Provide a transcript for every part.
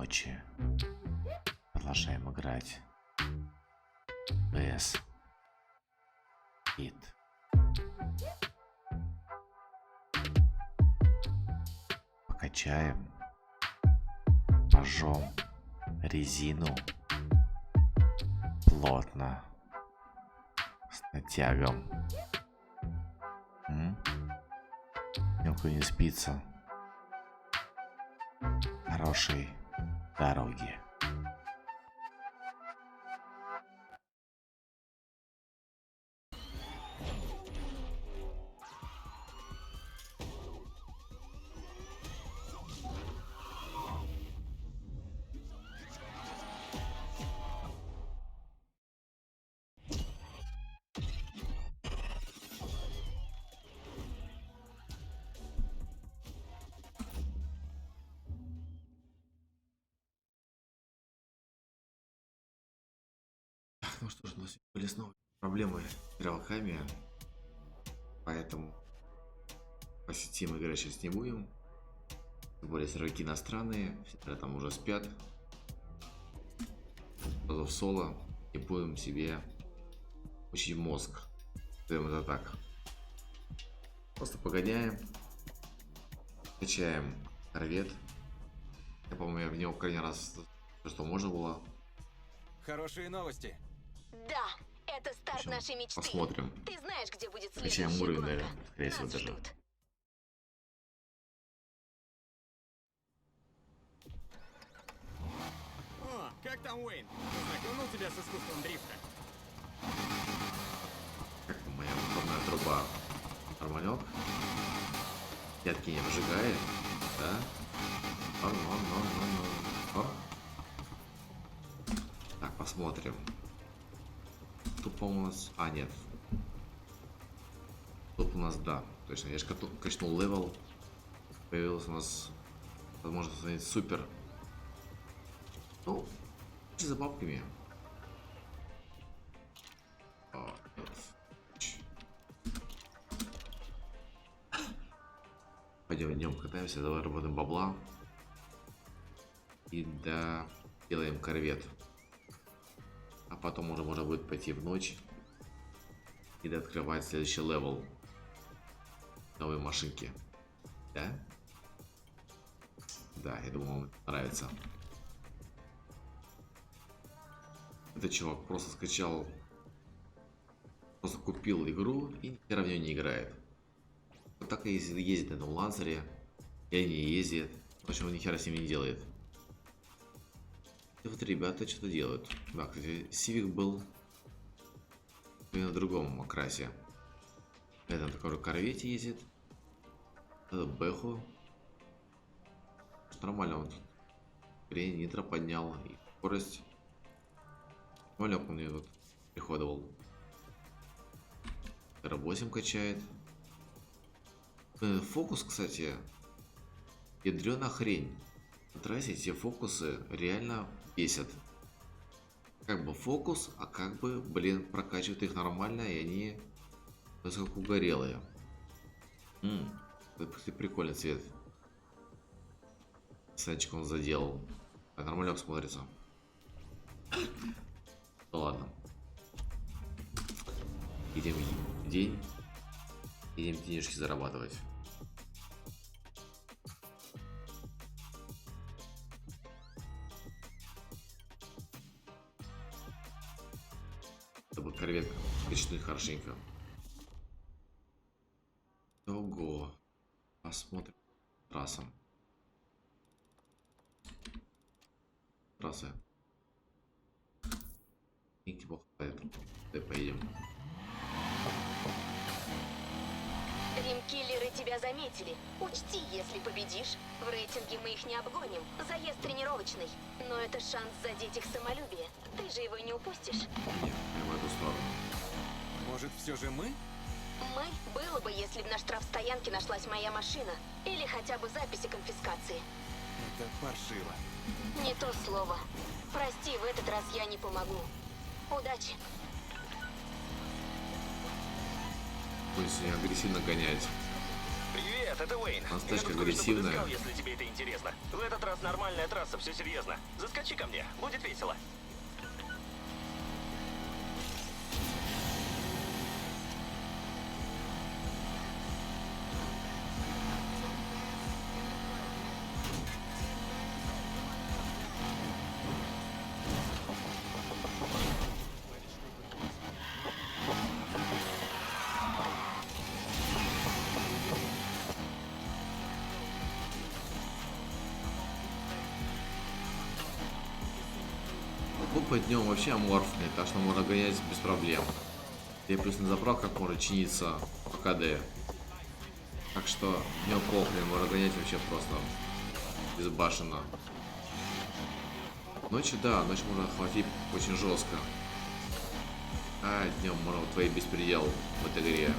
ночи. Продолжаем играть. PS Hit. Покачаем. Пожжем резину плотно. С натягом. Мелко не спится. Хорошей дороги. Ну что ж, у нас были снова проблемы с стрелками, поэтому по сети мы играть сейчас не будем. Тем более серваки иностранные, все там уже спят. В соло не будем себе учить мозг. Сделаем это так. Просто погоняем, качаем корвет. Я, по-моему, я в него крайний раз что можно было. Хорошие новости. Да, это старт нашей мечты. Посмотрим. Ты знаешь, где будет Качаем следующая уровень, гонка? наверное, скорее всего, Нас даже. ждут. О, как там Уэйн? Познакомил тебя с искусством дрифта? Как моя моторная труба. Нормалек. Пятки не выжигает, да? О. Так, посмотрим. Тут, по-моему, у нас... А, нет. Тут у нас, да. Точно, я же качнул левел. Появилась у нас возможность установить супер. Ну, за бабками. Пойдем днем катаемся, давай работаем бабла. И да, делаем корвет. А потом уже можно будет пойти в ночь и да открывать следующий левел. Новые машинки. Да? Да, я думаю, вам нравится. Этот чувак просто скачал, просто купил игру и ни хера в нее не играет. Вот так и ездит на этом лансере, и не ездит. В общем, он ни хера с ними не делает. И вот ребята что-то делают. Да, кстати, Civic был на другом окрасе. Это на такой корвете ездит. Это Бэху. Нормально он тут. Хрень, нитро поднял. И скорость. Малек он мне тут приходовал. R8 качает. Фокус, кстати, ядрёная хрень. На трассе эти фокусы реально бесят. Как бы фокус, а как бы, блин, прокачивают их нормально, и они как угорелые. Это прикольный цвет. Санчик он заделал. Так нормалек смотрится. Ну ладно. Идем в день. Идем денежки зарабатывать. Чтобы корвет качнуть хорошенько. Ого. Посмотрим. Трасса. Трасса. Никто плохо поэтому. Давай поедем. Дримкиллеры тебя заметили. Учти, если победишь, в рейтинге мы их не обгоним. Заезд тренировочный. Но это шанс задеть их самолюбие. Ты же его не упустишь. Нет, в эту сторону. Может, все же мы? Мы было бы, если бы на штрафстоянке нашлась моя машина. Или хотя бы записи конфискации. Это паршиво. Не то слово. Прости, в этот раз я не помогу. Удачи. Пусть агрессивно гонять. Привет! Привет, это Уэйн. Она Я слишком тут кое-что агрессивная. подыскал, если тебе это интересно. В этот раз нормальная трасса, все серьезно. Заскочи ко мне, будет весело. Купы днем вообще аморфные, так что можно гонять без проблем. И плюс на заправках может чиниться по КД. Так что днем похрен, можно гонять вообще просто безбашенно. Ночью, да, ночью можно хватить очень жестко. А днем можно твои беспредел в этой игре.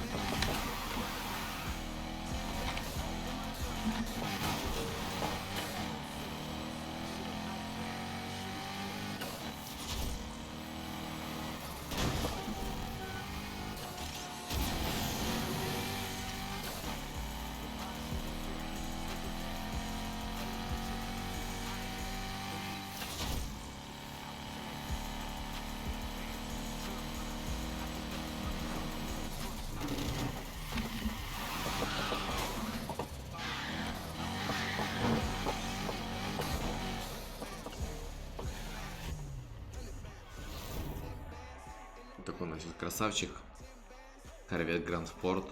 Такой у нас тут красавчик. Корвет Гранд Спорт.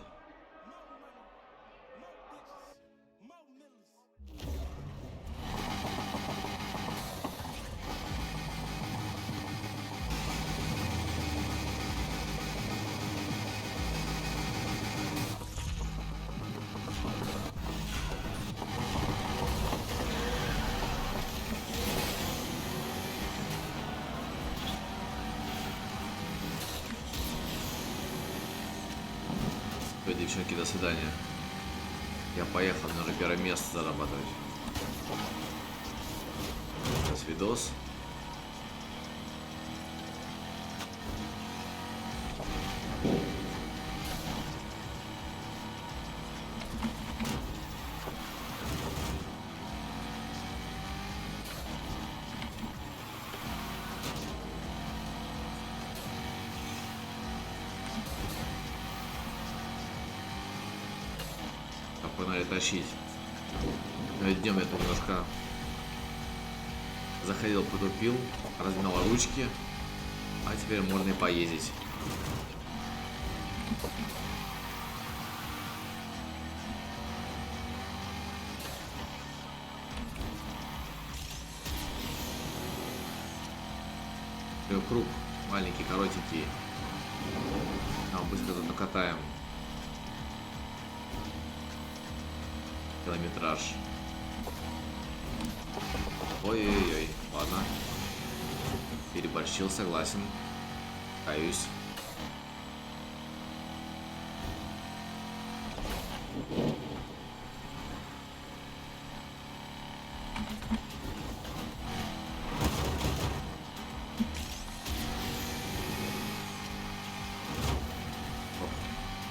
Все, девчонки, до свидания. Я поехал, мне уже первое место зарабатывать. Сейчас видос. Так, погнали тащить. Днем я тут немножко заходил, потупил, размял ручки, а теперь можно и поездить. Круг маленький, коротенький. А, быстро тут накатаем. Километраж. Ой-ой-ой, ладно. Переборщил, согласен. Каюсь.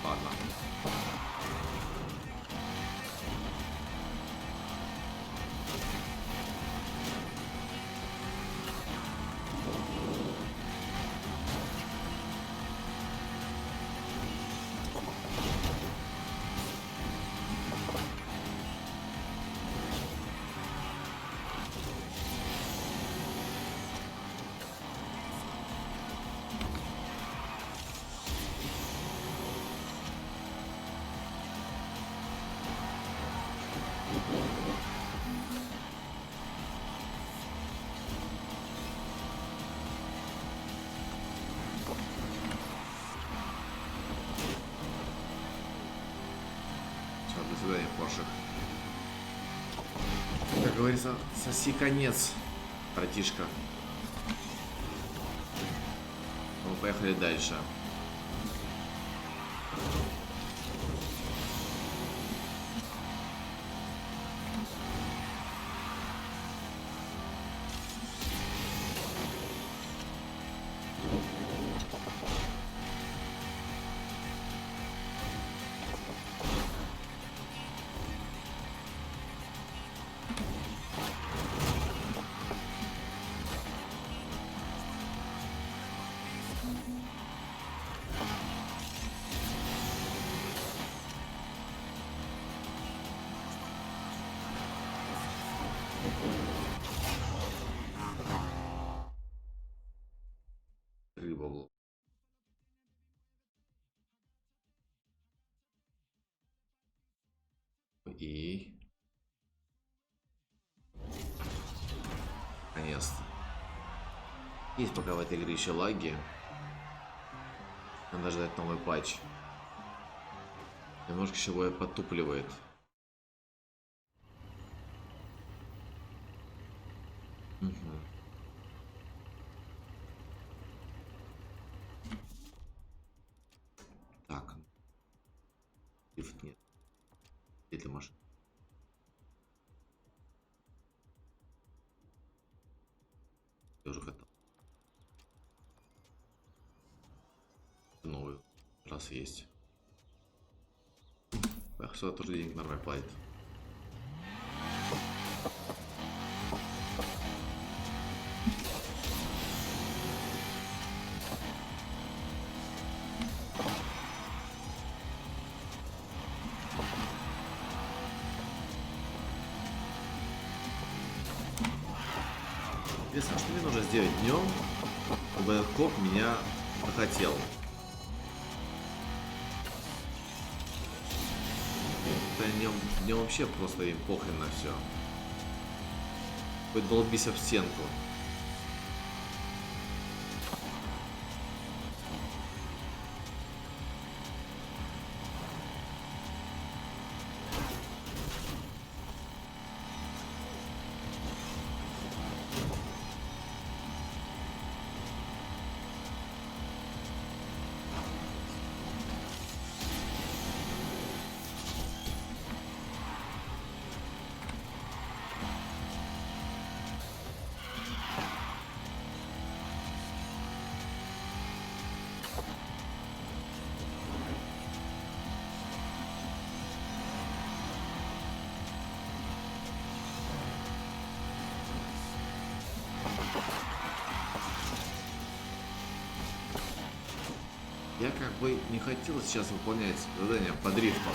Ладно. Все, до свидания, Поршик. Как говорится, соси конец, братишка. Мы поехали дальше. Есть пока в этой игре еще лаги. Надо ждать новый патч. Немножко еще его подтупливает. Мгм. Так. Лифт нет. Где ты машина? Я уже готов. Новый раз есть. Так, сюда тоже денег нормально платит. Интересно, что мне нужно сделать днем, чтобы этот коп меня захотел? Днем вообще просто им похрен на все. Хоть долбись об стенку. Я как бы не хотел сейчас выполнять задание по дрифту.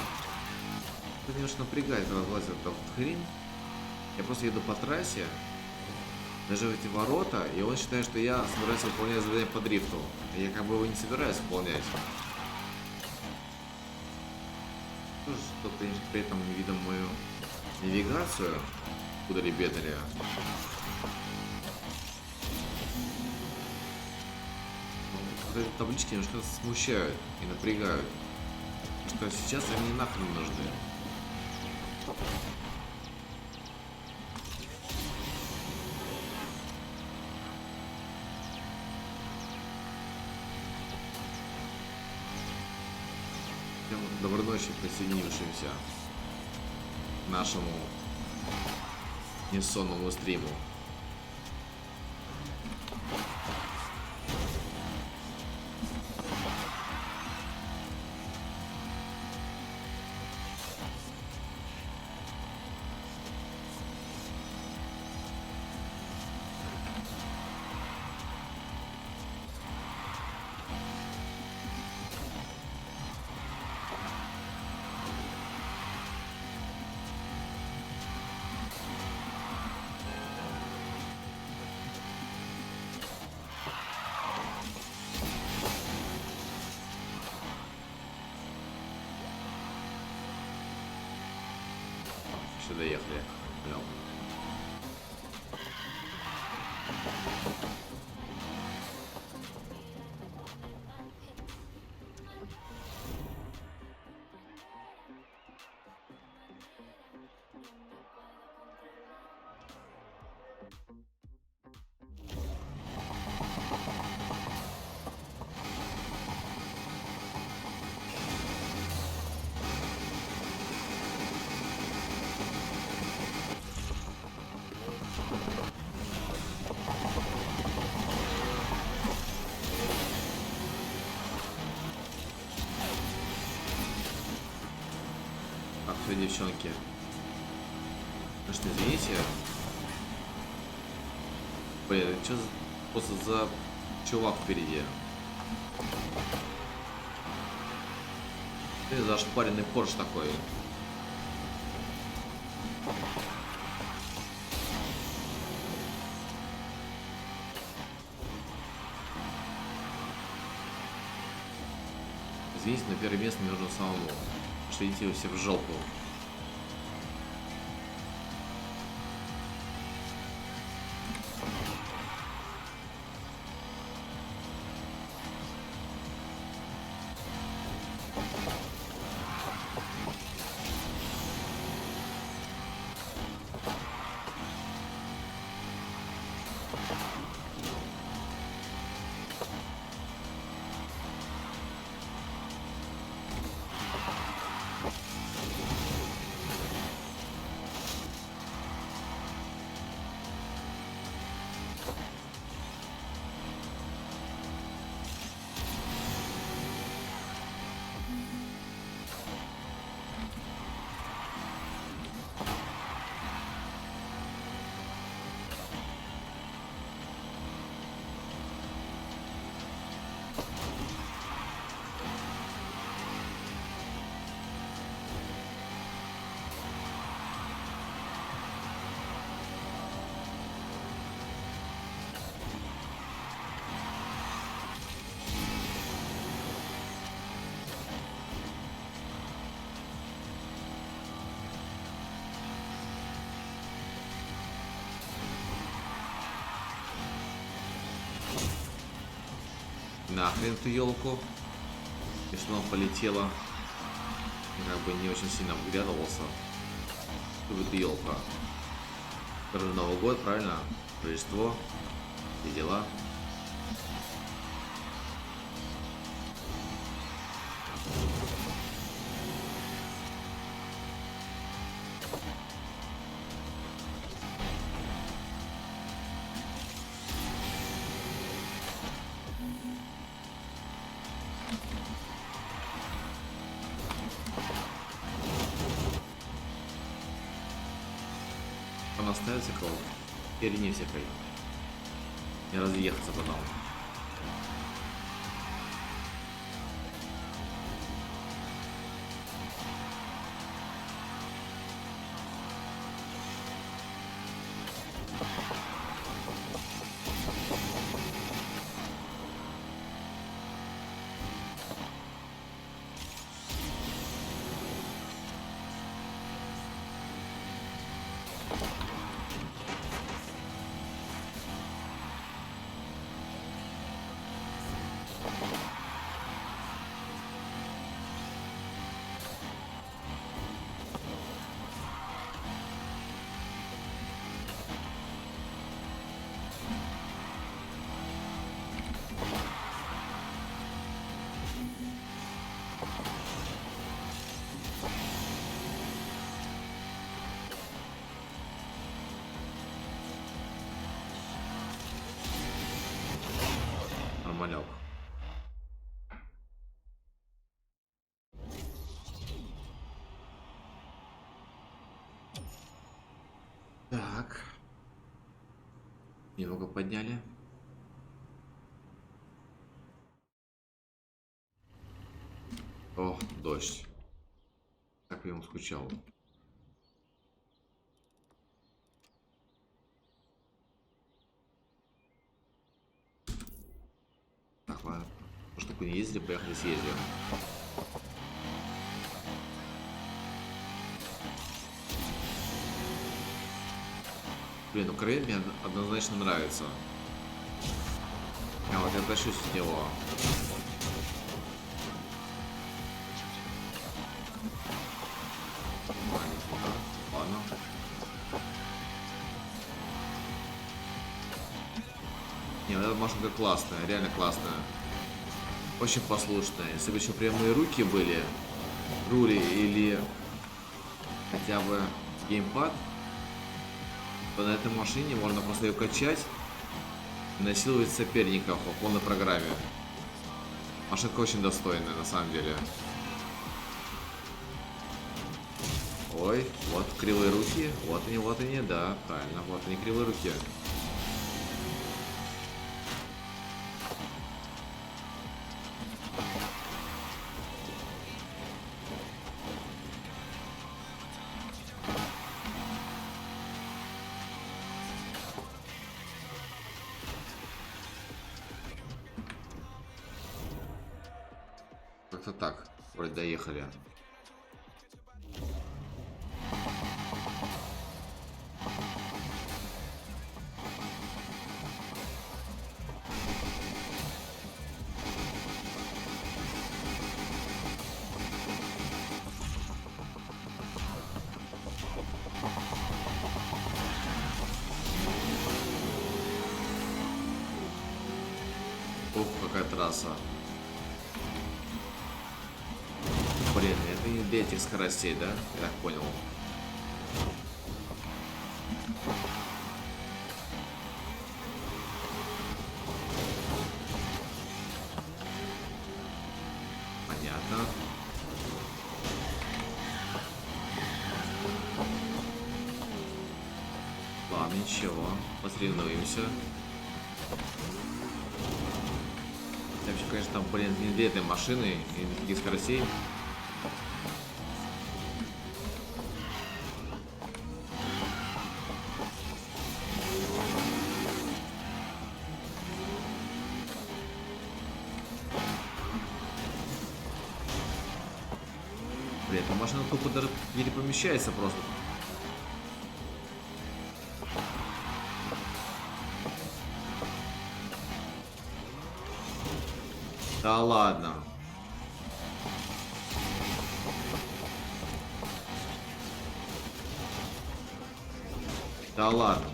Это немножко напрягает, когда влазит эта вот хрень. Я просто еду по трассе, даже в эти ворота, и он считает, что я собираюсь выполнять задание по дрифту. А я как бы его не собираюсь выполнять. Тоже, что, конечно, при этом не видно мою навигацию, куда ребятали. Вот эти таблички немножко смущают и напрягают. Потому что сейчас они мне нахрен не нужны. Всем доброй ночи присоединившимся к нашему несонному стриму. Все, доехали. Понял. Так, все, девчонки. Конечно, извините. Блин, это что просто за чувак впереди? Ты за ошпаренный Порш такой. Извините, на первое место мне нужно самому. Шлите его все в жопу. Нахрен эту елку. И что она полетела. Как бы не очень сильно вглядывался. Что это елка? Это же Новый год, правильно? Рождество. Все дела. Он оставится кого-то. Херни всякой. Не разъехаться потом. Нормалек. Так. Немного подняли. О, дождь. Как я ему скучал. Так, ладно. Может, такой не ездили, поехали съездим. Блин, ну Крейн мне однозначно нравится. А вот я тащусь с него. Ладно. Не, эта машинка классная, реально классная. Очень послушная. Если бы еще прямые руки были, рули или хотя бы геймпад, то на этой машине можно просто ее качать и насиловать соперников по полной программе. Машинка очень достойная, на самом деле. Ой, вот кривые руки. Вот они, да, правильно. Вот они, кривые руки. Как-то так. Вроде доехали. Ох, какая трасса. Блин, это не для этих скоростей, да? Я так понял. Понятно. Ладно, ничего. Посоревнуемся. Вообще, конечно, там, блин, не для этой машины и для таких скоростей. Блин, эта машина тупо даже не помещается просто. Да ладно. Да ладно.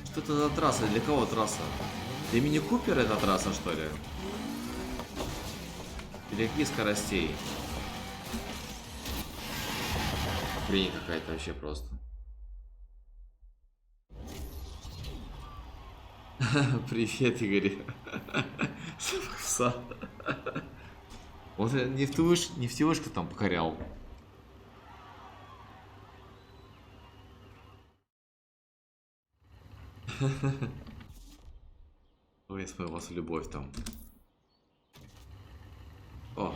Что это за трасса? Для кого трасса? Для мини-купера эта трасса, что ли? Для каких скоростей? Хрень какая-то вообще просто. Привет, Игорь. Пса. Вот нефтевышка там покорял. Ой, я смотрю, у вас любовь там. О.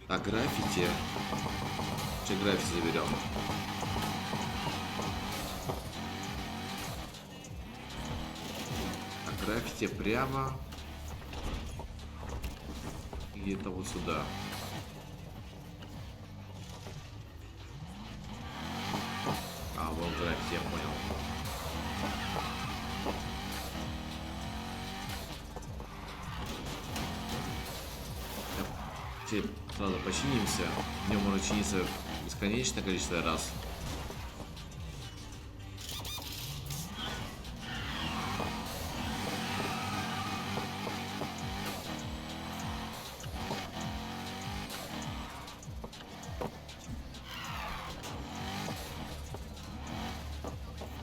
Так, граффити. Че граффити заберем? Так, граффити прямо. Где-то вот сюда. А, вот граффити, я понял. Теперь сразу починимся. В нем можно чиниться бесконечное количество раз.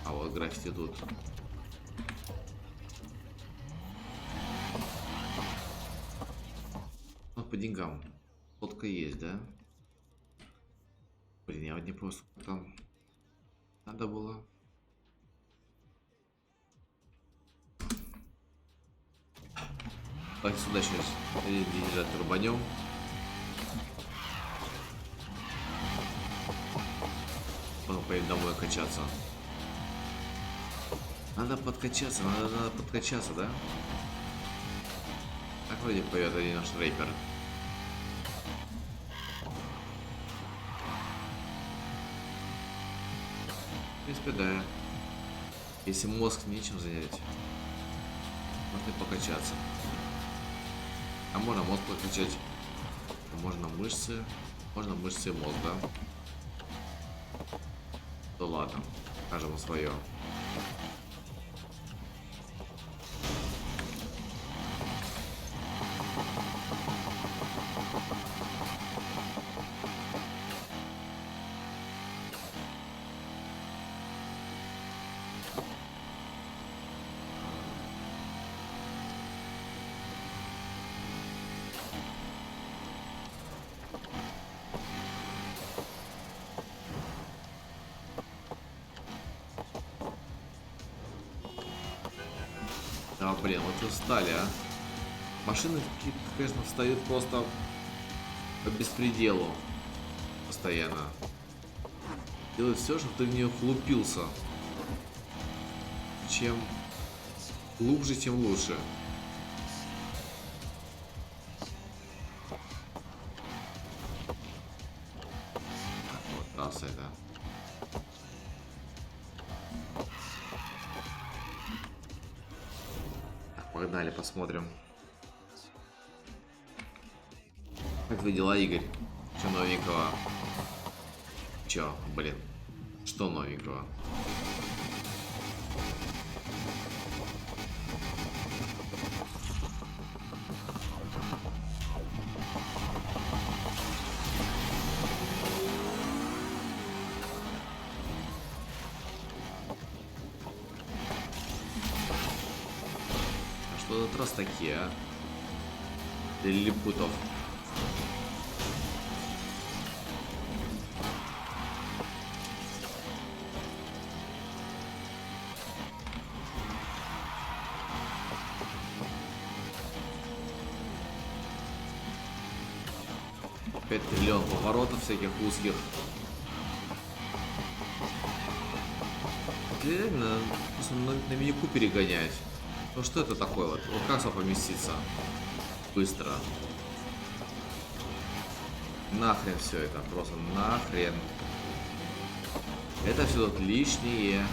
А вот граффити тут. Ну, по деньгам. Фотка есть, да? Блин, я вот не просто там надо было. Давайте сюда сейчас держать турбанем. Потом поедем домой качаться. Надо подкачаться, надо подкачаться, да? Так вроде поет один наш рэпер. В принципе, да. Если мозг нечем занять, можно и покачаться. А можно мозг покачать. Можно мышцы и мозг, да? Да ладно, каждому свое. Да, блин, вот устали, а. Машины, конечно, встают просто по беспределу. Постоянно. Делают все, чтобы ты в нее влупился. Чем глубже, тем лучше. Так, вот трасса это. Погнали, посмотрим. Как твои дела, Игорь? Че новенького? Че, блин? Что новенького? А что этот раз такие, а? Лилипутов. Опять триллион поворотов всяких узких. Реально, просто на мiniку перегонять. Ну что это такое вот? Вот как сюда поместиться? Быстро. Нахрен все это, просто нахрен. Это все тут лишнее.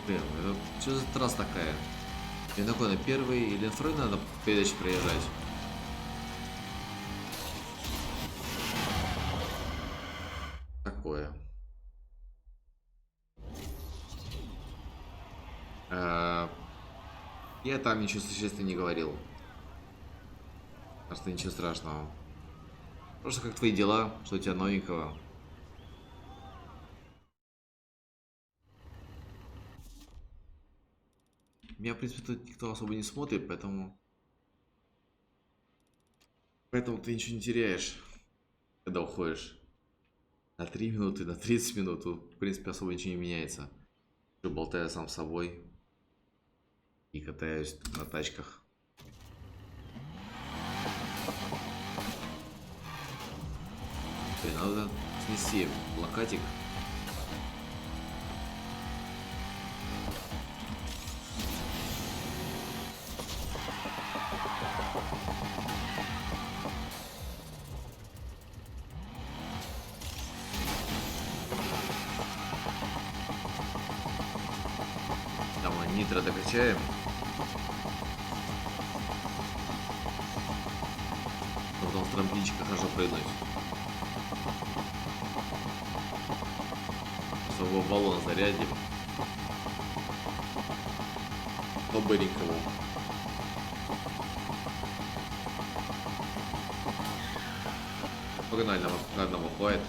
Блин, это что за трасса такая? И на какой, на первый или на второй надо передачи проезжать? Такое. Я там ничего существенного не говорил. Так что ничего страшного. Просто как твои дела, что у тебя новенького? Меня, в принципе, тут никто особо не смотрит, поэтому... Поэтому ты ничего не теряешь, когда уходишь. На 3 минуты, на 30 минут, тут, в принципе, особо ничего не меняется. Я болтаю сам с собой и катаюсь на тачках. Блин, надо снести плакатик. Там мы нитро докачаем. Потом в трамплинчика хорошо прыгнуть. Своего баллона зарядим. По-быренькому. Погнали, нам на одному хватит.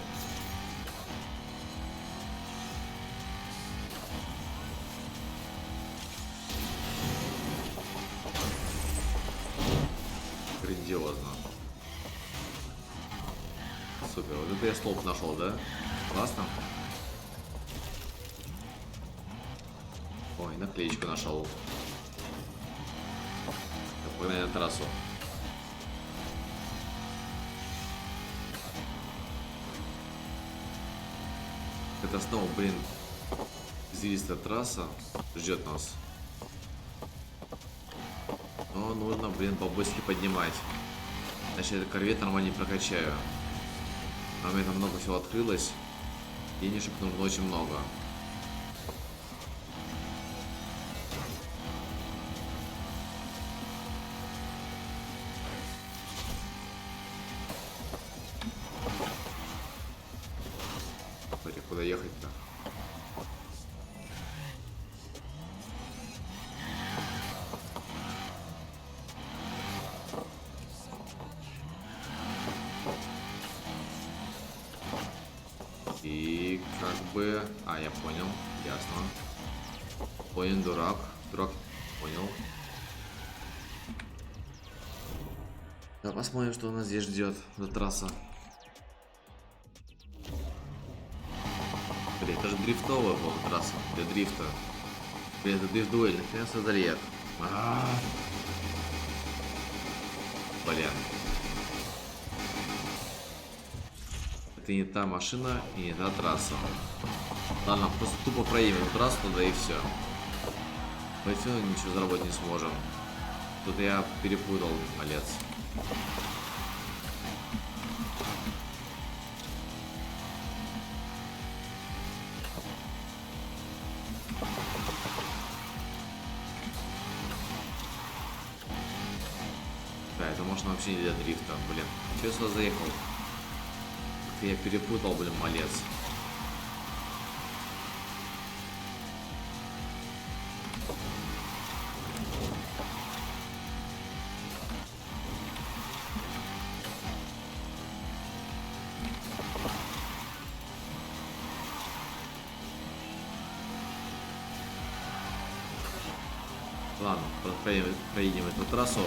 Грандиозно. Супер, вот это я столб нашел, да? Классно. Ой, наклеечку нашел. Так, погнали на трассу. Это снова, блин, извилистая трасса ждет нас. Но нужно, блин, побыстрее поднимать. Иначе этот корвет нормально не прокачаю. А у меня там много всего открылось. Денежек нужно очень много. Смотри, куда ехать-то? И как бы... А, я понял. Ясно. Понял, дурак. Дурак, понял. Да, посмотрим, что у нас здесь ждет за трасса. Блин, это же дрифтовая была трасса для дрифта. Блин, это дрифт-дуэль, нахрена создали это? Блин. Это не та машина и не та трасса. Ладно, просто тупо проедем трассу туда и все. Мы все ничего заработать не сможем. Тут я перепутал, малец. Да, это можно вообще не для дрифта, блин. Че я сюда заехал? Я перепутал, блин, малец. Ладно, проедем эту трассу.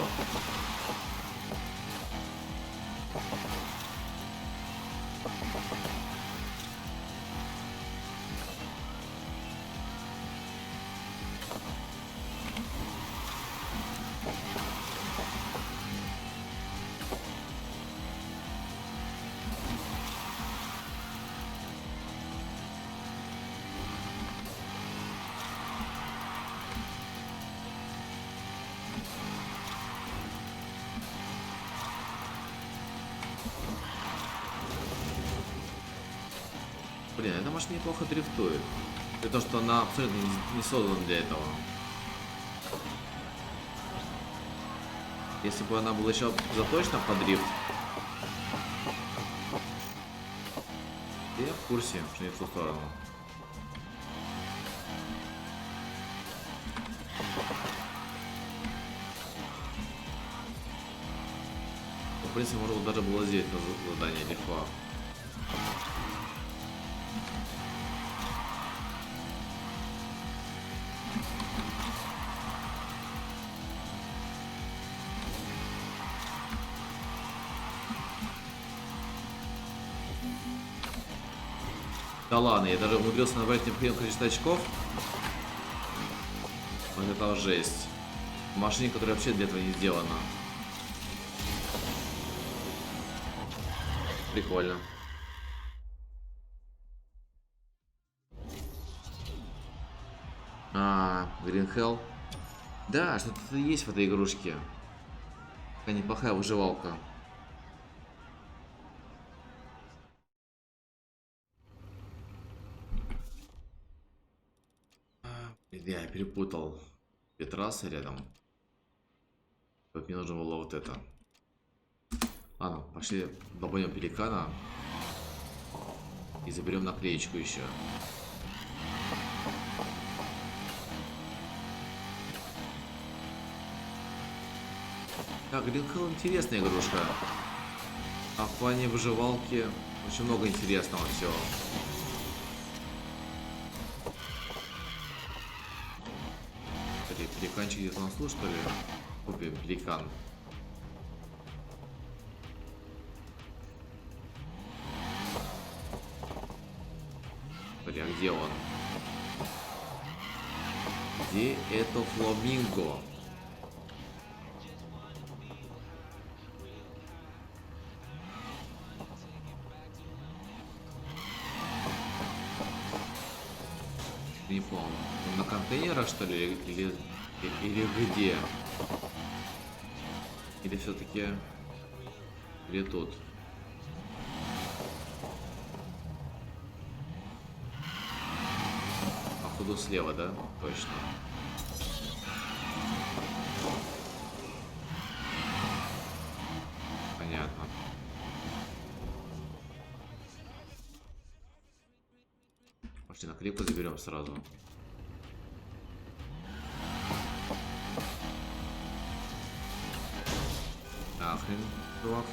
Блин, эта машина неплохо дрифтует. При том, что она абсолютно не создана для этого. Если бы она была еще заточена под дрифт. Я в курсе, что не в ту сторону. В принципе, можно даже было сделать на задание легко. Да ладно, я даже умудрился набрать необходимое количество очков. Вот это жесть. В машине, которая вообще для этого не сделана. Прикольно. Green Hell. Да, что-то есть в этой игрушке. Такая неплохая выживалка. Я перепутал две трассы рядом. Вот мне нужно было вот это. Ладно, пошли долбанем пеликана. И заберем наклеечку еще. Так, Green Hell интересная игрушка. А в плане выживалки очень много интересного всего. Пеликанчик где-то на слух, что ли? Купим пеликан. Смотри, а где он? Где это фламинго? Не помню. Он на контейнерах, что ли, или где? Или все-таки или тут? Походу слева, да? Точно. Понятно. Пошли наклейку заберем сразу. Хрен, чувак.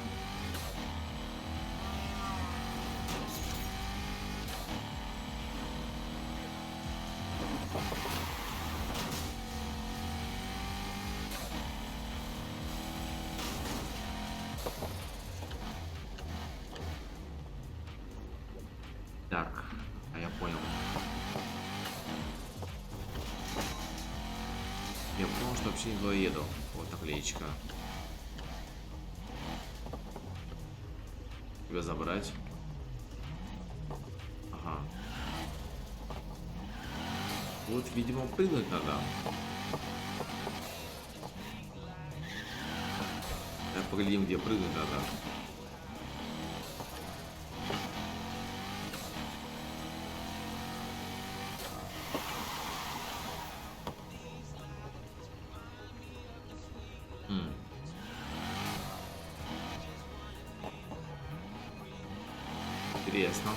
Так, я понял. Я понял, что вообще не туда еду. Вот наклеечка. Тебя забрать. Ага. Вот, видимо, прыгнуть надо. Так, поглядим, где прыгнуть надо. Интересно.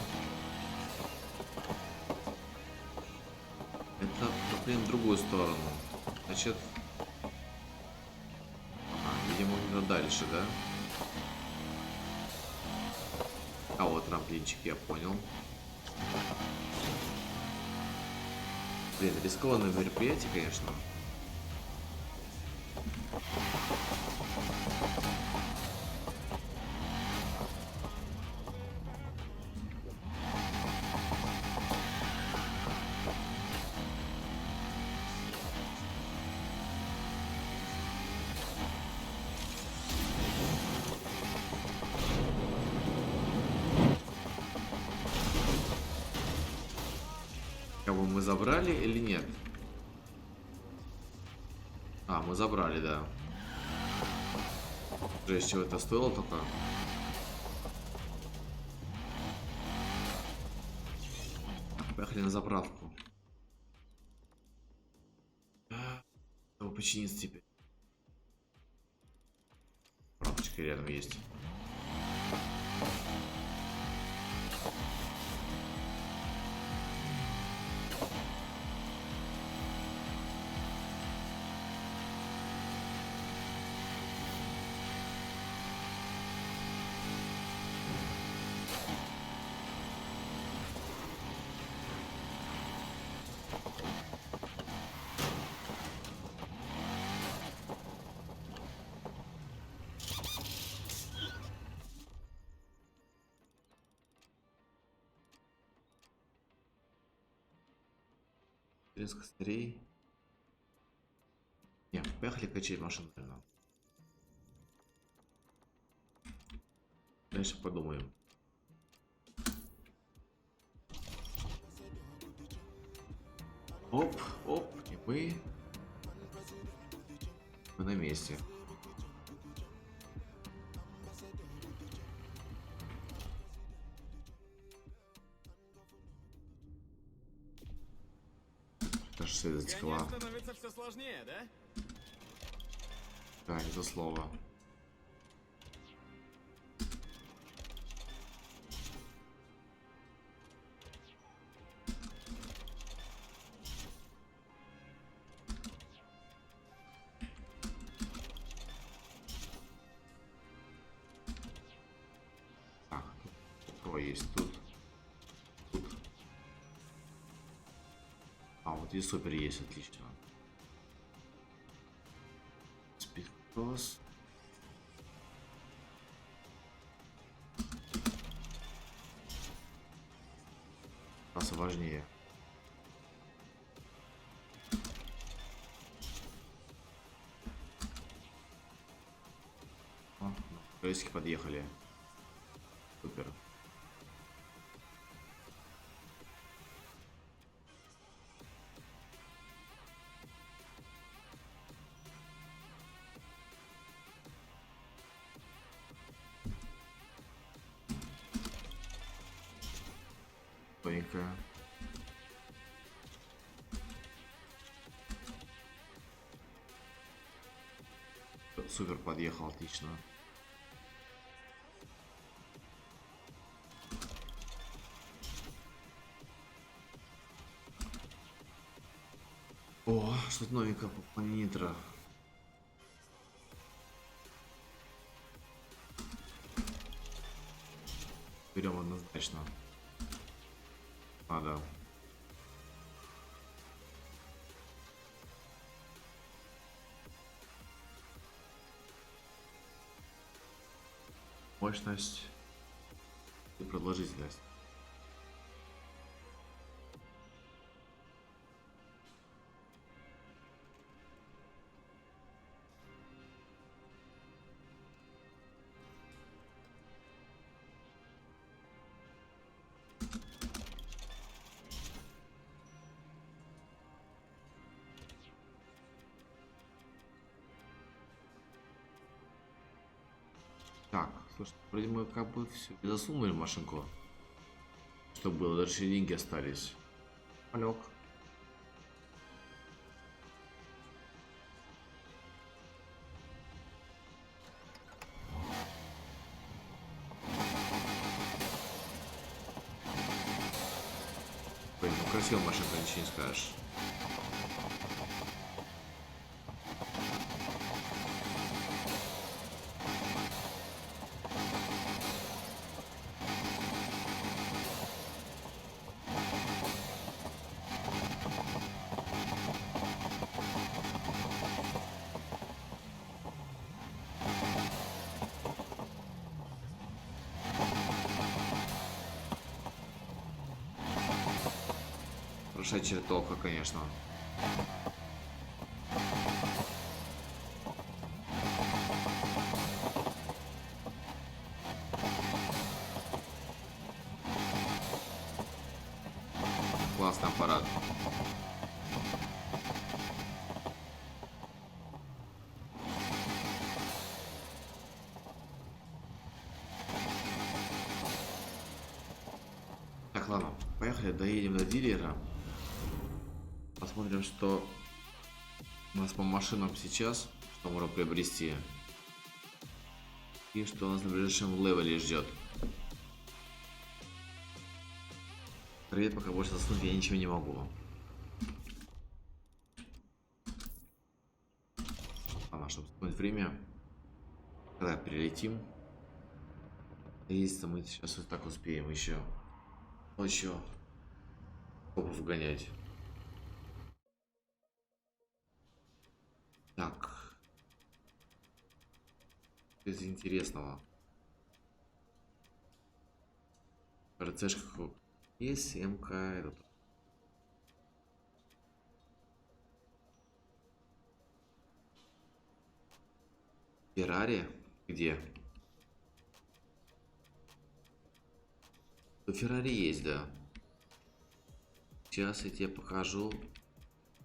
Это, блин, в другую сторону. Значит... видимо, где-то дальше, да? А вот трамплинчик, я понял. Блин, рискованное мероприятие, конечно. Кого мы забрали или нет? А, мы забрали, да. Жесть, чего это стоило только? Поехали на заправку. Его починиться теперь. Заправочка рядом есть. Через кострей. Не, поехали качать машину. Дальше подумаем. Оп, оп, и мы на месте. Кажется, это затекла. Гонять становится все сложнее, да? Да, не то слово. Так, кто есть тут? Тут. А, вот и супер есть, отлично. Спиртос. Раз важнее. О, крысики подъехали. Супер. Тоненькая. Супер подъехал, отлично. О, что-то новенькое по нитро. Берем однозначно. Надо. Мощность и продолжительность. Так, слушай, вроде мы как бы все засунули машинку. Чтобы было, даже деньги остались. Алёк. красивая машинка, ничего не скажешь. Большая чертовка, конечно. Классный аппарат. Так, ладно, поехали, доедем до дилера. Посмотрим, что у нас по машинам сейчас, что можно приобрести. И что у нас на ближайшем левеле ждет. Привет, пока больше заснуть я ничего не могу. Ладно, чтобы вспомнить время, когда прилетим. Если мы сейчас вот так успеем еще ночью копов гонять. Так. Из интересного. РЦшка есть, МК, этот. Феррари? Где? Феррари есть, да. Сейчас я тебе покажу.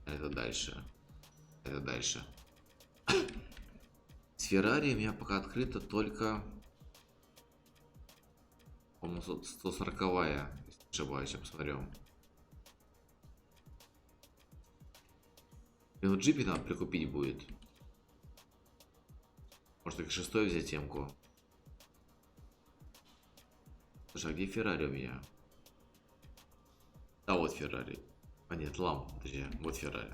Это дальше. Это дальше. С Феррари у меня пока открыто только, по-моему, 140-я, если не ошибаюсь, я посмотрю. И вот джипе надо прикупить будет. Может, их 6 взять темку. Слушай, а где Феррари у меня? Да, вот Феррари. А нет, подожди, вот Феррари.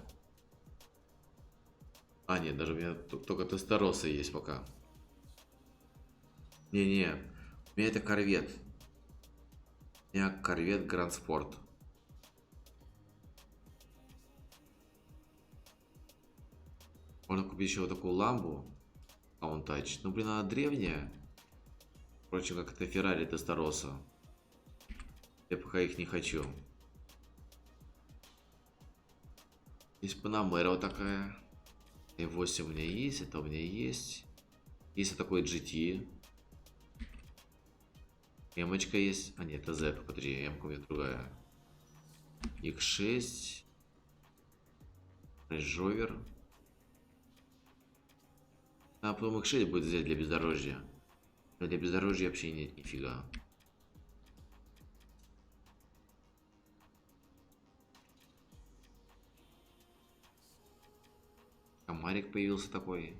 А, нет, даже у меня только Тестороса есть пока. Не-не, у меня это корвет. У меня корвет Гранд Спорт. Можно купить еще вот такую ламбу. Countach. Ну, блин, она древняя. Впрочем, как это Феррари Тестороса. Я пока их не хочу. Есть Панамера вот такая. И8 у меня есть, это у меня есть. Есть вот такой GT. Эмочка есть. А нет, это Z, подожди, Эмка у меня другая. X6. Range Rover. А потом X6 будет взять для бездорожья. Но для бездорожья вообще нет нифига. Комарик появился такой.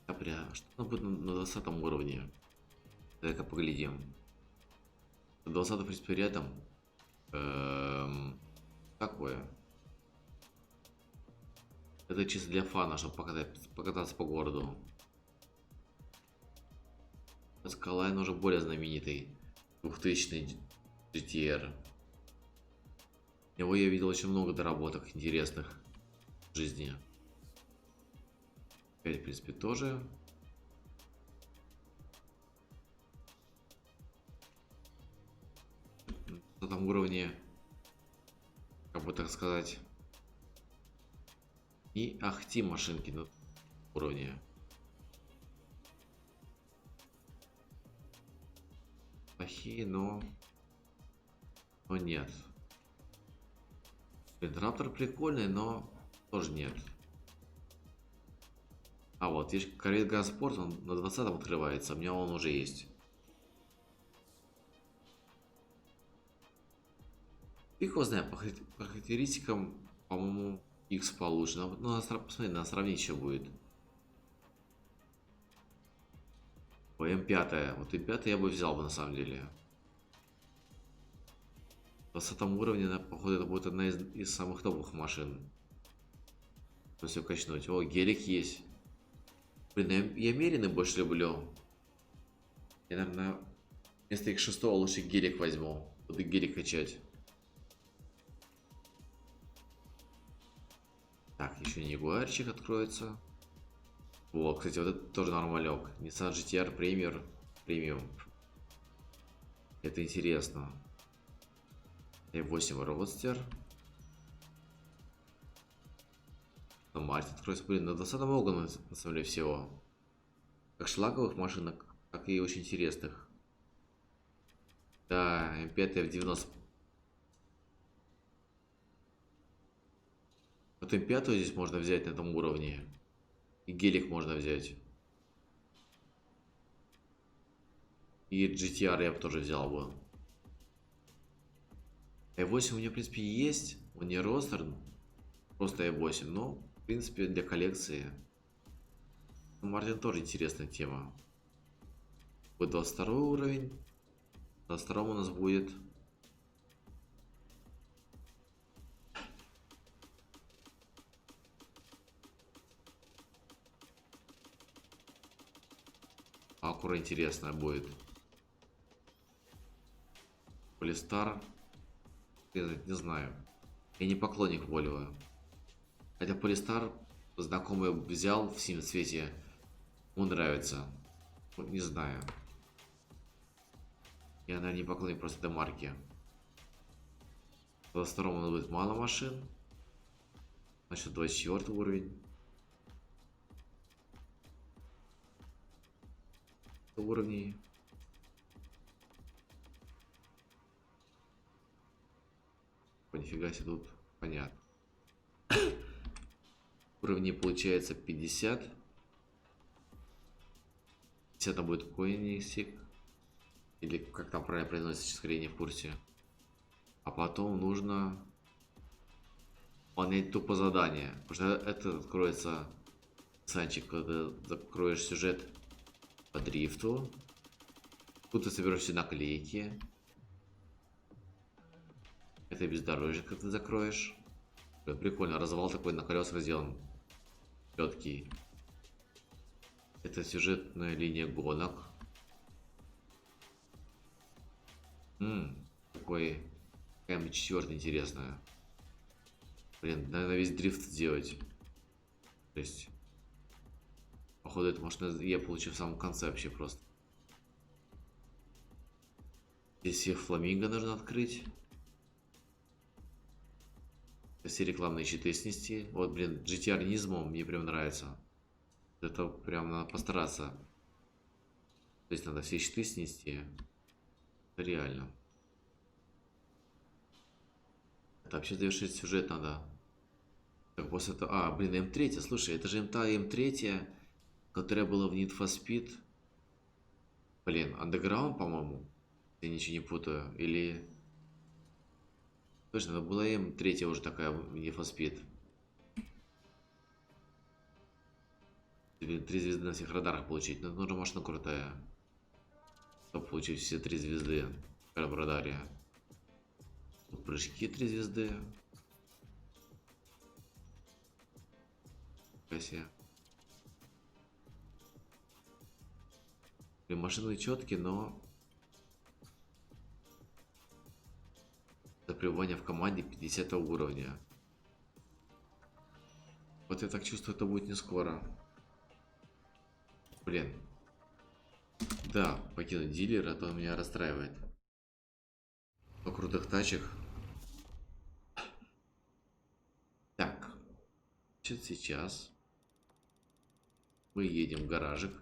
А бля, что оно будет на 20 уровне? Давай-ка поглядим. 20, в принципе, рядом. Такое. Это чисто для фана, чтобы покататься по городу. Скалайн уже более знаменитый. 2000 GTR. Его я видел очень много доработок интересных в жизни. 5, в принципе, тоже. На том уровне, как бы так сказать. И ахти машинки на уровне. Плохие, но нет. Раптор прикольный, но тоже нет. А вот, есть корвет Гранд Спорт, он на 20-м открывается, у меня он уже есть. Фиг его знает, по характеристикам, по-моему, X получше. Но надо посмотреть, надо сравнить, что будет. М5. Вот М5 я бы взял бы на самом деле. В 20 уровне, походу, это будет одна из самых топовых машин. Все качнуть. О, гелик есть. Блин, я меренный больше люблю. Я, наверное, вместо X6 лучше гелик возьму. Буду гелик качать. Так, еще не Ягуарчик откроется. О, кстати, вот это тоже нормалек. Nissan GT-R Premium. Это интересно. i8 Roadster. Мартин откроется. Блин, на 20 много на самом деле всего. Как шлаковых машинок, так и очень интересных. Да, М5 в 90. Вот М5 здесь можно взять на этом уровне. И гелик можно взять. И GTR я бы тоже взял бы. i8 у меня, в принципе, есть. Он не ростер. Просто i8. Но, в принципе, для коллекции. Мартин тоже интересная тема. Будет 22 уровень. На 22 у нас будет... Акура интересная будет. Полистар. Не знаю. Я не поклонник Volvo. Хотя Полистар знакомый взял в синем цвете. Ему нравится. Вот не знаю. Я, наверное, не поклонник просто до марки. В 22 у нас будет мало машин. Значит, 24 уровень. Уровней. Нифига себе тут. Понятно. Уровней получается 50. 50 будет Koenigsegg. Или как там правильно произносится, честно говоря, не в курсе. А потом нужно выполнять тупо задание. Потому что это откроется, Санчик, когда закроешь сюжет по дрифту. Тут ты соберешь все наклейки. Это бездорожье, как ты закроешь. Прикольно, развал такой на колесах сделан. Четкий. Это сюжетная линия гонок. Такой М4 интересная. Блин, надо весь дрифт сделать. То есть, походу, это машина я получу в самом конце вообще просто. Здесь всех фламинго нужно открыть. Все рекламные щиты снести. Вот, блин, GTR Nismo мне прям нравится. Это прям надо постараться. То есть надо все щиты снести. Это реально. Это вообще завершить сюжет надо. Так, после этого... А, блин, М3. Слушай, это же та М3, которая была в Need for Speed. Блин, Underground, по-моему. Я ничего не путаю. Или... Точно, это была М3 уже такая в Need for Speed. 3 звезды на всех радарах получить. Но это нужна машина крутая. Чтобы получить все 3 звезды в радаре. Прыжки 3 звезды. Красиво. Машины четкие, но за пребывание в команде 50 уровня. Вот я так чувствую, это будет не скоро. Блин. Да, покинуть дилер, а то он меня расстраивает. Но крутых тачек. Так. Значит, сейчас мы едем в гаражик.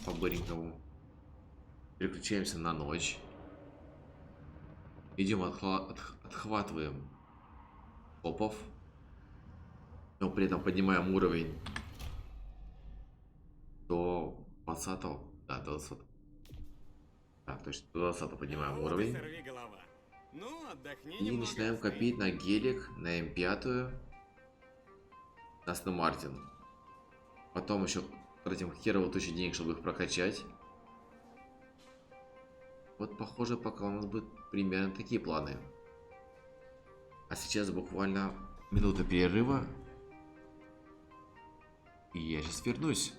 По-быренькому. Переключаемся на ночь. Идем, отхватываем копов. Но при этом поднимаем уровень до 20. Да, до 20. Да, то есть до 20 поднимаем Вот и уровень. сорвиголова. Ну, отдохни И немного, начинаем отстань. копить на гелик, на М5, на Астон Мартин. Потом еще тратим херово тучу денег, чтобы их прокачать. Вот, похоже, пока у нас будут примерно такие планы. А сейчас буквально минута перерыва. И я сейчас вернусь.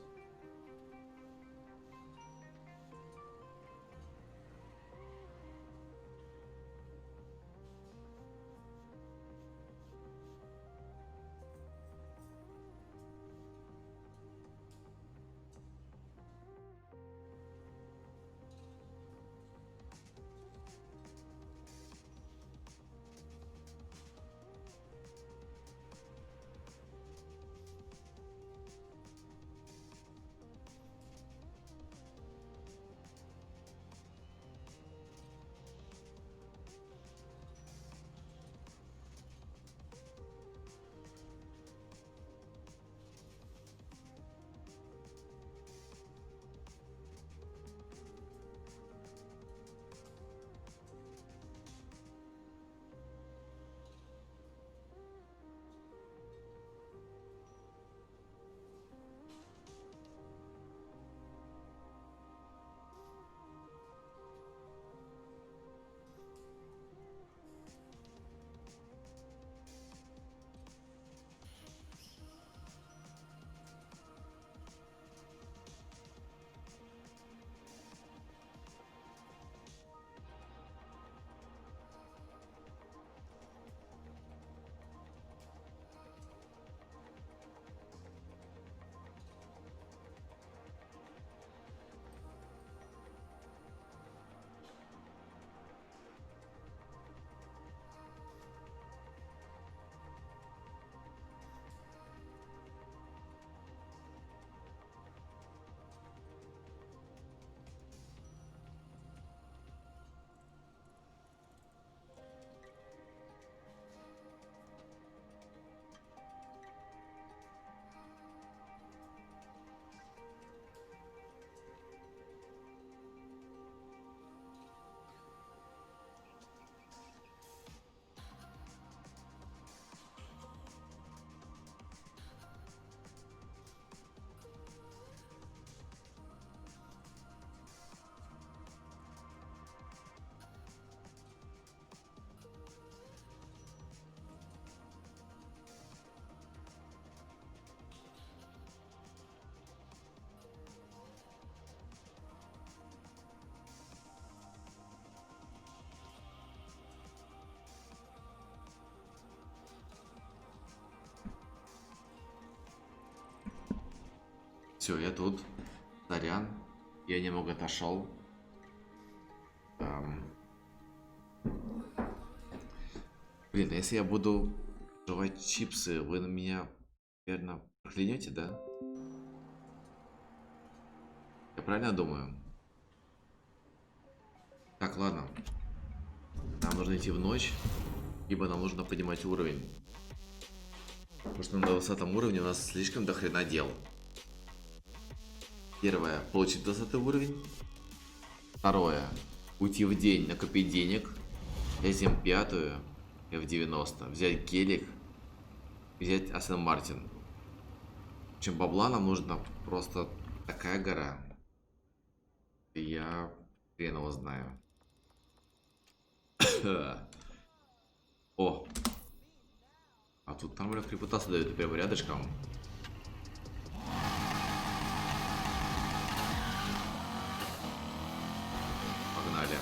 Все, я тут. Сорян. Я немного отошел. Блин, а если я буду жевать чипсы, вы на меня, наверное, проклянете, да? Я правильно думаю? Так, ладно. Нам нужно идти в ночь, либо нам нужно поднимать уровень. Потому что на 20 уровне у нас слишком дохрена дел. Первое, получить 20 уровень. Второе, уйти в день, накопить денег. Взять М5, F90, взять гелик, взять Астон Мартин. Чем бабла нам нужно просто такая гора. Я хрен его знаю. О! А тут нормально репутацию дают прямо рядышком. Погнали.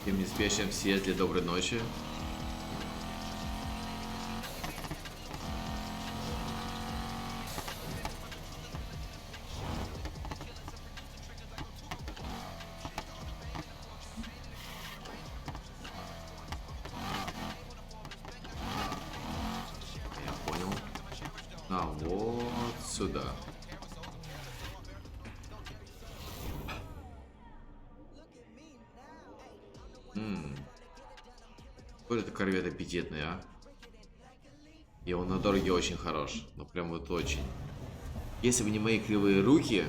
Всем неспящим в Сиэтле доброй ночи. Я понял. А вот сюда. Какой это корвет аппетитный, а? И он на дороге очень хорош. Ну прям вот очень. Если бы не мои кривые руки,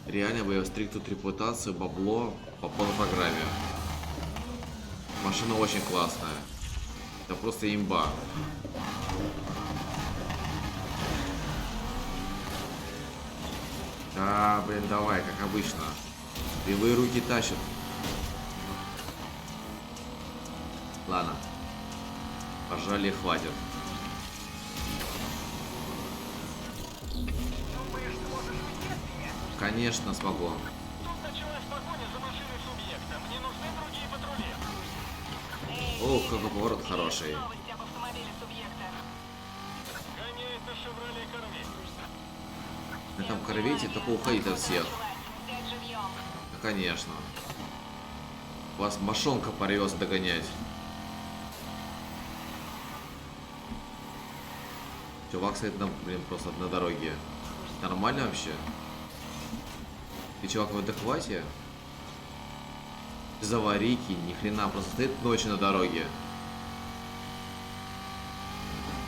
реально бы я стриг тут репутацию, бабло по полной программе. Машина очень классная. Это просто имба. Да, блин, давай, как обычно. Кривые руки тащат. Ладно. Пожалуй, хватит. Конечно, смогу. Тут началась погоня за машиной субъекта. Мне нужны другие патрули. Ох, какой поворот хороший. Новости об автомобиле субъекта. Гоняет на Шевроле Корвет. На этом корвете только уходить от всех. Взять живьем. Да, конечно. Вас мошонка порвется догонять. Чувак стоит на, блин, просто на дороге. Нормально вообще? Ты чувак в адеквате? Без аварийки, ни хрена, просто стоит ночью на дороге.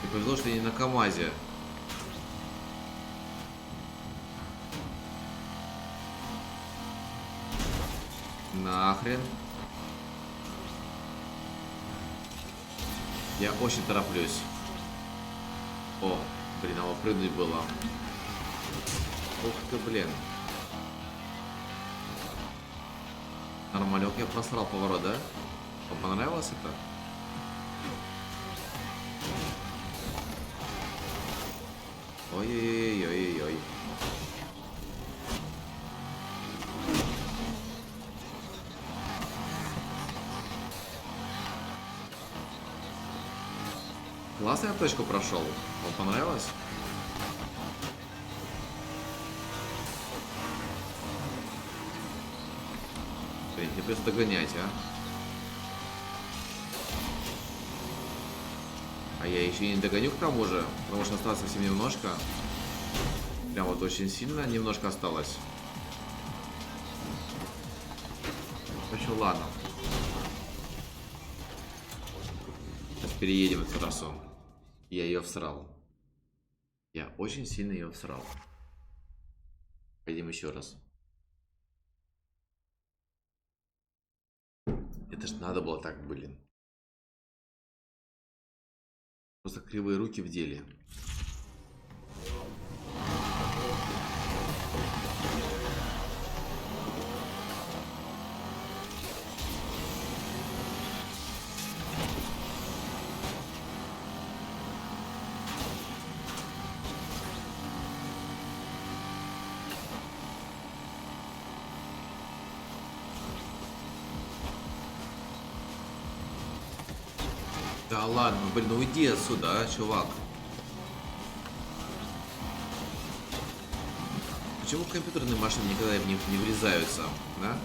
Ты повезло, что я не на КамАЗе. Нахрен. Я очень тороплюсь. О, блин, а прыгнуть было. Ух ты, блин. Нормалек, я просрал поворот, да? Вам понравилось это? Ой-ой-ой-ой-ой. Классно я точку прошел. Вам понравилось? Блин, мне придется догонять, а? А я еще и не догоню к тому же, потому что осталось совсем немножко. Прям вот очень сильно немножко осталось. В общем, ладно. Сейчас переедем эту трассу. Я ее всрал. Я очень сильно ее всрал. Пойдем еще раз. Это ж надо было так, блин. Просто кривые руки в деле. Да ладно, блин, ну уйди отсюда, а, чувак. Почему компьютерные машины никогда в них не врезаются, да?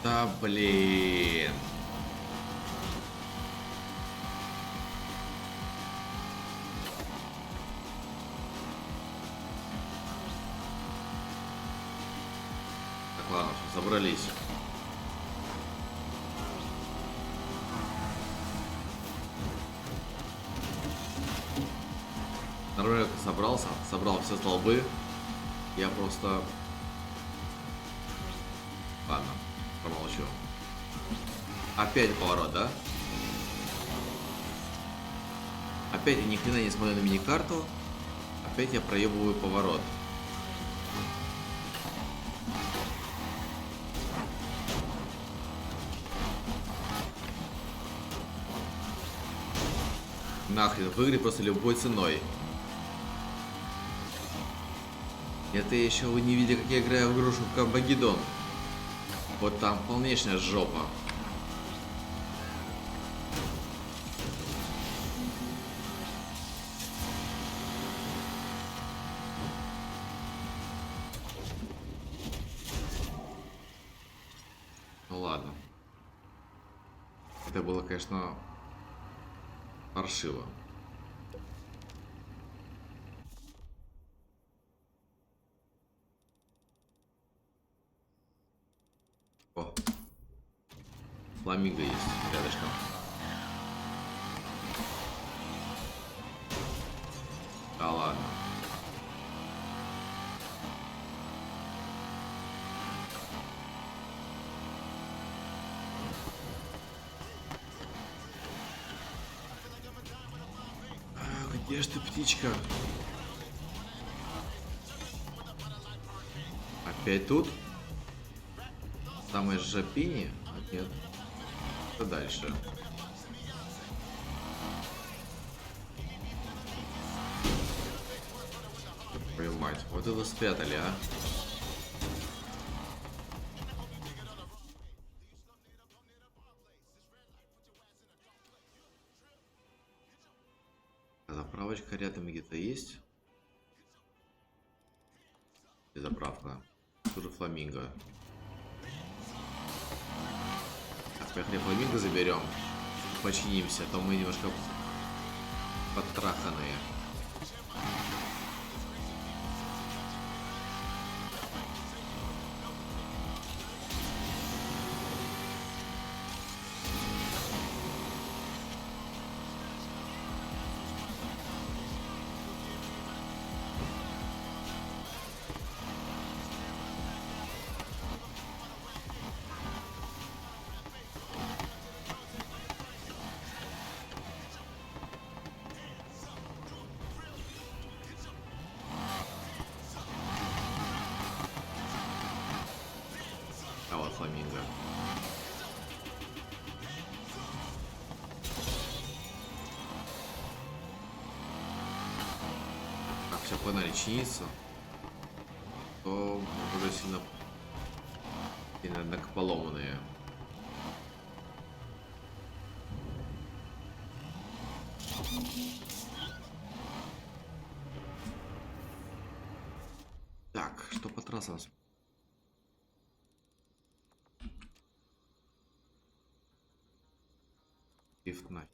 Да блин. Так, ладно, всё, забрались. Нормально собрался, собрал все столбы. Я просто... Ладно, промолчу. Опять поворот, да? Опять я ни хрена не смотрю на мини-карту. Опять я проебываю поворот. Нахрен, выиграй просто любой ценой. Это еще вы не видели, как я играю в игрушку Камбагеддон. Вот там полнейшая жопа. Ну ладно. Это было, конечно, Паршиво. О, фламинго есть рядышком. Да ладно. Где ж ты, птичка? Опять тут? Самой жопине? Нет. Что дальше? Твою мать, вот его спрятали, а? Заправочка рядом где-то есть? И заправка. Тоже фламинго. Так, поехали фламинго заберем. Починимся, а то мы немножко подтраханные. А вот фламинго. Так, все, погнали чиниться. То уже сильно поломанные. Так, что по трассам? Дрифт нафиг.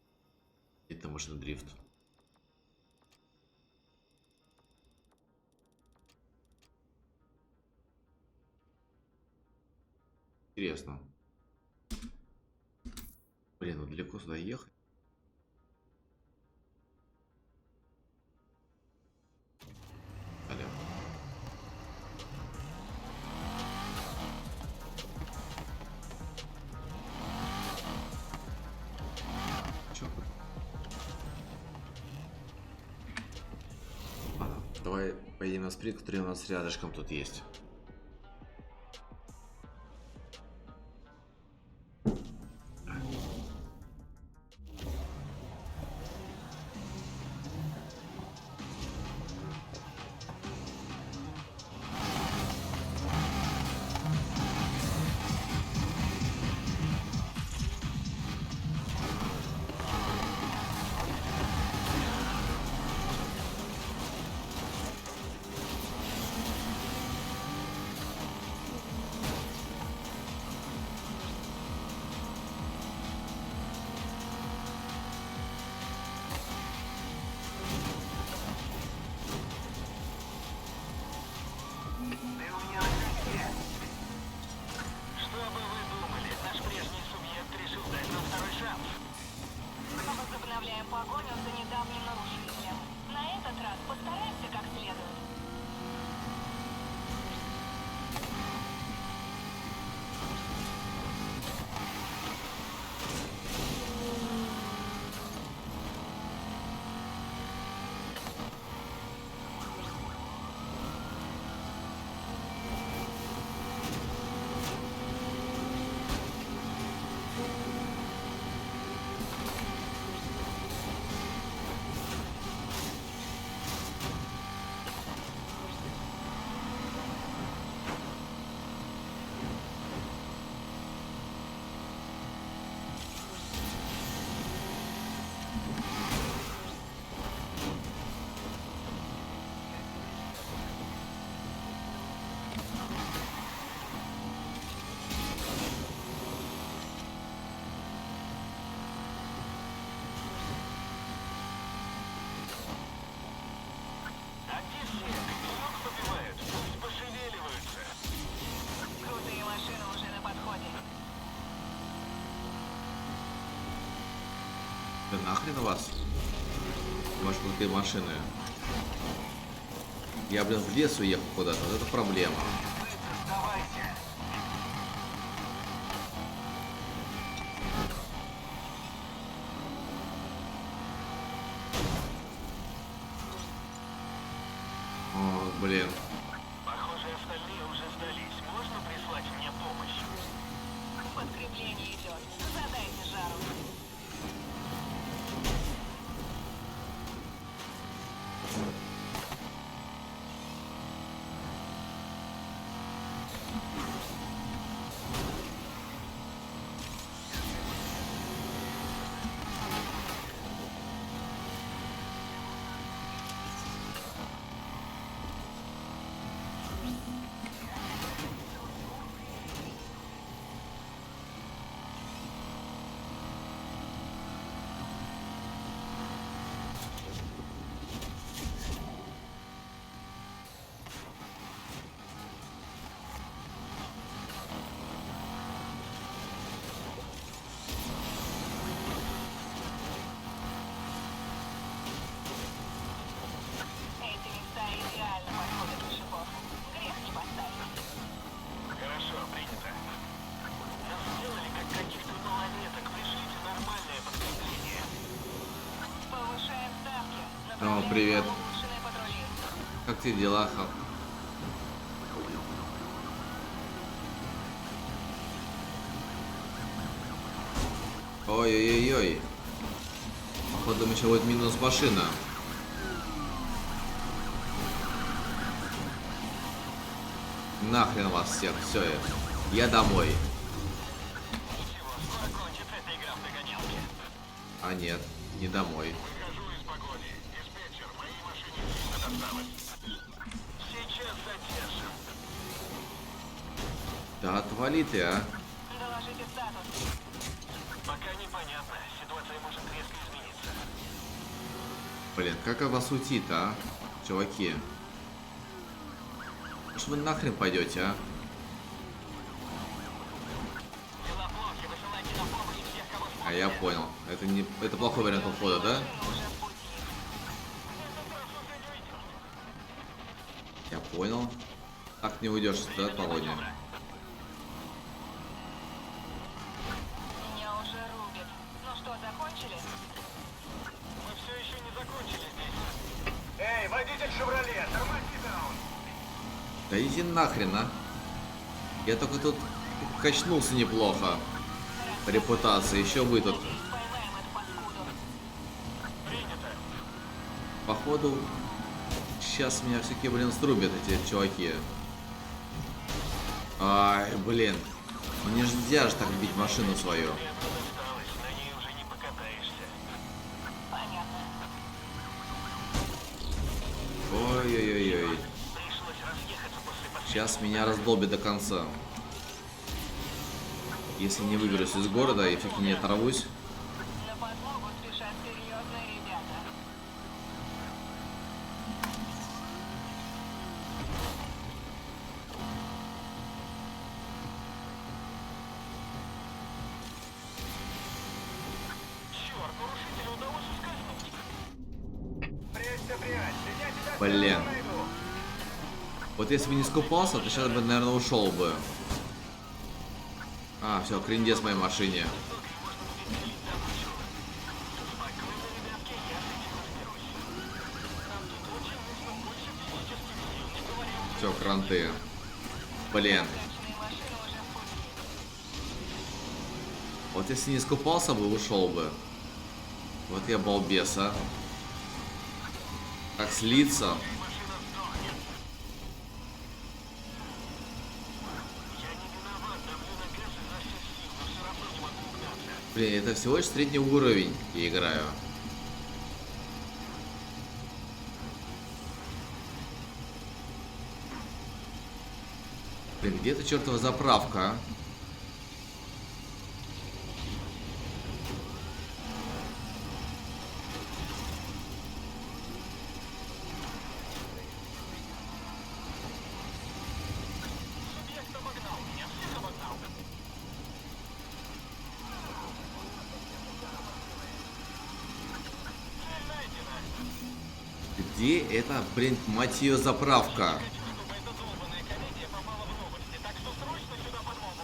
Это машина дрифт. Интересно. Блин, ну далеко сюда ехать. Алло. Чё? Ладно, давай поедем на спринт, который у нас рядышком тут есть. Что бы вы думали? Наш прежний субъект решил дать нам второй шанс. Возобновляем погоню за недавним нарушителем. На этот раз постараемся как следует. Нахрен вас? Ваши крутые машины. Я, блин, в лес уехал куда-то. Вот это проблема. Сдавайся. О, блин. Похоже, остальные уже сдались. Можно прислать мне помощь? Подкрепление идет. Задайте жару. Эти места идеально подходят для шипов. Грех не поставить. Хорошо, принято. Нас сделали как каких-то малолеток. Пришлите нормальное подкрепление. Повышаем ставки. О, привет. Улучшенные патрули. Как ты дела, Хал? Ой-ой-ой-ой. Походу, еще будет минус машина. Нахрен вас всех, все, я домой. Ничего, скоро кончится эта игра в догонялки. А нет, не домой. Выхожу из погони. Диспетчер, моей машине сильно досталось. Сейчас задержим. Да отвали ты, а. Доложите статус. Пока непонятно. Ситуация может резко измениться. Блин, как от вас уйти-то, а? Чуваки. Может вы нахрен пойдете, а? Дела плохи. Высылайте на помощь всех, кого сможете. А я понял. Это плохой вариант ухода, да? Машина уже в пути. Я понял. Так не уйдешь, да, от погони? Меня уже рубит. Ну что, закончили? Мы все еще не закончили здесь. Эй, водитель «Шевроле», тормози даун. Да иди нахрен, а. Я только тут качнулся неплохо. Репутация, еще вы тут. Поймаем эту паскуду. Принято. Походу, сейчас меня все-таки, блин, срубят эти чуваки. Ай, блин. Ну нельзя же так бить машину свою. Досталось, на ней уже не покатаешься. Понятно. Ой-ой-ой-ой. Пришлось разъехаться после последнего. Сейчас меня раздолбит до конца. Если не выберусь из города и все-таки не оторвусь. На подмогу спешат серьезные ребята. Черт, нарушителю удалось ускользнуть. Прячься, прячься, я тебя Блин. всё найду. Вот если бы не скупался, то сейчас бы, наверное, ушел бы. А, все, крендец в моей машине. Спокойно, ребятки, я с этим разберусь. Нам тут очень нужно больше физических сил, не говоря уже Все, кранты. Блин. Качные машины уже в пути. Вот если не скупался бы, ушел бы. Вот я балбес, а. Как слиться. машина сдохнет. Я не виноват, давлю на газ изо всех сил, но все равно не могу угнаться. Блин, это всего лишь средний уровень я играю. Блин, где-то чертова заправка, а? Субъект обогнал меня, всех обогнал. Где это, блин, мать ее, заправка? чтобы эта долбаная комедия попала в новости, так что срочно сюда подмогу.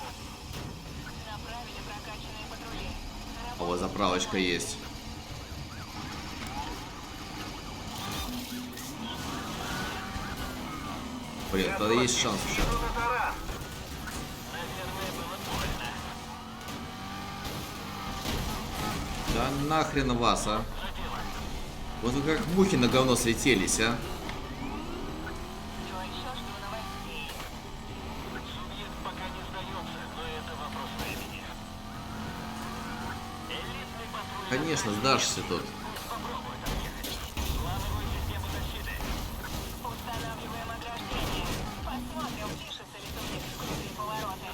Направили прокачанные патрули. А вот заправочка есть. Блин, тогда есть шанс еще. Иду на таран. Наверное, было больно. Да нахрен вас, а? Вот вы как мухи на говно слетелись, а? Все еще жду новостей. Субъект пока не сдается, но это вопрос времени. Элитный патруль. Конечно, сдашься тут. Попробуй отъехать. Плановую систему защиты. Устанавливаем ограждение. Посмотрим, впишется ли субъект в крутые повороты.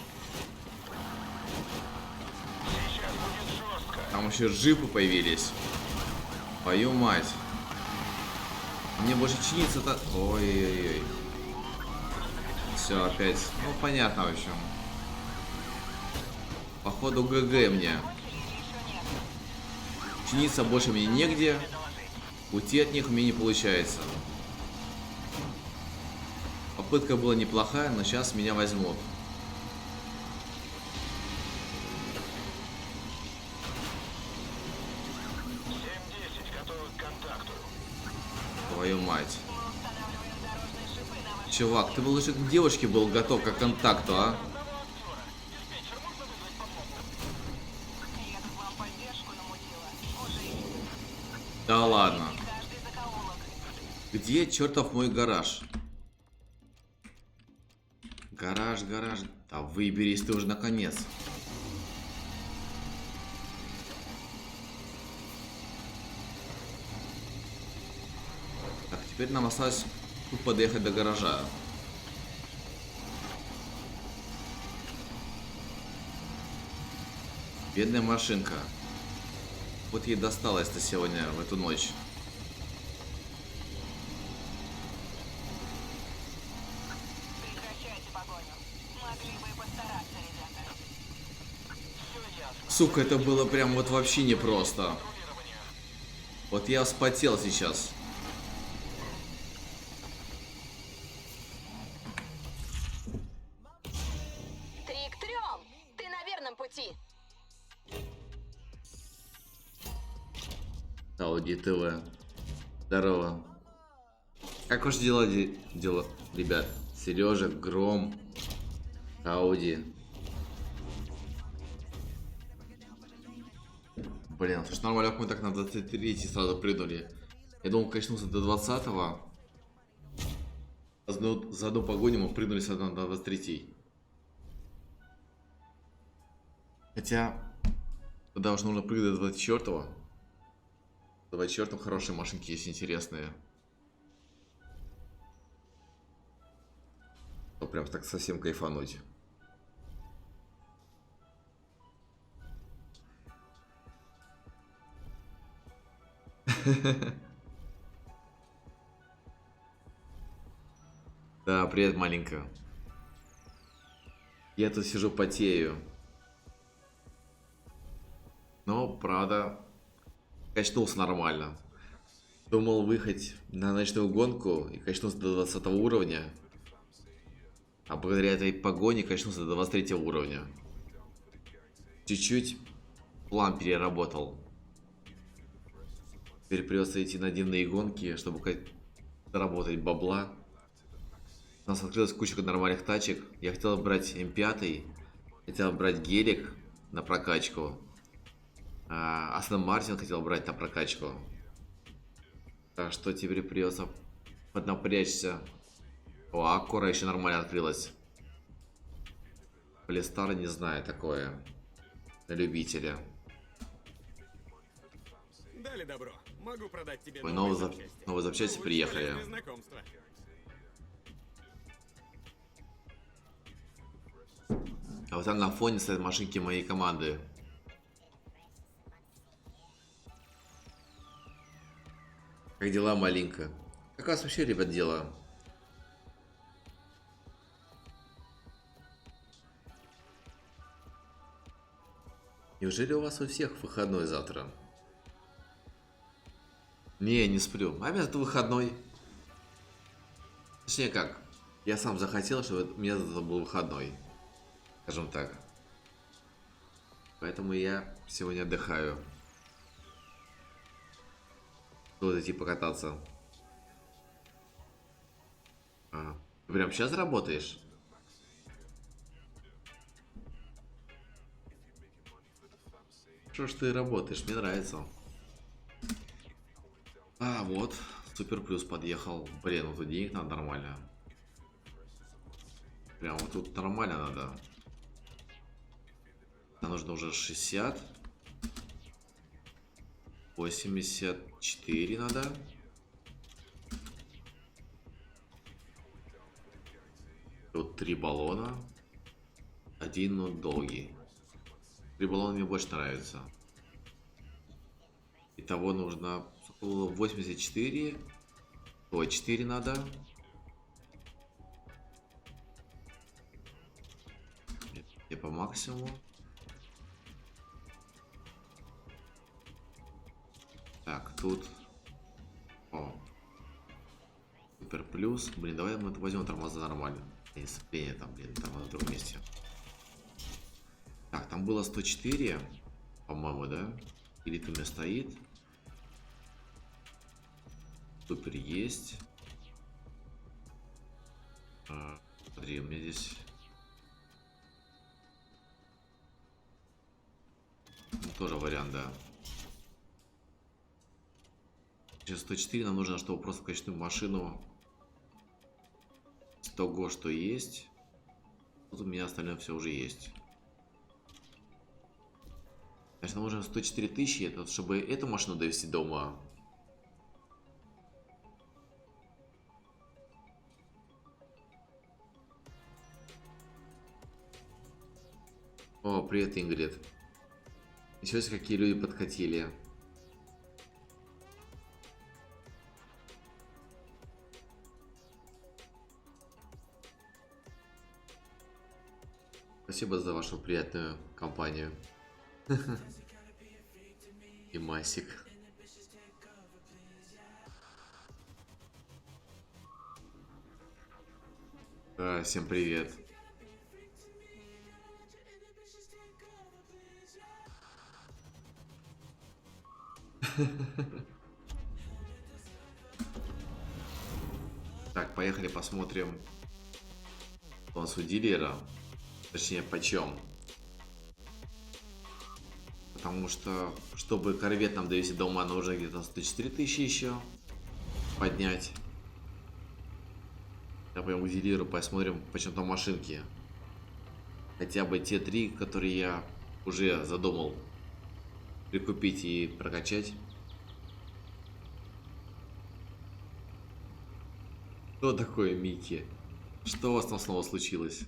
Сейчас будет жестко. Там еще джипы появились. Твою мать. Мне больше чиниться-то... Ой-ой-ой. Все, опять. Ну, понятно, в общем. Походу, ГГ мне. Или еще нет? Чиниться больше мне негде. Уйти от них у меня не получается. Попытка была неплохая, но сейчас меня возьмут. Готовы к контакту. Твою мать. Мы устанавливаем дорожные шипы на ваш... Чувак, ты бы лучше к девушке был готов к контакту, а? Я тут вам поддержку намутила. Уже Да ладно. каждый закоулок. Где чертов мой гараж? Гараж, гараж. Да выберись ты уже наконец. Так, теперь нам осталось тупо доехать до гаража. Бедная машинка. Вот ей досталось-то сегодня, в эту ночь. Прекращайте погоню. Могли бы и постараться, ребята. Сука, это было прям вот вообще непросто. Вот я вспотел сейчас. Трик трем! Ты на верном пути. Ауди ТВ. Здорово. Как ваши дела, дела, ребят? Сережа, Гром, Ауди. Блин, слушай, нормально, как мы так на 23 сразу прыгнули. Я думал, качнулся до 20-го. За одну погоню мы прыгнули сразу на 23. Хотя, тогда уж нужно прыгать до 24-го. До 24-го хорошие машинки есть интересные. Ну, прям так совсем кайфануть. Да, привет, маленькая. Я тут сижу, потею. Но, правда, качнулся нормально. Думал выехать на ночную гонку и качнулся до 20 уровня. А благодаря этой погоне качнулся до 23 уровня. Чуть-чуть план переработал. Теперь придется идти на дневные гонки, чтобы заработать бабла. У нас открылась куча нормальных тачек. Я хотел брать М5, хотел брать гелик на прокачку. Астон Мартин хотел брать на прокачку. Так что теперь придется поднапрячься. О, Аккура еще нормально открылась. Полистар не знаю такое. На любителя. Дали добро. Могу продать тебе Ой, новые новые запчасти. новые запчасти Очень приехали. полезное знакомство. А вот там на фоне стоят машинки моей команды. Как дела, маленько? Как у вас вообще, ребят, дела? Неужели у вас у всех выходной завтра? Не, не сплю. А у меня это выходной. Точнее как, я сам захотел, чтобы у меня это был выходной. Скажем так. Поэтому я сегодня отдыхаю. Буду идти покататься. А, ты прям сейчас работаешь? Что ж ты работаешь? Мне нравится. А, вот. Супер плюс подъехал. Блин, вот тут денег надо нормально. Прям вот тут нормально надо. Нам нужно уже 60. 84 надо. Тут 3 баллона. Один, но долгий. 3 баллона мне больше нравится. Итого нужно 84. Ой, 4 надо. И по максимуму. Так, тут. О. Супер плюс. Блин, давай мы возьмем тормоза нормально. Не сцепление там, блин, там на другом месте. Так, там было 104, по-моему, да? Или у меня стоит. Супер есть. Смотри, у меня здесь тоже вариант, да. Сейчас 104 нам нужно, чтобы просто качнуть машину с того, что есть. Тут у меня остальное все уже есть. Значит, нам нужно 104 тысячи, это чтобы эту машину довести дома. О, привет, Ингрид. Еще есть какие люди подкатили. Спасибо за вашу приятную компанию. И Масик. Да, всем привет. Так, поехали посмотрим, что у нас у дилера. Точнее, почем. Потому что, чтобы корвет нам довести до ума, нужно где-то 104 тысячи еще поднять. Я пойму дилеру, посмотрим, почем там машинки. Хотя бы те 3, которые я уже задумал прикупить и прокачать. Что такое, Микки? Что у вас там снова случилось?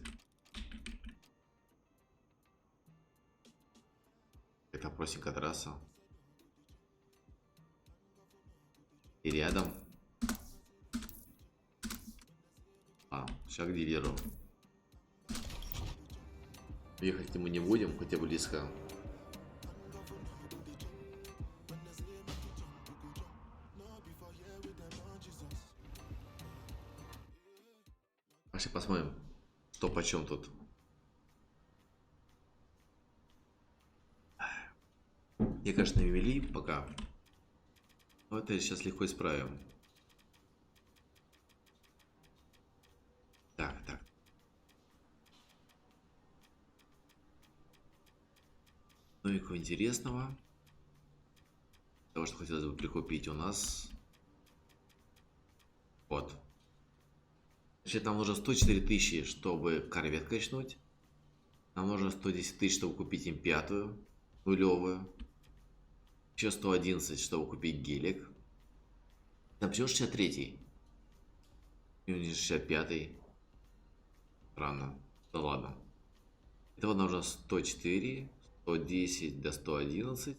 Это простенькая трасса. И рядом. А, шаг к дилеру. Ехать мы не будем, хотя бы близко. Пошли посмотрим, что почем тут. Я, конечно, не вели пока. Но это сейчас легко исправим. Так, так. Новенького интересного. Того, что хотелось бы прикупить у нас. Вот. Значит, нам нужно 104 тысячи, чтобы корвет качнуть. Нам нужно 110 тысяч, чтобы купить им пятую, нулевую. Еще 111, чтобы купить гелик. Там почему 63-й? И у них 65-й. Странно. Да ладно. Этого нужно 104, 110 до 111.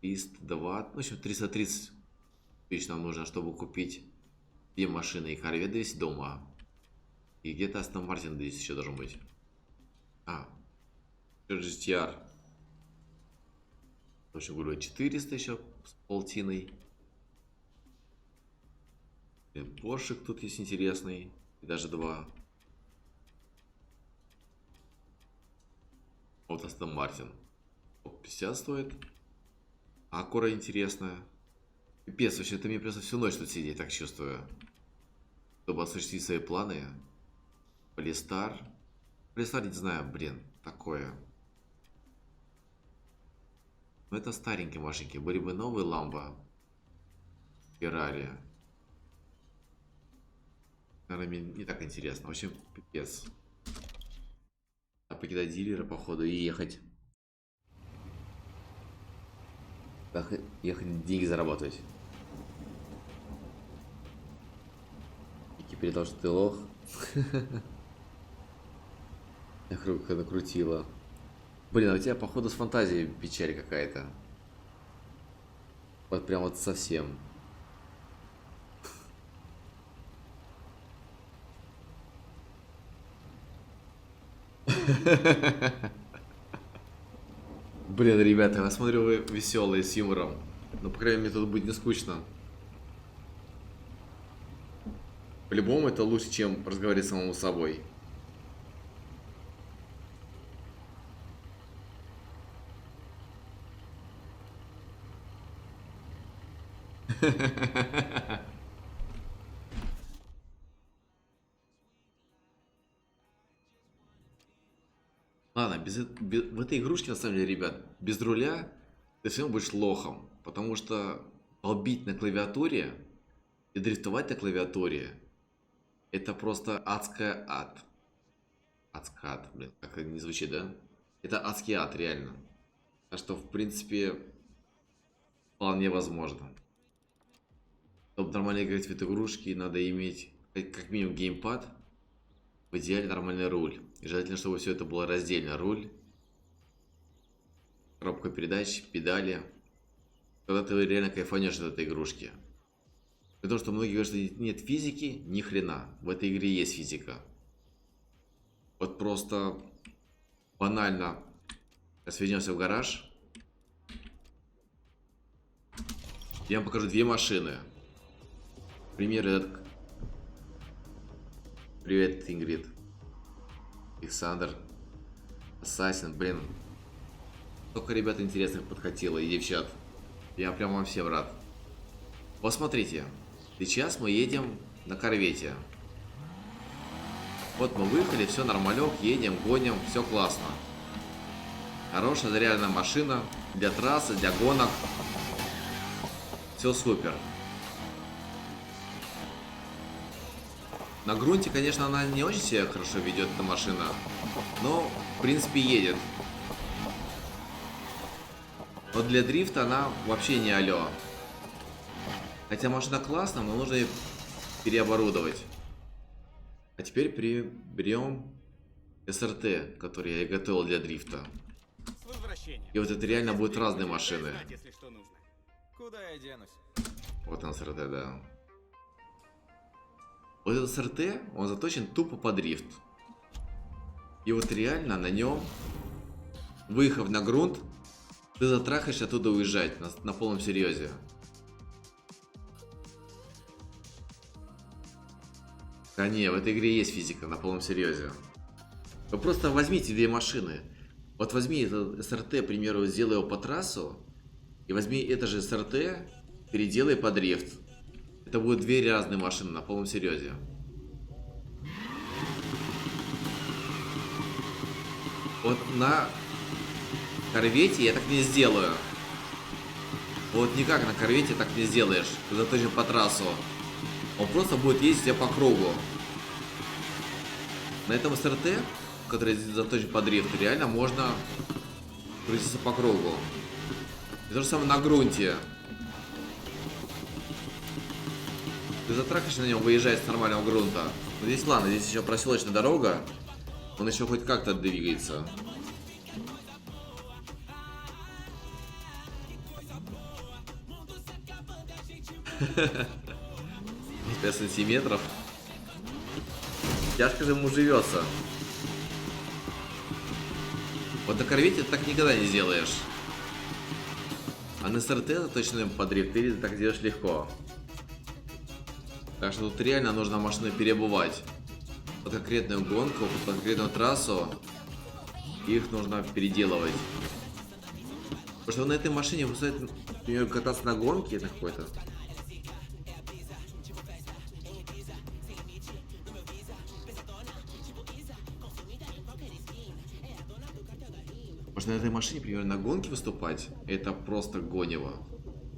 302, в общем 330 тысяч нам нужно, чтобы купить 2 машины и корвет довести дома. И где-то Астон Мартин здесь еще должен быть. А, GTR. В общем, говорю, 400 еще с полтиной. Поршик тут есть интересный. И даже два. Вот Астон Мартин. 50 стоит. Акура интересная. Пипец, вообще это мне просто всю ночь тут сидеть, так чувствую. Чтобы осуществить свои планы. Полистар. Полистар, не знаю, блин, такое. Но это старенькие машинки. Были бы новые Ламбо. Феррари. Наверное, мне не так интересно. В общем, пипец. А покидать дилера, походу, и ехать. Ехать деньги зарабатывать. Вики передал, что ты лох. Накрутила. Блин, а у тебя, походу, с фантазией печаль какая-то. Вот прям вот совсем. Блин, ребята, я смотрю, вы веселые, с юмором. Ну, по крайней мере, тут будет не скучно. По-любому это лучше, чем разговаривать самому с собой. Ладно, в этой игрушке, на самом деле, ребят, без руля ты все равно будешь лохом. Потому что долбить на клавиатуре и дрифтовать на клавиатуре — это просто адская ад. Адская ад, блин, как это не звучит, да? Это адский ад, реально. Так что, в принципе, вполне возможно. Чтобы нормально играть в эту игрушки, надо иметь как минимум геймпад, в идеале нормальный руль. И желательно, чтобы все это было раздельно. Руль, коробка передач, педали. Тогда ты реально кайфанешь от этой игрушки. Потому что многие говорят, что нет физики, ни хрена. В этой игре есть физика. Вот просто банально. Сейчас вернемся в гараж. Я вам покажу две машины. Пример этот. Привет, Ингрид. Александр. Ассасин, блин. Только ребят интересных подхватило и девчат. Я прям вам всем рад. Вот смотрите. Сейчас мы едем на корвете. Вот мы выехали, все нормалек, едем, гоним, все классно. Хорошая, заряженная машина для трассы, для гонок. Все супер. На грунте, конечно, она не очень себя хорошо ведет, эта машина. Но, в принципе, едет. Но для дрифта она вообще не алё. Хотя машина классная, но нужно ее переоборудовать. А теперь берем СРТ, который я и готовил для дрифта. С возвращением. И вот это реально будут разные машины. Знать, если что нужно. Куда я денусь? Вот он СРТ, да. Вот этот СРТ, он заточен тупо по дрифт. И вот реально на нем, выехав на грунт, ты затрахаешься оттуда уезжать на полном серьезе. Да не, в этой игре есть физика на полном серьезе. Вы просто возьмите две машины. Вот возьми этот СРТ, к примеру, сделай его по трассу. И возьми это же СРТ, переделай по дрифт. Это будут две разные машины на полном серьезе. Вот на корвете я так не сделаю. Вот никак на корвете так не сделаешь. Ты заточен по трассу. Он просто будет ездить по кругу. На этом СРТ, который заточен по дрифту, реально можно крутиться по кругу. И то же самое на грунте. Ты затрахаешь на нем, выезжать с нормального грунта. Но здесь ладно, здесь еще проселочная дорога. Он еще хоть как-то двигается. 5 сантиметров. Тяжко же ему живется. Вот на корвете ты так никогда не сделаешь. А на СРТ точно по дрифт ты так делаешь легко. Так что тут реально нужно машины перебывать. Под конкретную гонку, под конкретную трассу их нужно переделывать. Потому что на этой машине, вы знаете, например, кататься на гонке на какой-то. Потому что на этой машине, например, на гонке выступать, это просто гонево.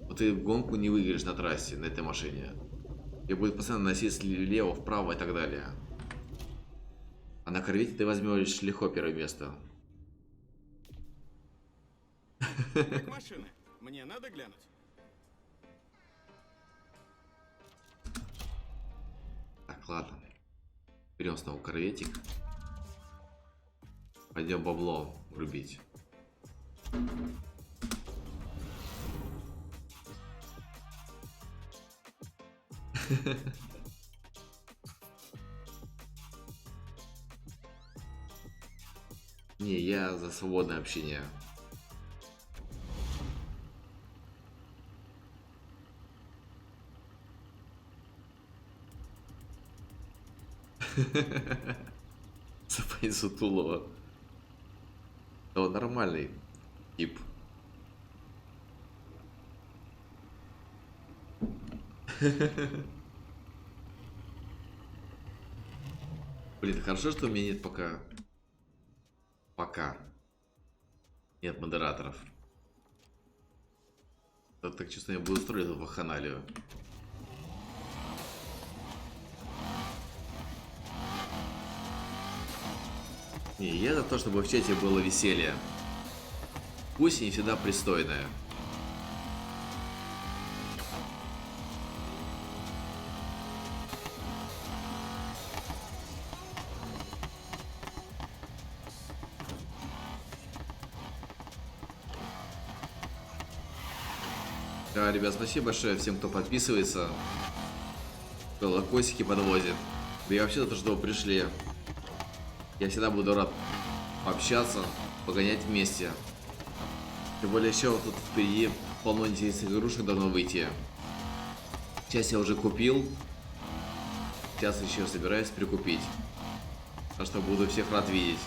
Вот ты гонку не выиграешь на трассе на этой машине. И будет постоянно носить слева, вправо и так далее. А на корвете ты возьмешь легко первое место. Как машина? Мне надо глянуть. Так, ладно. Берем снова корветик. Пойдем бабло рубить. Не, я за свободное общение. Сапай Сутулова. Да он нормальный тип. Блин, хорошо, что у меня нет пока нет модераторов. Я так честно, я буду строить эту вакханалию. Не, я за то, чтобы в чате было веселье. Пусть и не всегда пристойное. Да, ребят, спасибо большое всем, кто подписывается, кто лайкосики подвозит. Да я вообще за то, что вы пришли. Я всегда буду рад пообщаться, погонять вместе. Тем более еще тут впереди полно интересных игрушек давно выйти. Часть я уже купил. Сейчас еще собираюсь прикупить. Так что буду всех рад видеть.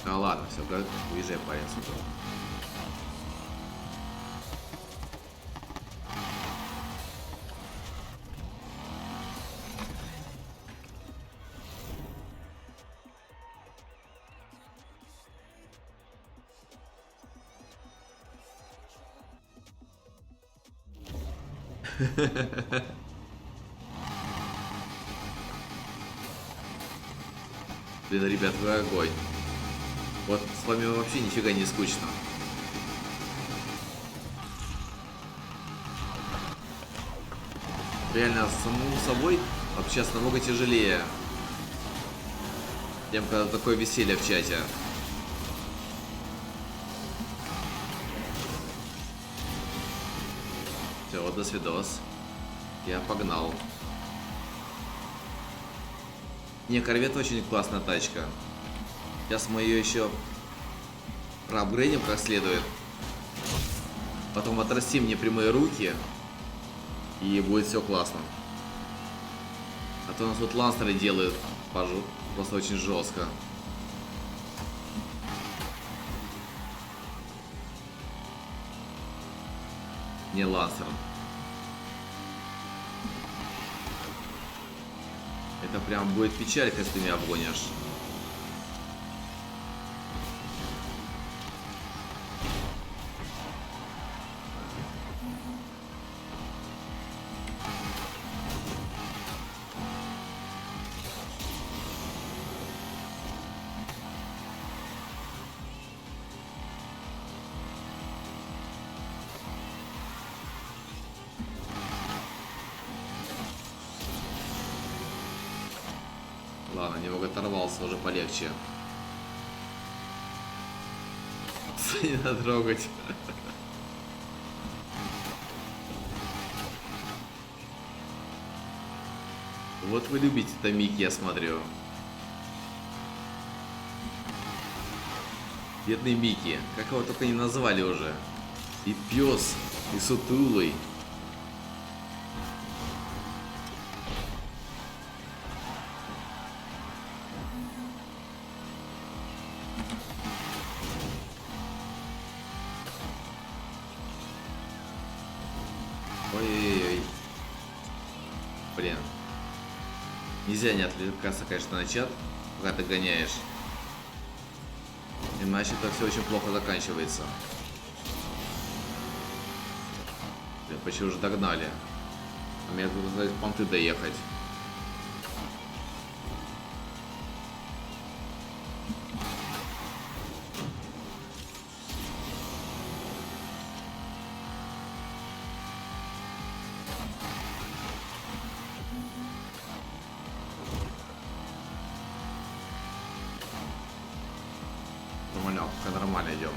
А ладно, все, уезжай, парень, сюда. Блин, ребят, вы огонь. Вот с вами вообще нифига не скучно. Реально, самому собой общаться намного тяжелее, чем когда такое веселье в чате. Все, вот до свидос. Я погнал. Не, корвет очень классная тачка. Сейчас мы ее еще проапгрейдим как следует. Потом отрастим мне прямые руки. И будет все классно. А то у нас тут лансеры делают просто очень жестко. Не лансер. Это прям будет печаль, если ты меня обгонишь. Ладно, немного оторвался, уже полегче. Не надо трогать. Вот вы любите томик, я смотрю. Бедный Микки. Как его только не назвали уже. И пес, и сутулый. Ой-ой-ой. Блин. Нельзя не отвлекаться, конечно, на чат, пока ты гоняешь. Иначе это все очень плохо заканчивается. Блин, почти уже догнали. А мне тут сказать, понты доехать. Нормально, пока нормально идем.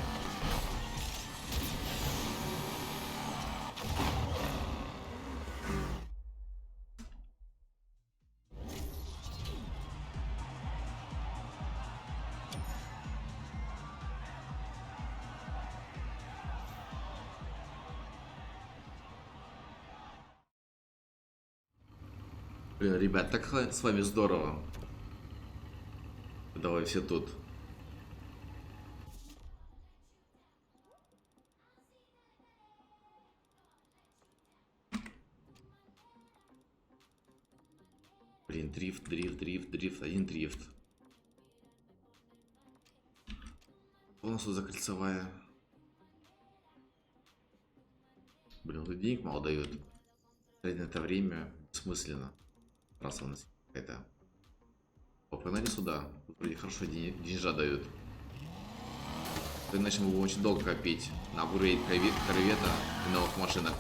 Блин, ребят, так с вами здорово. Давай все тут. Блин, дрифт, один дрифт. Что у нас тут за кольцевая? Блин, тут денег мало дают. Тратить на это время бессмысленно. Раз у нас какая-то. О, погнали сюда. Тут вроде хорошо деньжа дают. Иначе мы будем очень долго копить на апгрейд корвета и новых машинок.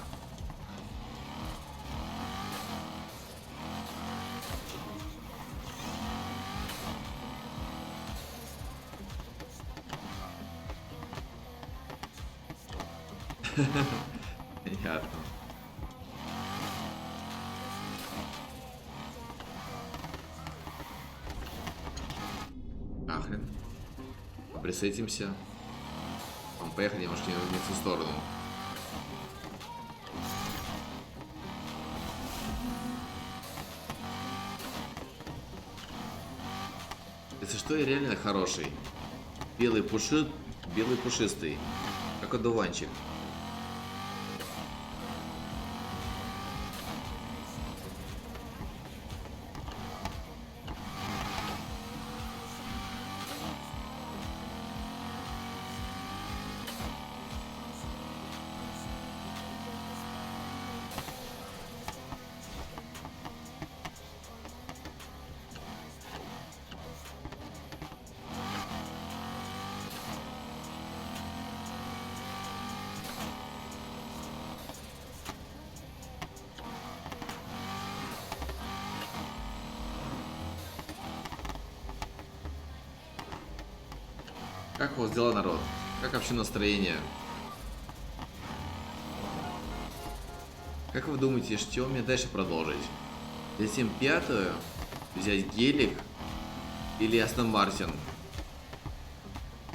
Понятно. Нахрен. Присытимся. Там поехали немножко не в ту сторону. Если что, я реально хороший. Белый пушистый. Как одуванчик. Как у вас дела, народ? Как вообще настроение? Как вы думаете, что мне дальше продолжить? Затем пятую взять гелик или Астон Мартин?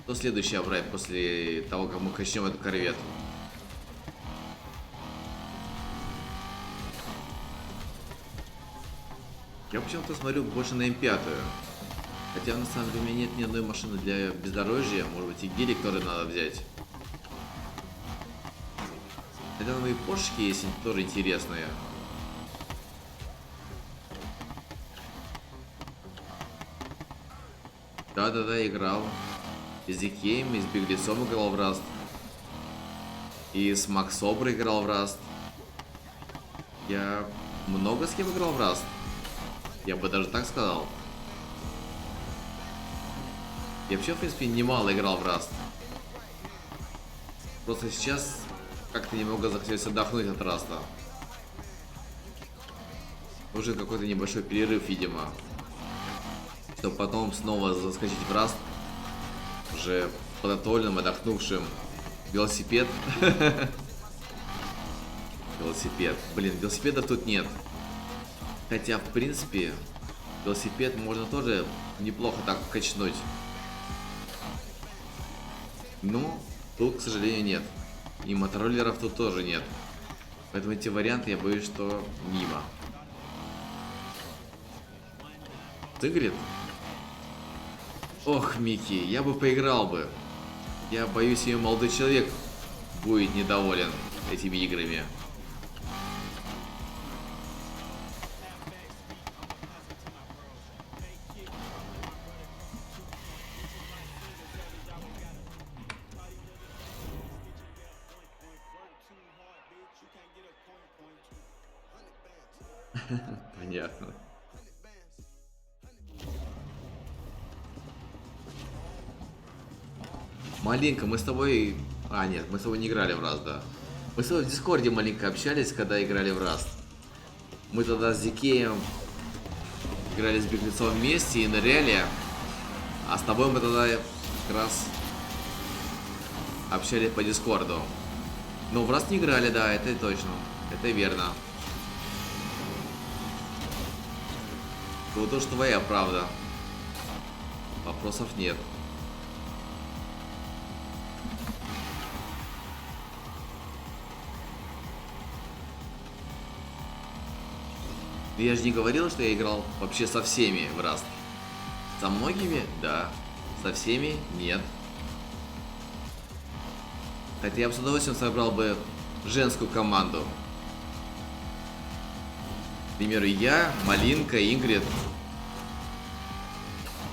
Что следующее брать после того, как мы качнем этот корвет? Я почему-то смотрю больше на М5. Хотя на самом деле у меня нет ни одной машины для бездорожья. Может быть и гелик тоже надо взять. Хотя новые пошки есть тоже интересные. Да-да-да, играл. И с Дикеем, и с Беглецом играл в Раст. И с Максобр играл в Раст. Я много с кем играл в Раст. Я бы даже так сказал. Я вообще, в принципе, немало играл в Раст. Просто сейчас как-то немного захотелось отдохнуть от Раста. Нужен какой-то небольшой перерыв, видимо. Чтобы потом снова заскочить в Раст. Уже подготовленным, отдохнувшим. Велосипед. Велосипед. Блин, велосипедов тут нет. Хотя, в принципе, велосипед можно тоже неплохо так качнуть. Но тут, к сожалению, нет. И мотороллеров тут тоже нет. Поэтому эти варианты, я боюсь, что мимо. Тыгрит? Ох, Микки, я бы поиграл бы. Я боюсь, ее молодой человек будет недоволен этими играми. Понятно. Маленько, мы с тобой... А, нет, мы с тобой не играли в Rust, да. Мы с тобой в Дискорде маленько общались, когда играли в Rust. Мы тогда с Дикеем играли с Беглецом вместе и ныряли. А с тобой мы тогда как раз общались по Дискорду. Но в Rust не играли, да, это точно. Это верно. Вот то, что твоя правда. Вопросов нет. Я же не говорил, что я играл вообще со всеми в Rust. Со многими? Да. Со всеми? Нет. Хотя я бы с удовольствием собрал бы женскую команду. К примеру, я, Малинка, Ингрид.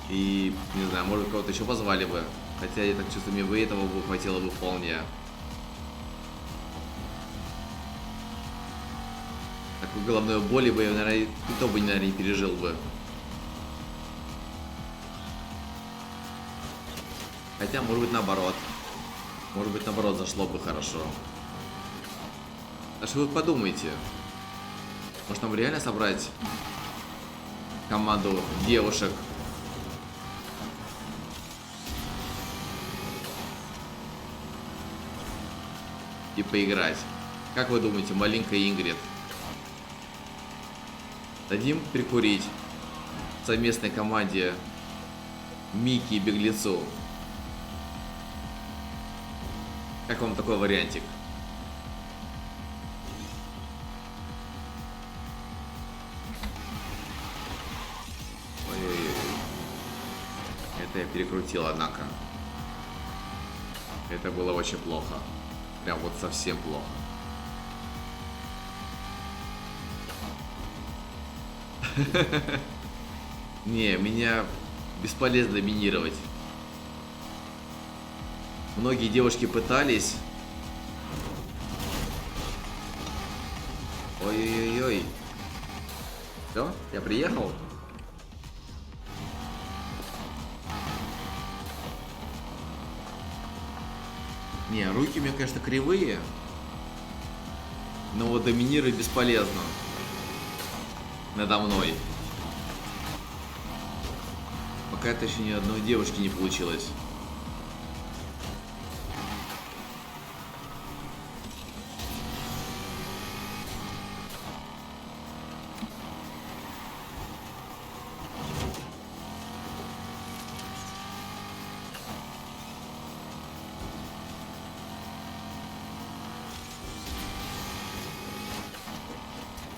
И, не знаю, может кого-то еще позвали бы. Хотя я так чувствую, мне бы этого бы хватило бы вполне. Такой головной боли бы я, наверное, и то бы, наверное, не пережил бы. Хотя, может быть, наоборот. Может быть, наоборот, зашло бы хорошо. А что вы подумаете? Может, нам реально собрать команду девушек? И поиграть. Как вы думаете, Малинка и Ингрид? Дадим прикурить в совместной команде Микки и Беглецу. Как вам такой вариантик? Ой-ой-ой. Это я перекрутил, однако. Это было очень плохо. Прям вот совсем плохо. Не, меня бесполезно доминировать. Многие девушки пытались. Ой-ой-ой. Все, я приехал. Не, руки у меня, конечно, кривые. Но вот доминировать бесполезно. Надо мной. Пока это еще ни одной девушки не получилось.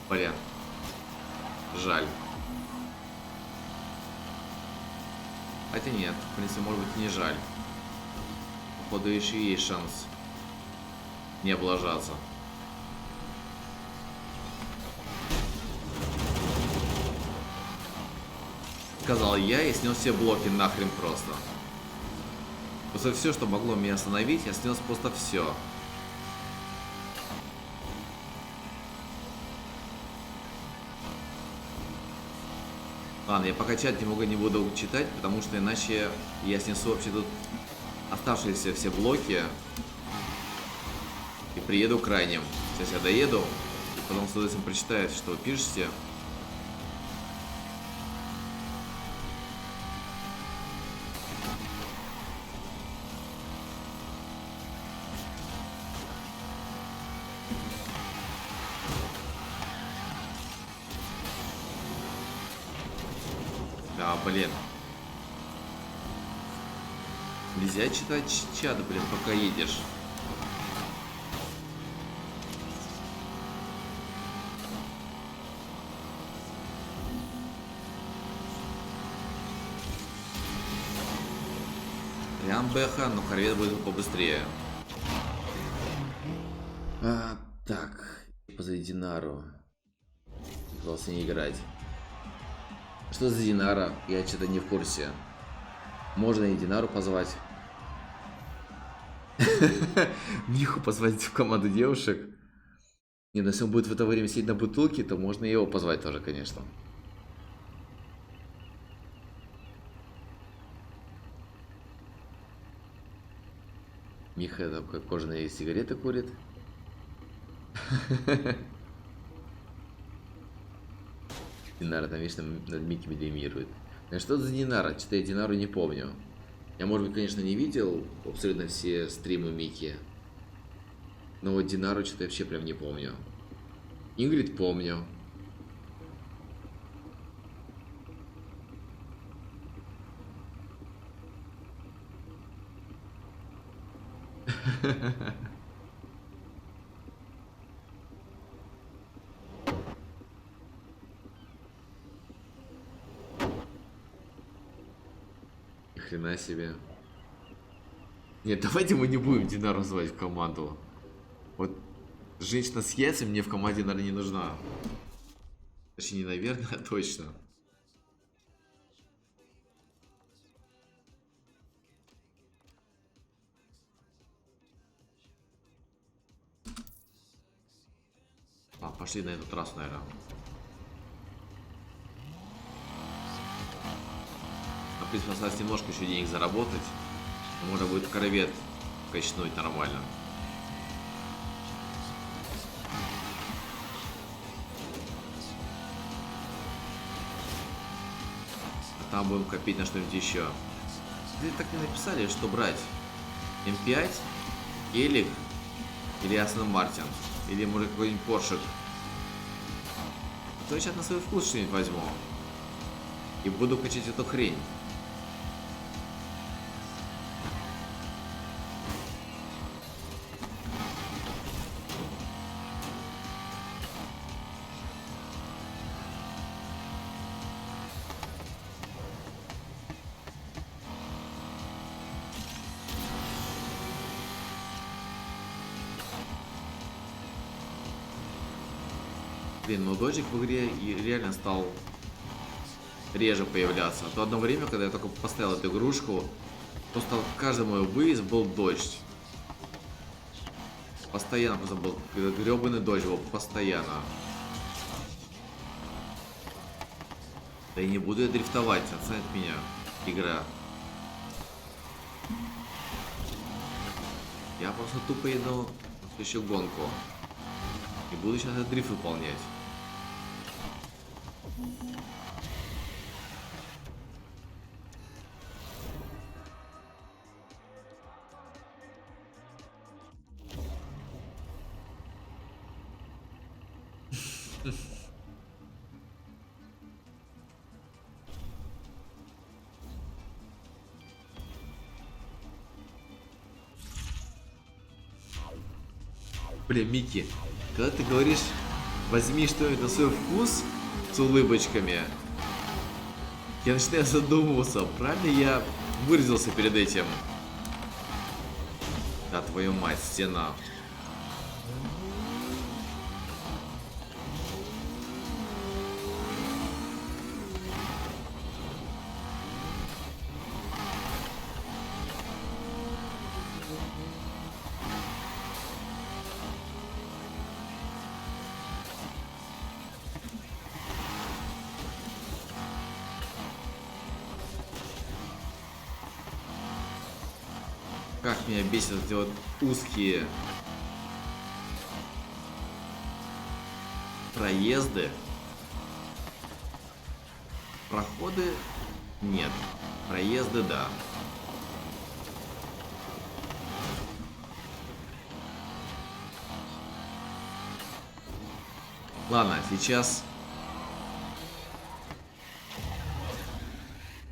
Блин. Жаль. Хотя нет, в принципе, может быть, и не жаль. Походу, еще есть шанс не облажаться. Сказал я и снес все блоки нахрен просто. Просто все, что могло меня остановить, я снес просто все. Ладно, я пока чат немного не буду читать, потому что иначе я снесу вообще тут оставшиеся все блоки и приеду к крайним. Сейчас я доеду, и потом с удовольствием прочитаю, что вы пишете. Да, блин. Нельзя читать чат, блин, пока едешь. Прям бэха, но корвет будет побыстрее. Так, позови Динару. Пытался не играть. Что за Динара? Я что-то не в курсе. Можно и Динару позвать. Миху позвать в команду девушек. Не, ну если он будет в это время сидеть на бутылке, то можно и его позвать тоже, конечно. Миха там как кожаные сигареты курит. Динара там вечно над Микки медимирует. А что за Динара? Что-то я Динару не помню. Я, может быть, конечно, не видел абсолютно все стримы Микки. Но вот Динару что-то я вообще прям не помню. Ингрид помню. Ни хрена себе. Нет, давайте мы не будем Динару звать в команду. Вот женщина с яйцами мне в команде, наверное, не нужна. Точнее, не наверное, а точно. Пошли на эту трассу, наверное. В принципе, осталось немножко еще денег заработать. Можно будет корвет качнуть нормально. А там будем копить на что-нибудь еще. Вы так не написали, что брать? М5, Элик или Астон Мартин? Или может какой-нибудь Поршик? То я сейчас на свой вкус что-нибудь возьму. И буду качать эту хрень. Блин, но дождик в игре и реально стал реже появляться. А то одно время, когда я только поставил эту игрушку, просто каждый мой выезд был дождь. Постоянно просто был гребаный дождь был, постоянно. Да и не буду я дрифтовать, отстань от меня, игра. Я просто тупо иду на следующую гонку. И буду сейчас этот дрифт выполнять. Бля, Микки, когда ты говоришь, возьми что-нибудь на свой вкус с улыбочками, я начинаю задумываться, правильно я выразился перед этим? Да, твою мать, стена. Как меня бесит эти вот узкие проезды. Проходы нет. Проезды да. Ладно, сейчас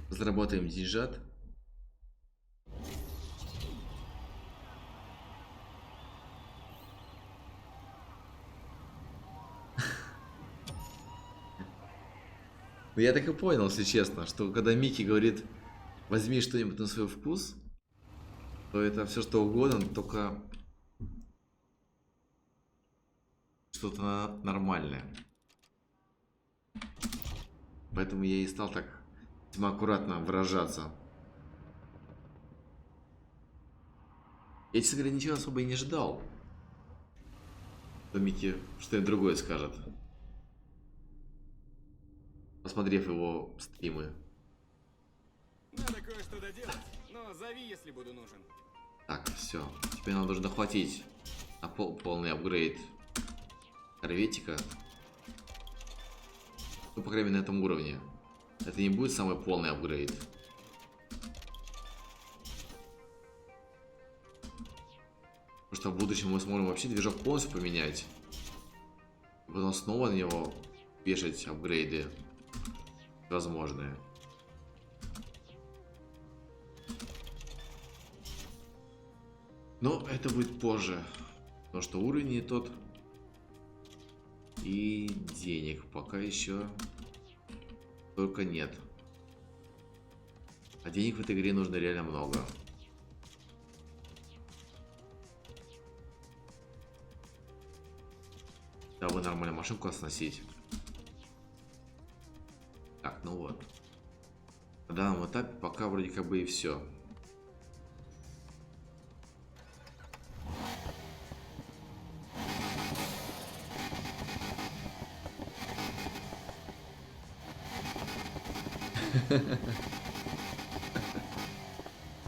заработаем деньжат. Ну, я так и понял, если честно, что когда Микки говорит, возьми что-нибудь на свой вкус, то это все что угодно, только что-то нормальное. Поэтому я и стал так весьма аккуратно выражаться. Я, честно говоря, ничего особо и не ждал, что Микки что-нибудь другое скажет, посмотрев его стримы. Надо кое-что доделать, но зови, если буду нужен. Так, все. Теперь нам нужно хватить на полный апгрейд корветика. Ну, по крайней мере, на этом уровне. Это не будет самый полный апгрейд. Потому что в будущем мы сможем вообще движок полностью поменять. И потом снова на него вешать апгрейды возможные. Но это будет позже. Потому что уровень не тот. И денег пока еще только нет. А денег в этой игре нужно реально много. Дабы нормально машинку оснастить. Так, ну вот. На данном этапе пока вроде как бы и все.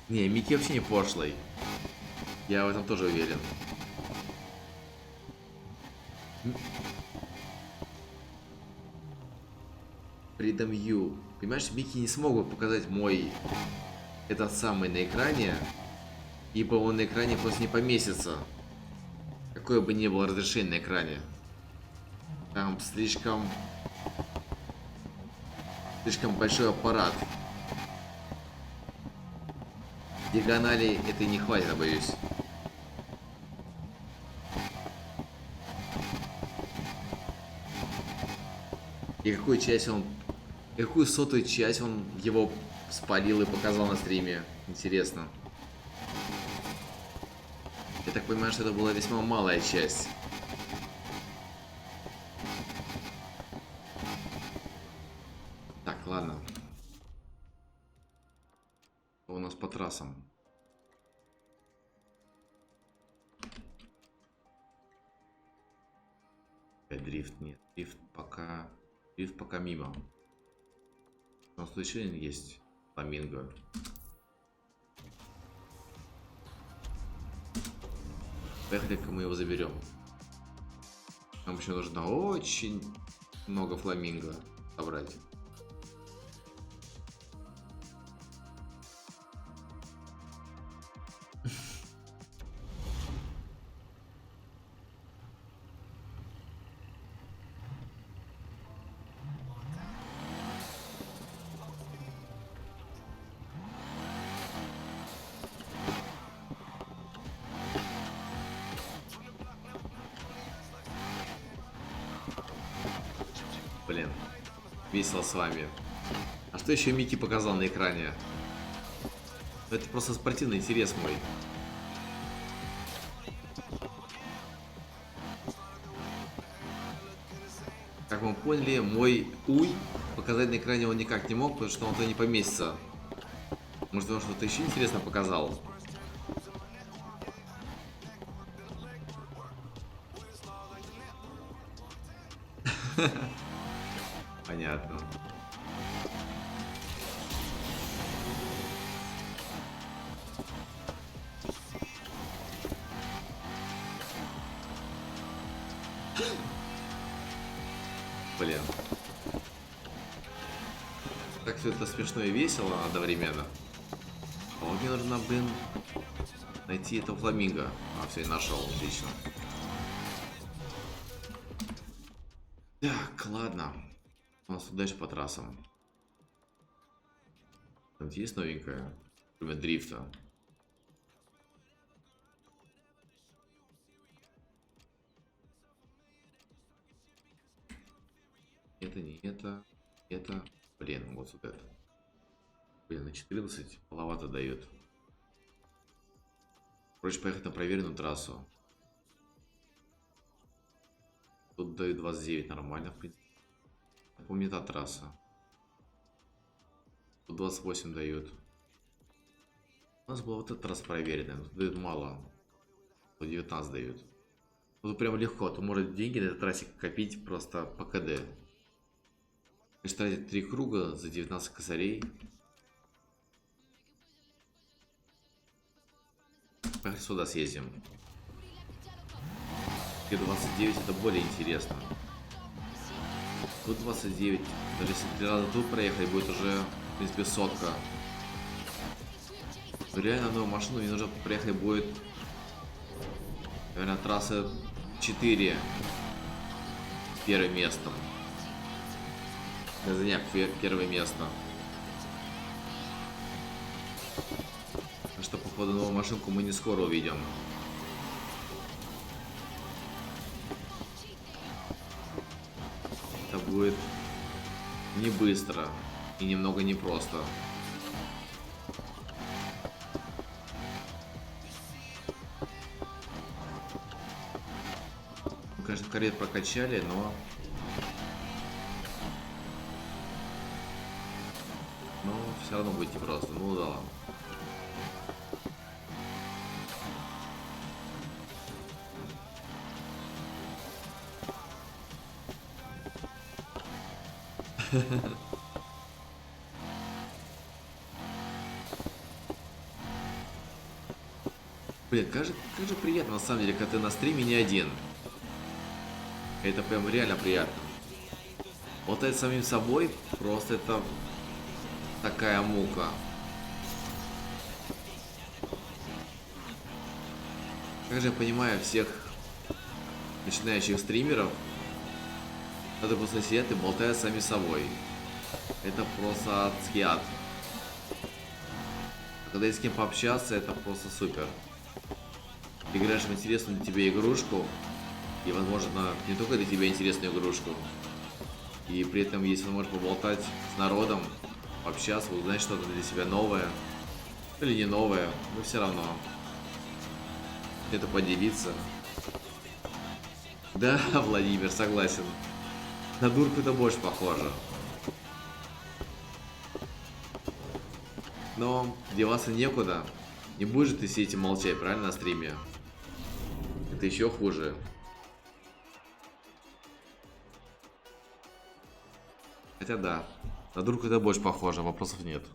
Не, Микки вообще не пошлый. Я в этом тоже уверен. Придамью. Понимаешь, Микки не смог бы показать мой этот самый на экране, ибо он на экране просто не поместится. Какое бы ни было разрешение на экране. Там слишком большой аппарат. Диагонали это не хватит, я боюсь. И какую сотую часть он его спалил и показал на стриме? Интересно. Я так понимаю, что это была весьма малая часть. Так, ладно. Что у нас по трассам? Дрифт нет. Дрифт пока мимо. У нас тут еще один есть. Фламинго. Поехали-ка мы его заберем. Нам еще нужно очень много фламинго собрать. Блин, весело с вами. А что еще Микки показал на экране? Это просто спортивный интерес мой. Как вы поняли, мой уй показать на экране он никак не мог, потому что он туда не поместится. Может, он что-то еще интересно показал? Понятно. Блин. Так все это смешно и весело одновременно. А вот мне нужно, блин, найти этого фламинго. А, все, и нашел, отлично. Так, ладно. У нас тут дальше по трассам. Там есть новенькое, кроме дрифта. Это не это. Это. Блин, вот это. Блин, на 14 маловато дает. Проще поехать на проверенную трассу. Тут дают 29, нормально, в принципе. Помню, не та трасса. Тут 28 дают. У нас была вот эта трасса проверенная, тут дают мало. Тут 19 дают. Тут прям легко, тут может деньги на этой трассе копить просто по КД. Конечно, тратить 3 круга за 19 косарей. Поехали сюда съездим. И 29 это более интересно. Тут 29. Даже если 3 раза тут проехать, будет уже, в принципе, сотка. Но реально новую машину мне нужно проехать будет, наверное, трасса 4 первым местом. Заняв первое место. Так что, походу, новую машинку мы не скоро увидим. Это будет не быстро и немного непросто. Мы, конечно, карет прокачали, но все равно будет непросто. Ну да ладно. Блин, как же приятно на самом деле, когда ты на стриме не один. Это прям реально приятно. Вот это самим собой просто это такая мука. Как же я понимаю всех начинающих стримеров, это просто сидят и болтают сами собой. Это просто адский ад. А когда есть с кем пообщаться, это просто супер. Ты играешь в интересную для тебя игрушку, и, возможно, не только для тебя интересную игрушку, и при этом есть возможность поболтать с народом, пообщаться, узнать что-то для себя новое, или не новое, но все равно. Это поделиться. Да, Владимир, согласен. На дурку это больше похоже. Но деваться некуда. Не будешь же ты сидеть и молчать, правильно, на стриме? Это еще хуже. Хотя да, на дурку это больше похоже, вопросов нет.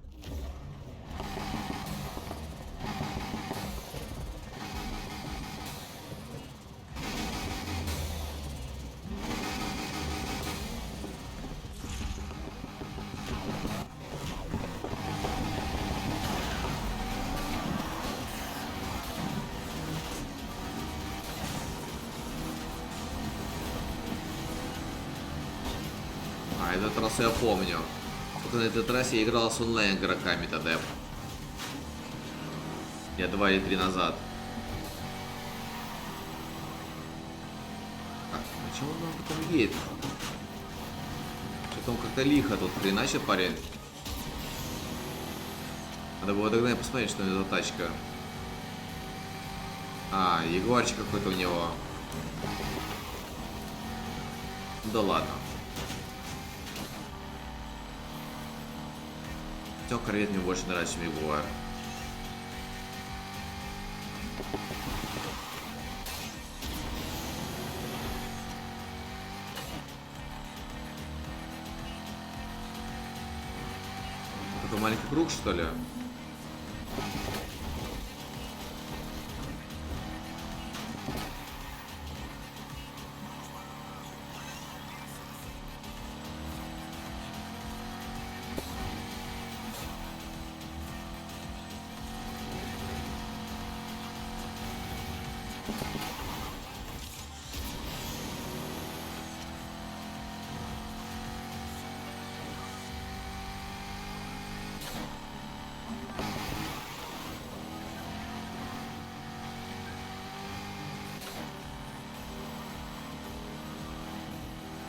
Эту трассу я помню. Только на этой трассе я играл с онлайн игроками тогда. Я 2 или 3 назад. Так, а чего он потом едет? Что-то он как-то лихо тут хреначит, парень. Надо было догнать посмотреть, что это за тачка. А, ягуарчик какой-то у него. Да ладно. Все, корвет мне больше нравится, чем ягуар. Это маленький круг, что ли?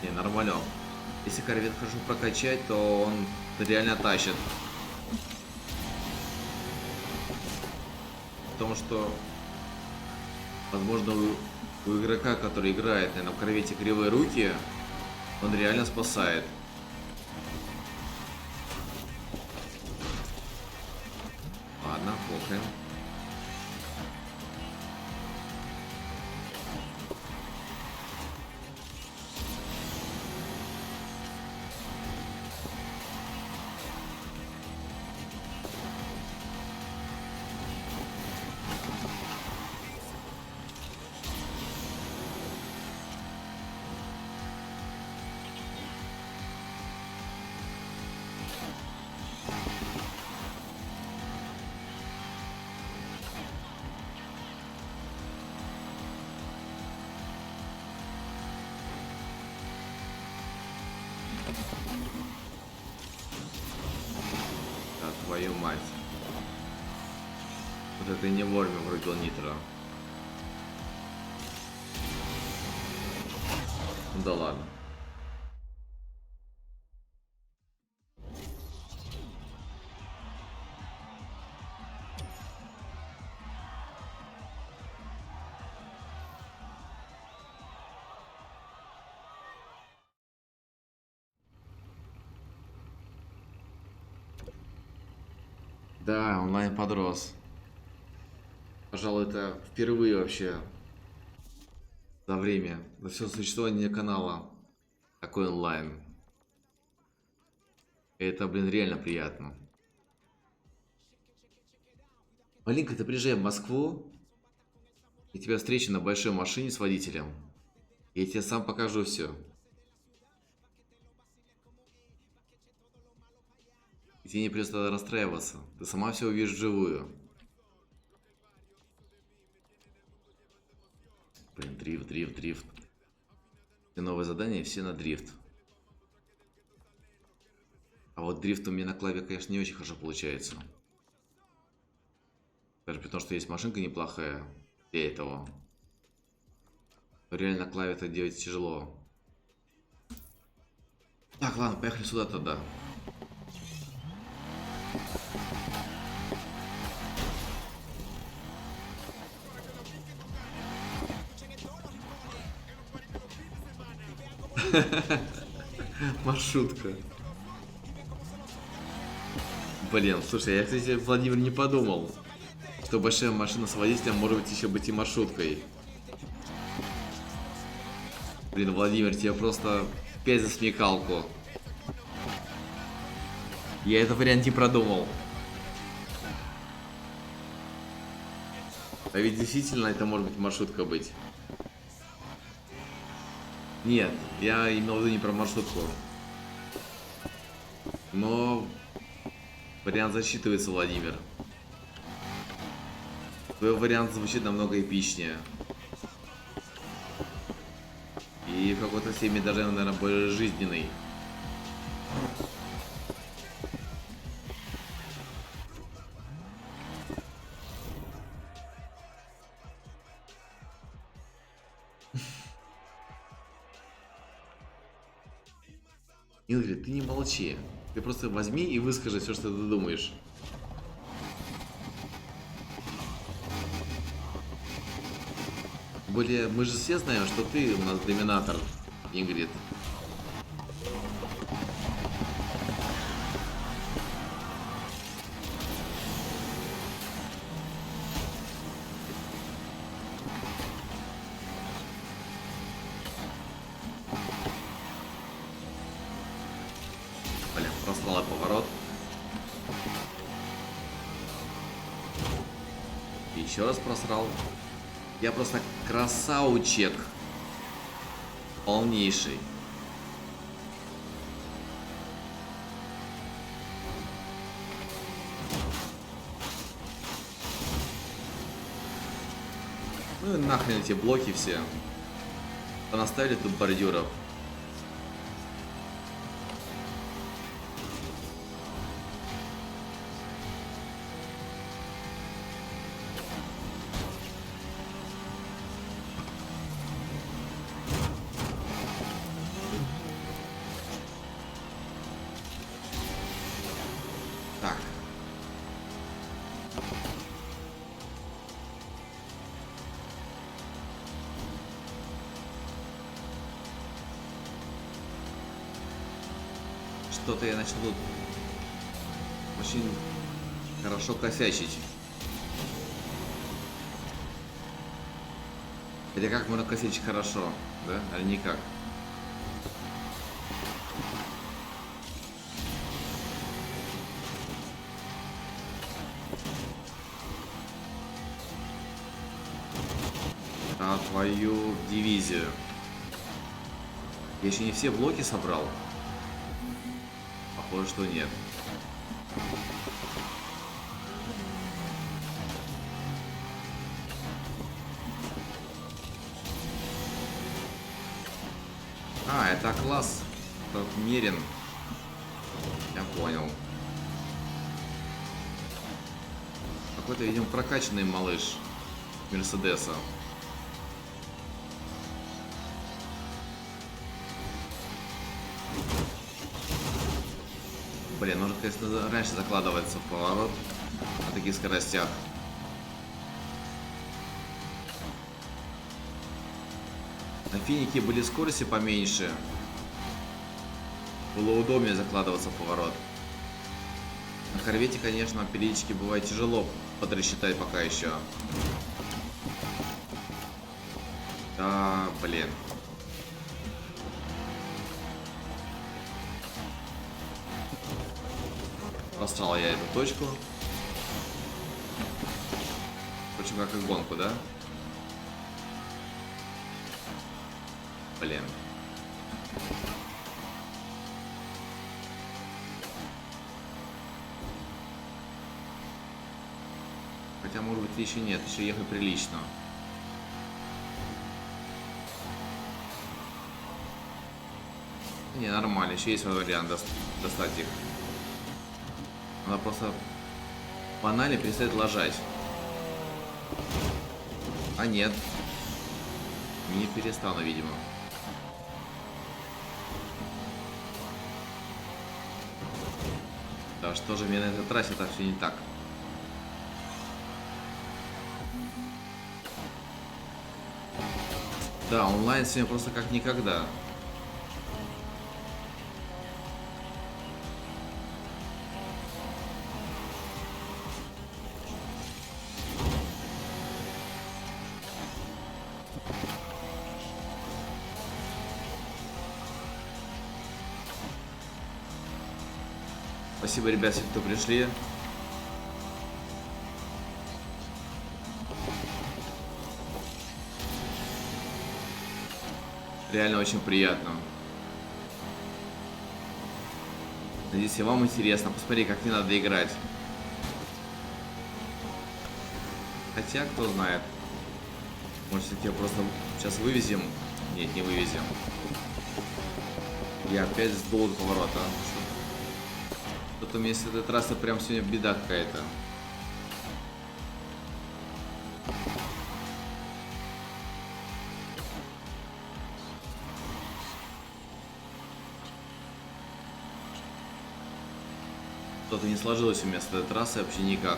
Не, нормально. Если корвет хорошо прокачать, то он реально тащит. Потому что, возможно, у игрока, который играет, наверное, в корвете кривые руки, он реально спасает. Ладно, плохо. Да, твою мать. Вот это не вовремя врубил нитро. Ну да ладно. Да, онлайн подрос. Пожалуй, это впервые вообще за все существование канала такой онлайн. И это, блин, реально приятно. Малинка, ты приезжай в Москву, и тебя встречу на большой машине с водителем. Я тебе сам покажу все. И тебе не придется тогда расстраиваться. Ты сама все увидишь вживую. Блин, дрифт. Все новые задания, все на дрифт. А вот дрифт у меня на клаве, конечно, не очень хорошо получается. Даже при том, что есть машинка неплохая для этого. Но реально на клаве это делать тяжело. Так, ладно, поехали сюда тогда. Маршрутка. Блин, слушай, я, кстати, Владимир, не подумал, что большая машина с водителем может быть еще быть и маршруткой. Блин, Владимир, тебе просто 5 за смекалку. Я этот вариант не продумал. А ведь действительно это может быть маршрутка быть. Нет, я имел в виду не про маршрутку. Но вариант засчитывается, Владимир. Твой вариант звучит намного эпичнее. И в какой-то степени даже, наверное, более жизненный. Ингрид, ты не молчи. Ты просто возьми и выскажи все, что ты думаешь. Более, мы же все знаем, что ты у нас доминатор, Ингрид. Блин, просрала поворот. Еще раз просрал. Я просто красавчик. Полнейший. Ну и нахрен эти блоки все. Понаставили тут бордюров. что-то я начну тут очень хорошо косячить. Хотя как можно косячить хорошо, да? Или никак? А твою дивизию. Я еще не все блоки собрал. Похоже, что нет. А, это класс. Тот Мерин. Я понял. Какой-то, видимо, прокачанный малыш Мерседеса. Блин, нужно, конечно, раньше закладываться в поворот на таких скоростях. На финике были скорости поменьше. Было удобнее закладываться в поворот. На корвете, конечно, периодически бывает тяжело подрасчитать пока еще. Да, блин. Просрал я эту точку. Впрочем, как и гонку, да? Блин. Хотя, может быть, еще нет, еще ехать прилично. Не, нормально, еще есть вариант достать их. Она просто банально перестает ложать. А нет. Не перестану, видимо. Да что же мне на этой трассе так все не так? Да, онлайн сегодня просто как никогда. Спасибо, ребят, всем, кто пришли. Реально очень приятно. Надеюсь, и вам интересно. Посмотри, как не надо играть. Хотя, кто знает. Может, все-таки просто сейчас вывезем? Нет, не вывезем. Я опять сдул от поворота. Что-то у меня с этой трассы прям сегодня беда какая-то. Что-то не сложилось у меня с этой трассы вообще никак.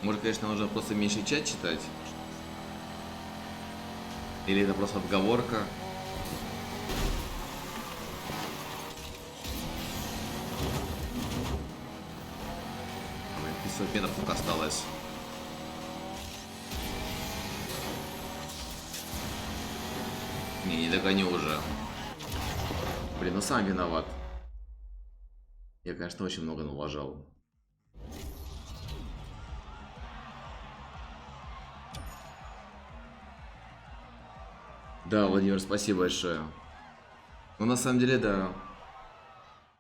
Может, конечно, нужно просто меньше чат читать. Или это просто отговорка. 500 метров только осталось. Не догоню уже. Блин, ну сам виноват. Я, конечно, очень много налажал. Да, Владимир, спасибо большое. Ну, на самом деле, да.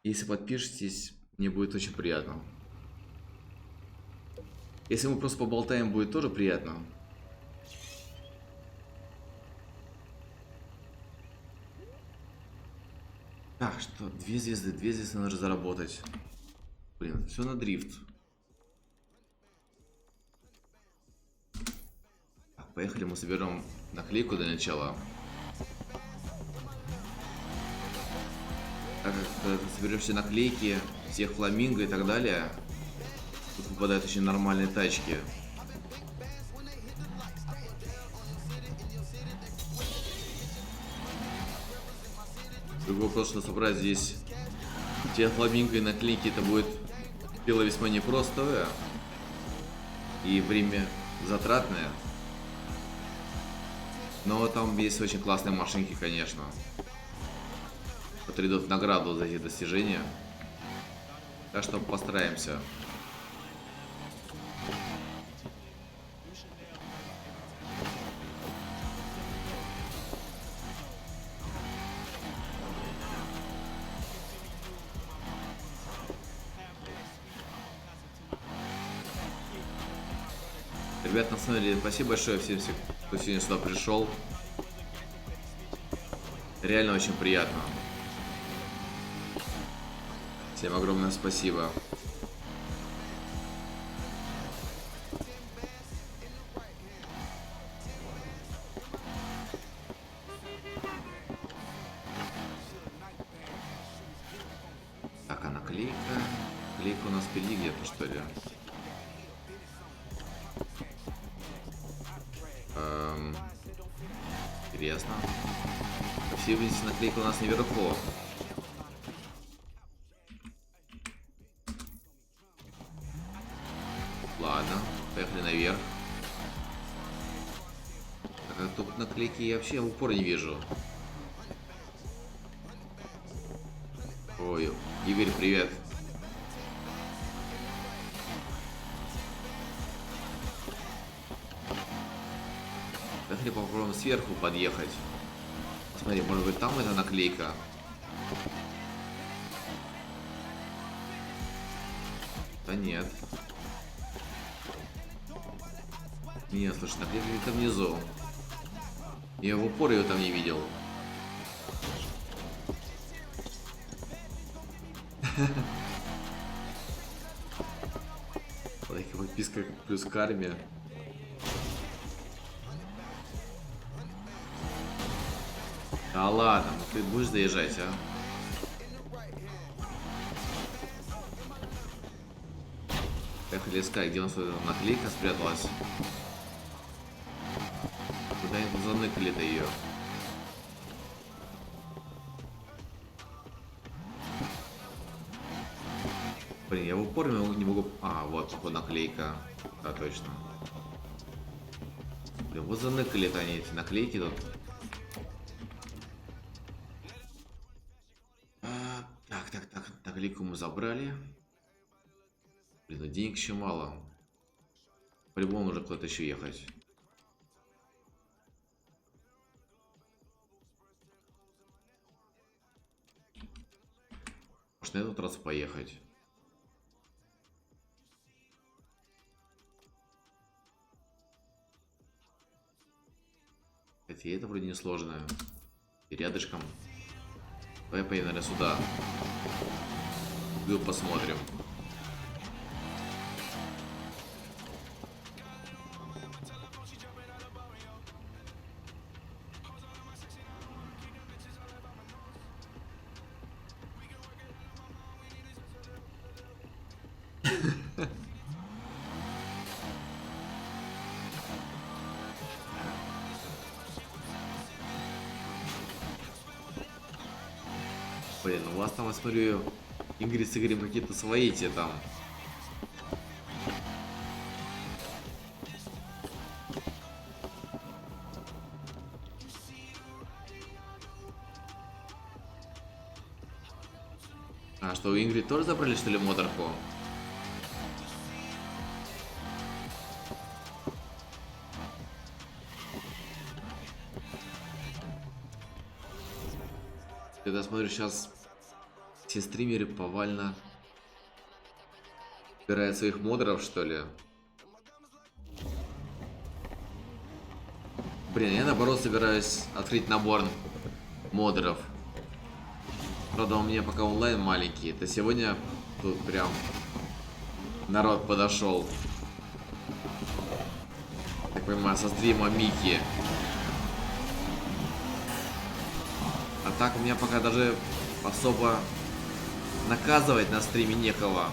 Если подпишетесь, мне будет очень приятно. Если мы просто поболтаем, будет тоже приятно. Так, что? 2 звезды нужно заработать. Блин, все на дрифт. Так, поехали, мы соберем наклейку для начала. Так как когда ты соберешь все наклейки, всех фламинго и так далее, тут попадают очень нормальные тачки. Другой вопрос, что собрать здесь те фламинго и наклейки, это будет дело весьма непростое и время затратное. Но там есть очень классные машинки, конечно, которые дают награду за эти достижения. Так что постараемся. Ребят, на самом деле, спасибо большое всем, кто сегодня сюда пришел. Реально очень приятно. Всем огромное спасибо. Так, а наклейка? Наклейка у нас впереди где-то, что ли? Интересно. Все видите, наклейка у нас наверху. Ладно, поехали наверх. Так, а тут наклейки я вообще в упор не вижу. Ой, Игорь, привет. Давайте попробуем сверху подъехать. Смотри, может быть там эта наклейка. Да нет. Нет, слушай, наклейка где-то внизу. Я в упор ее там не видел. Лайк, подписка плюс карме. Да ладно, ну ты будешь заезжать, а? Поехали искать, где у нас эта наклейка спряталась. Куда-нибудь заныкали-то ее. Блин, я в упор не могу... А, вот, походу, наклейка. Да, точно. Блин, вот заныкали-то они, эти наклейки тут. Так, наклейку мы забрали. Блин, ну денег еще мало. По-любому нужно куда-то еще ехать. Может, на этот раз поехать? Хотя это вроде не сложно. И рядышком. Давай поедем, наверное, сюда. Посмотрим. Блин, у вас там, я смотрю, Игорь с Игорем какие-то свои те там. А что, у Ингрид тоже забрали, что ли, модерку? Когда смотрю, сейчас все стримеры повально собирают своих модеров, что ли. Блин, я наоборот собираюсь открыть набор модеров. Правда, у меня пока онлайн маленький. Это сегодня тут прям народ подошел. Так понимаю, со стрима Мики. А так у меня пока даже особо наказывать на стриме некого.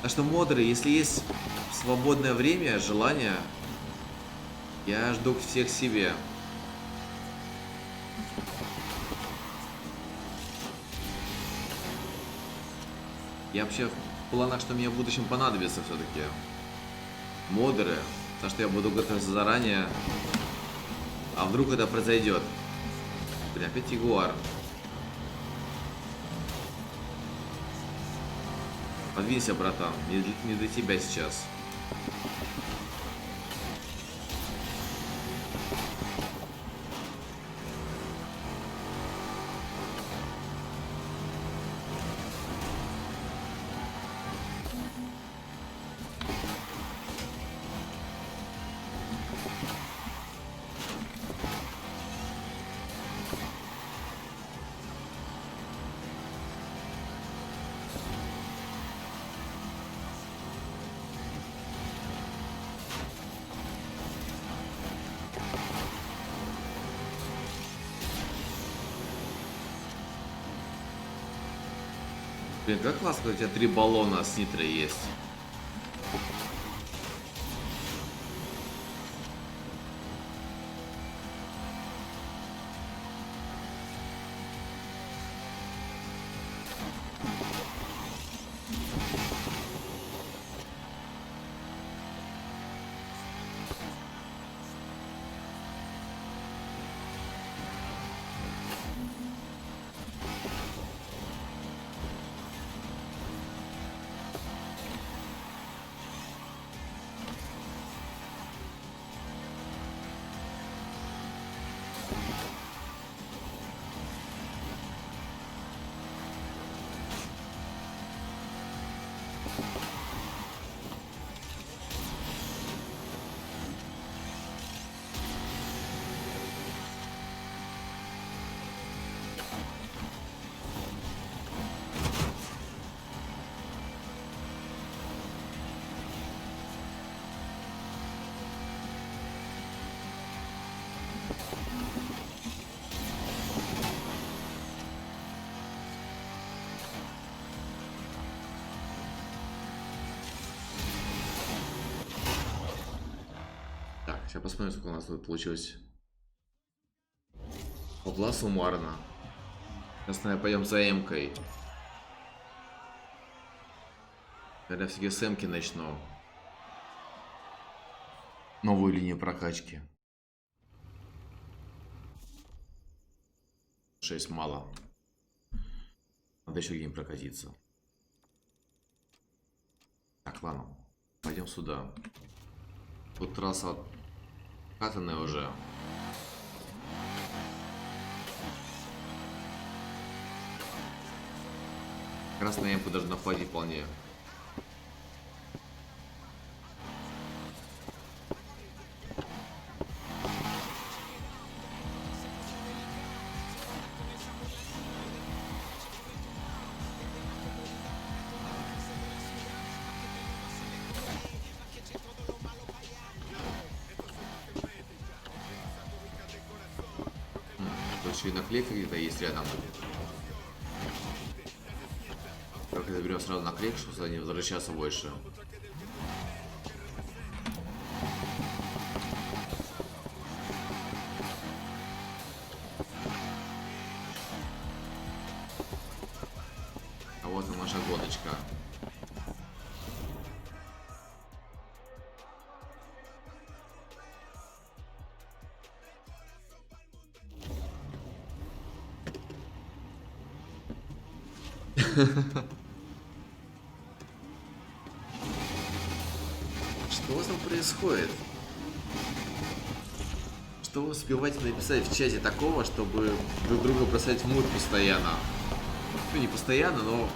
Так что, модеры, если есть свободное время, желание, я жду всех себе. Я вообще в планах, что мне в будущем понадобится все-таки модеры, так что я буду готовиться заранее. А вдруг это произойдет? Блин, опять Ягуар. Подвинься, братан, не до тебя сейчас. Блин, как классно, когда у тебя 3 баллона с нитрой есть. Так, сейчас посмотрим, сколько у нас тут получилось. Ого, суммарно. Сейчас, наверное, пойдем за М-кой. Когда все-таки с М-ки начну. Новую линию прокачки. 6 мало. Надо еще где-нибудь прокатиться. Так, ладно. Пойдем сюда. Тут трасса катанная уже. Красная М-ку даже на хватит вполне. Тут еще и наклейка где-то есть рядом. Только заберем сразу наклейку, чтобы сюда не возвращаться больше. А вот и наша гоночка. Что там происходит? Что вы успеваете написать в чате такого, чтобы друг друга бросать в мут постоянно? Ну, не постоянно, но...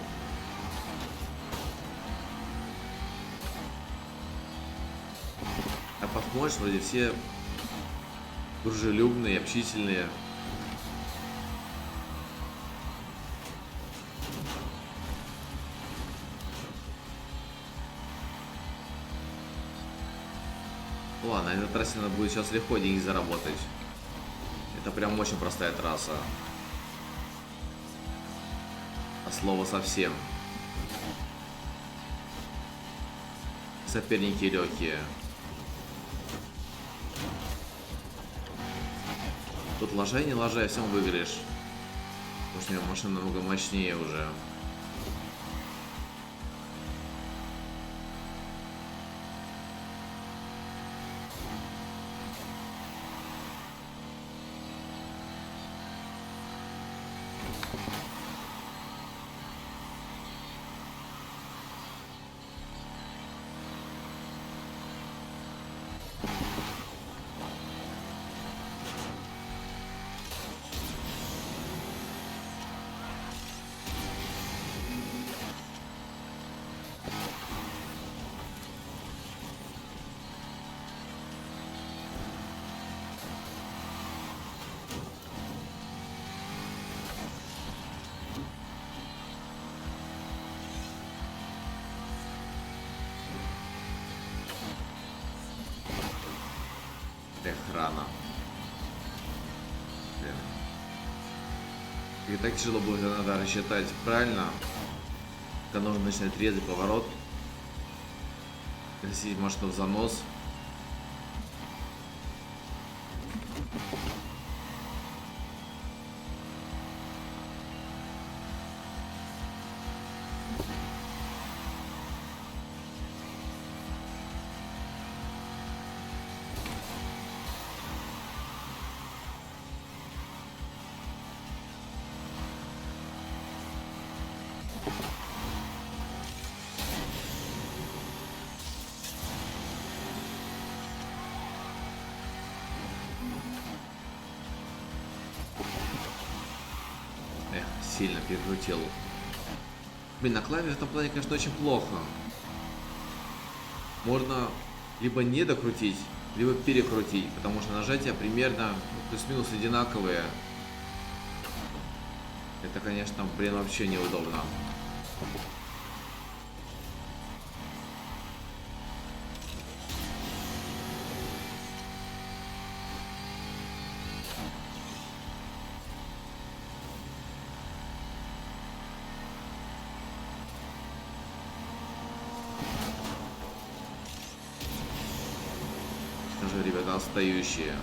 А посмотришь, вроде все дружелюбные, общительные. Ладно, на этой трассе надо будет сейчас легко деньги заработать. Это прям очень простая трасса. А слово совсем. соперники легкие. Тут ложай, не ложай, всем выиграешь. Потому что у меня машина намного мощнее уже. Эх, рано. Блин. И так тяжело будет, надо рассчитать правильно. Когда нужно начинать резать поворот. Красить машину в занос. Эх, сильно перекрутил. Блин, на клаве в этом плане, конечно, очень плохо. Можно либо не докрутить, либо перекрутить, потому что нажатия примерно плюс-минус одинаковые. Это, конечно, блин, вообще неудобно. Скажу, ребята, отстающие.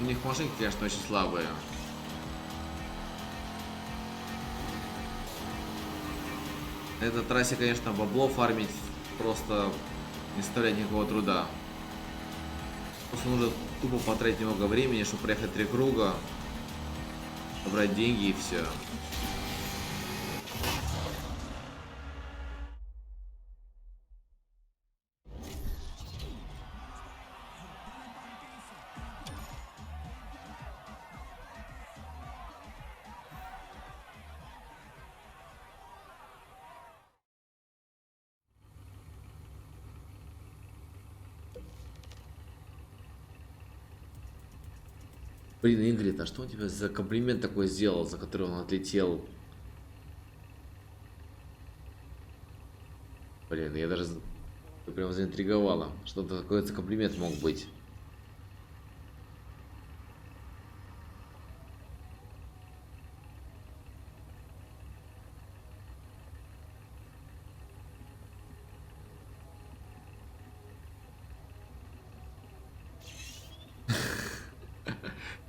У них машинки, конечно, очень слабые. На этой трассе, конечно, бабло фармить просто не составляет никакого труда. Просто нужно тупо потратить немного времени, чтобы проехать 3 круга, собрать деньги и все. Блин, Ингрид, а что он тебе за комплимент такой сделал, за который он отлетел? Блин, я даже прям заинтриговала. Что-то такой за комплимент мог быть.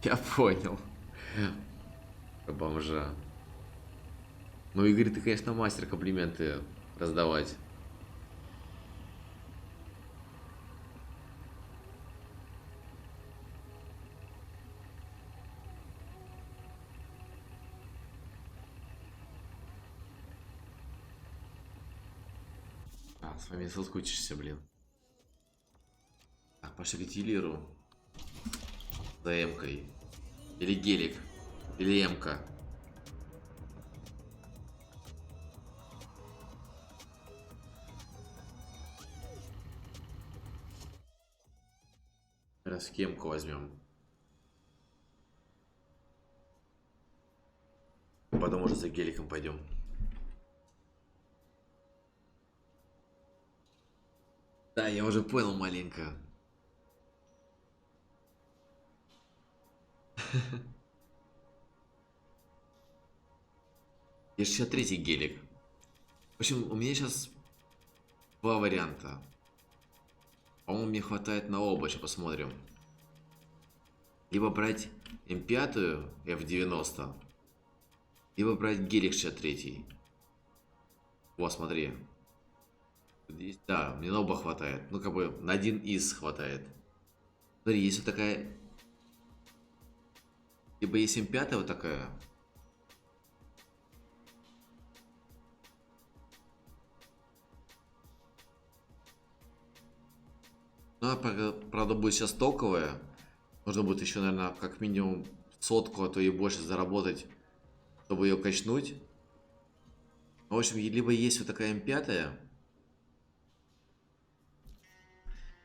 Я понял. Бомжа. Ну, Игорь, ты, конечно, мастер комплименты раздавать. А, с вами соскучишься, блин. Так, пошли к дилеру. За М-кой. Или гелик. Или М-ка. Раз М-ку возьмем. Потом уже за геликом пойдем. Да, я уже понял маленько. Я 63-й гелик. В общем, у меня сейчас два варианта. По-моему, мне хватает на оба, сейчас посмотрим. Либо брать М5 F90, либо брать Гелик 63. Вот, смотри. Здесь, да, мне на оба хватает. Ну, как бы на один из хватает. Смотри, есть вот такая... Либо есть М5 вот такая. Ну, она, правда, будет сейчас токовая. Нужно будет еще, наверное, как минимум сотку, а то и больше заработать, чтобы ее качнуть. В общем, либо есть вот такая М5,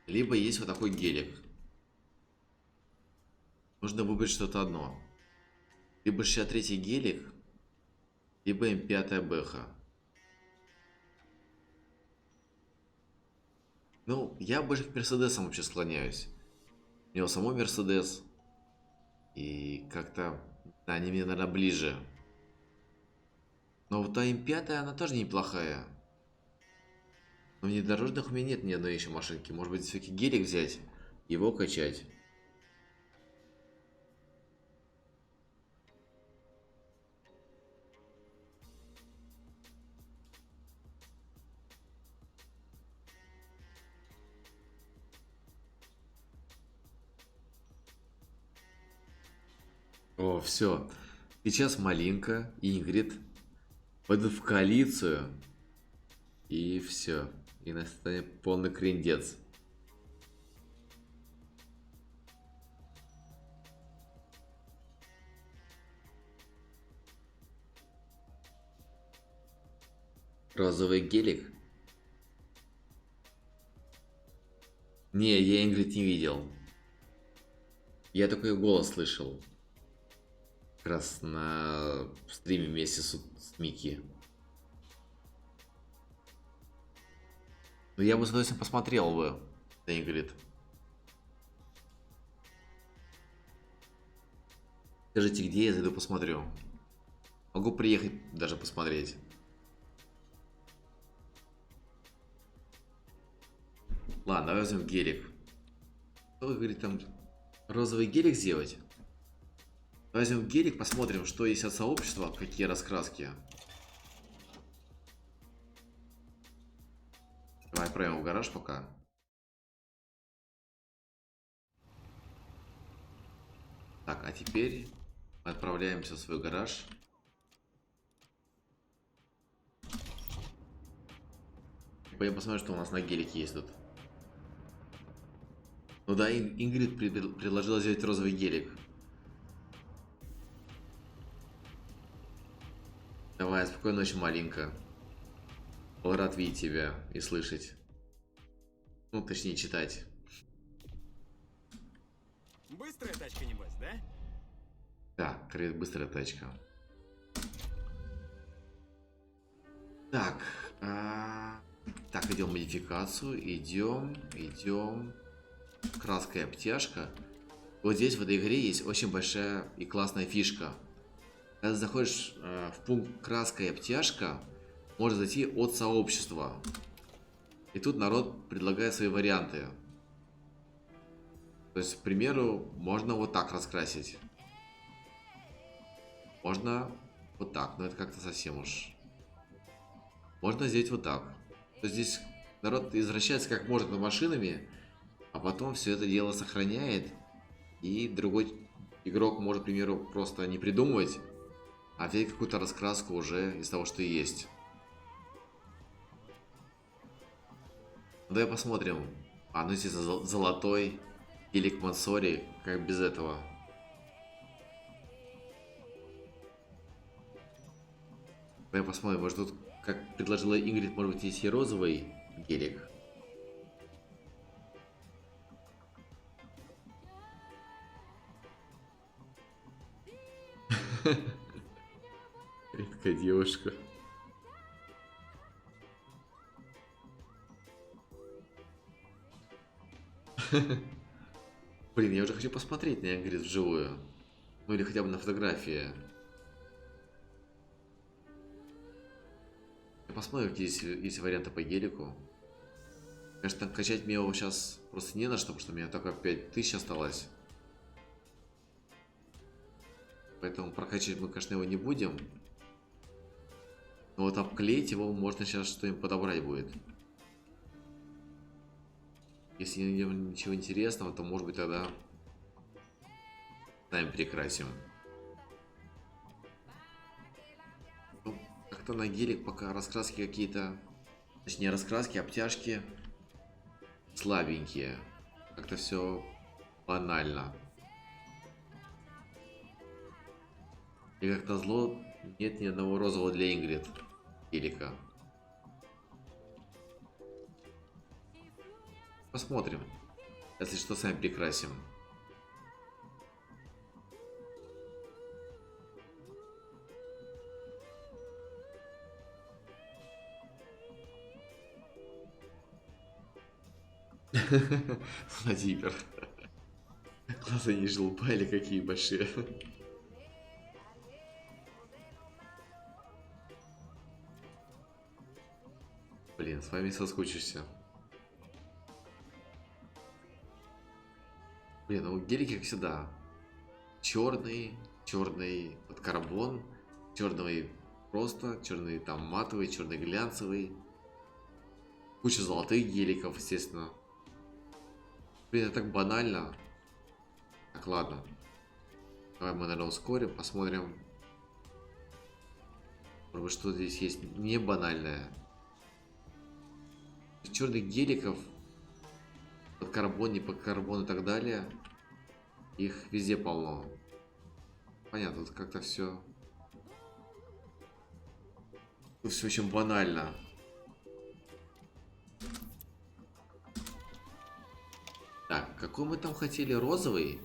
либо есть вот такой гелик. Нужно выбрать что-то одно. Либо 63-й гелик, либо М5 бэха. Ну, я больше к Мерседесам вообще склоняюсь. У него самой Мерседес. И как-то они мне, наверное, ближе. Но вот та М5, она тоже неплохая. Но внедорожных у меня нет ни одной еще машинки. Может быть, все-таки гелик взять, его качать. О, все. Сейчас Малинка, Ингрид пойдут в коалицию. И все. И настанет полный крендец. Розовый гелик? Не, я Ингрид не видел. Я такой голос слышал. Как раз на стриме вместе с Микки. Но я бы с удовольствием посмотрел бы на Ингрид. Скажите, где я зайду посмотрю? Могу приехать даже посмотреть. Ладно, давай возьмем гелик. Что вы говорите, там розовый гелик сделать? Возьмем гелик, посмотрим, что есть от сообщества, какие раскраски. Давай отправим в гараж пока. Так, а теперь мы отправляемся в свой гараж. Пойдем посмотрим, что у нас на гелике есть тут. Ну да, Ингрид предложила сделать розовый гелик. Давай, спокойной ночи, маленько. Был рад видеть тебя и слышать. Ну, точнее, читать. Быстрая тачка, небось, да? Да, крейт быстрая тачка. Так, так, идем в модификацию, идем. Краска и обтяжка. Вот здесь в этой игре есть очень большая и классная фишка. Когда заходишь в пункт краска и обтяжка, можно зайти от сообщества. И тут народ предлагает свои варианты. То есть, к примеру, можно вот так раскрасить. Можно вот так, но это как-то совсем уж. Можно сделать вот так. То есть здесь народ извращается как может над машинами, а потом все это дело сохраняет. И другой игрок может, к примеру, просто не придумывать, а взять какую-то раскраску уже из того, что есть. Давай посмотрим. Ну здесь золотой гелик Мансори, как без этого. Давай посмотрим, может тут, как предложила Ингрид, может быть есть и розовый гелик. Редкая девушка. Блин, я уже хочу посмотреть на Ингрид вживую. Ну или хотя бы на фотографии. Посмотрим, какие есть варианты по гелику. Конечно, качать мне его сейчас просто не на что, потому что у меня только 5000 осталось. Поэтому прокачивать мы, конечно, его не будем. Но вот обклеить его можно сейчас что-нибудь подобрать будет. Если не найдем ничего интересного, то может быть тогда сами перекрасим. Ну, как-то на гелик пока раскраски какие-то, точнее раскраски, обтяжки слабенькие. Как-то все банально. И как назло нет ни одного розового для Ингрид гелика. Посмотрим. Если что, сами перекрасим. Владимир. Глаза не желупали, какие большие. Блин, с вами соскучишься. Блин, ну гелики, как всегда. Черный, черный под карбон, черный просто, черный там матовый, черный глянцевый. Куча золотых геликов, естественно. Блин, это так банально. Так, ладно. Давай мы, наверное, ускорим, посмотрим. Может быть, что здесь есть не банальное. Черных геликов под карбон, не под карбон и так далее. Их везде полно. Понятно, тут как-то все. Тут все очень банально. Так, какой мы там хотели? Розовый?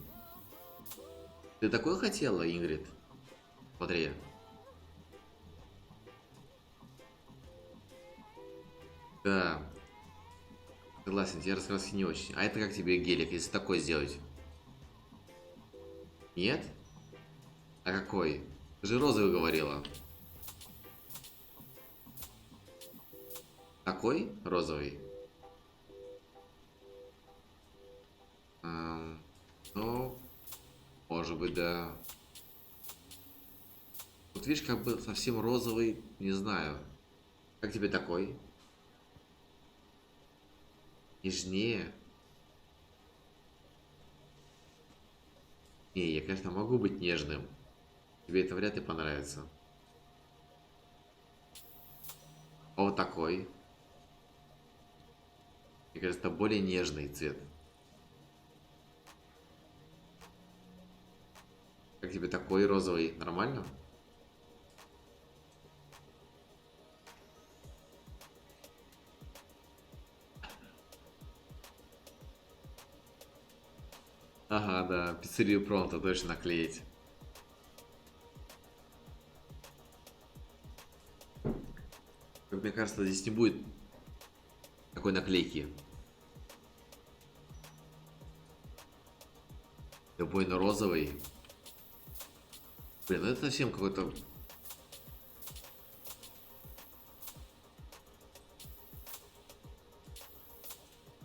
Ты такой хотела, Ингрид? Смотри. Да. Согласен, тебе раскраски не очень. А это как тебе гелик, если такой сделать? Нет? А какой? Ты же розовый говорила. Такой розовый? Ну, может быть, да. Вот видишь, как бы совсем розовый, не знаю. Как тебе такой? Нежнее? Не, я, конечно, могу быть нежным. Тебе это вряд ли понравится. А вот такой. Мне кажется, это более нежный цвет. Как тебе такой розовый? Нормально? Ага, да, пиццерию Пронто точно наклеить. Как мне кажется, здесь не будет такой наклейки. Любой на розовый. Блин, ну это совсем какой-то...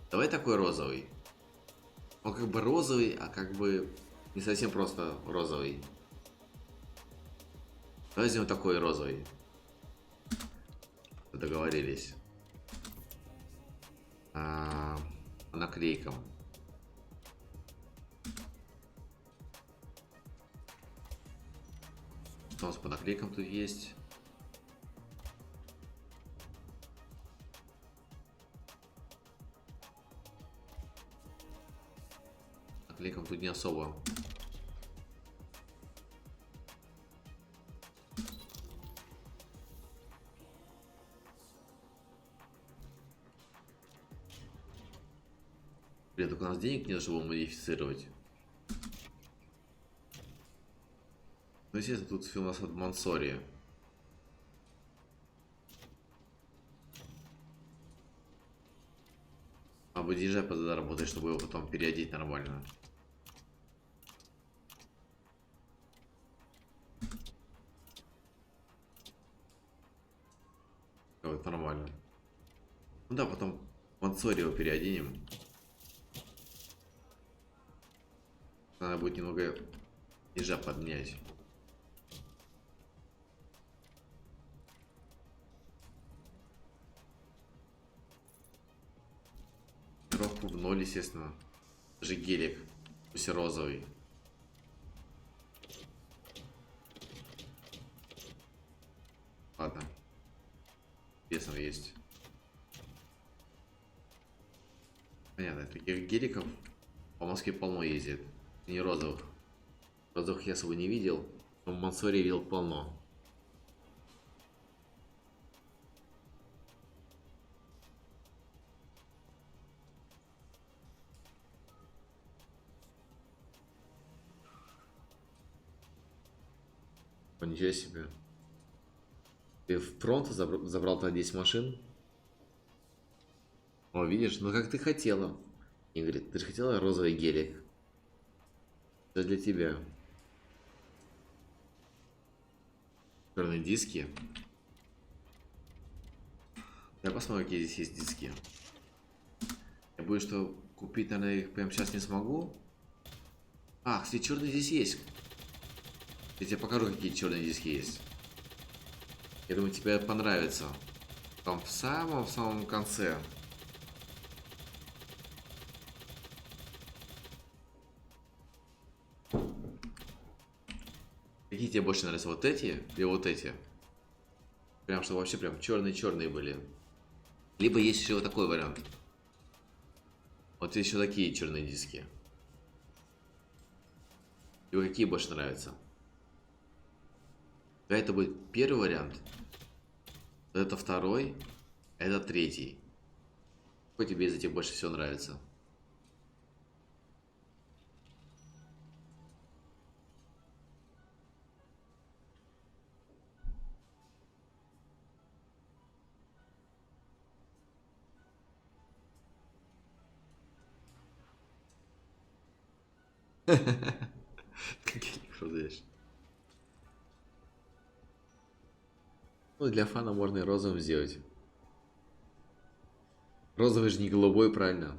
Давай такой розовый. Он как бы розовый, а как бы не совсем просто розовый. Давай возьмем такой розовый. Договорились. По наклейкам. Что у нас по наклейкам тут есть? Наклейкам тут не особо. Блин, только у нас денег нет, чтобы модифицировать. Ну, естественно, тут у нас от Мансори. А выдержай тогда работать, чтобы его потом переодеть нормально. Вот нормально. Ну да, потом Мансори его переоденем. Надо будет немного ежа поднять. Коробку в ноль, естественно. Даже гелик, пусть и розовый. Ладно. Весом есть. Понятно, таких геликов по Москве полно ездит. Не розовых. Розовых я особо не видел, но в Мансоре видел полно. О, ничего себе. Ты в фронт забрал тогда 10 машин? О, видишь, ну как ты хотела. Игорь, ты же хотела розовый гелик. Это для тебя. Черные диски. Я посмотрю, какие здесь есть диски. Я боюсь, что купить, наверное, их прямо сейчас не смогу. А, кстати, черные здесь есть. Я тебе покажу, какие черные диски есть. Я думаю, тебе понравится. Там в самом конце. Какие тебе больше нравятся? Вот эти или вот эти? Прям, что вообще прям черные-черные были. Либо есть еще вот такой вариант. Вот еще такие черные диски. И вот какие больше нравятся? Это будет первый вариант. Это второй. Это третий. Какой тебе из этих больше всего нравится? Какие крутые. Ну, для фана можно и розовым сделать. Розовый же не голубой, правильно?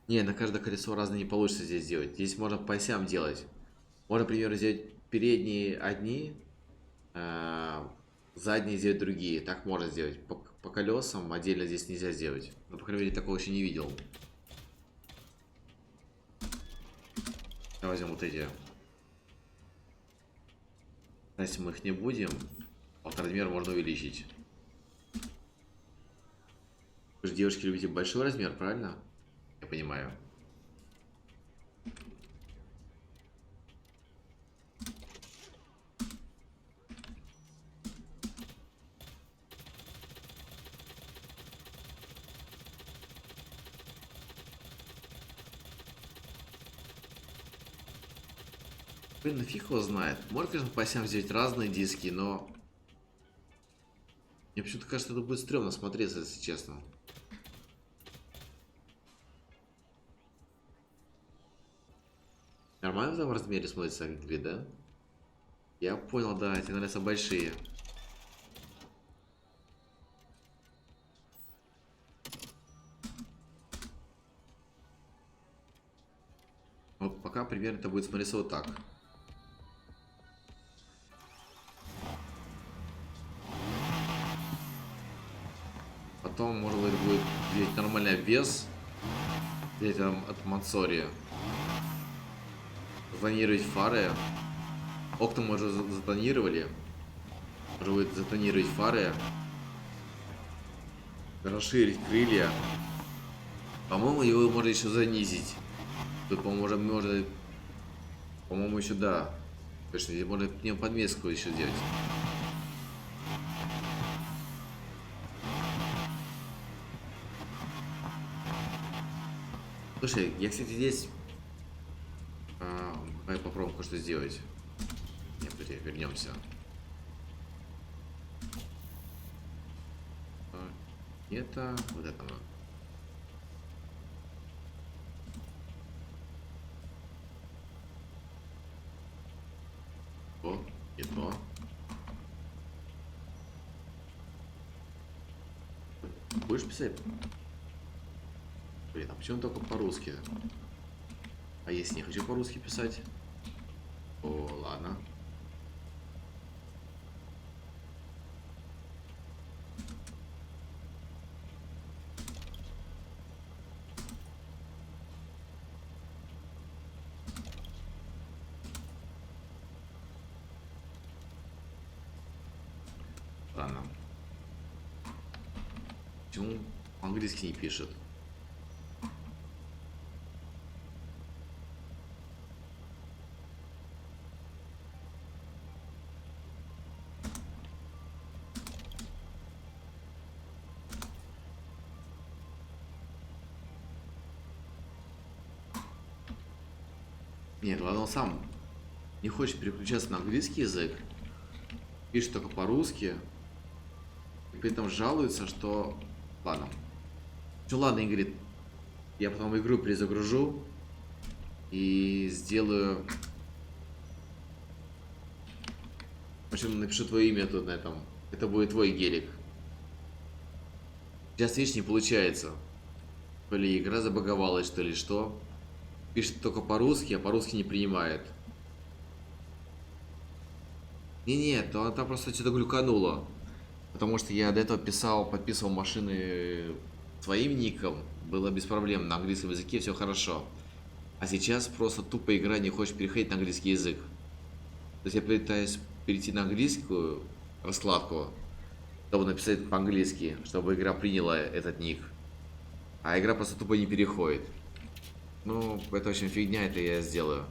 Не, на каждое колесо разное не получится здесь сделать. Здесь можно по осям делать. Можно, например, сделать передние одни, задние сделать другие. Так можно сделать. По колесам отдельно здесь нельзя сделать. Но, по крайней мере, такого еще не видел. Я возьмем вот эти. Если мы их не будем, размер можно увеличить. Вы же, девушки, любите большой размер, правильно? Я понимаю. Блин, ну фиг его знает. Можно, конечно, по осям взять разные диски, но... Мне почему-то кажется, это будет стрёмно смотреться, если честно. Нормально в этом размере смотрится Англи, да? Я понял, да, эти нравятся большие. Вот пока примерно это будет смотреться вот так. Потом, может быть, будет взять нормальный обвес. Взять от Мансори. Затонировать фары. Окна мы уже затонировали. Может быть, затонировать фары. Расширить крылья. По-моему, его можно еще занизить. Тут, по-моему, можно... По-моему, еще да. Точно, здесь можно к нему подвеску еще делать. Слушай, я, кстати, здесь... давай попробуем кое-что сделать. Нет, подожди, вернемся. Это... Вот это. будешь писать? Блин, а почему только по-русски? А если не хочу по-русски писать? О, ладно. Ладно. Почему по-английски не пишет? Нет, ладно, он сам не хочет переключаться на английский язык, пишет только по-русски, и при этом жалуется, что... Ладно. Ну ладно, Ингрид, я потом игру перезагружу и сделаю... В общем, напишу твое имя тут на этом. Это будет твой гелик. Сейчас, видишь, не получается. То ли игра забаговалась, что ли, что. Пишет только по-русски, а по-русски не принимает. Нет, то она там просто что-то глюкануло. Потому что я до этого подписывал машины своим ником. Было без проблем, на английском языке все хорошо. А сейчас просто тупо игра не хочет переходить на английский язык. То есть я пытаюсь перейти на английскую раскладку, чтобы написать по-английски, чтобы игра приняла этот ник. А игра просто тупо не переходит. Ну, это очень фигня, это я сделаю.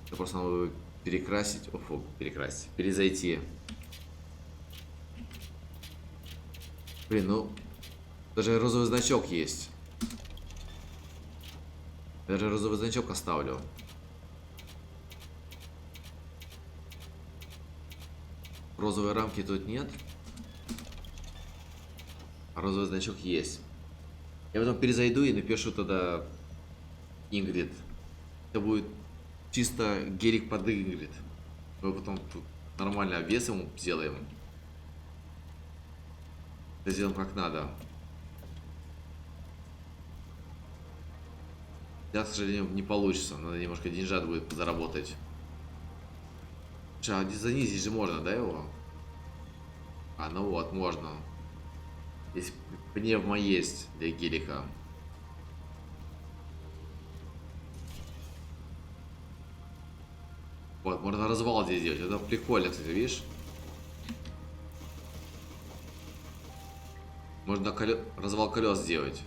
Это просто надо перекрасить. Фу, перекрасить. Перезайти. Блин, ну... Даже розовый значок есть. Даже розовый значок оставлю. Розовой рамки тут нет. А розовый значок есть. Я потом перезайду и напишу тогда Ингрид. Это будет чисто гелик под Ингрид. Мы потом тут нормально обвес ему сделаем. Это сделаем как надо. Сейчас, к сожалению, не получится. Надо немножко деньжат будет заработать. А занизить же можно, да, его? А, ну вот, можно. Здесь пневма есть для гелика. Вот, можно развал здесь сделать. Это прикольно, кстати, видишь? Можно развал колес сделать.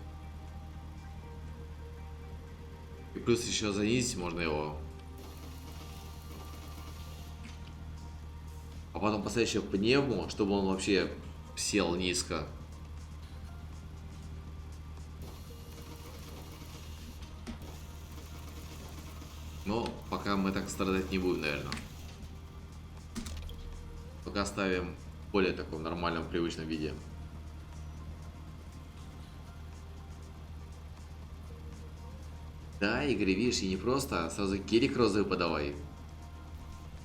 И плюс еще занизить можно его. А потом поставить еще пневму, чтобы он вообще сел низко. Но пока мы так страдать не будем, наверное. Пока ставим в более таком нормальном, привычном виде. Да, Игорь, видишь, и не просто, а сразу гелик розовый подавай.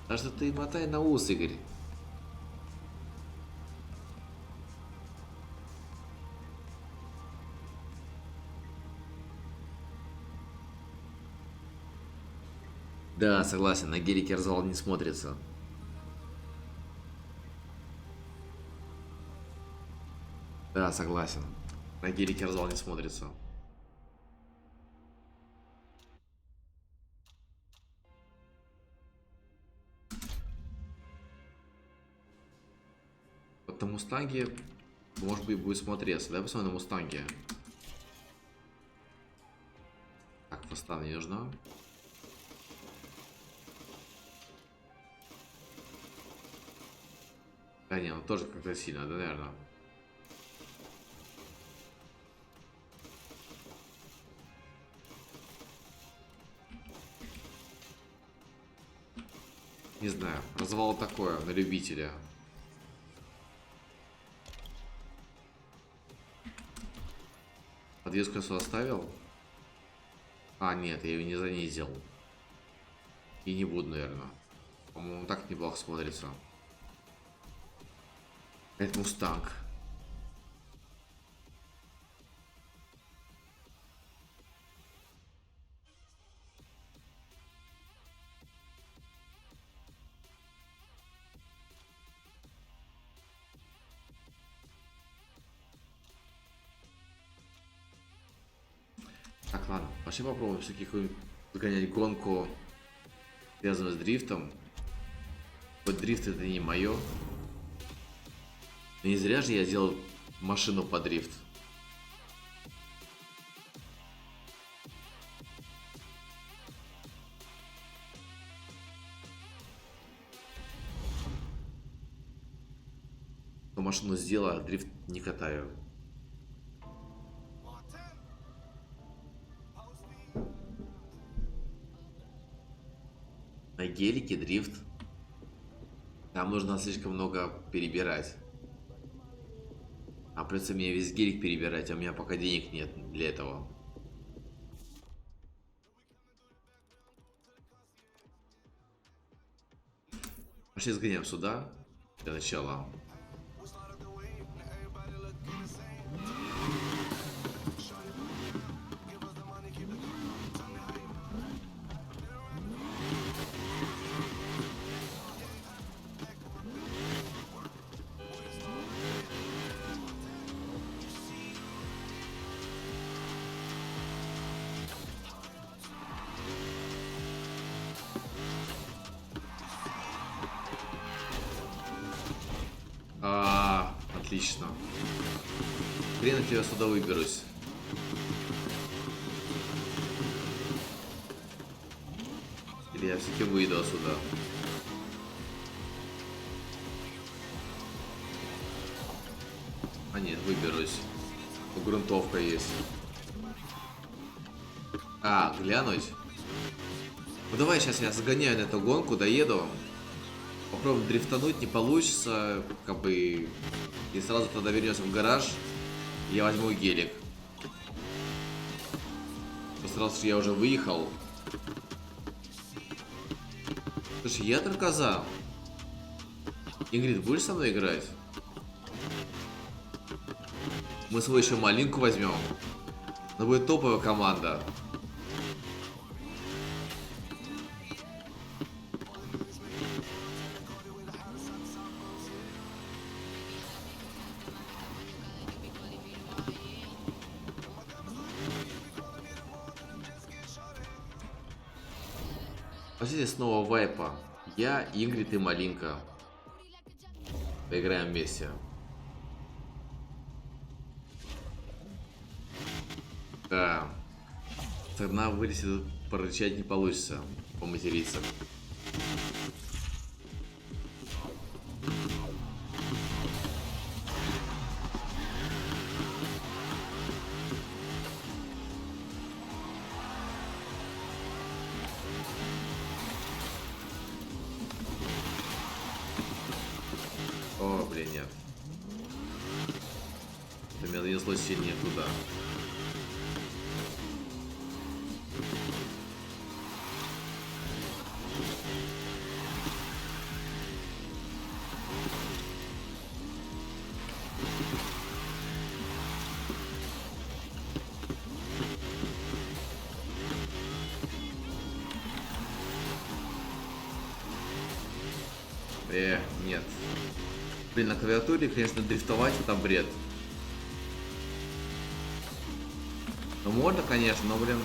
Так что ты мотай на ус, Игорь. Да, согласен, на гелике развал не смотрится. Да, согласен. На гелике развал не смотрится. Вот на Мустанге, может быть, будет смотреться. Давай посмотрим на Мустанге. Так, фаста не нужна. Да не, он тоже как-то сильно, да, наверное. Не знаю, развал такое на любителя. Подвеску я оставил. А, нет, я ее не занизил. И не буду, наверное. По-моему, так неплохо смотрится. Это Мустанг. Так, ладно, пошли попробуем все-таки какую-нибудь загонять гонку, связанную с дрифтом. Вот дрифт это не мое. Не зря же я делал машину под дрифт. Но машину сделал, а дрифт не катаю. На гелике дрифт. Там нужно слишком много перебирать. А придется мне весь гелик перебирать, а у меня пока денег нет для этого. Пошли сгоняем сюда для начала. Отлично. Хрен я сюда выберусь. Или я все-таки выйду сюда. А нет, выберусь. Грунтовка есть. А, глянуть? Ну давай сейчас я загоняю на эту гонку, доеду. Попробуем дрифтануть, не получится, как бы. И сразу тогда вернемся в гараж. И я возьму гелик. Сразу же я уже выехал. Слушай, я только за. Ингрид, будешь со мной играть? Мы свою еще малинку возьмем. Но будет топовая команда. Посмотрите снова вайпа. Я, Ингрид и Малинка. Поиграем вместе. Да. Тогда вылезет, порычать не получится. Поматериться. О, блин, нет. Это меня донесло сильнее туда. Нет. Блин, на клавиатуре, конечно, дрифтовать это бред. Ну, можно, конечно, но, блин.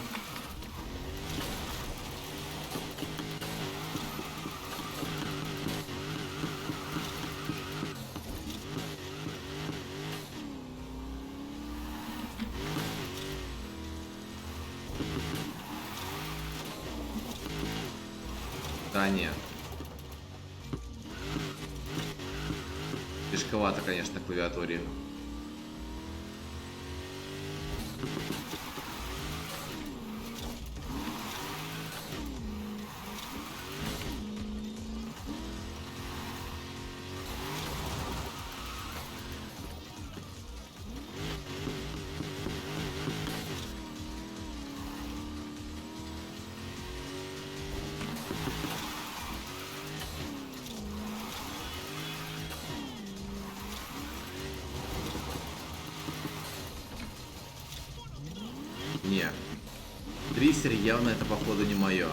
Да, нет. Тяжковато, конечно, на клавиатуре. Не. Дрифтер явно это, походу, не мое.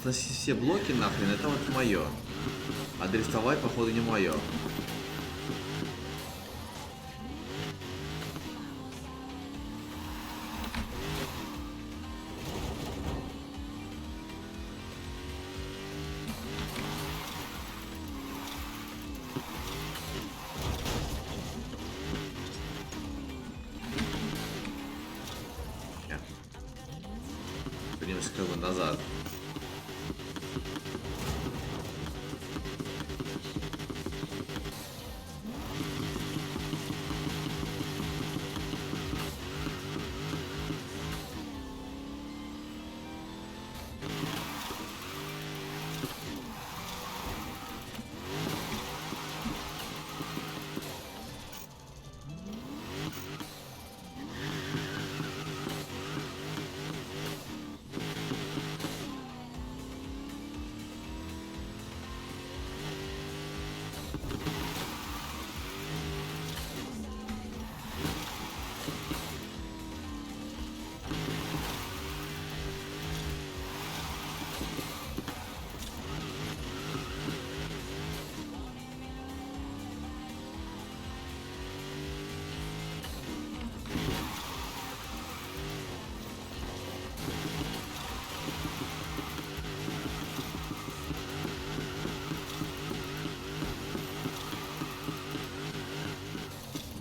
сносить все блоки нахрен, это вот мое. А дрифтовать, походу, не мое. Вернемся как бы назад.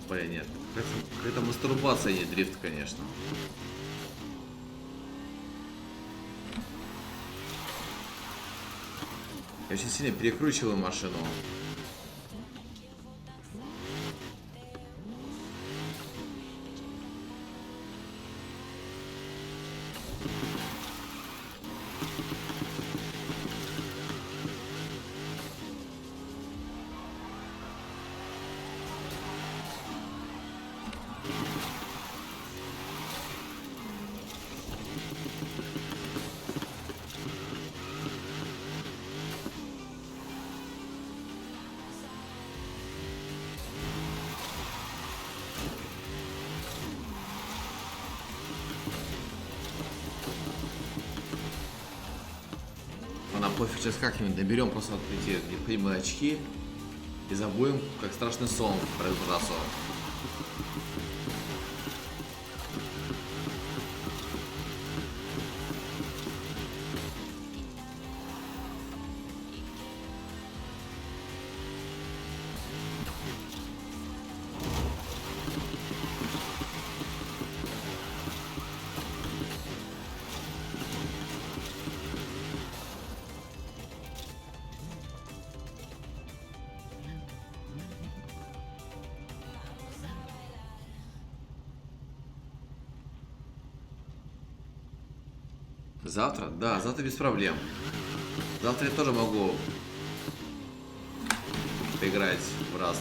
Блин, нет. Какая-то мастурбация, не дрифт, конечно. Я очень сильно перекручиваю машину. На пофиг, сейчас как-нибудь наберем просто вот эти необходимые очки и забудем, как страшный сон про эту трассу. Завтра? Да, завтра без проблем. Завтра я тоже могу поиграть в раз.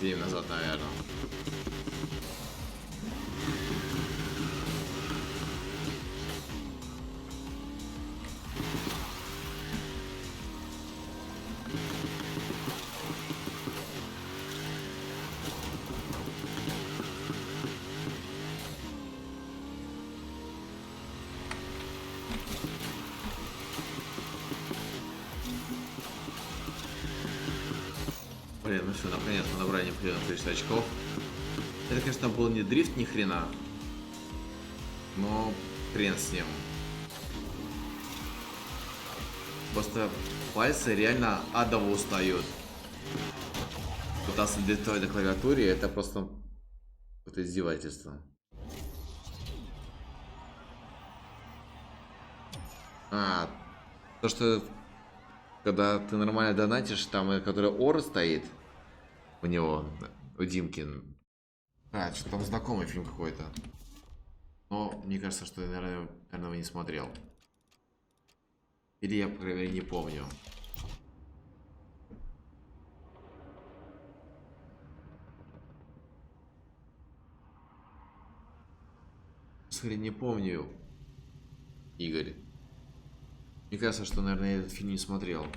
День назад, наверное. Блин, ну все, наконец-то набрали необходимое количество очков. Это, конечно, был не дрифт ни хрена, но хрен с ним. Просто пальцы реально адово устают. Пытаться дрифтовать на клавиатуре, это просто какое-то издевательство. То, что когда ты нормально донатишь, там, который ор стоит у него, у Димкин. А, что там знакомый фильм какой-то. Но мне кажется, что я, наверное, его не смотрел. Или я, по крайней мере, не помню. Скорее, не помню, Игорь. Мне кажется, что, наверное, я этот фильм не смотрел.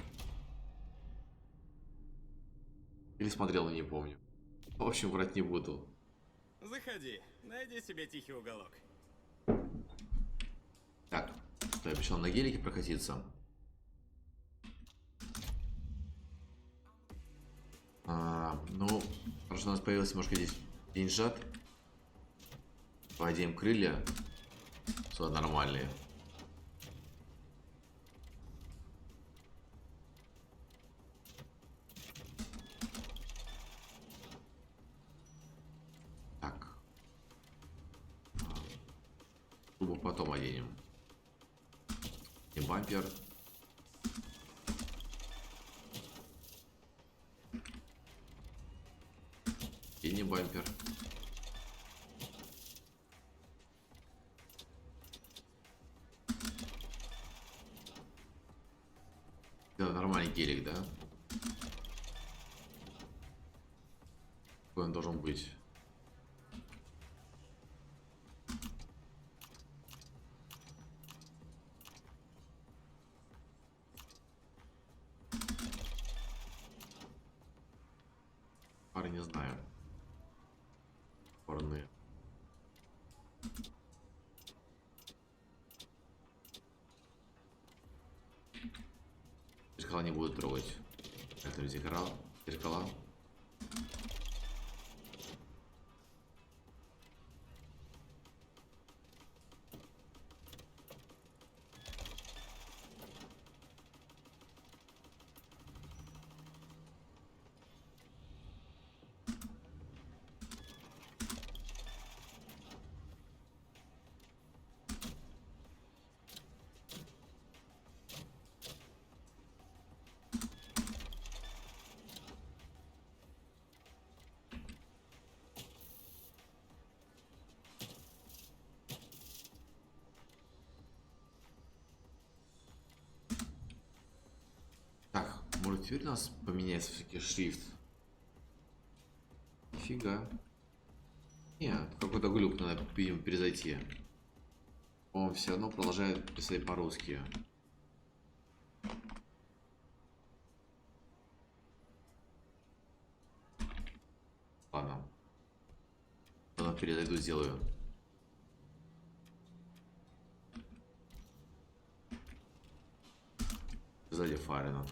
Или смотрел, но не помню. В общем, врать не буду. Заходи, найди себе тихий уголок. Так, что я обещал на гелике прокатиться. Ну, хорошо, у нас появилось немножко здесь деньжат. Пооденем крылья. Все нормальные. Так. Трубу потом оденем. И бампер. И не бампер. Да, нормальный гелик, да? Какой он должен быть? Пары не знаю. Порные. Зеркала не буду трогать. Это зеркала. Зеркала. Так, может теперь у нас поменяется все-таки шрифт? Нифига. Нет, какой-то глюк, надо, видимо, перезайти. Он все равно продолжает писать по-русски. Ладно. Ладно, перезайду, сделаю. Сзади фары надо.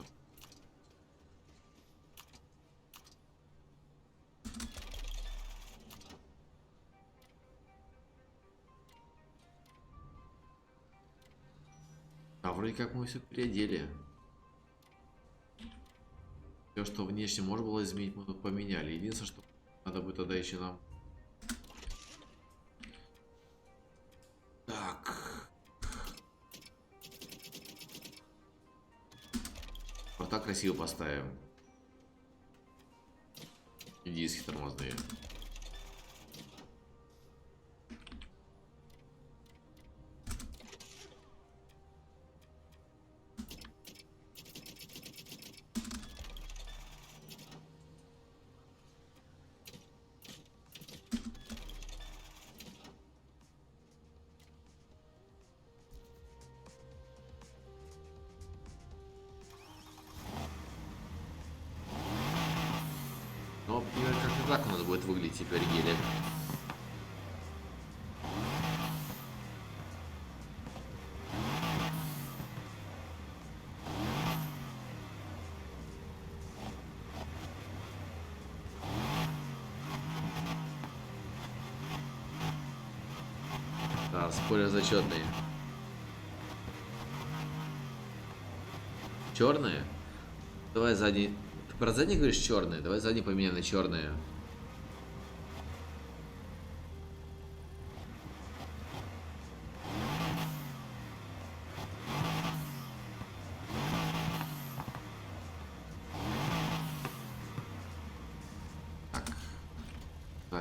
А вроде как мы все переодели. Все, что внешне можно было изменить, мы тут поменяли. Единственное, что надо будет тогда еще нам... Так. Вот так красиво поставим. И диски тормозные. Но, например, как-то так надо будет выглядеть теперь гелик. Да, спойлер зачетные. Черные? Давай задний. Ты про задний говоришь черные? Давай задний поменяем на черные.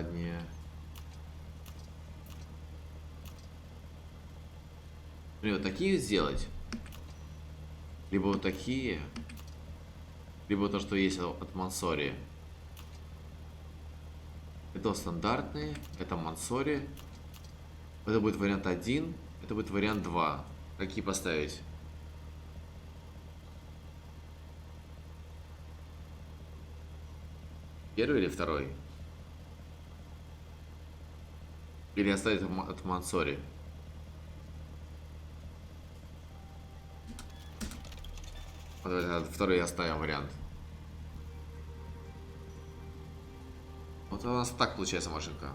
задние. Блин, вот такие сделать. Либо вот такие. Либо то, что есть от Мансори. Это стандартные. Это Мансори. Это будет вариант 1. Это будет вариант 2. Какие поставить? Первый или второй? Или оставить от Мансори? Вот второй оставим вариант. Вот у нас так получается машинка.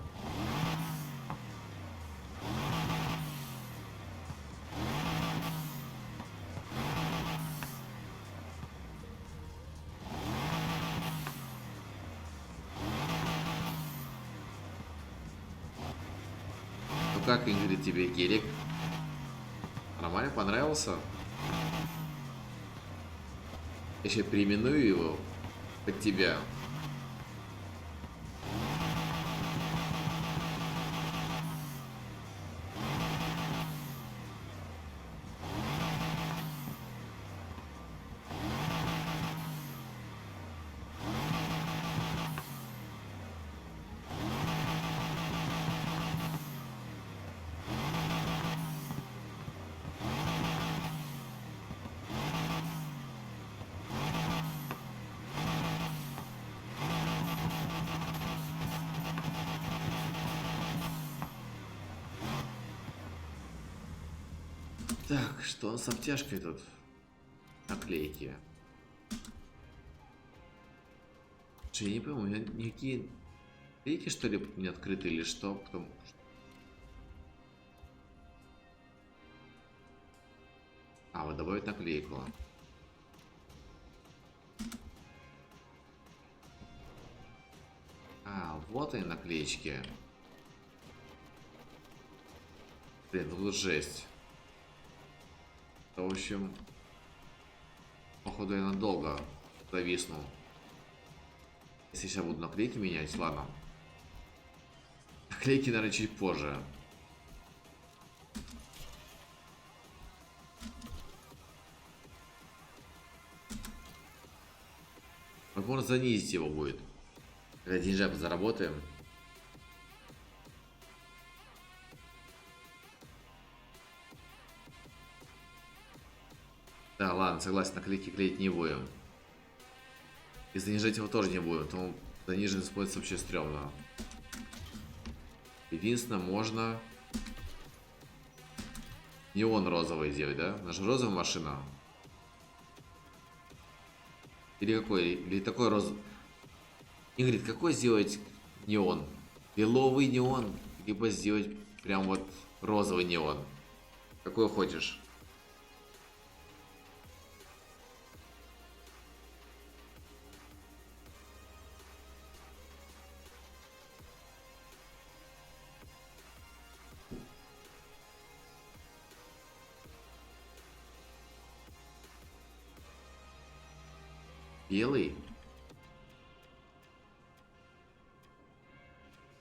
Ну как, Ингрид, тебе гелик? Нормально, понравился? Я сейчас переименую его под тебя. Так, что с обтяжкой тут? Наклейки. Че, я не пойму, у меня никакие наклейки, что ли, не открыты или что? Потому что... А, вот добавить наклейку. А, вот они наклеечки. Блин, тут жесть. В общем, походу я надолго зависну. Если сейчас буду наклейки менять, ладно. Наклейки, наверное, чуть позже. Возможно, занизить его будет. Когда деньжак заработаем. Да, ладно, согласен, наклейки клеить не будем. И занижать его тоже не будем, потому заниженный используется вообще стрёмно. Единственное, можно неон розовый сделать, да? Наша розовая машина. Или какой? Или такой розовый. Ингрид, какой сделать неон? Лиловый неон, либо сделать прям вот розовый неон. Какой хочешь? Белый?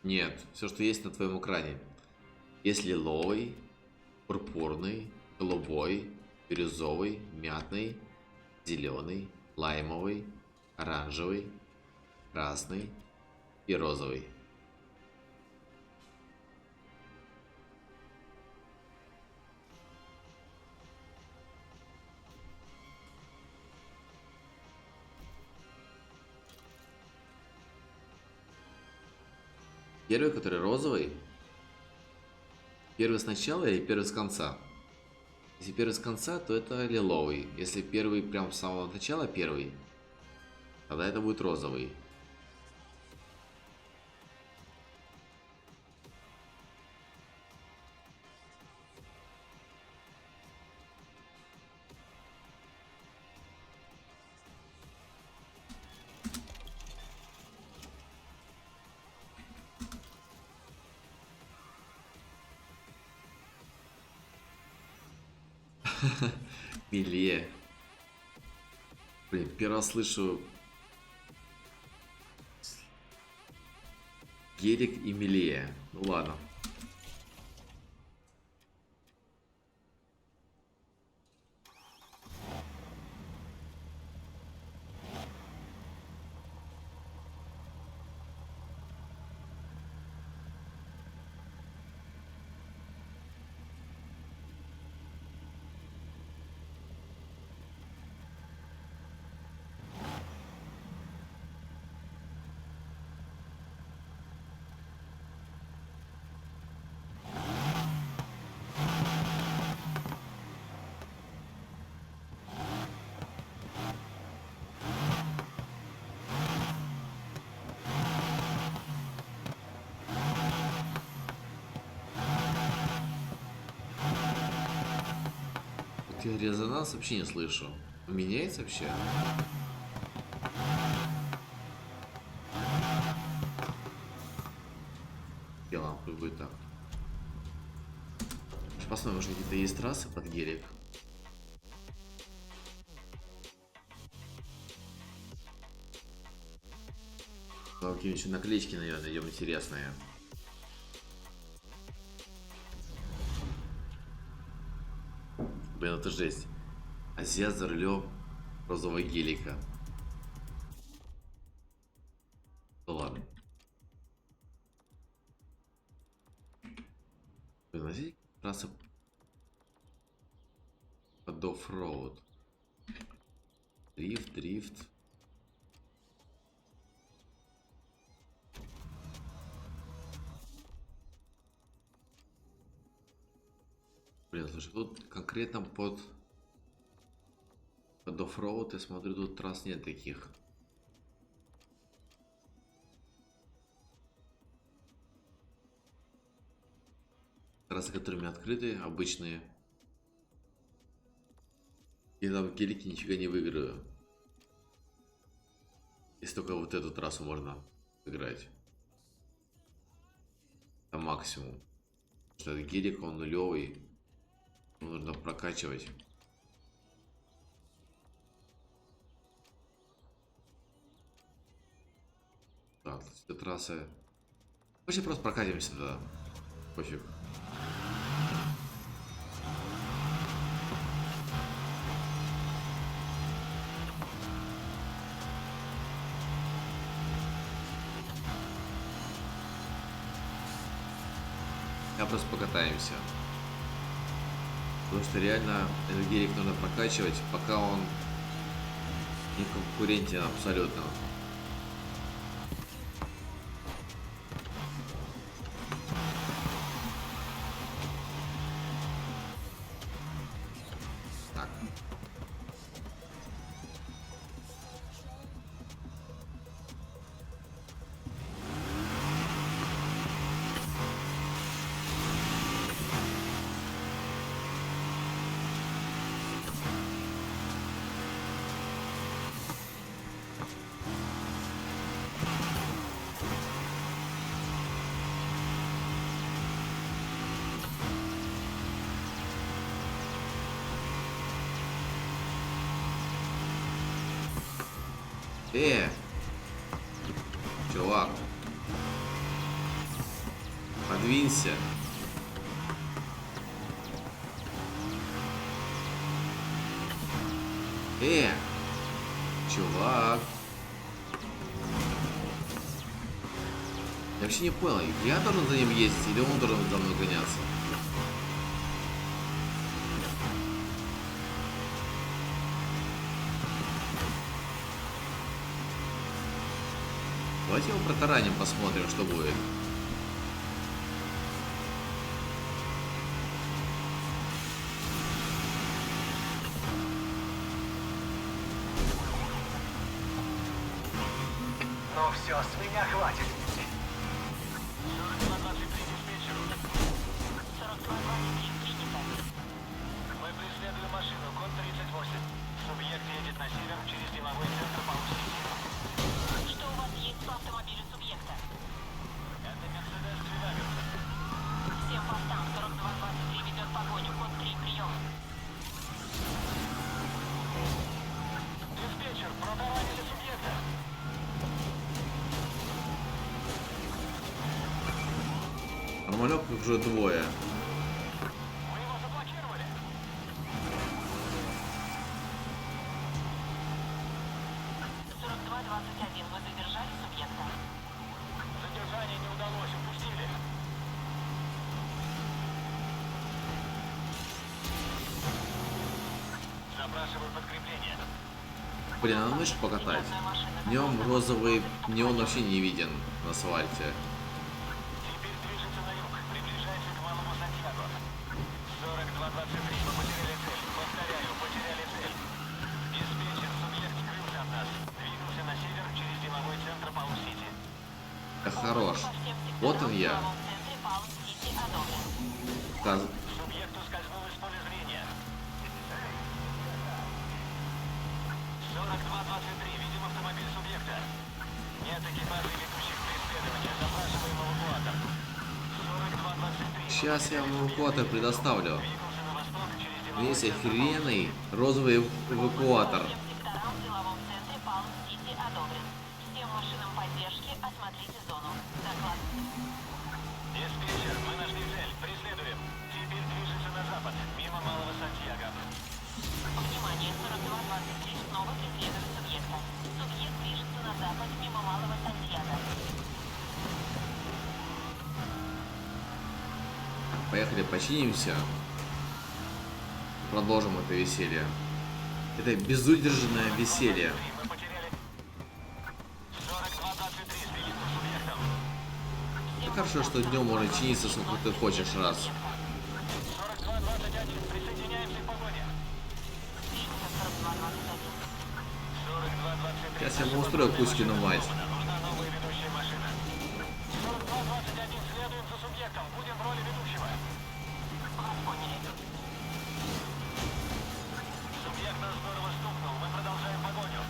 Нет, все, что есть на твоем экране. Есть лиловый, пурпурный, голубой, бирюзовый, мятный, зеленый, лаймовый, оранжевый, красный и розовый. Первый, который розовый. Первый сначала или первый с конца? Если первый с конца, то это лиловый. Если первый прям с самого начала первый, тогда это будет розовый. Миле. Блин, первый раз слышу Гелик и Милея. Ну ладно. Я резонанс вообще не слышу. Меняется вообще? И лампы будет так. Сейчас посмотрим, может какие-то есть трассы под гелик. Какие-нибудь еще наклеечки, наверное, найдем интересные. Блин, это жесть. Азиат за рулем розового гелика. Ну ладно. Блин, найди трасса под оффроуд. Дрифт. Блин, слушай, тут конкретно под оффроуд, я смотрю, тут трасс нет таких. Трассы, которыми открыты, обычные. И там в гелике нифига не выиграю. Если только вот эту трассу можно играть. Это максимум. Потому что этот гелик, он нулевый. Нужно прокачивать. Так, эти трассы. Вообще просто прокатимся тогда. Пофиг. Я просто покатаемся. Потому что реально этот гелик нужно прокачивать, пока он не конкурентен абсолютно. Так. Чувак, подвинься. Чувак. Я вообще не понял, я должен за ним ездить или он должен за мной гоняться? Давайте его протараним, посмотрим, что будет. Ну все, с меня хватит. 42-23 диспетчеру. 42-23 принято. Мы преследуем машину, код 38. Субъект едет на север через деловой центр по Усть-Сити. Что у вас есть по автомобилю субъекта? Это Мерседес Двигатель. Всем постам 42-23 ведет погоню. Код 3, прием. Диспетчер, протаранили субъекта. их уже двое. Мы его заблокировали. Вы задержали субъекта. Задержание не удалось, упустили. Запрашиваю подкрепление. Блин, а можешь покатать? Днем розовый неон вообще не виден на асфальте. Теперь движется на юг, приближается к Малому Сантьяго. 42-23, мы потеряли цель. Повторяю, потеряли цель. Диспетчер, субъект скрылся от нас. Двинулся на север через деловой центр Паул-Сити. Да хорош. Вот он я. Каз- Субъект ускользнул из поля зрения. 42-23, видим автомобиль субъекта. Нет экипажей, ведущих преследование. Запрашиваем эвакуатор. 42-23. Сейчас я вам эвакуатор предоставлю. Двигался на восток через деловой Есть центр. охеренный розовый эвакуатор. Секторам в деловом центре Палм-Сити одобрен. Всем машинам поддержки осмотрите зону. Доклад. Диспетчер, мы нашли цель. Преследуем. Теперь движется на запад, мимо Малого Сантьяго. Внимание, 42-23 снова преследует субъекта. Субъект движется на запад мимо Малого Сантьяго. Поехали, починимся. Продолжим это веселье. Это безудержное веселье. Мы потеряли 42-23, следим за субъектом. Хорошо, что днем можно чиниться, сколько ты хочешь раз. 42-21, присоединяемся к погоне. 42-23. Сейчас я ему устрою Кузькину мать. Нужна новая ведущая машина. 42-21, следуем за субъектом. Будем в роли ведущего. Вас поняли. Субъект нас здорово стукнул. Мы продолжаем погоню.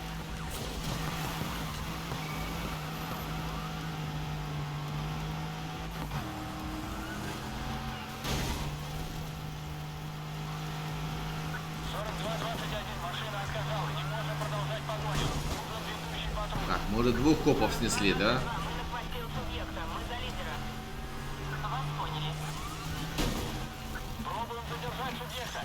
Машина отказала. Не можем продолжать погоню. Нужен ведущий патруль. Так, может, двух копов снесли, да? Мы захватил субъекта. Мы за лидера. Вас поняли. Пробуем задержать субъекта.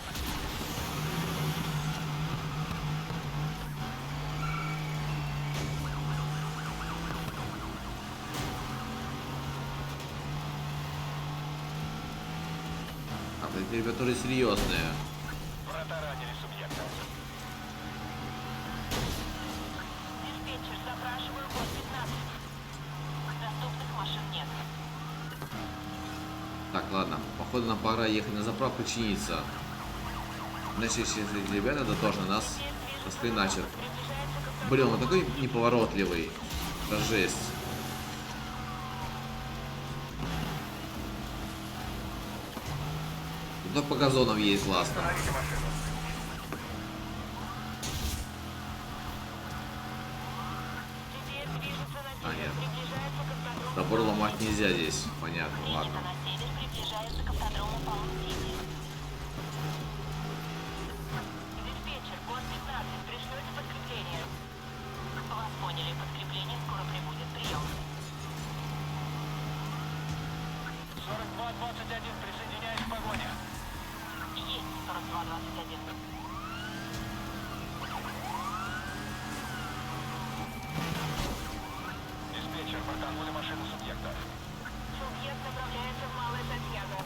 А, эти ребята уже серьезные. Протаранили субъекта. Диспетчер, запрашиваю код 15. Доступных машин нет. Так, ладно. Походу нам пора ехать на заправку чиниться. Иначе если эти ребята дотошно нас расхреначат. Блин, он такой неповоротливый. Это жесть. Тут по газонам есть классно. Теперь движется на А, север. нет. Приближается к автодрому. Забор ломать нельзя здесь. Понятно, Принято ладно. на север. Приближается к автодрому Палм-Сити. Диспетчер, код 15. Пришлете подкрепление. Вас поняли. Подкрепление скоро прибудет. Прием. 42-21, присоединяюсь к погоне. Есть 42-21. Диспетчер, протанули машину субъекта. Субъект направляется в Малое Сантьяго.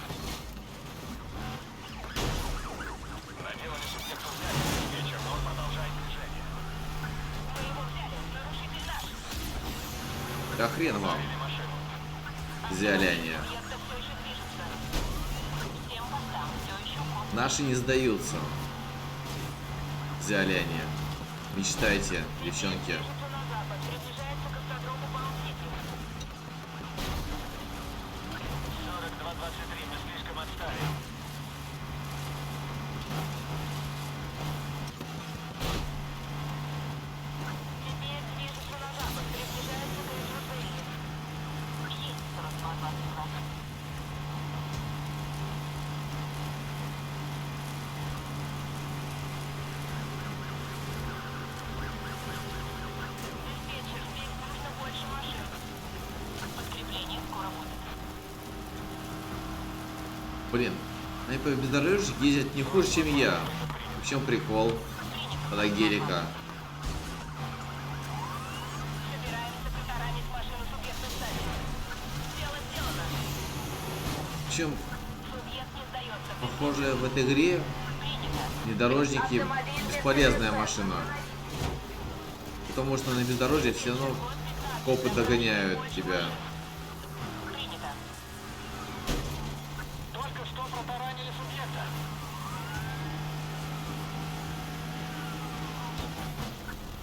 Наделали субъекту взять. Диспетчер, но он продолжает движение. Мы его взяли. Нарушитель наш. Да хрен вам, Или машину. зиаляне. Субъекта все еще движется. Всем постам все еще код. Наши не сдаются. Зиаляне. Мечтайте, девчонки. Движется на запад. Приближается к автодрому Палм-Сити. 42-23, мы слишком отстали. Теперь движется на запад. Приближается к Эджербейли. Есть 42-22. Блин, они по бездорожью ездят не хуже, чем я. В чем прикол? Тогда гелика. Собираемся протаранить машину субъекта в стадии. Дело сделано. В чем, Субъект не сдается. похоже, в этой игре Принято. внедорожники бесполезная машина. Потому что на бездорожье все равно копы догоняют тебя. Принято. Только что протаранили субъекта.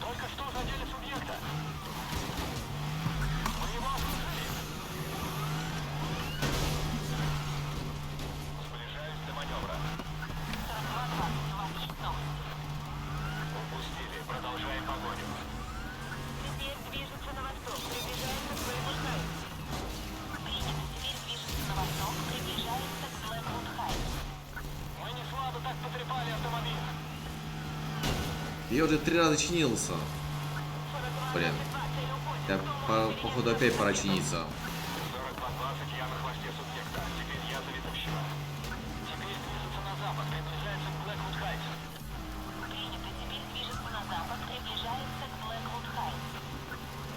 Только что задели субъекта. Мы его окружили. Сближаюсь до маневра. 42-20. У вас есть новости? Упустили. Продолжаем погоню. Теперь движется на восток. Приближается к Блэквуд Хайтс. Принято. Теперь движется на восток. Приближается к Блэквуд Хайтс. Мы не слабо так потрепали автомобиль. Я уже 3 раза чинился. Блин. Я походу опять пора чиниться. 42-20, я на хвосте субъекта. Теперь я заведущего. Теперь движется на запад, приближается к Блэквуд Хайтс. Принято. Теперь движется на запад. Приближается к Блэквуд Хайтс.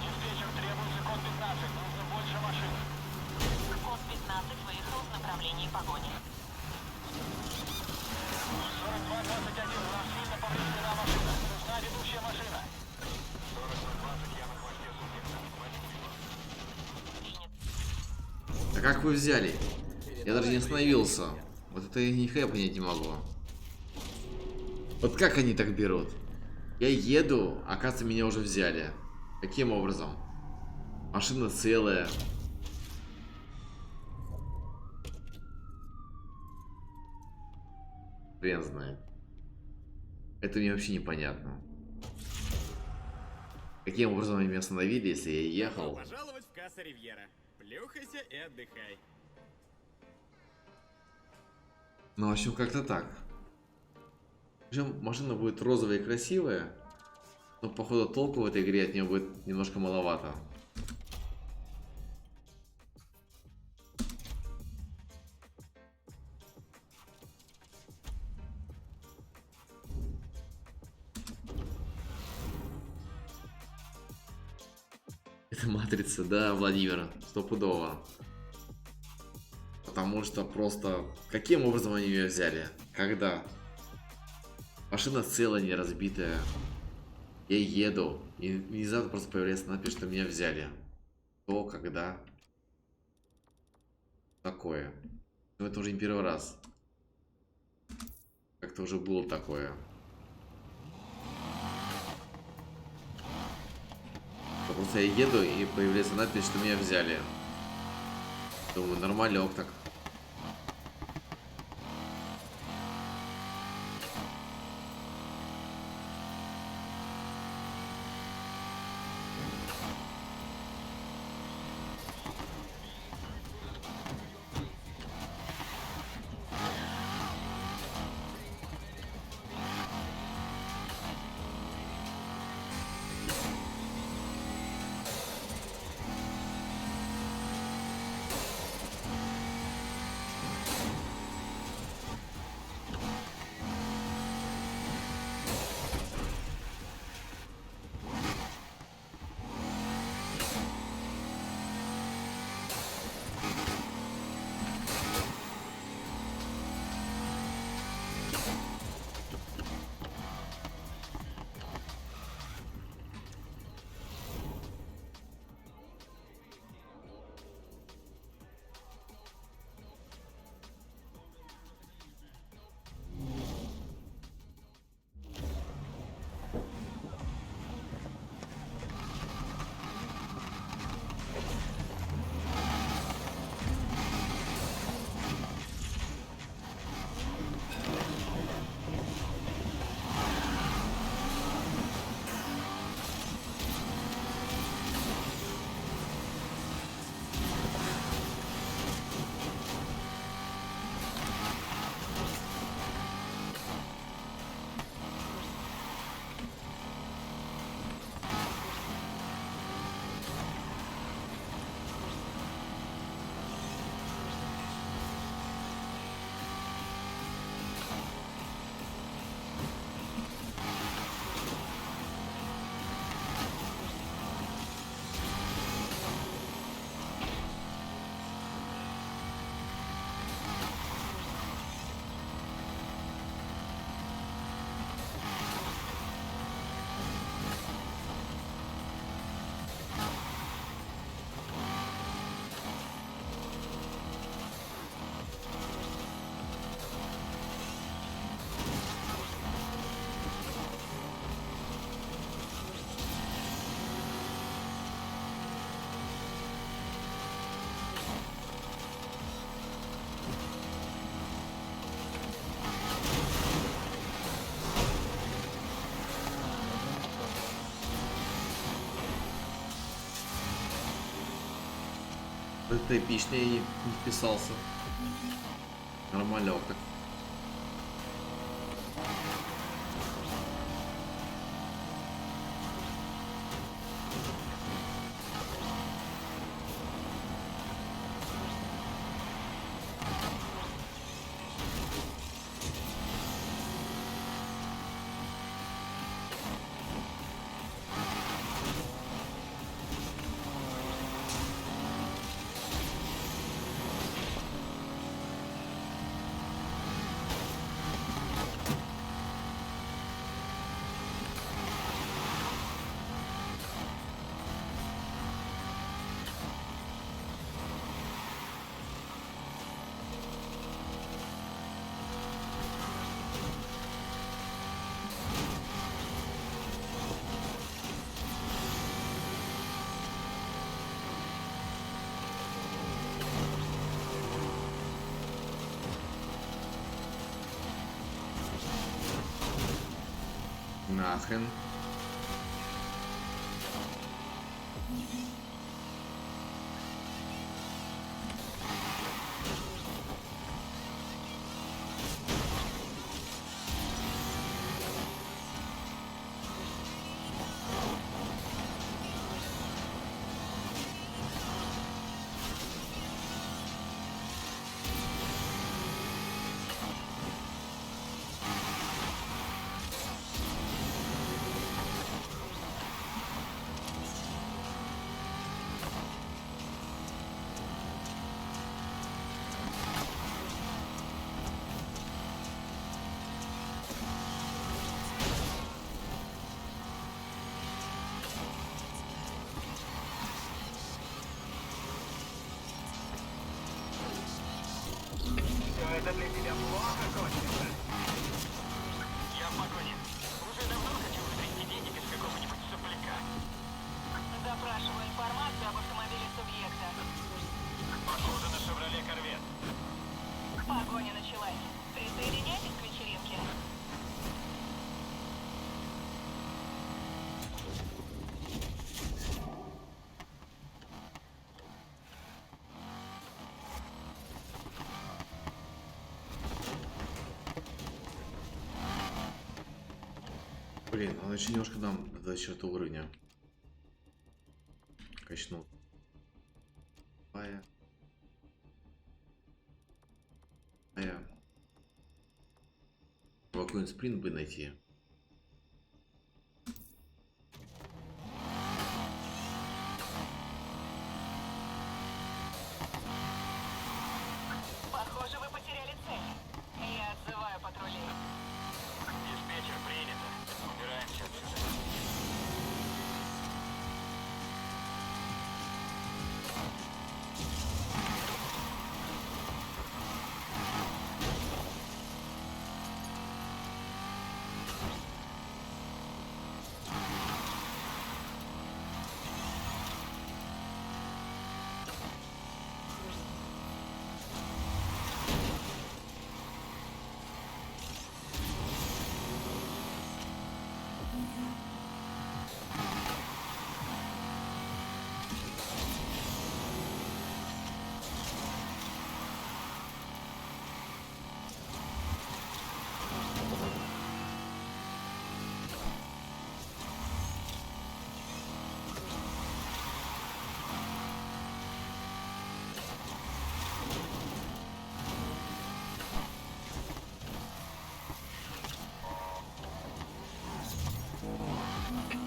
Диспетчер, требуется код 15, нужно больше машин. Код 15 выехал в направлении погони. 42-21, у нас сильно повреждена машина. Нужна ведущая машина. 42-20, я на хвосте субъекта. Принято. А как вы взяли? Я даже не остановился. Вот это я нихуя понять не могу. Вот как они так берут? Я еду, а оказывается, меня уже взяли. Каким образом? Машина целая. Хрен знает. Это мне вообще непонятно. Каким образом они меня остановили, если я Добро ехал? пожаловать в Касса Ривьера. Плюхайся и отдыхай. Ну, в общем, как-то так. Причем машина будет розовая и красивая, но, походу, толку в этой игре от нее будет немножко маловато. Это матрица, да, Владимир, стопудово. Потому что просто... Каким образом они ее взяли? Когда? Машина целая, не разбитая. Я еду, и внезапно просто появляется надпись, что меня взяли. То, когда? Такое. Но это уже не первый раз. Как-то уже было такое. Просто я еду, и появляется надпись, что меня взяли. Думаю, нормалек так. Как-то эпично я не вписался. Нормалек так. Нахрен. Все это для тебя плохо кончится. Я в погоне. Уже давно хочу вытрясти денег из какого-нибудь сопляка. Запрашиваю информацию об автомобиле субъекта. Похоже на «Шевроле Корвет». Погоня началась. Присоединяйтесь к вечеринке. Блин, он еще немножко дам до 24 уровня. Качнул. Какой-нибудь спринт бы найти. Похоже, вы потеряли цель. Я отзываю патрулей. Диспетчер принято. Убираемся отсюда.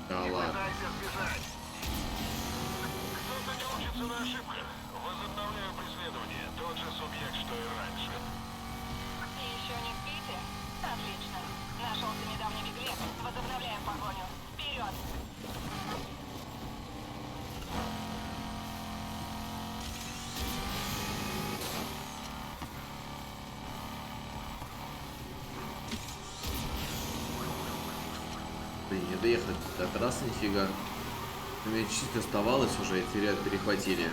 Да ладно. Пытайся сбежать. Кто-то не учится на ошибках. Возобновляю преследование. Тот же субъект, что и раньше. И еще не спите? Отлично. Нашелся недавний беглец. Возобновляем погоню. Вперед! Блин, не доехать до трассы нифига. У меня чуть оставалось уже, эти ряд перехватили.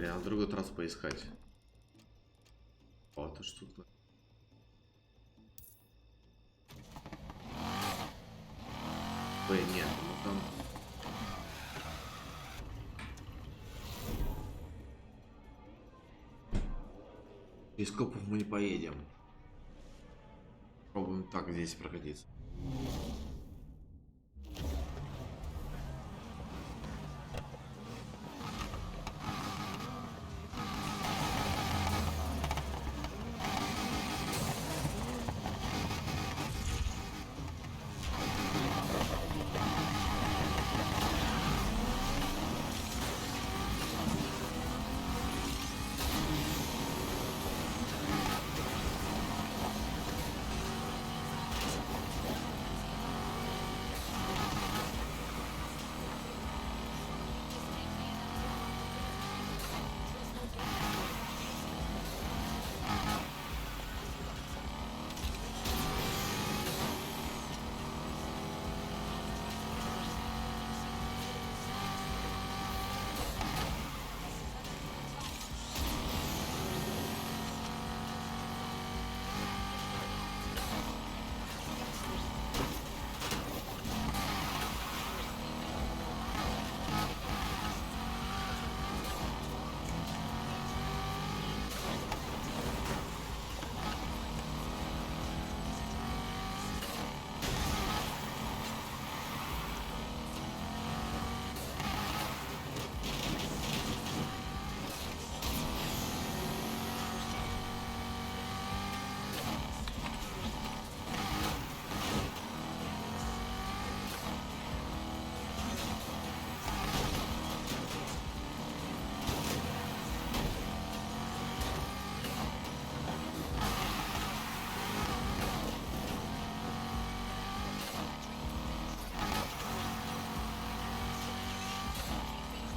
Блин, надо другую трассу поискать. Вот, это что-то. Блин, нет, ну там... Без копов мы не поедем. Пробуем так здесь проходиться.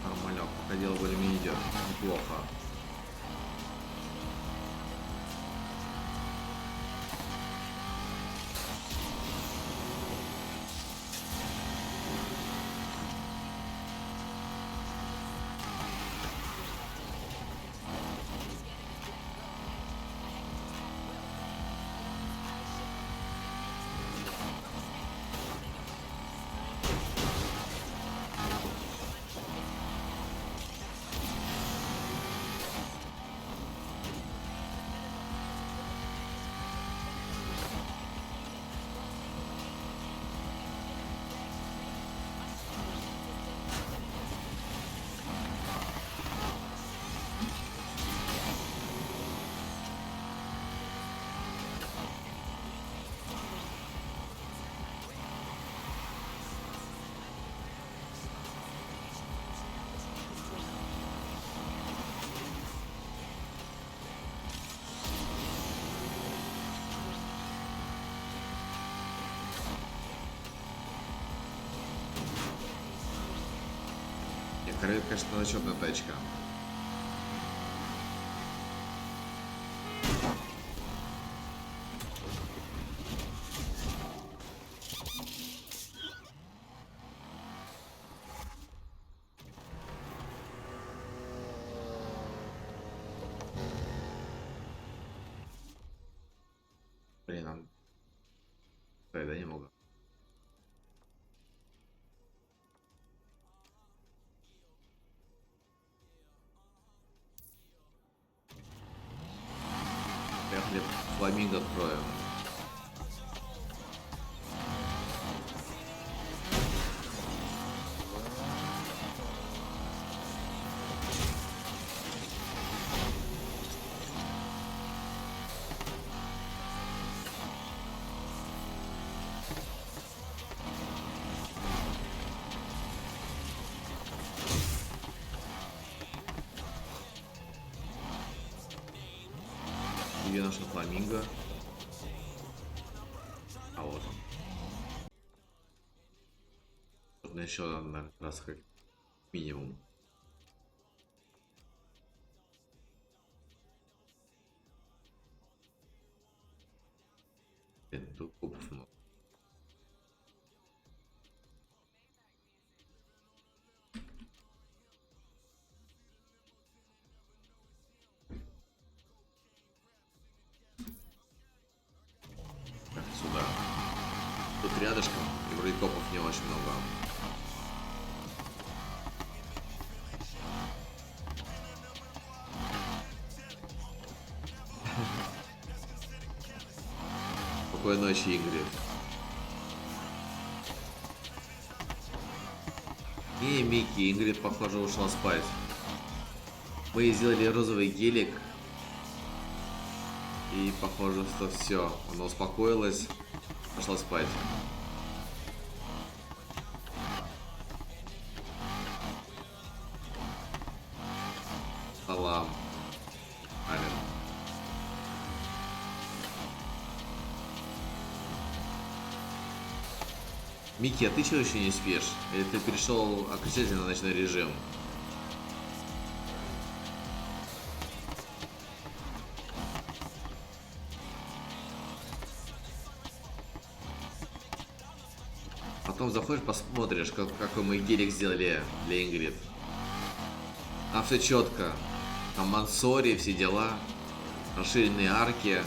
Нормально, пока дело более-менее идет. Неплохо. Король, конечно, зачетная тачка. Блин, нам... Да, немного. Поехали фламинго откроем. Где наша фламинго? А вот он. Нужно еще одна раз как минимум. Блин, тут кубов много. Тут рядышком, и вроде копов не очень много. Спокойной ночи, Ингрид. И Микки, Ингрид, похоже, ушла спать. Мы сделали розовый гелик. И похоже, что все. Она успокоилась. Пошла спать. Салам. Ален. Микки, а ты чего еще не спишь? Или ты перешел окончательно на ночной режим? Потом заходишь, посмотришь, какой мы гелик сделали для Ингрид. Там все четко. Там Мансори, все дела. Расширенные арки.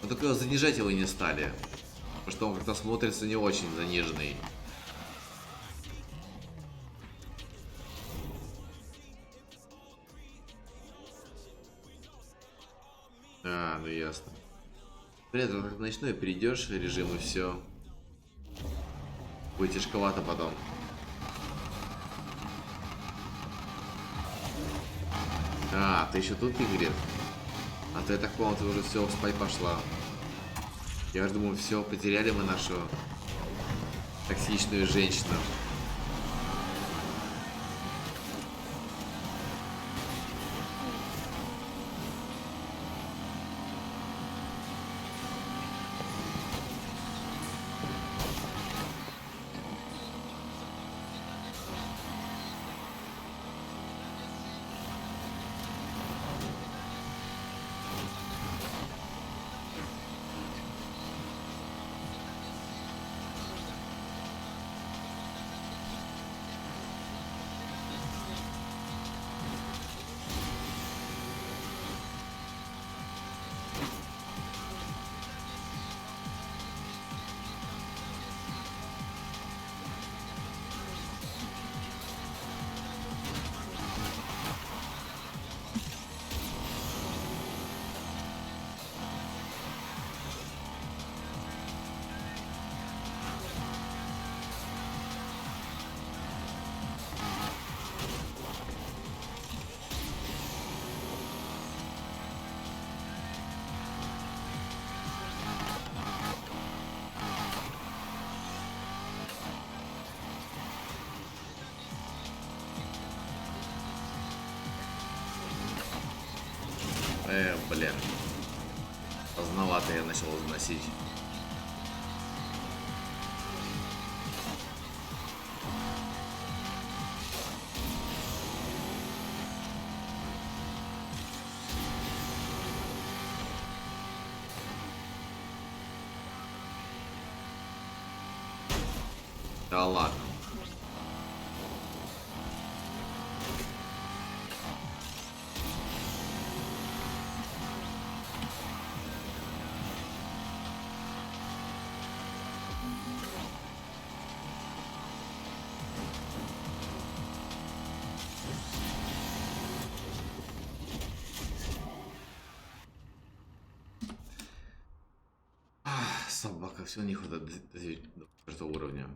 Но только занижать его не стали. Потому что он как-то смотрится не очень заниженный. А, ну ясно. При этом как ночной перейдешь режим и все. Будет тяжковато потом. А, ты еще тут, Ингрид? А то я так понял, ты уже все, спать пошла. Я же думаю, все, потеряли мы нашу токсичную женщину. Блин. Поздновато я начал износить. Да ладно. Собака, все не хватает до 4 уровня.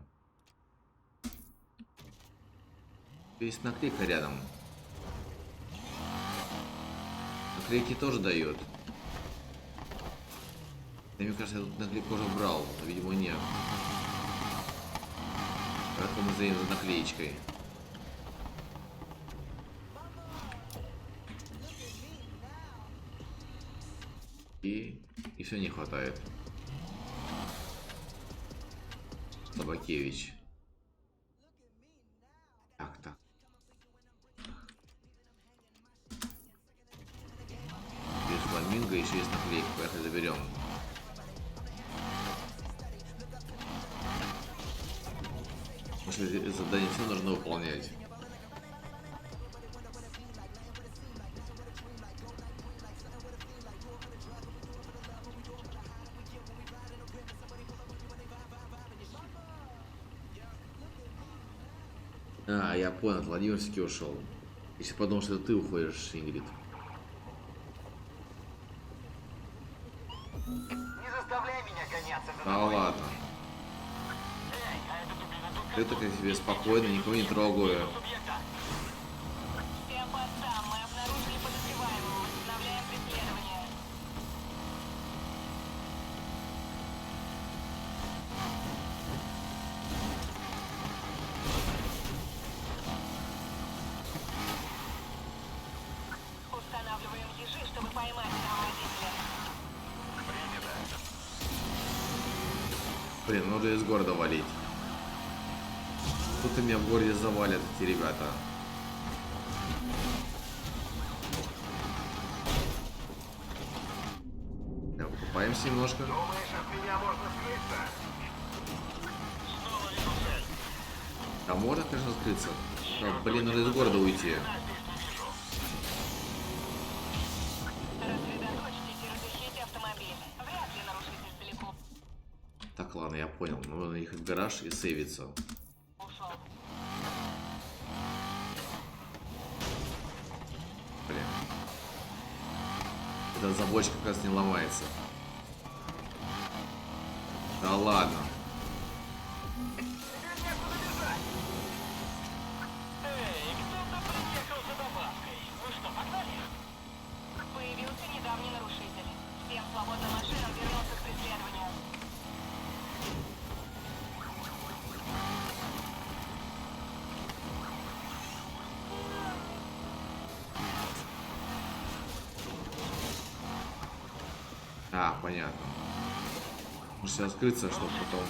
Есть наклейка рядом. Наклейки тоже дают. Мне кажется, я тут наклейку уже брал, но, видимо, нет. Поэтому мы стоим за наклеечкой. И все не хватает. Собакевич. Так. Здесь фламинго, еще есть наклейка, поэтому заберем. Может, задание все нужно выполнять. А, я понял, Владимир все-таки ушел. Если подумал, что это ты уходишь, Ингрид. Не заставляй меня гоняться за Да тобой. ладно. Эй, а это дубина Ты так себе спокойно, никого не трогаю. субъекта. Всем постам, мы обнаружили подозреваемого. Возобновляем преследование. Устанавливаем ежи, чтобы поймать этого водителя. Блин, надо из города валить. Тут меня в городе завалят эти ребята. Так, покупаемся немножко. Думаешь, от меня можно скрыться? Снова вижу цель. А можно, конечно, скрыться. Так, блин, надо из города уйти. Рассредоточьтесь и разыщите автомобиль. Вряд ли нарушитель далеко Так, ладно, я понял. Нужно ехать в гараж и сейвиться. ушел. Блин. Эта забочка как раз не ломается. Да ладно. Эй, кто-то приехал за добавкой. Ну что, погнали? Появился недавний нарушитель. Всем свободным машинам вернуться к преследованию. А, понятно. Может сейчас скрыться, чтобы потом...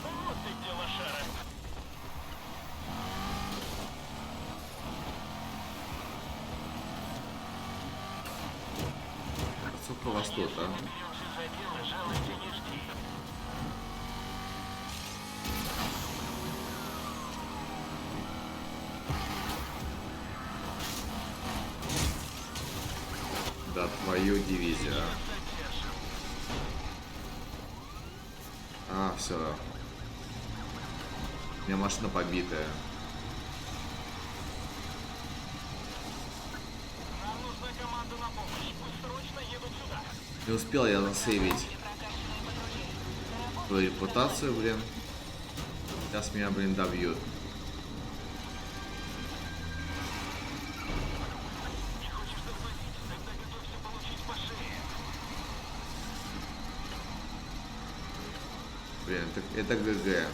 Вот ты где, лошара. Сколько у вас тут, а? Беремся за дело, жалости не жди. Да, твою дивизию, а. А, все. У меня машина побитая. Нам нужна команда на помощь. Пусть срочно едут сюда. Не успел я засейвить Или прокачанные патрули. свою репутацию, блин. Сейчас меня, блин, добьют. Не хочешь тормозить? Тогда готовься получить по шее. Блин, это ГГ.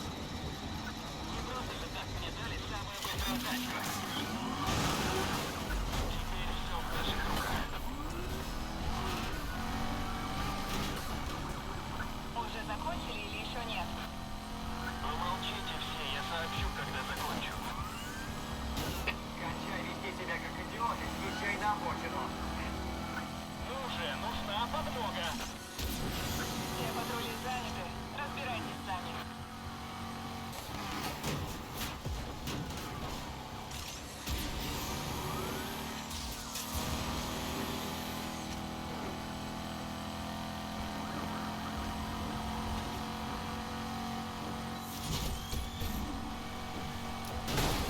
Не просто же так мне дали самую быструю тачку. Теперь все в наших руках. Уже закончили или еще нет? Помолчите все, я сообщу, когда закончу. Кончай вести себя как идиот и съезжай на обочину. Ну же, нужна подмога. Все патрули заняты. Разбирайтесь сами.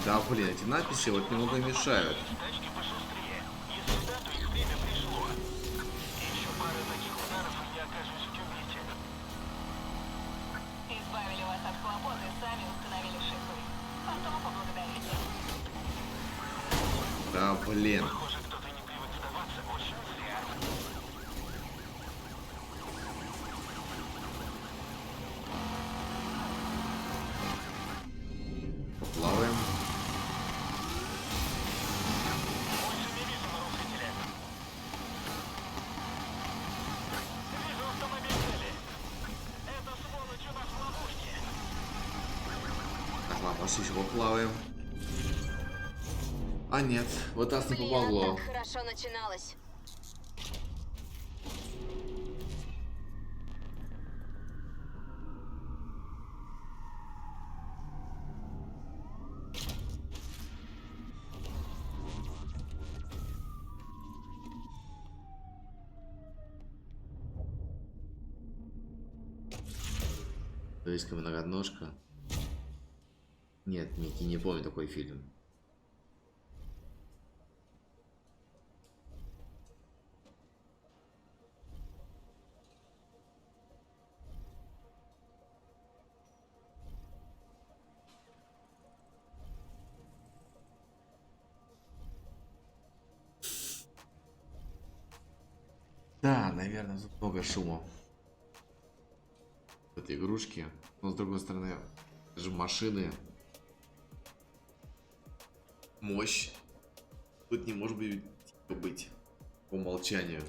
Да, блин, эти надписи вот немного мешают. Тачки пошустрее. Если да, то их время пришло. И еще пара таких ударов, и я окажусь в тюрьме. Избавили вас от хлопот и сами установили шифры. Потом поблагодарите. Да, блин. Похоже, кто-то не привык сдаваться очень зря. Поплаваем. Больше не вижу нарушителя. Вижу автомобиль цели. Это сволочь у нас в ловушке. Так, ладно, еще поплаваем. А нет, вот нас не Блин, помогло. так хорошо начиналось. Английская многоножка. Нет, Микки, не помню такой фильм. Да, наверное, тут много шума в этой игрушке. Но с другой стороны, это же машины. Мощь. Тут не может быть тихо быть по умолчанию.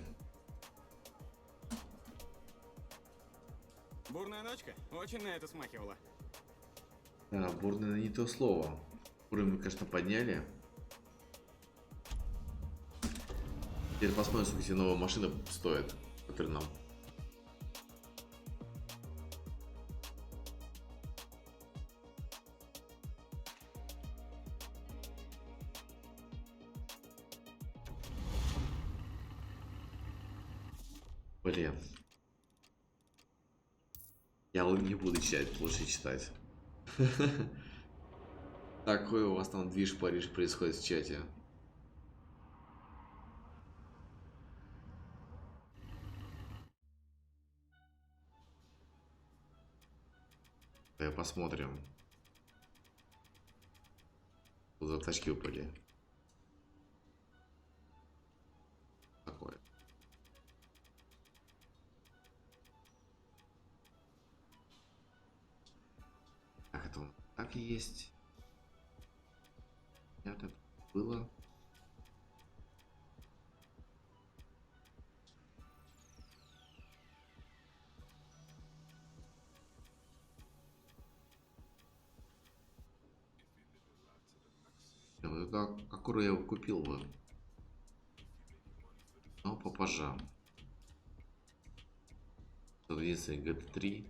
Бурная ночка? Очень на это смахивала. Да, бурное не то слово. Уровень мы, конечно, подняли. Теперь посмотрим, сколько эти новые машины стоят, которые нам. Блин. Я не буду читать, лучше читать. Такой у вас там движ Париж происходит в чате. Давай посмотрим. Что за тачки выпали. Такое. Так, это он так и есть. Это было. Какую я его купил бы? Ну, попозже. Тут единственный GT3.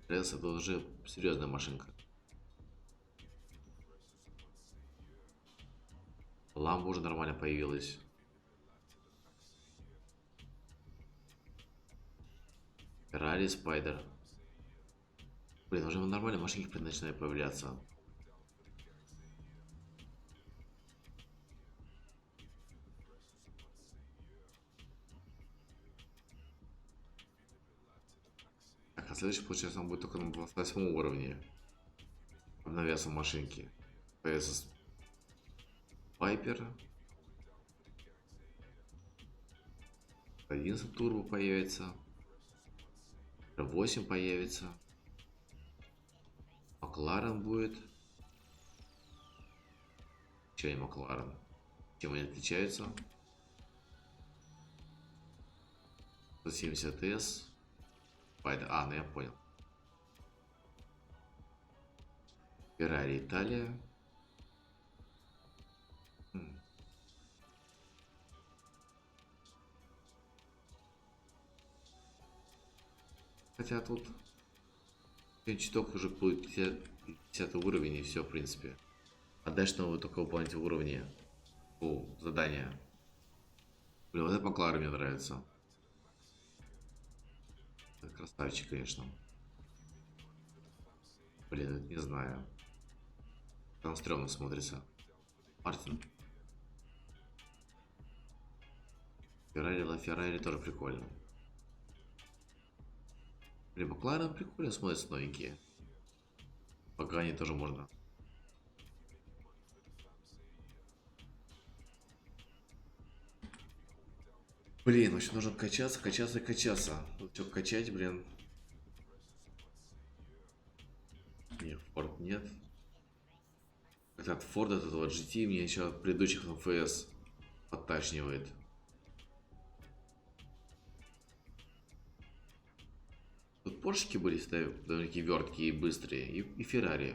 RS это уже серьезная машинка. Ламба уже нормально появилась. Ferrari Spider. Блин, уже нормальные машинки начинают появляться. Так, а следующий, получается, он будет только на 28 уровне. Обновятся машинки. PS Viper. 11 турбо появится. 8 появится. Макларен будет. Че не Макларен? Чем они отличаются? 170S. А, ну я понял. Ferrari Италия. Хотя тут чуток уже будет 50 уровень и все, в принципе. А дальше новые только выполнить уровни. О, задания. Блин, вот это Макларен мне нравится. Это красавчик, конечно. Блин, это не знаю. Там стрёмно смотрится. Мартин. Феррари тоже прикольно. Блин, Макларен прикольно смотрится, новенькие. Погани тоже можно. Блин, в общем, нужно качаться, качаться и качаться. Вот что качать, блин. Нет, Форд нет. Этот Форд, этот вот GT, мне еще от предыдущих МФС подташнивает. Тут поршики были довольно-таки верткие и быстрые. И Феррари.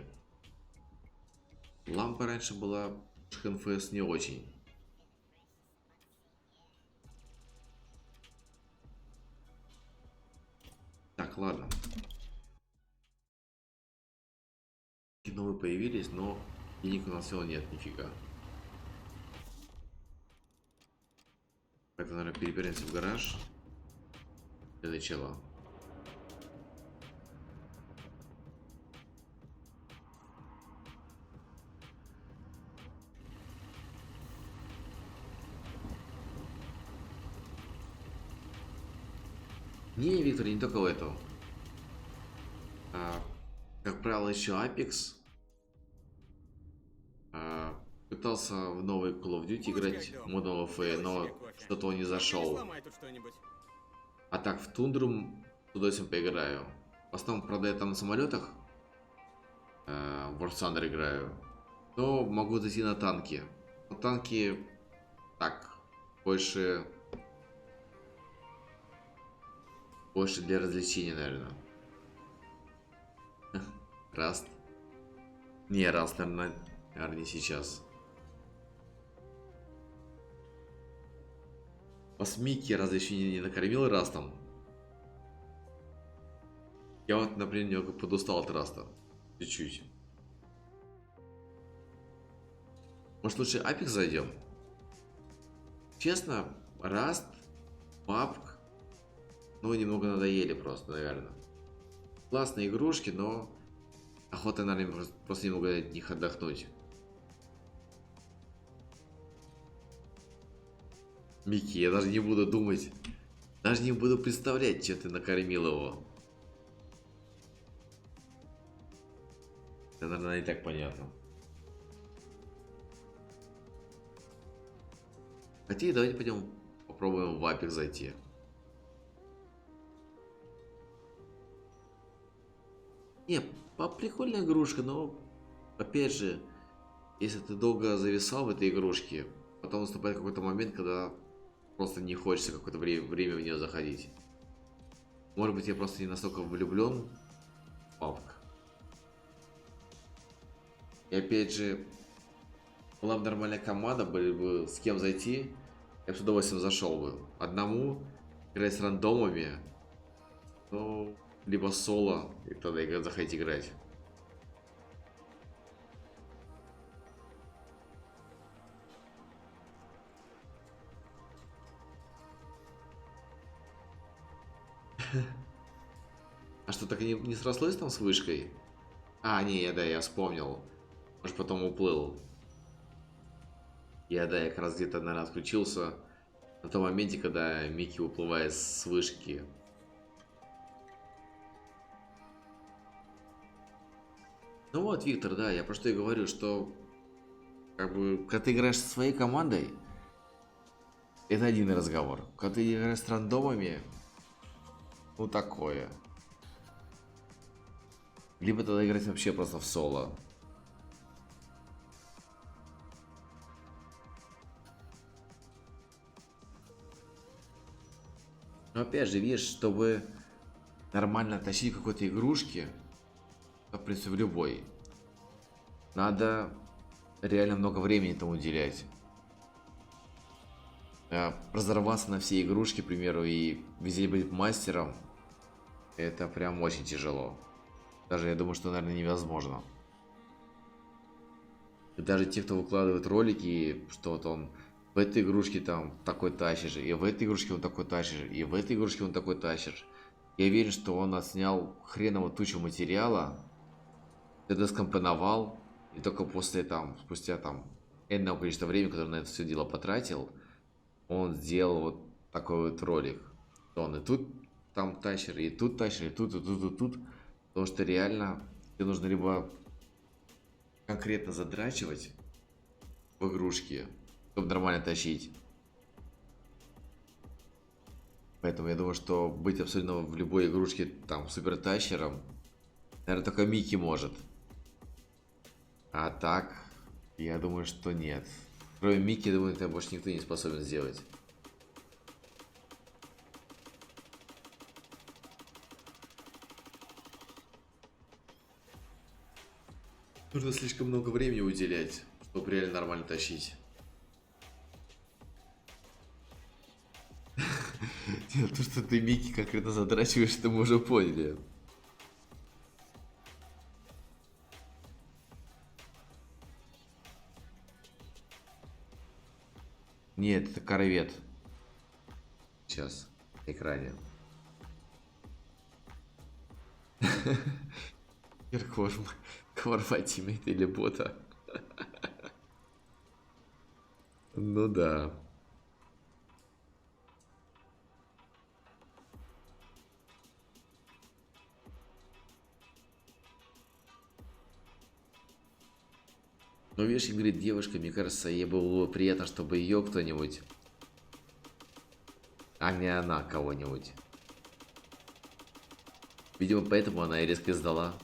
Лампа раньше была в МФС не очень. Так, ладно. Новые появились, но денег у нас все нет, нифига. Поэтому, наверное, переберемся в гараж. Для начала. Не, Виктор, не только в этом. А, как правило, еще Apex пытался в новый Call of Duty Будь играть как дома. модом ЛФ, Делай но себе кофе. что-то он не Только зашел. сломай тут что-нибудь. А так в Тундру с удовольствием поиграю. В основном, правда, я там на самолетах в War Thunder играю. Но могу зайти на танки. Но танки так, больше для развлечения, наверное. Раст. Не, Раст, наверное, не сейчас. Вас Микки разве еще не накормил Растом? Я вот, например, немного подустал от Раста. Чуть-чуть. Может, лучше Apex зайдем? Честно, Раст, PUBG, ну, немного надоели просто, наверное. Классные игрушки, но охота, наверное, просто немного от них отдохнуть. Микки, я даже не буду думать, даже не буду представлять, что ты накормил его. Это, наверное, и так понятно. Хотите, давайте пойдем попробуем в Apex зайти. Не, прикольная игрушка, но опять же, если ты долго зависал в этой игрушке, потом наступает какой-то момент, когда просто не хочется какое-то время в нее заходить. Может быть, я просто не настолько влюблен в PUBG. И опять же, была бы нормальная команда, были бы с кем зайти, я бы с удовольствием зашел бы. Одному играть с рандомами, ну, либо соло, и тогда заходить играть. А что, так и не срослось там с вышкой? А, не, я вспомнил. Может, потом уплыл. Я как раз где-то, наверное, отключился на том моменте, когда Микки уплывает с вышки. Ну вот, Виктор, да, я про что и говорю, что как бы, когда ты играешь со своей командой, это один разговор. Когда ты играешь с рандомами, ну такое. Либо тогда играть вообще просто в соло. Но опять же, видишь, чтобы нормально тащить какой-то игрушки, в принципе, в любой, надо реально много времени этому уделять. Разорваться на все игрушки, к примеру, и везде быть мастером, это прям очень тяжело. Даже я думаю, что, наверное, невозможно. И даже те, кто выкладывает ролики, что вот он в этой игрушке там такой тащишь, и в этой игрушке он такой тащишь, и в этой игрушке он такой тащишь. Я уверен, что он отснял хреново тучу материала, это скомпоновал, и только после там, спустя там энное количество времени, которое на это все дело потратил, он сделал вот такой вот ролик. Он и тут там тащер, и тут тащер, и тут, и тут, и тут. Потому что реально тебе нужно либо конкретно задрачивать в игрушке, чтобы нормально тащить. Поэтому я думаю, что быть абсолютно в любой игрушке там супер тащером, наверное, только Микки может. А так, я думаю, что нет. Кроме Микки, я думаю, это больше никто не способен сделать. Нужно слишком много времени уделять, чтобы реально нормально тащить. Нет, то, что ты Микки конкретно задрачиваешь, это мы уже поняли. Нет, это корвет. Сейчас, на экране. Кварва тиммейт или бота? Ну да. Но видишь, говорит девушка, мне кажется, ей было приятно, чтобы ее кто-нибудь, а не она кого-нибудь. Видимо, поэтому она и резко сдала.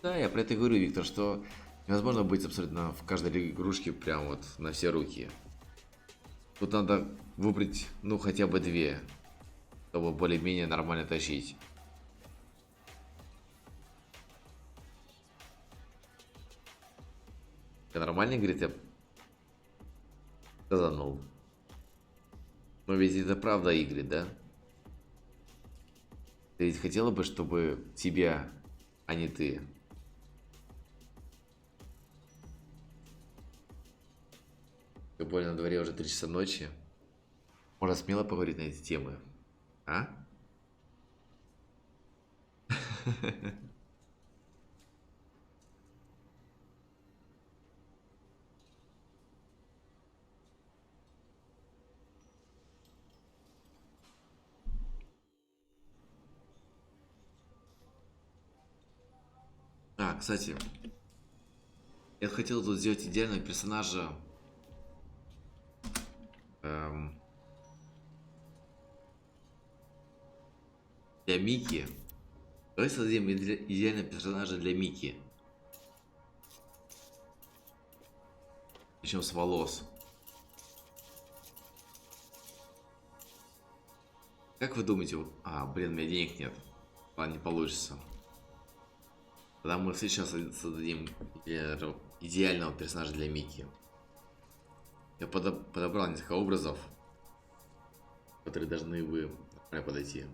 Да, я про это и говорю, Виктор, что невозможно быть абсолютно в каждой игрушке прям вот на все руки. Тут надо выбрать, ну, хотя бы две, чтобы более-менее нормально тащить. Это нормально, говорит, я сказанул. Но ведь это правда, Игорь, да? Ты ведь хотела бы, чтобы тебя, а не ты. Тем более на дворе уже 3 часа ночи. Можно смело поговорить на эти темы. А? А, кстати, я хотел тут сделать идеального персонажа. Для Мики. Давай создадим идеального персонажа для Мики. Причем с волос. Как вы думаете? А, блин, у меня денег нет. Ладно, не получится. Тогда мы сейчас создадим идеального персонажа для Мики. Я подобрал несколько образов, которые должны вы подойти.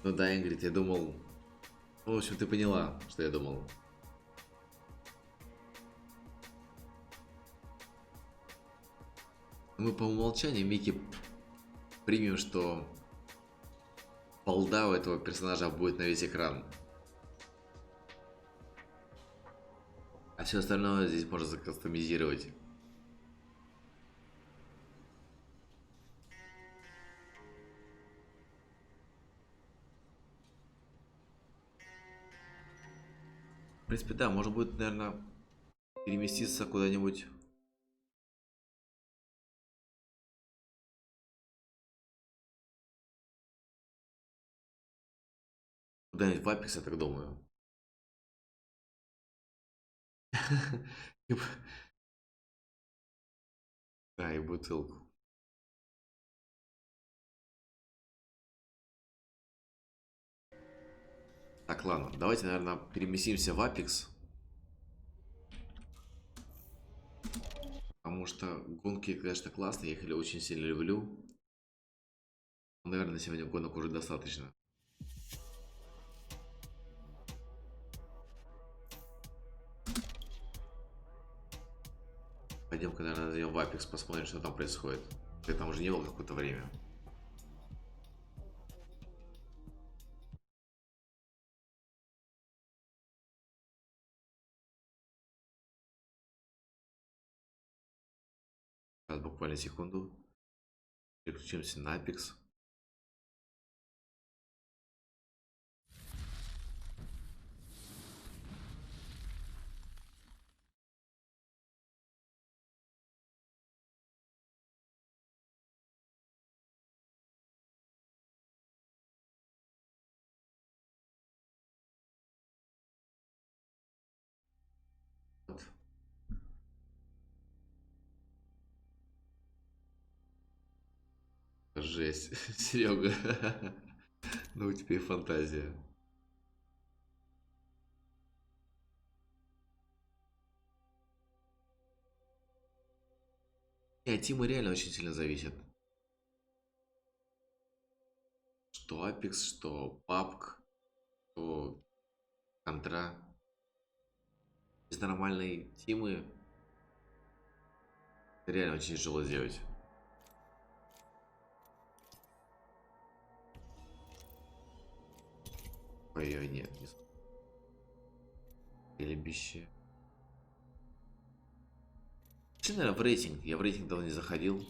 Ну да, Ингрид, я думал... Ну, в общем, ты поняла, что я думал. Мы по умолчанию Микки примем, что балда у этого персонажа будет на весь экран. А все остальное здесь можно закастомизировать. В принципе, да, можно будет, наверное, переместиться куда-нибудь. Куда-нибудь в Apex, я так думаю. Да, и бутылку. Так, ладно, давайте, наверное, переместимся в Apex. Потому что гонки, конечно, классные, я их очень сильно люблю. Наверное, на сегодня гонок уже достаточно. Пойдем-ка, наверное, зайдем в Apex, посмотрим, что там происходит. Я там уже не было какое-то время. Сейчас буквально секунду. Переключимся на Apex. Вот. Жесть, Серега. Ну, у тебя и фантазия. И от Тима реально очень сильно зависит. Что Apex, что PUBG, что Контра. Без нормальной Тимы это реально очень тяжело сделать. Ой-ой, нет, не Стрельбище. Вообще, наверное, в рейтинг. Я в рейтинг давно не заходил.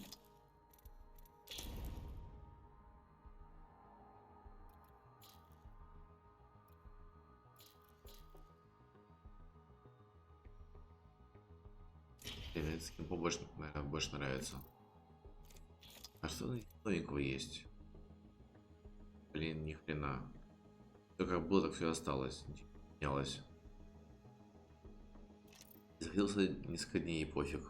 Этот скин побольше, наверное, больше нравится. А что новенького есть? Блин, ни хрена. Все как было, так все осталось. Ничего не менялось. Заходился несколько дней и пофиг.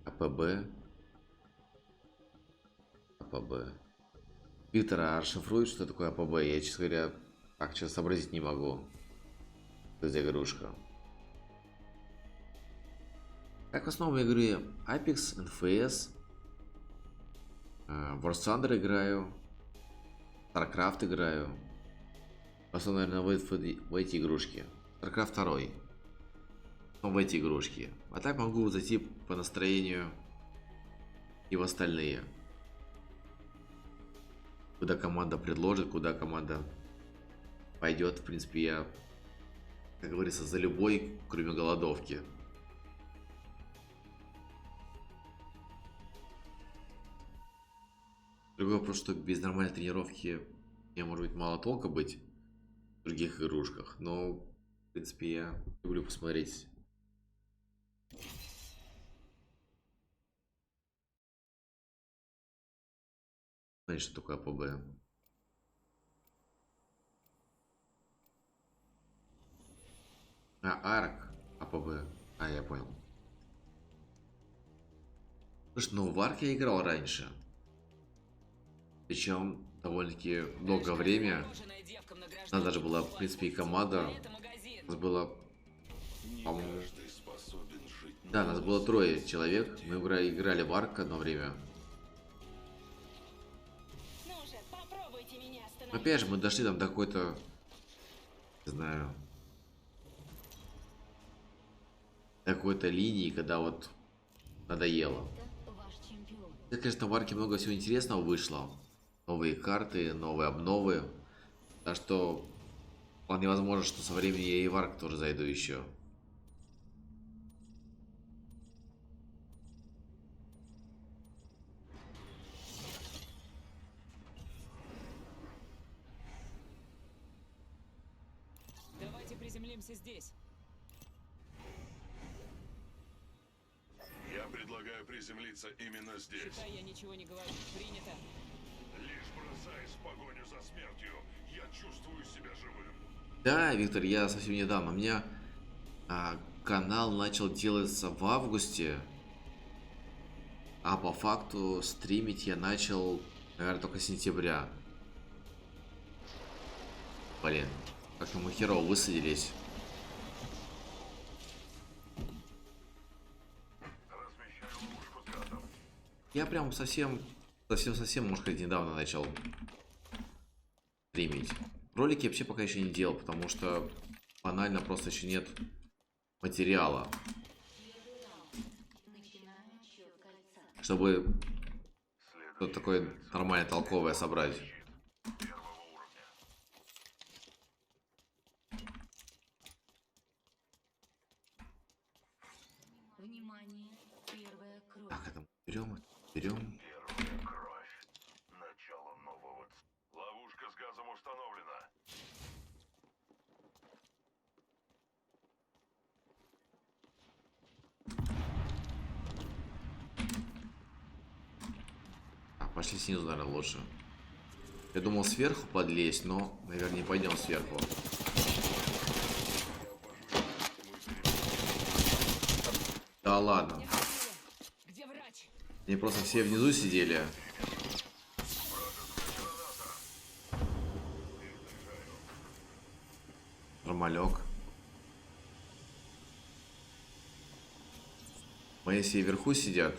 АПБ. АПБ. Виктор, а расшифрует, что такое АПБ? Я, честно говоря, так сейчас сообразить не могу. Что за игрушка? Как в основном игры Apex, NFS, War Thunder играю, StarCraft играю. В основном, наверное, в эти игрушки. StarCraft 2. Но в эти игрушки. А так могу зайти по настроению и в остальные. Куда команда предложит, куда команда пойдет. В принципе, я, как говорится, за любой, кроме голодовки. Другой вопрос, что без нормальной тренировки мне может быть мало толка быть в других игрушках. Но, в принципе, я люблю посмотреть. Знаешь, что такое АПБ? Арк. АПБ. А, я понял. Слушай, ну в Арк я играл раньше. Причем довольно-таки долгое время. У нас даже была, в принципе, и команда. У нас было, по-моему... Да, нас было 3 человек. Мы играли в Арк одно время. Ну же, попробуйте меня остановить. Опять же, мы дошли там до какой-то... Не знаю... До какой-то линии, когда вот надоело. Это, конечно, в Арке много всего интересного вышло. Новые карты, новые обновы. Так что вполне возможно, что со временем я и в Арк тоже зайду еще. Давайте приземлимся здесь. Я предлагаю приземлиться именно здесь. Считай, я ничего не говорю. Принято. Лишь бросаясь в погоню за смертью, я чувствую себя живым. Да, Виктор, я совсем недавно. У меня канал начал делаться в августе. А по факту стримить я начал, наверное, только с сентября. Блин, как мы херово высадились. Размещаю ловушку с газом. Я прям совсем, можно сказать, недавно начал стримить. Ролики я вообще пока еще не делал, потому что банально просто еще нет материала, чтобы что-то такое нормально толковое собрать. Первого уровня. Внимание, первая кровь. Так, это берем. Первая кровь. Начало нового. Ловушка с газом установлена. Пошли снизу, наверное, лучше. Я думал сверху подлезть, но, наверное, не пойдем сверху. Да ладно. Где врач? Они просто все внизу сидели. Нормалек. Мои все вверху сидят.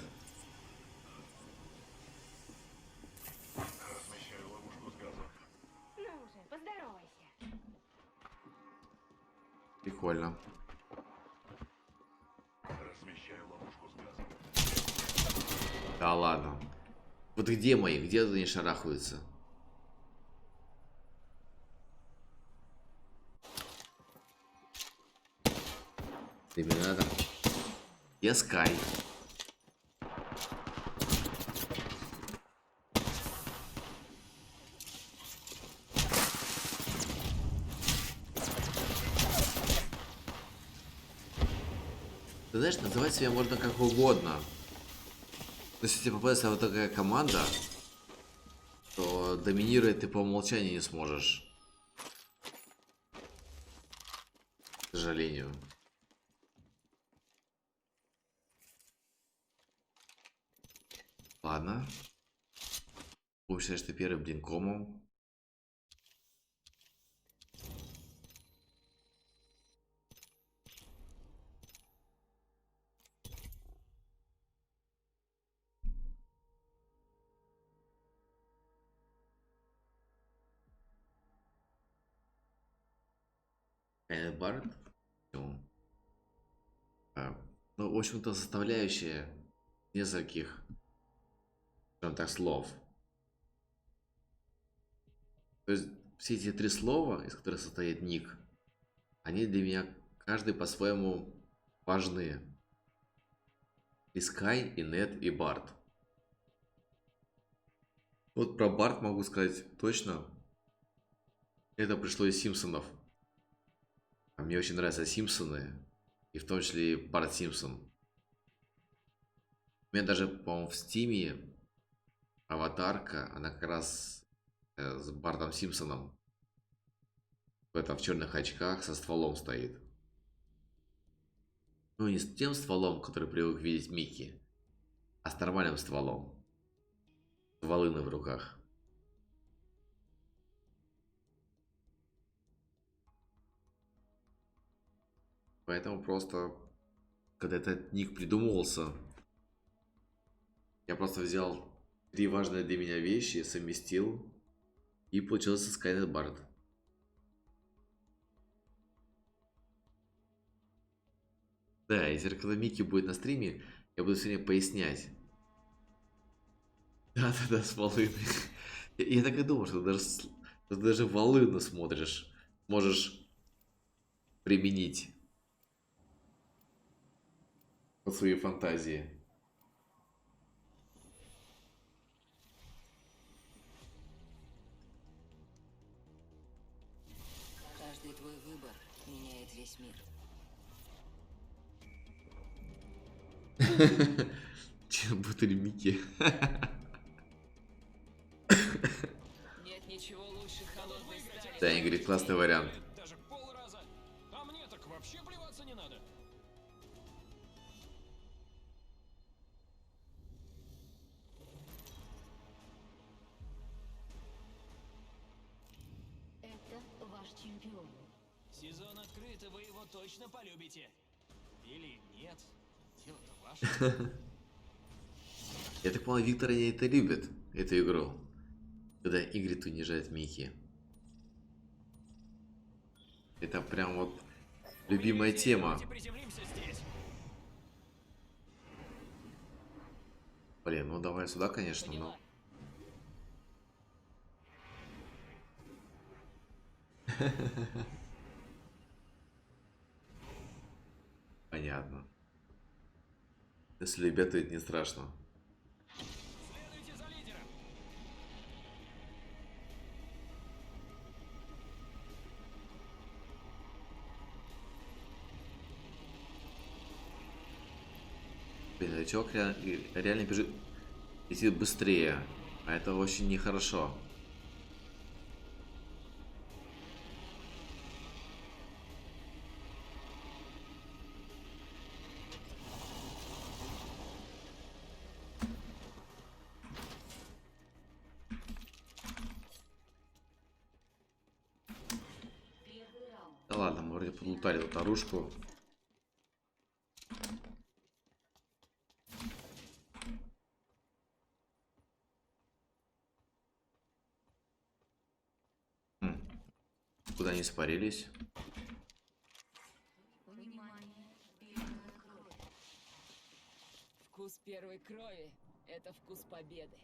Размещаю ловушку с газом. Ну уже, поздоровайся. Прикольно. Размещаю ловушку с газом. Да ладно. Вот где мои? Где они шарахаются? Терминатор. Я Скай. Ты знаешь, называть себя можно как угодно. Но если тебе попадется вот такая команда, то доминировать ты по умолчанию не сможешь. К сожалению. Ладно. Будем считать, что первым блинкомом. Барт. Ну, ну, в общем-то, составляющая нескольких, скажем так, слов. То есть все эти три слова, из которых состоит ник, они для меня каждый по-своему важны. И Скай, и Нет, и Барт. Вот про Барт могу сказать точно. Это пришло из Симпсонов. А мне очень нравятся Симпсоны. И в том числе и Барт Симпсон. У меня даже, по-моему, в Стиме аватарка, она как раз с Бартом Симпсоном. В этом в черных очках со стволом стоит. Ну, не с тем стволом, который привык видеть Микки, а с нормальным стволом. С волыной в руках. Поэтому просто, когда этот ник придумывался, я просто взял три важные для меня вещи, совместил, и получился Скайнет Барт. Да, и теперь, когда Микки будет на стриме, я буду сегодня пояснять. Да-да-да, с волыной. Я так и думал, что что ты даже волыну смотришь, можешь применить по своей фантазии. Каждый твой выбор меняет весь мир. Чем бутыль Микки? Нет ничего лучше холодной стали. Да, Игорь, классный вариант. Даже полраза. А мне так вообще плеваться не надо. Это ваш чемпион. Сезон открыт, и вы его точно полюбите. Или нет, дело-то ваше. Я так понял, Виктор и это любит, эту игру. Когда Игорь унижает Микки. Это прям вот любимая тема. Давайте приземлимся здесь. Блин, ну давай сюда, конечно, но... Понятно. Если любят, то это не страшно. Следуйте за лидером. Блин, этот чувак реально бежит, летит быстрее. А это очень нехорошо. Да ладно, мы вроде подлутали тут оружку. Куда они испарились? Вкус первой крови — это вкус победы.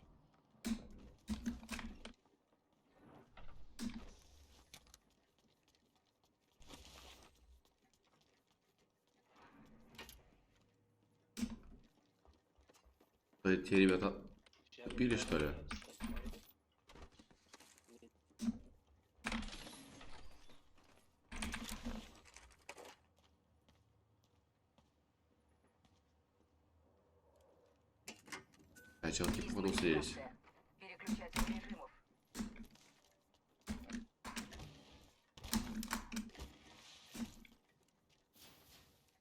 Эти ребята тупили, что ли? А челки походу слились. Переключатель режимов.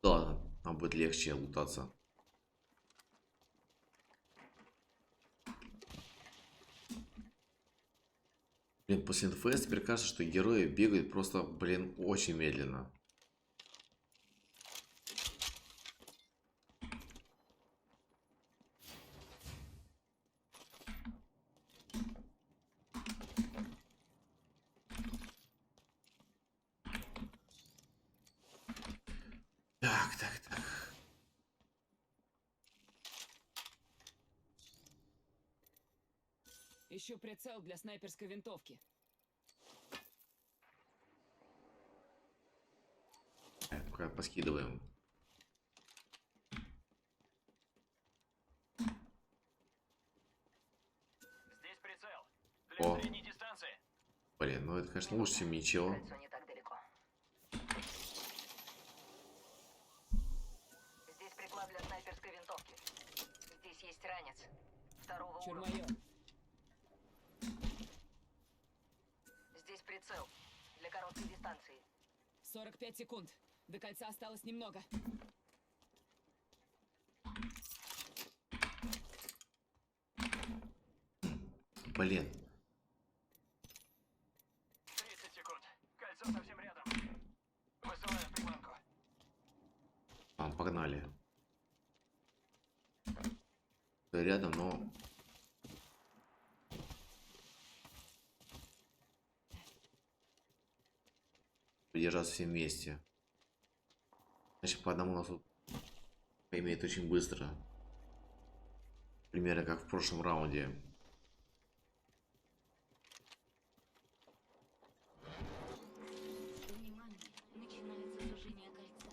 Да ладно, нам будет легче лутаться. Блин, после НФС теперь кажется, что герои бегают просто, блин, очень медленно. Так. Ищу прицел для снайперской винтовки. Пока поскидываем. Здесь прицел. Для О. средней дистанции. Блин, ну это, конечно, лучше, чем ничего. Кольцо не так далеко. Здесь приклад для снайперской винтовки. Здесь есть ранец. Второго уровня. Чурмайор. Здесь прицел. Для короткой дистанции. 45 секунд. До кольца осталось немного. Блин. 30 секунд. Кольцо совсем рядом. Высылаю приманку. Погнали. Рядом, но... Придержаться все вместе. Значит, по одному нас тут имеет очень быстро. Примерно как в прошлом раунде. Начинается сужение кольца.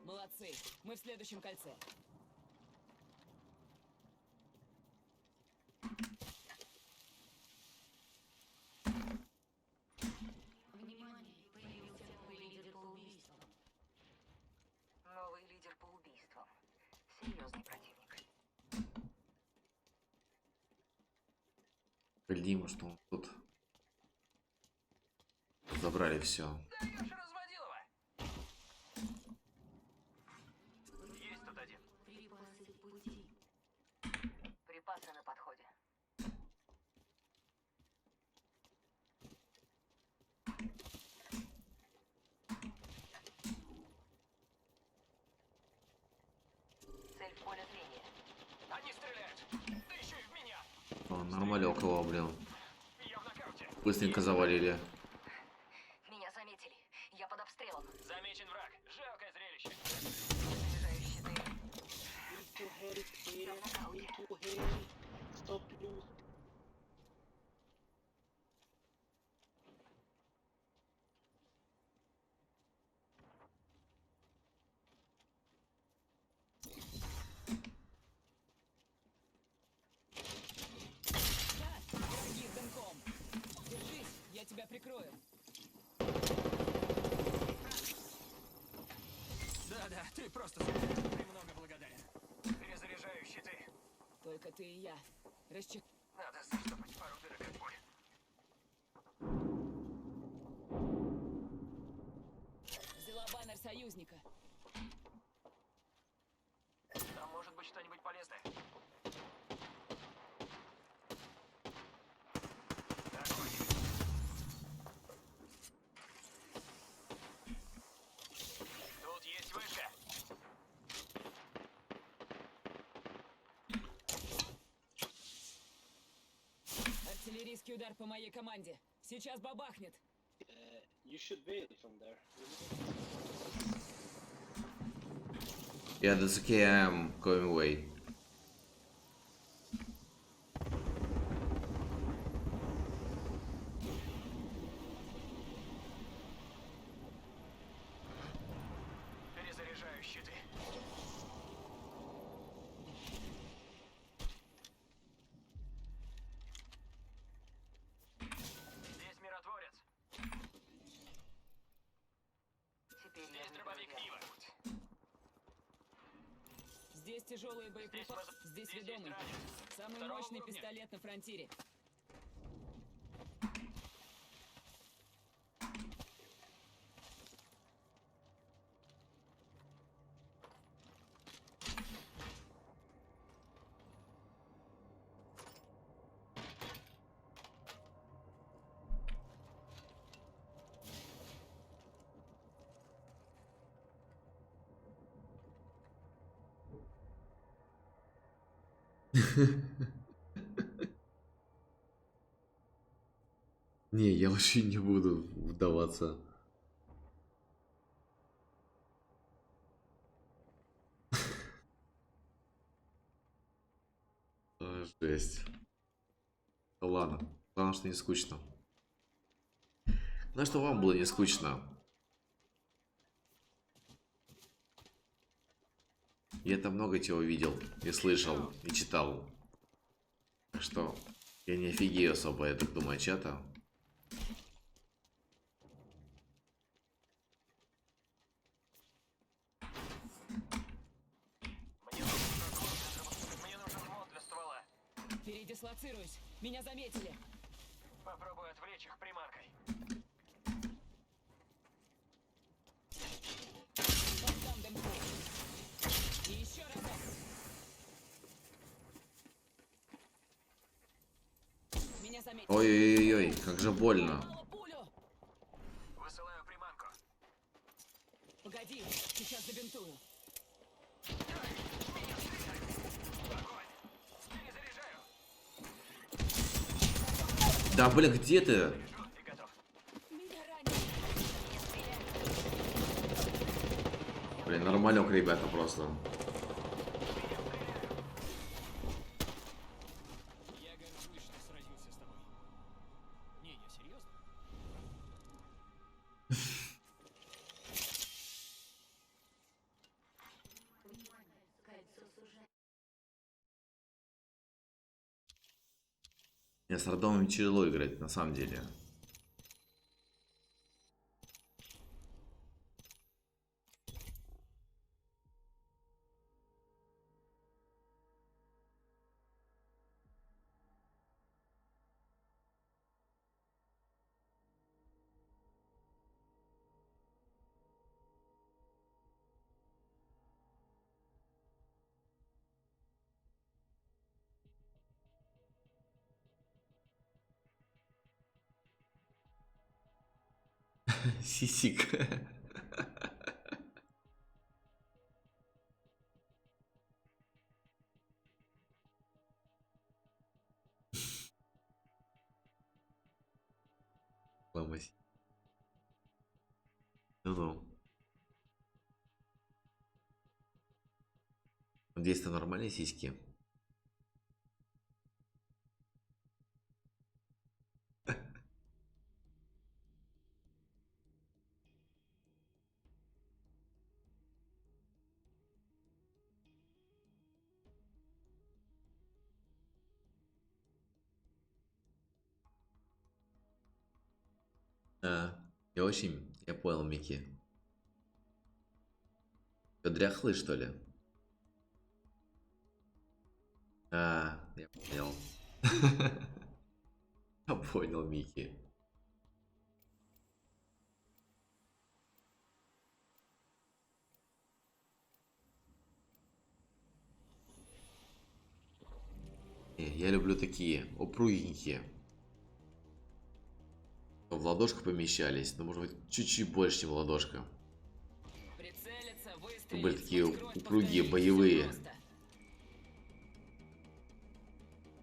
Молодцы. Мы в следующем кольце. Внимание, появился новый лидер по убийствам. Новый лидер по убийствам. Серьезный противник. Глядим, что он тут. Забрали все. Даешь, разводилова. Есть тут один. Припасы в пути. Припасы на подходе. Цель в поле зрения. Они стреляют. Да еще и в меня. Нормалек его, блин. Я в нокауте. Быстренько завалили. Меня заметили. Я под обстрелом. Замечен враг. Жалкое зрелище. Заряжаю щиты. Into hell, stop lose. Да, враги с дымком. Держись, я тебя прикрою. Да, ты просто супер. Премного благодарен. Перезаряжаю щиты. Только ты и я. Расчек... Надо заштопать пару дырок от пуль. Взяла баннер союзника. Там может быть что-нибудь полезное. Огонь. Тут есть вышка. Артиллерийский удар по моей команде. Сейчас бабахнет. You should bail from there. Yeah, that's okay, I'm going away. Перезаряжаю щиты. Здесь тяжелые боеприпасы. Здесь Здесь есть ведомый. ранец. Самый Второго мощный уровня. пистолет на фронтире. Не, я вообще не буду вдаваться. Жесть. Да ладно. Главное, что не скучно. Главное, что вам было не скучно. Я там много чего видел, и слышал, и читал. Так что я не офигею особо, я так думаю, чата. Мне нужен мод для ствола. Передислоцируюсь. Меня заметили. Попробую отвлечь их приманкой. Поддам дымку. И еще разок. Меня заметили. Ой-ой-ой, как же больно. Мало пулю. Высылаю приманку. Погоди, сейчас забинтую. Огонь. Перезаряжаю. Да, блин, где ты? И готов. Меня ранили. Блин, нормалек, ребята, просто. Я горжусь, что сразился с тобой. Не, я серьезно. Мне с рандомами тяжело играть, на самом деле. Сисик. Ломась. Ну-ну. Надеюсь, это нормальные сиськи. Я очень... Я понял, Микки. Ты дряхлый, что ли? Я понял. Я понял, Микки. Не, я люблю такие упругенькие. В ладошку помещались, но может быть чуть-чуть больше, чем ладошка. Прицелиться, Были выстрелить. такие открыть, упругие, повторить. боевые. Всё просто.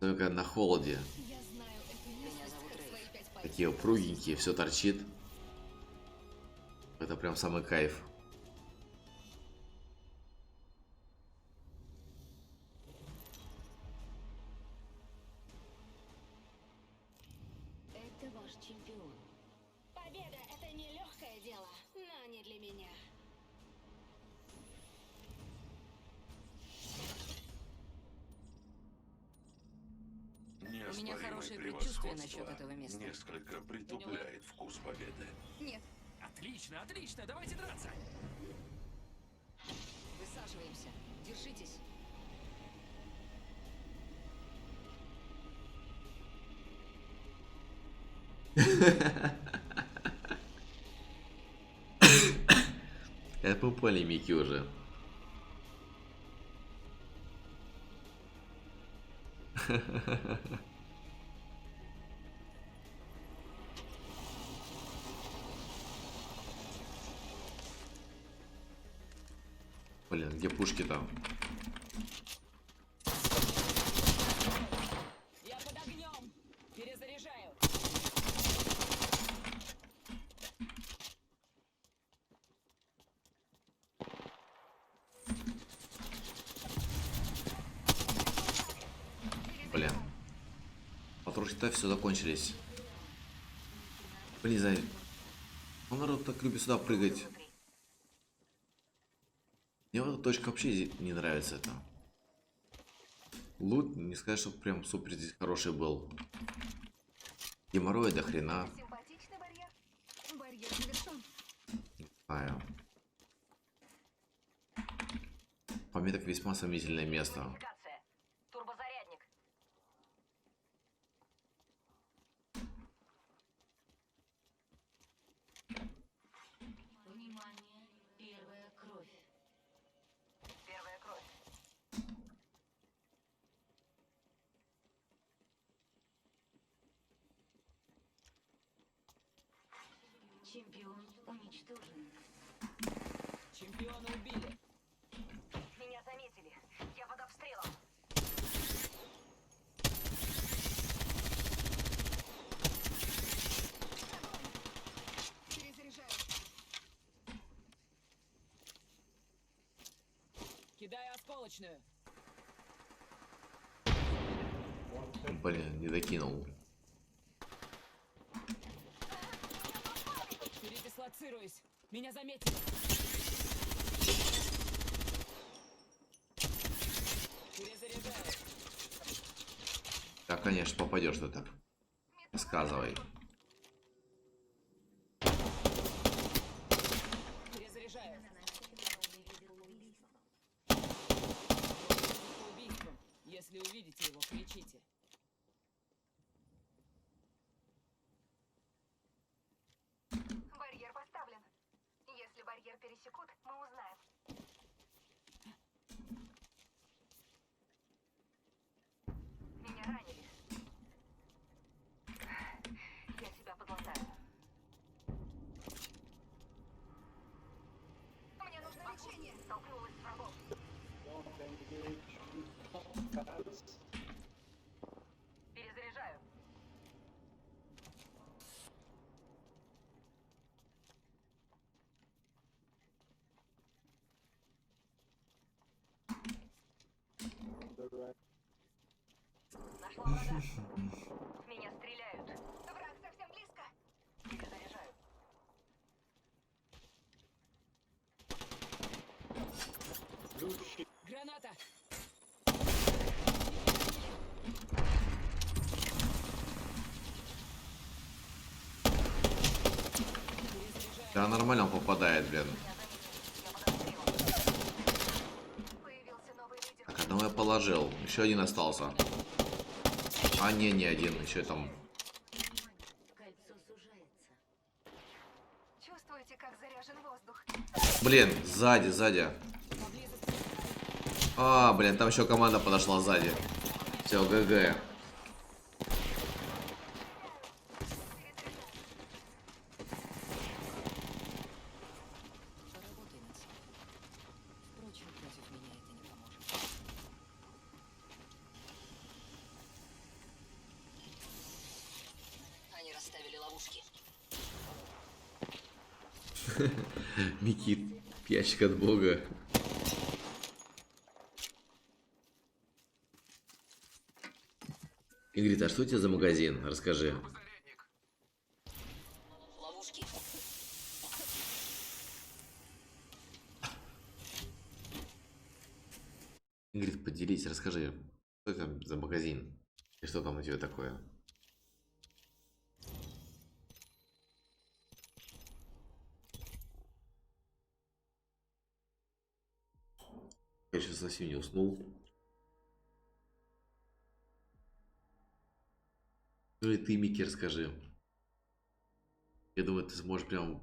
Только на холоде. Я знаю эту местность как свои 5 пальцев. Такие упругенькие, все торчит. Это прям самый кайф. Это ваш чемпион. Победа — это не легкое дело, но не для меня. Неоспоримое хорошее предчувствие превосходство насчет этого места. несколько притупляет вкус победы. Нет, Отлично, отлично, давайте драться. Высаживаемся. Держитесь. Это мы поняли, Микки, уже. Блин, где пушки-то? Я под огнем. Перезаряжаю. Блин. Патрушки-то все закончились. Блин, Зай. Ну, народ так любит сюда прыгать. Мне вот эта точка вообще не нравится это. Лут, не сказать, что прям супер здесь хороший был. Геморроя до хрена. Симпатичный барьер. Барьер завершен. Знаю. По мне так весьма сомнительное место. Турбозарядник. Внимание, первая кровь. Первая кровь. Чемпион уничтожен. Чемпиона убили. Меня заметили. Я под обстрелом. Перезаряжаю. Кидаю осколочную. Блин, не докинул. Передислоцируюсь. Меня заметили. Перезаряжаю. Да, конечно, попадешь ты так. Сказывай. Перезаряжаю. По убийствам. Если увидите его, кричите. Барьер поставлен. Если барьер пересекут, мы узнаем. Меня ранили. Я тебя подлатаю. Мне нужно лечение. Столкнулась с врагом. Перезаряжаю. Нашла врага. Меня стреляют. Враг совсем близко. Перезаряжаю. Граната. Да, нормально он попадает, блин. Появился новый лидер. Так, одного я положил. Еще один остался. А, не один. Еще там. Кольцо сужается. Чувствуете, как заряжен воздух? Блин, сзади. А, блин, там еще команда подошла сзади. Все, ГГ. Поработай над собой. Впрочем, против меня это не поможет. Они расставили ловушки. Микит, ящик от бога. Ингрид, а что у тебя за магазин? Расскажи. Ловушки. Ингрид, поделись, расскажи. Что там за магазин? И что там у тебя такое? Я сейчас совсем не уснул. Ну и ты, Микки, расскажи. Я думаю, ты сможешь прям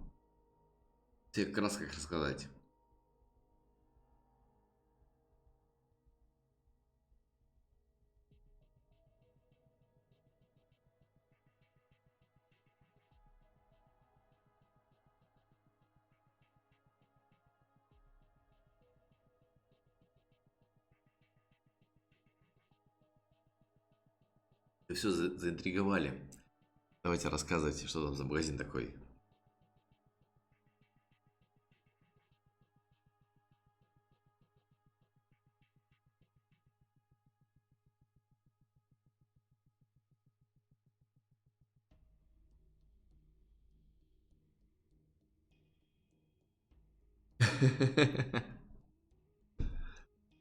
в всех красках рассказать. Все заинтриговали. Давайте рассказывайте, что там за магазин такой.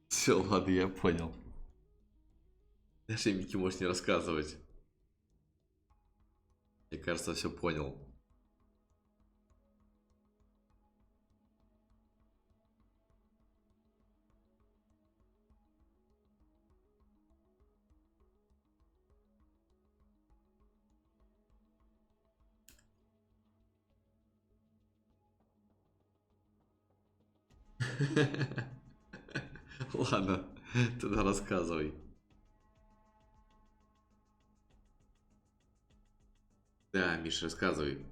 Все, ладно, я понял. Даже Микки можешь не рассказывать. Мне кажется, все понял. Ладно, тогда рассказывай. Да, Миш, рассказывай.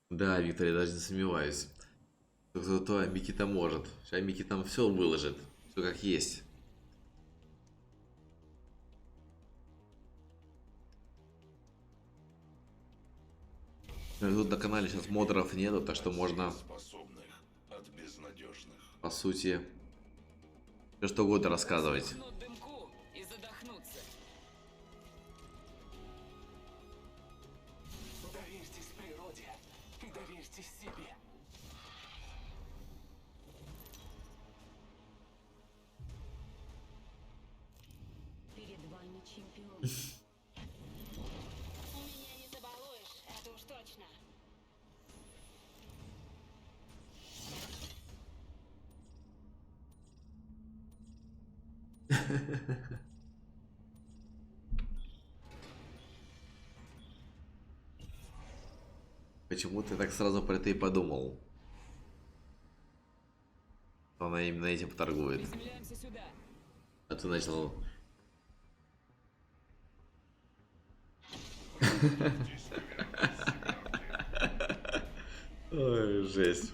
Да, Виктор, я даже не сомневаюсь. Зато Микки там может. Сейчас Микки там все выложит. Все как есть. Тут на канале сейчас модеров нету, так что можно, Способных от безнадежных. по сути, все что угодно рассказывать. Вдохнут дымку и задохнутся. Доверьтесь природе и доверьтесь себе. Перед вами чемпион. У меня не забалуешь, это уж точно. Почему ты так сразу про это и подумал? Что она именно этим торгует. Приземляемся сюда. А ты начал... Ой, жесть.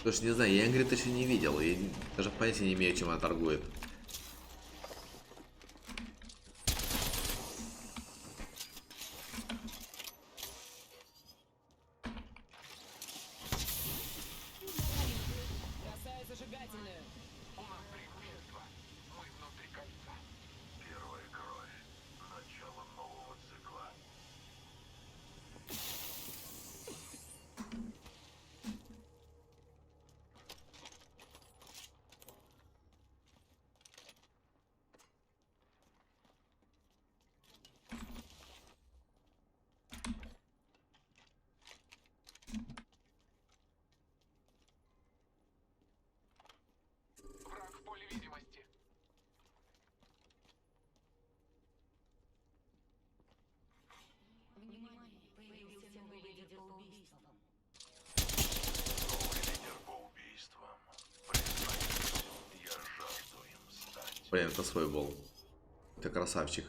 Слушай, не знаю, я Ингрид еще не видел, и даже понятия не имею, чем она торгует. Бросаю зажигательную. У нас преимущество. Мы внутри кольца. Первая кровь. Начало нового цикла. Враг в поле видимости. Внимание, появился новый лидер по убийствам. Новый лидер по убийствам. Признаюсь, я жажду им стать. Блин, это свой был. Ты красавчик.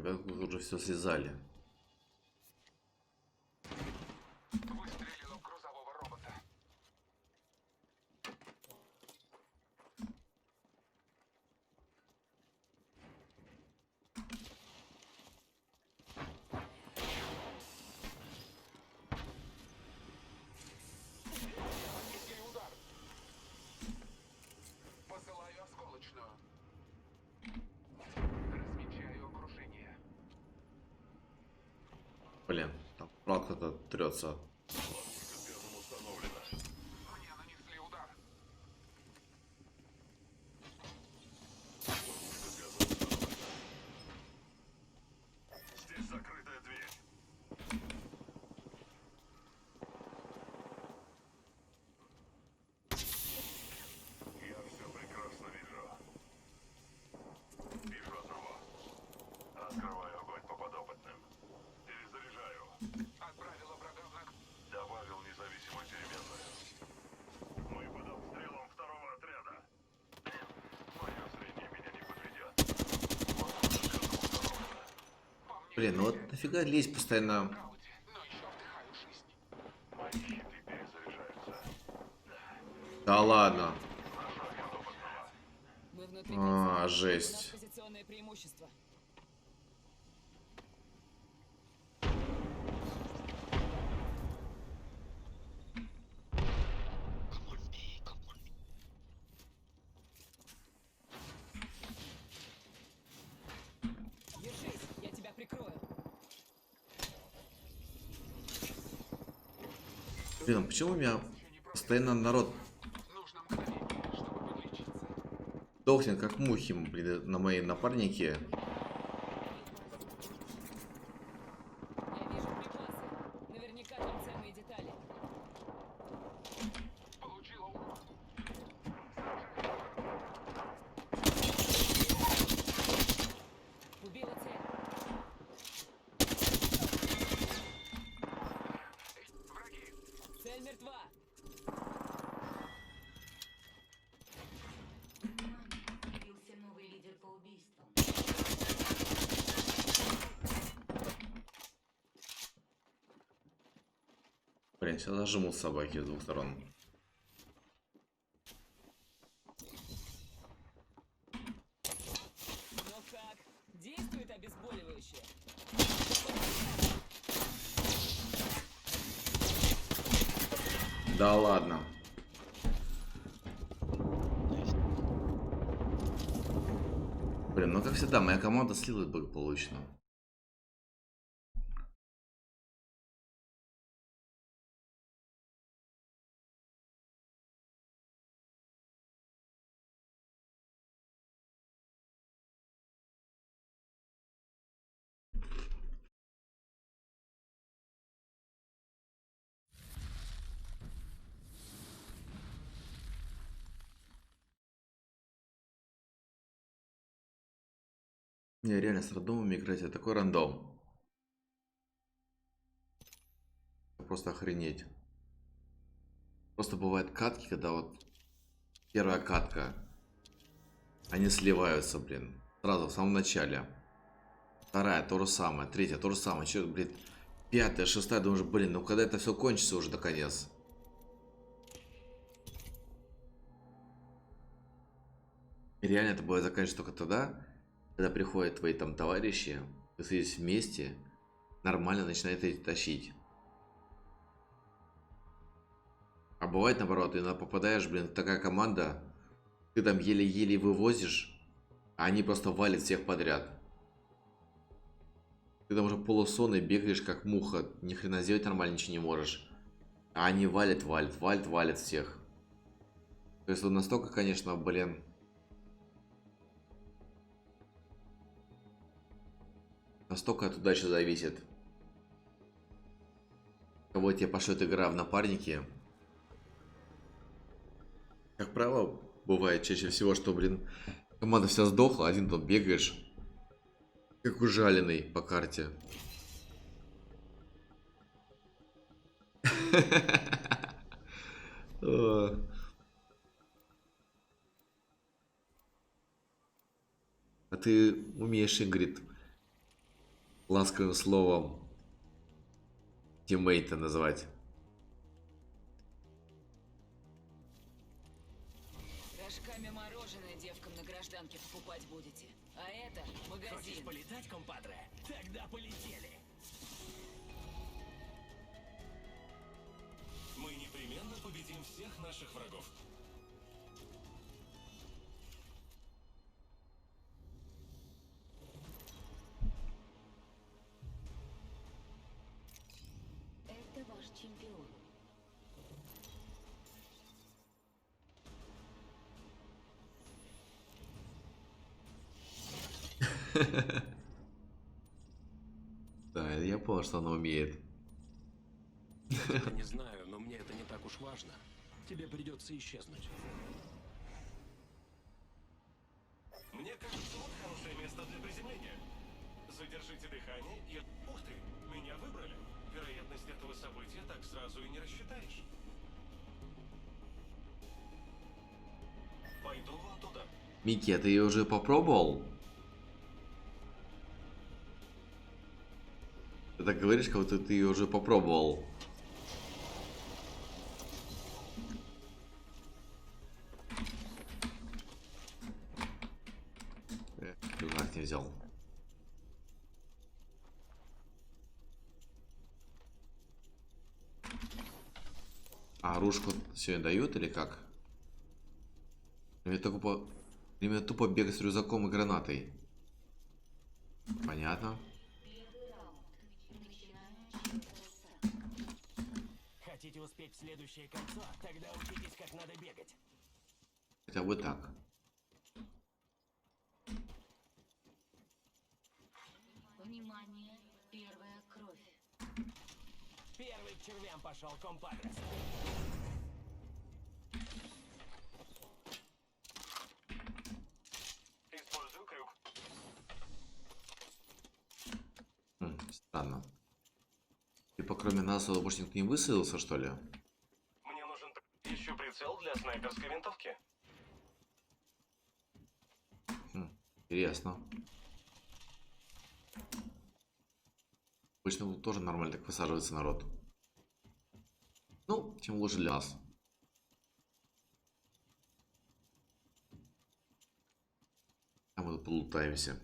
Ребята тут уже все связали. Выстрелила в грузового робота. Низкий удар. Посылаю осколочную. Размечаю окружение. Блин, там правда кто-то трется. Мне нанесли удар. Здесь закрытая дверь. Я все прекрасно вижу. Вижу одного. Открываю огонь по подопытным. Перезаряжаю. Отправила врага в ног. Добавил независимую переменную. Мы под обстрелом второго отряда. Мое зрение меня не подведет. Вот уже к этому готовится. По мне Блин, ну вот нафига лезть постоянно. нокауте, но еще вдыхаю жизнь. Мои щиты перезаряжаются. Да ладно. Мы внутри А, кольца. жесть. У нас позиционное преимущество. Держись, я тебя прикрою. Блин, а почему у меня постоянно народ Нужно мгновение, чтобы подлечиться. дохнет как мухи, блин, на моей напарнике? Я вижу припасы. Наверняка там ценные детали. Получила урон. Убила цель. Враги. Цель мертва. Появился новый лидер по убийствам. Блин, сейчас зажмут собаки с двух сторон. Ну как? Действует обезболивающее. Да ладно. Блин, ну как всегда, моя команда слила благополучно. Не, реально, с рандомами играть это такой рандом. Просто охренеть. Просто бывают катки, когда вот первая катка, они сливаются, блин, сразу в самом начале. Вторая то же самое, третья то же самое, че, блин, пятая, шестая, думаешь, блин, ну когда это все кончится уже наконец. И реально это бывает заканчивается только тогда, когда приходят твои там товарищи, вы садитесь вместе, нормально начинаете тащить. А бывает наоборот, иногда попадаешь, блин, такая команда, ты там еле-еле вывозишь, а они просто валят всех подряд. Ты там уже полусонный бегаешь как муха, ни хрена сделать нормально ничего не можешь. А они валят всех. То есть вот настолько, конечно, блин. Настолько от удачи зависит. Кого тебе пошлет игра в напарнике. Как правило, бывает чаще всего, что, блин, команда вся сдохла, один там бегаешь, как ужаленный по карте. О. А ты умеешь, Ингрид, ласковым словом тиммейта назвать. Рожками мороженое девкам на гражданке покупать будете. А это магазин. Полетать, компадре? Тогда полетели. Мы непременно победим всех наших врагов. Это ваш чемпион. Да, я понял, что она умеет. Я не знаю, но мне это не так уж важно. Тебе придется исчезнуть. Мне кажется, вот хорошее место для приземления. Задержите дыхание и... Ух ты, меня выбрали. Вероятность этого события так сразу и не рассчитаешь. Пойду вон туда. Микки, а ты ее уже попробовал? Ты так говоришь, как будто ты ее уже попробовал. Знак не взял. А оружку сегодня дают или как? Или мне тупо бегать с рюкзаком и гранатой. Понятно. Хотите успеть в следующее кольцо? Тогда учитесь, как надо бегать. Хотя бы так. Внимание, первая кровь. Первый к червям пошел, компадрес. Использую крюк. Странно. Типа кроме нас больше никто не высадился, что ли? Мне нужен еще прицел для снайперской винтовки. Интересно. Обычно тут тоже нормально так высаживается народ. Ну, тем лучше для нас. А мы тут полутаемся.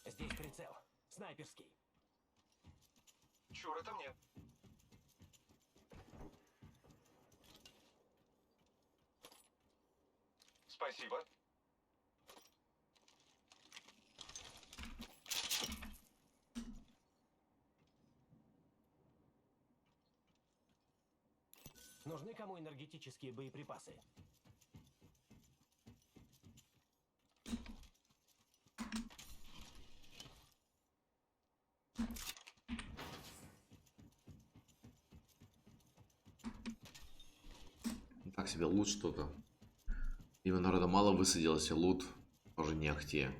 Здесь прицел. Снайперский. Чур, это мне. Спасибо. Нужны кому энергетические боеприпасы? Так себе лут что-то. Его народа мало высадилось, и лут тоже не ахте.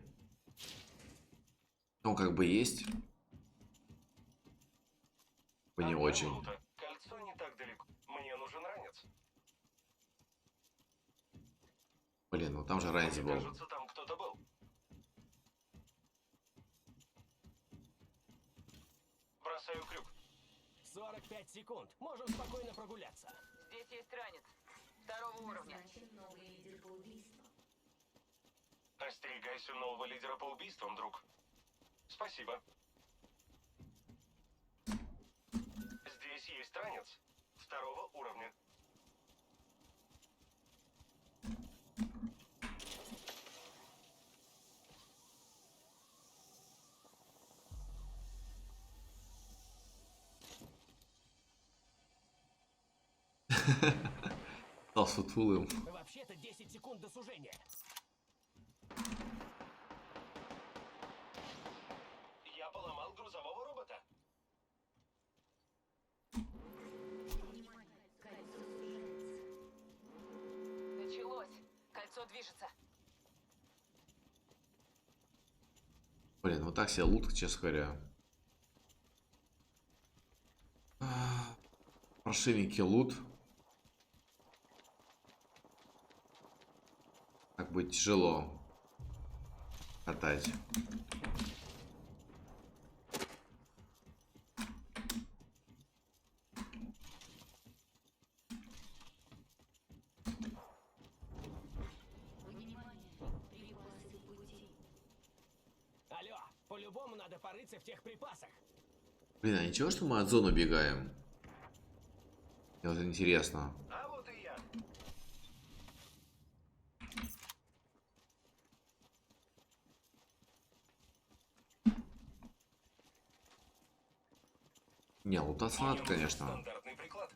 Он как бы есть. Не очень. Кольцо не так далеко. Мне нужен ранец. Блин, ну там же ранец был. Кажется, там кто-то был. Бросаю крюк. 45 секунд. Можем спокойно прогуляться. Здесь есть ранец. Второго уровня. Остерегайся нового лидера по убийствам, друг. Спасибо. Здесь есть ранец. Второго уровня. Стал сутулым. Вообще-то 10 секунд до сужения. Я поломал грузового робота. Началось. Кольцо движется. Блин, вот так себе лут, честно говоря. Паршивенький лут. Как бы тяжело катать. Алло, по-любому надо порыться в тех припасах. Блин, а ничего, что мы от зоны убегаем? Мне вот интересно. А вот и я. Не, лутаться надо, конечно. Стандартный приклад.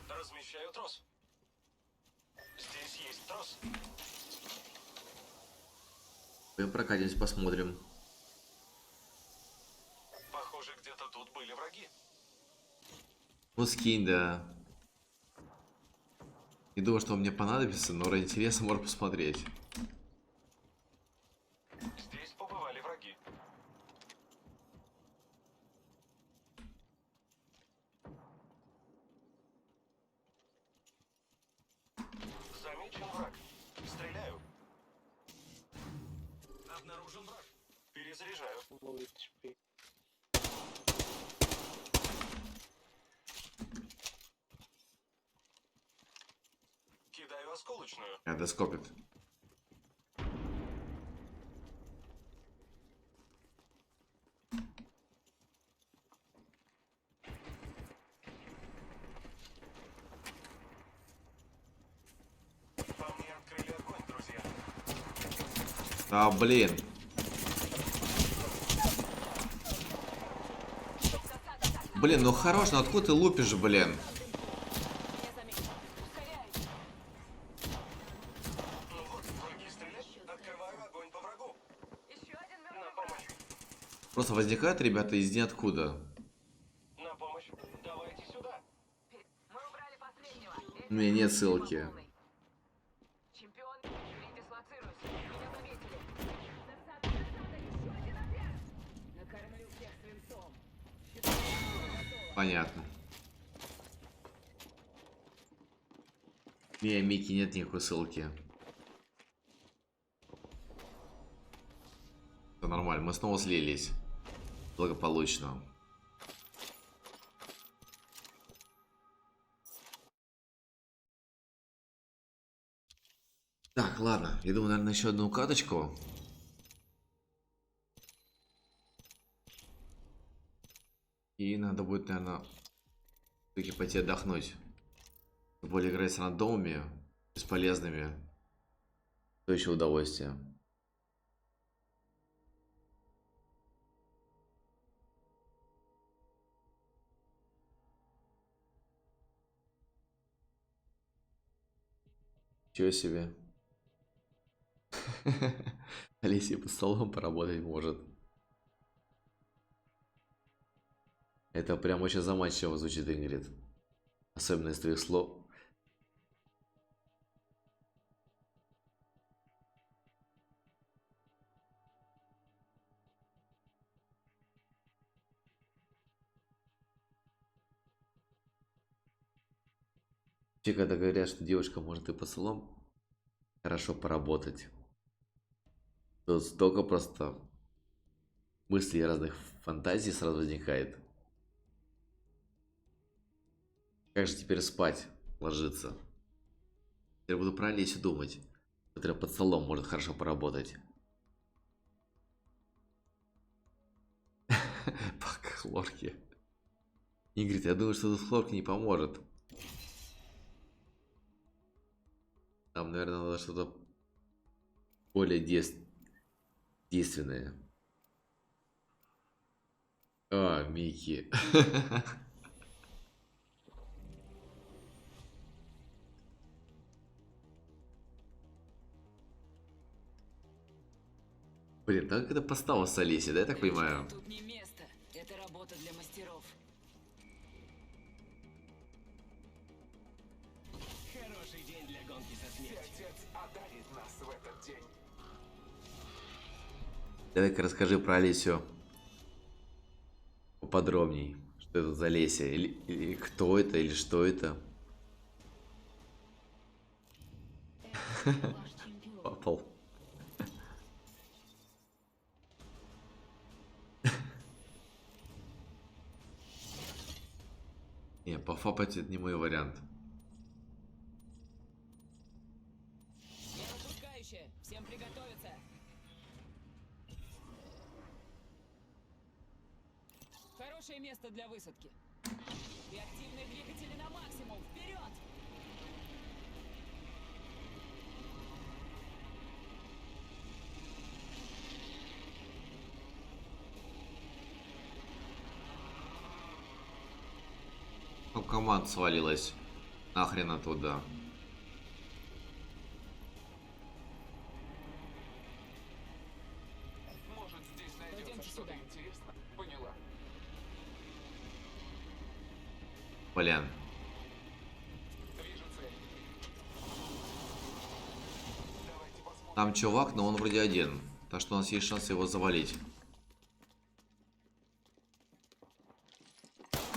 Размещаю трос. Здесь есть трос. Мы прокатимся, посмотрим. Похоже, где-то тут были враги. Ну, скинь, да. Не думаю, что он мне понадобится, но ради интереса можно посмотреть. Здесь побывали враги. Замечен враг. Стреляю. Обнаружен враг. Перезаряжаю. Low HP. Кидаю осколочную. Это скопит. По мне открыли огонь, друзья. А, блин. Блин, ну хорош, ну откуда ты лупишь, блин? Ну вот, враги стреляют. Открываю огонь по врагу. На помощь. Просто возникают ребята из ниоткуда. На помощь. Давайте сюда. У меня нет ссылки. Накормлю всех свинцом. Понятно. Не, Микки, нет никакой ссылки. Все нормально, мы снова слились. Благополучно. Так, ладно. Я думаю, наверное, еще одну каточку. И надо будет, наверное, все-таки пойти отдохнуть. Тем более играть с рандомами, бесполезными. То еще удовольствие. Чего себе. Алисия под столом поработать может. Это прям очень заманчиво звучит, Ингрид. Особенно из твоих слов. Вообще, когда говорят, что девушка может и под столом хорошо поработать, то столько просто мыслей разных фантазий сразу возникает. Как же теперь спать, ложиться? Я буду про Олесю думать, которая под столом может хорошо поработать. Пока хлорки. Игорь, я думаю, что тут хлорки не поможет. Там, наверное, надо что-то более действенное. А, Микки. Блин, так это подстава с Олесей, да, я так понимаю? Тут не место. Это работа для мастеров. Давай-ка расскажи про Олесю поподробней. Что это за Леся? Или кто это, или что это? Попал. Не, пофапать это не мой вариант. Я выпускающая. Всем приготовиться. Хорошее место для высадки. Реактивные двигатели на максимум. Вперед! Ну, команда свалилась. Нахрен оттуда. Может, здесь найдется Пойдемте что-то сюда. интересное? Поняла. Блин. Вижу цель. Давайте посмотрим. Там чувак, но он вроде один. Так что у нас есть шанс его завалить.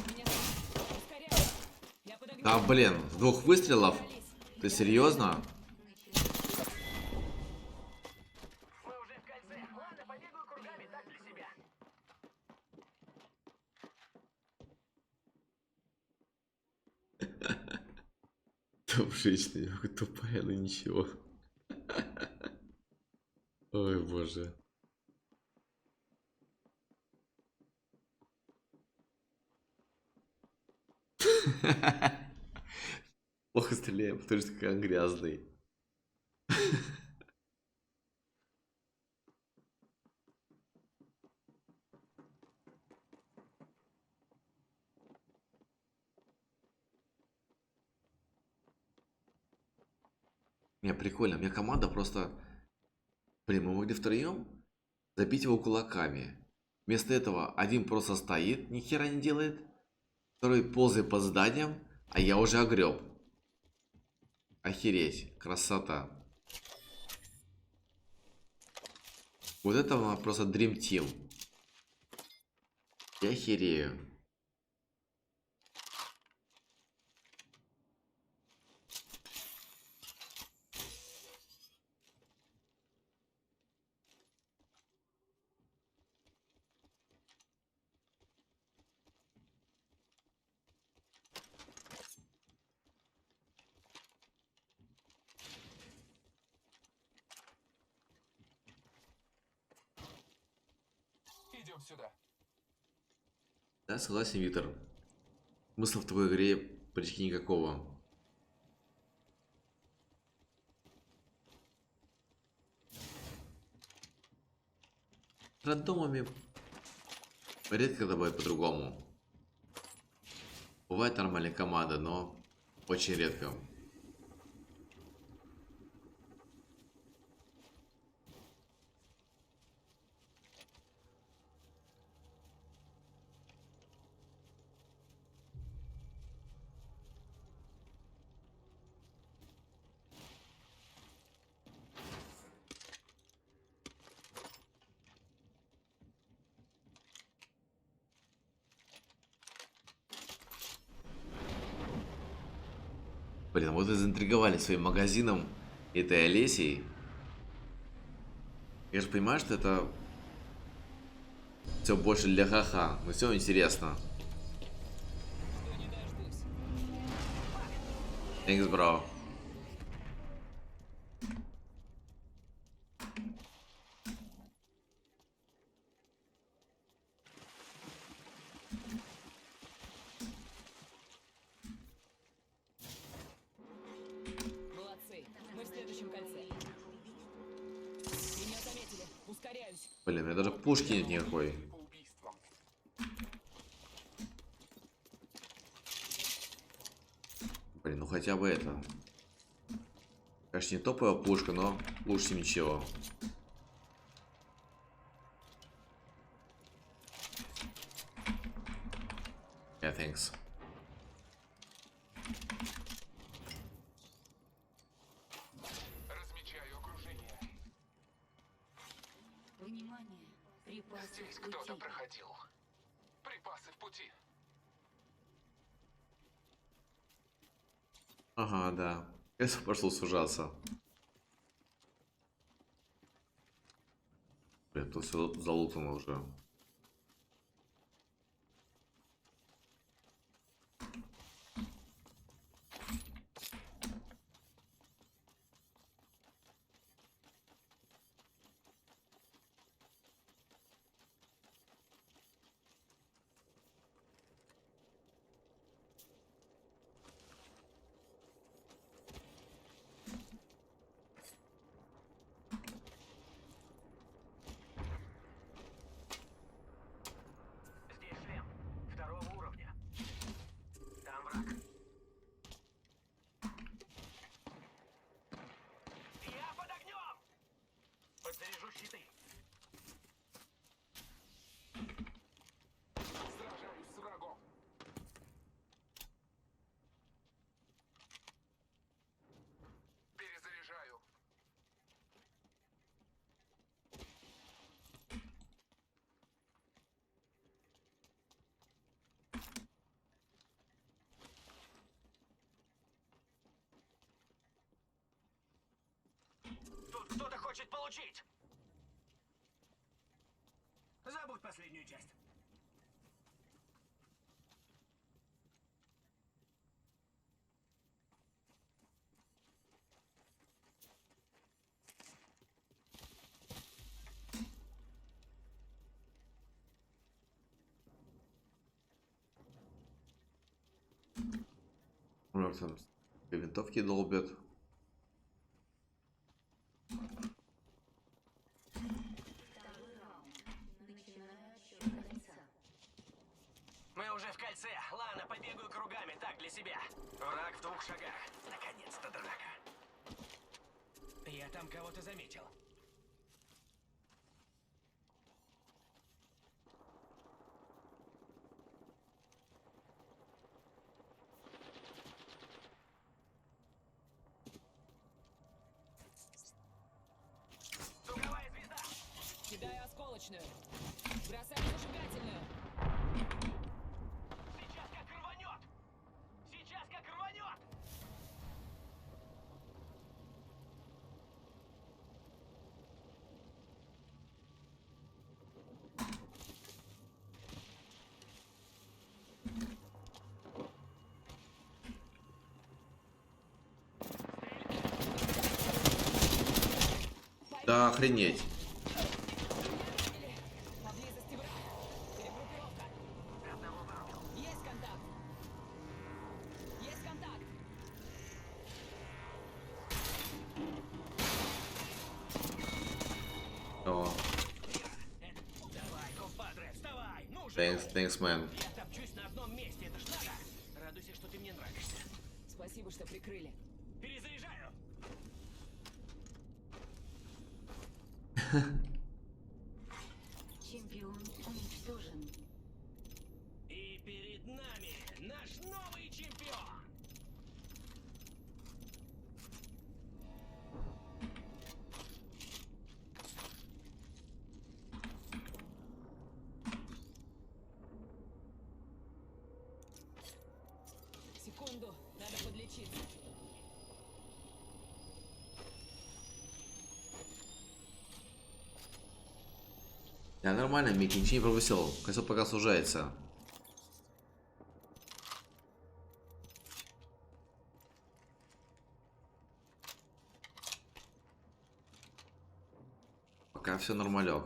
Меня ускоряю. Я подогнал. Да блин, с 2 выстрелов? Ты серьезно? Мы уже в кольце. Ладно, побегаю кругами, так для себя. Там женщина тупая, но ничего. Ой, боже. Плохо стреляем, потому что как грязный. Не, прикольно. У меня команда просто... Блин, мы могли втроем забить его кулаками. Вместо этого один просто стоит, ни хера не делает. Второй ползает по зданиям, а я уже огреб. Охереть. Красота. Вот это просто Dream Team. Я херею. Идем сюда. Да, согласен, Виктор. Смысла в твоей игре почти никакого. С рандомами редко когда бывает по-другому. Бывает нормальная команда, но очень редко. Блин, вот и заинтриговали своим магазином этой Олесей. Я же понимаю, что это все больше для ха-ха, но все интересно. Жду не дождусь. Thanks, bro. Молодцы. Мы в следующем кольце. Меня заметили. Ускоряюсь. Блин, у меня даже пушки нет никакой. По убийствам. Блин, ну хотя бы это. Конечно, не топовая пушка, но лучше, чем ничего. Yeah, thanks. Размечаю окружение. Внимание, припасы Здесь в пути. кто-то проходил. Припасы в пути. Ага, да. Это пошло сужаться. Блин, тут все залутано уже. Здесь шлем. Второго уровня. Там враг. Я под огнем! Подзаряжу щиты. Сражаюсь с врагом. Перезаряжаю. Тут кто-то хочет получить. Забудь последнюю часть. Может, там винтовки долбят. Мы уже в кольце. Ладно, побегаю кругами, так, для себя. Враг в 2 шагах. Наконец-то драка. Я там кого-то заметил. Круговая звезда! Кидаю осколочную. Бросаю зажигательную. Сейчас как рванет! Сейчас как рванет! Да охренеть. Поблизости враг. Перегруппировка. Есть контакт. Есть контакт. О, Давай, компадре, вставай! Ну же! thanks, man. Я топчусь на одном месте, это ж надо! Радуйся, что ты мне нравишься. Спасибо, что прикрыли. Перезаряжаю! Чемпион уничтожен. И перед нами наш новый чемпион! Секунду, надо подлечиться. Да, нормально, Микки, ничего не пропустил. Кольцо пока сужается. Пока все нормалек.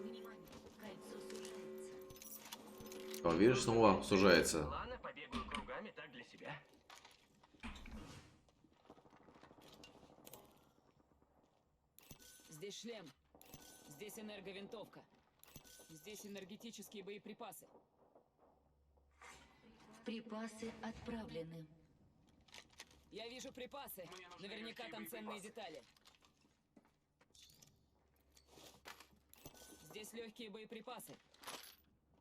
Внимание, кольцо сужается. О, видишь, снова сужается. Ладно, побегаю кругами, так, для себя. Здесь шлем. Здесь энерговинтовка. Здесь энергетические боеприпасы. Припасы отправлены. Я вижу припасы. Мне нужны Наверняка редкие там ценные боеприпасы. детали. Здесь легкие боеприпасы.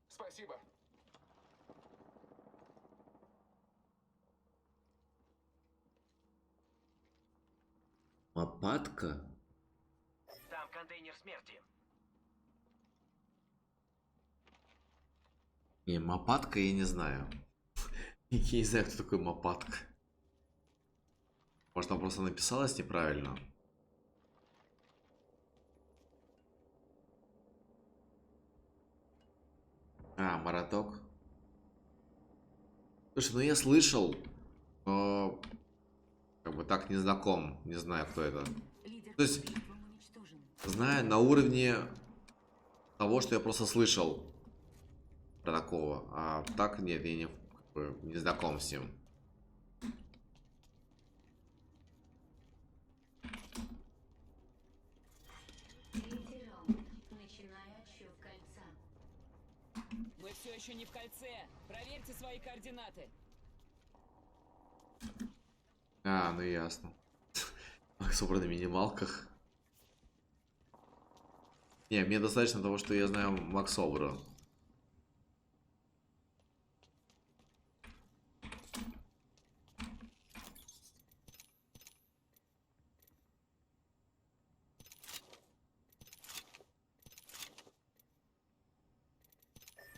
Спасибо. Лопатка? Там контейнер смерти. Не, мопатка я не знаю. Я не знаю, кто такой мопатка. Может, она просто написалась неправильно? А, Мараток. Слушай, ну я слышал, но как бы так не знаком, не знаю, кто это. То есть, знаю на уровне того, что я просто слышал про такого, а так нет, я не, как бы, не знаком с ним. Третий раунд. Начинаю отсчет кольца. Мы все еще не в кольце. Проверьте свои координаты. А, ну ясно. Собран на минималках. Не, мне достаточно того, что я знаю Макс Обра.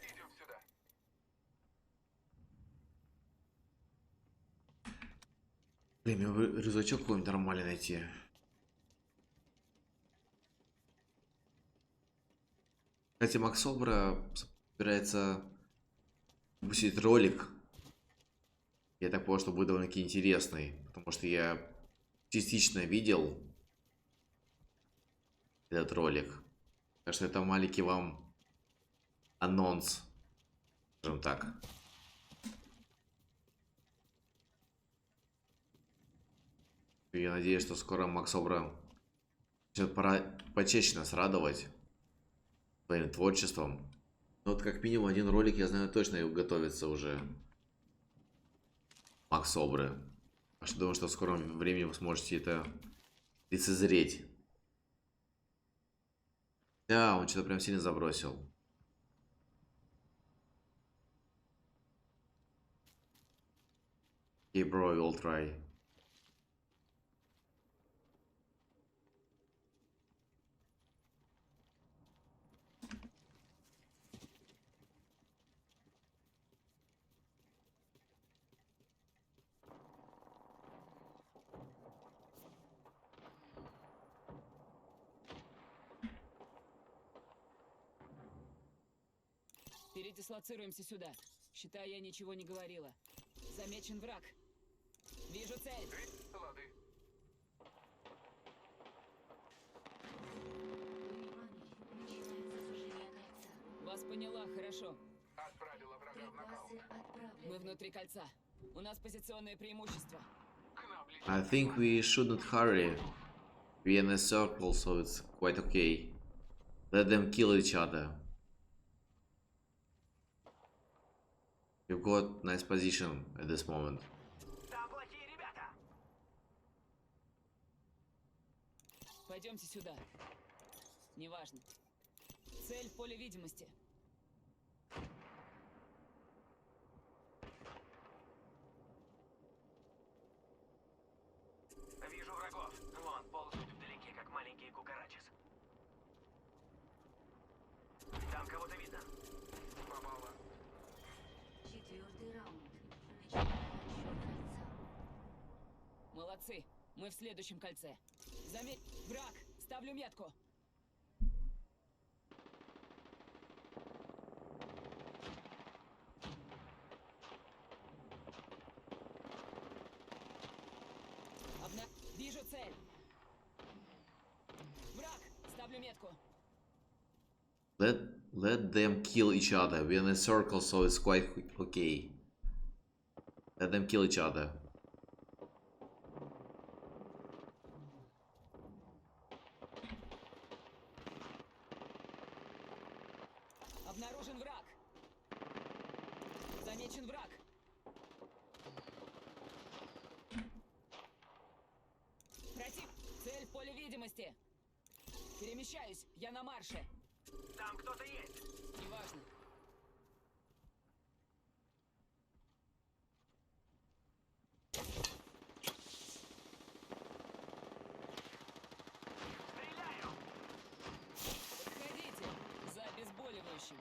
Идем сюда. Блин, мне бы рюкзачок какой-нибудь нормальный найти. Кстати, Макс Обра собирается выпустить ролик. Я так понял, что будет довольно-таки интересный. Потому что я частично видел этот ролик. Так что это маленький вам анонс, скажем так. И я надеюсь, что скоро Макс Обра начнет почаще нас радовать своим творчеством. Но вот как минимум один ролик, я знаю точно, и готовится уже. Макс Обры. А что думаю, что в скором времени вы сможете это лицезреть. Да, он что-то прям сильно забросил. Okay, bro, we'll try. Передислоцируемся сюда. Считай, я ничего не говорила. Замечен враг. Вижу цель. Лады. Внимание, начинается сужение кольца. Вас поняла, хорошо. Отправила врага в нокаут. Припасы отправлены. Мы внутри кольца. У нас позиционное преимущество. К нам ближе. I think we shouldn't hurry. We're in a circle, so it's quite okay. Let them kill each other. You've got nice position at this moment. Там плохие ребята. Пойдемте сюда. Неважно. Цель в поле видимости. Вижу врагов. Вон, ползут вдалеке, как маленькие кукарачес. Там кого-то видно. Попало. Четвертый раунд. Начинаю отсчет кольца. Молодцы. Мы в следующем кольце. Заметь, враг. Ставлю метку. Вижу цель. Враг. Ставлю метку. Let them kill each other. We're in a circle, so it's quite okay. Let them kill each other. Обнаружен враг. Замечен враг. Цель в поле видимости. Перемещаюсь, я на марше. Там кто-то есть. Неважно. Стреляю. Подходите за обезболивающим.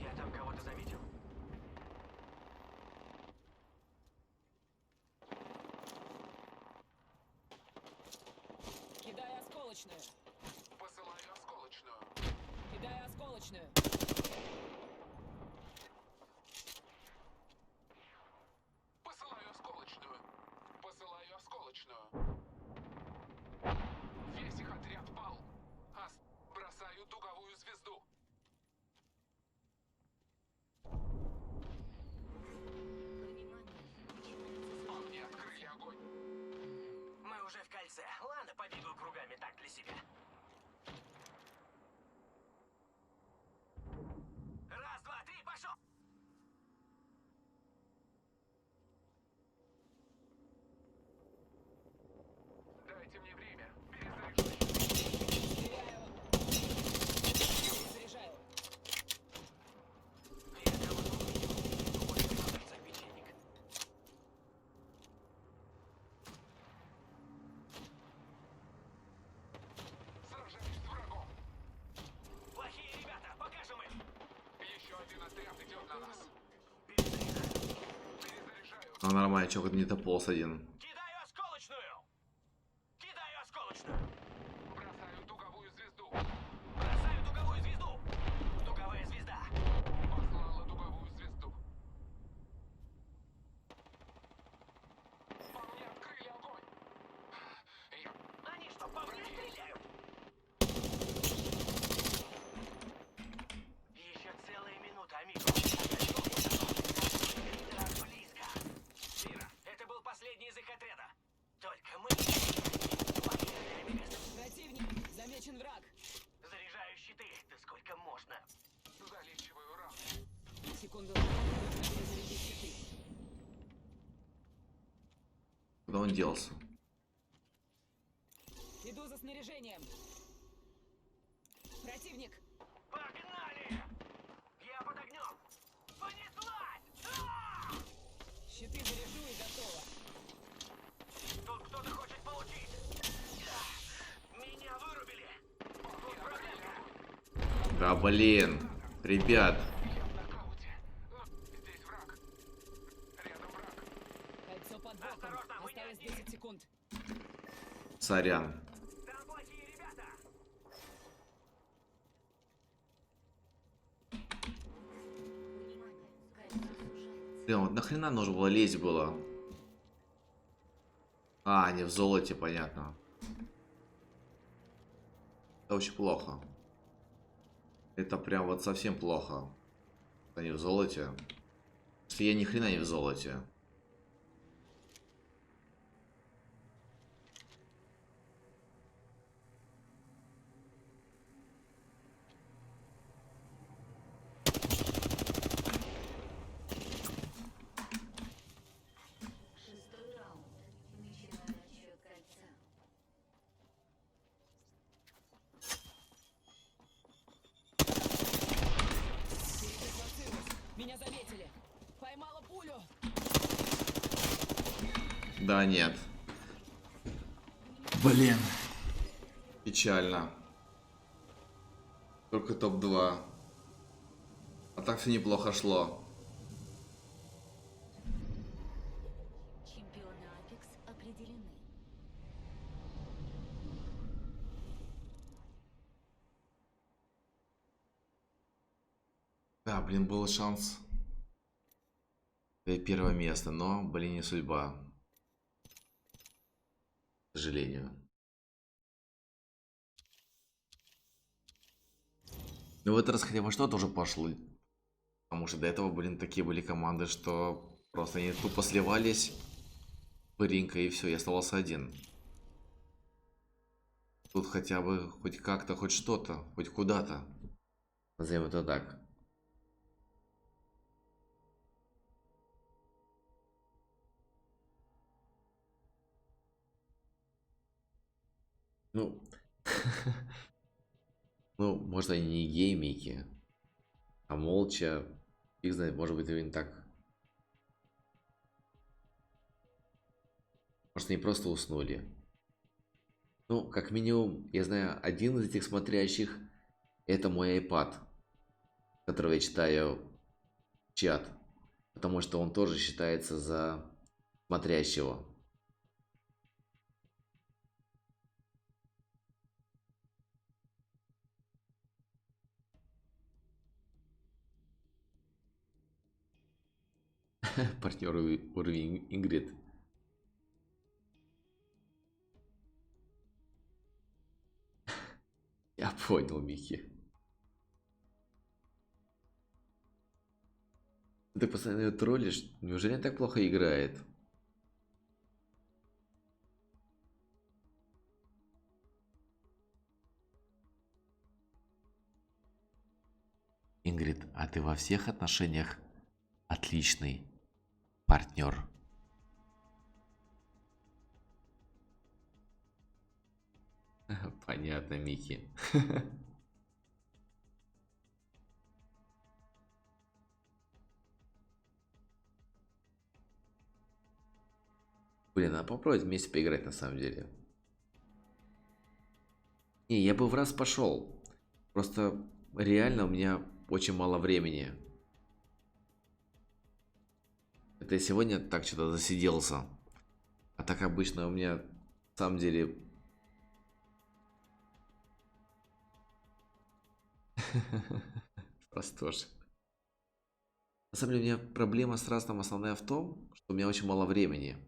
Я там кого-то заметил. Кидай осколочную. Посылаю осколочную. Кидай осколочную. Посылаю осколочную. Посылаю осколочную. Весь их отряд пал. Бросаю дуговую звезду. По мне открыли огонь. Мы уже в кольце. Ладно, побегаю кругами так для себя. Раз, два, три, пошел! Дайте мне время. Перезаряжаю. Стреляю. Заряжаю. Я кого-то увидел. Больше продавца печенек. Сражаюсь с врагом. Плохие ребята, покажем им. Еще один отряд идет на нас. Перезаряжаю. А нормально, чё, не тополз один. Кидаю осколочную. Кидаю осколочную. Бросаю дуговую звезду. Бросаю дуговую звезду. Дуговая звезда. Послала дуговую звезду. По мне открыли огонь. Я Они что, по мне стреляют? Еще целая минута, амиго. Так близко. Мира, это был последний из их отряда. Только мы. Поехали, амиго. Противник. Замечен враг. Заряжаю щиты. Да сколько можно? залечиваю рану. Секунду. Нужно перезарядить щиты. Куда он делся? Иду за снаряжением. Противник. Погнали! Я под огнем. Понеслась! А! Щиты заряжу и готово. Тут кто-то хочет получить. Меня вырубили. Тут проверка. Да блин. Ребят. Я в нокауте. Но здесь враг. Рядом враг. Кольцо под боком. Осторожно, мы не Осталось одни. 10 секунд. Сорян. Там плохие ребята. Блин, вот нахрена нужно было лезть было? А, не в золоте, понятно. Это очень плохо. Это прям вот совсем плохо. Они в золоте. Если я ни хрена не в золоте. Шестой раунд. Начинаю отсчет кольца. Передислоцируюсь. Меня заметили. Поймала пулю. Да, нет. Блин. Печально. Только топ-2. А так все неплохо шло. Чемпионы Апекс определены. Да, блин, был шанс. Первое место, но, блин, не судьба. К сожалению. Ну, в этот раз хотя бы что-то уже пошло. Потому что до этого, блин, такие были команды, что просто они тупо сливались. Пыринка, и все, я оставался один. Тут хотя бы хоть как-то, хоть что-то, хоть куда-то. Назовем это так. Ну, ну, может, они не геймики, а молча. Фиг знает, может быть, именно так. Может, они просто уснули. Ну, как минимум, я знаю, один из этих смотрящих это мой iPad, с которого я читаю чат, потому что он тоже считается за смотрящего. Партнер уровень Ингрид. Я понял, Микки. Ты постоянно ее троллишь? Неужели она так плохо играет? Ингрид, а ты во всех отношениях отличный партнер. Понятно, Микки. Блин, надо попробовать вместе поиграть на самом деле. Не, я бы в раз пошел. Просто реально у меня очень мало времени. Это я сегодня так что-то засиделся. А так обычно у меня на самом деле... Просто тоже. На самом деле у меня проблема с разным основная в том, что у меня очень мало времени.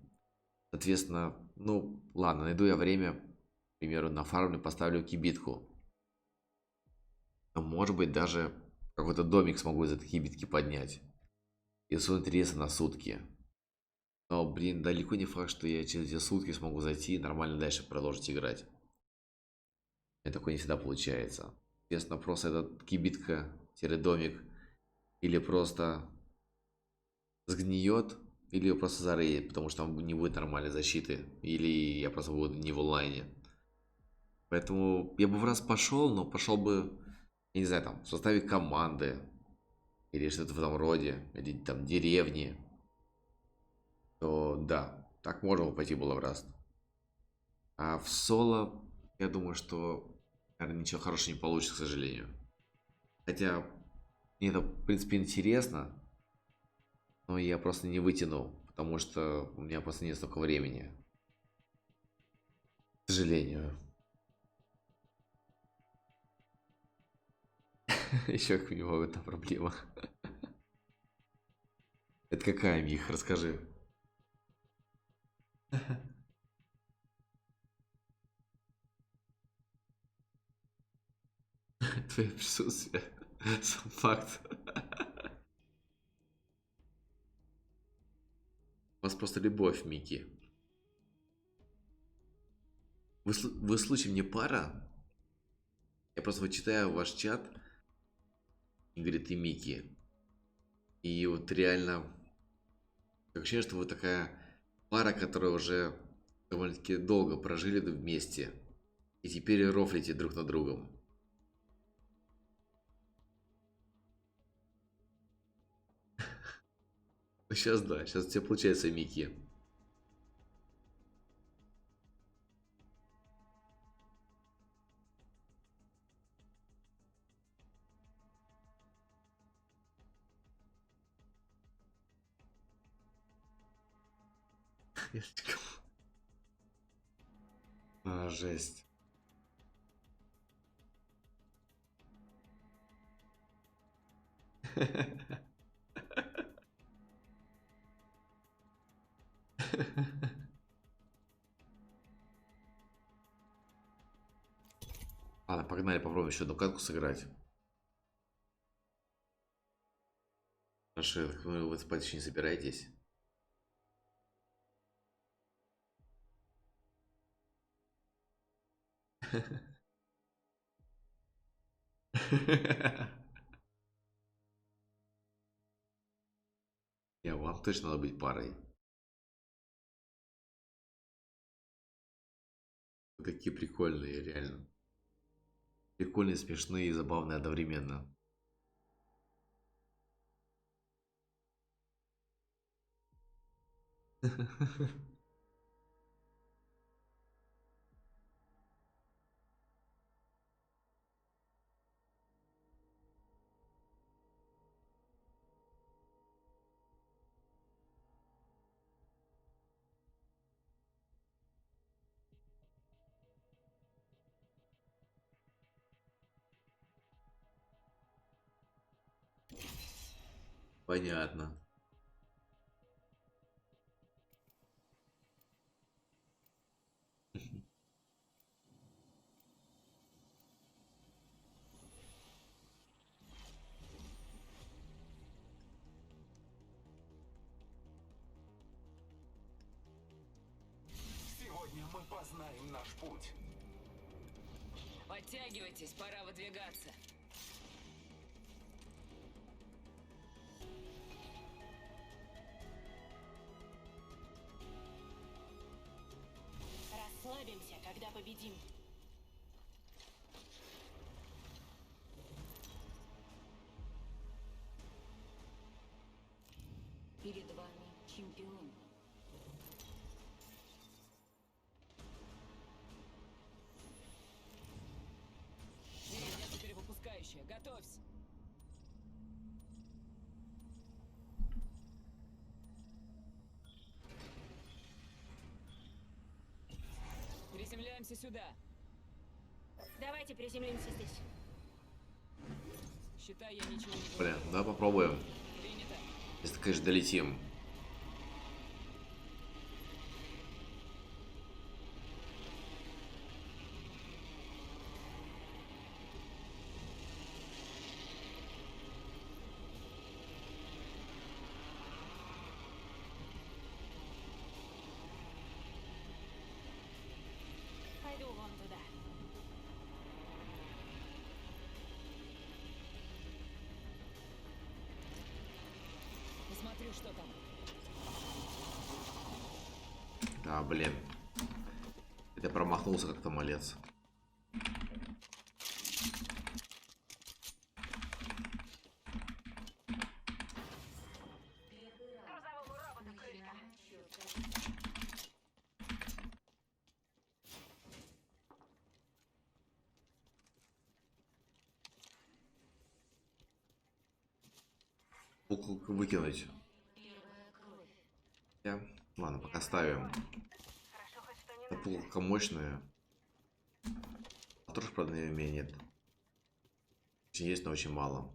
Соответственно, ну ладно, найду я время, к примеру, на фарме поставлю кибитку. А может быть даже какой-то домик смогу из этой кибитки поднять. И сунуть реса на сутки. Но, блин, далеко не факт, что я через эти сутки смогу зайти и нормально дальше продолжить играть. Это такое не всегда получается. Соответственно, просто этот кибитка-домик или просто сгниет, или его просто зарейдит, потому что там не будет нормальной защиты. Или я просто буду не в онлайне. Поэтому я бы в раз пошел, но пошел бы, я не знаю, там, в составе команды. Или что-то в этом роде. Или там деревни. То да, так можно бы пойти было в раз. А в соло, я думаю, что, наверное, ничего хорошего не получится, к сожалению. Хотя, мне это, в принципе, интересно. Но я просто не вытяну, потому что у меня просто нет столько времени. К сожалению. Еще как минимум это проблема. Это какая, Мих? Расскажи. Твое присутствие. Сам факт. У вас просто любовь, Микки. Вы случаем не пара? Я просто вот читаю ваш чат. И говорит, и Микки. И вот реально... Такое ощущение, что вы такая пара, которая уже довольно-таки долго прожили вместе. И теперь рофлите друг на другом. Сейчас да, сейчас у тебя получается, Микки. Жесть. Ладно, погнали, попробуем еще одну катку сыграть. Хорошо, вы спать еще не собираетесь? Вам точно надо быть парой. Вы такие прикольные, реально. Прикольные, смешные и забавные одновременно. Понятно. Сегодня мы познаем наш путь. Подтягивайтесь, пора выдвигаться. Расслабимся, когда победим. Перед вами чемпион. Где перевыпускающая? Готовься. Приземляемся сюда. Давайте приземлимся здесь. Считай, я ничего не Блин, говорю. да, попробуем. Принято. Если, конечно, долетим. Пойду вон туда. Посмотрю, что там. Да, блин. Это промахнулся как-то, малец. Грузовому роботу крышка. Выкинуть. Ладно, пока ставим. Хорошо, хоть что не Эта надо. пулка мощная. А тоже, правда, на меня нет. Очень есть, но очень мало.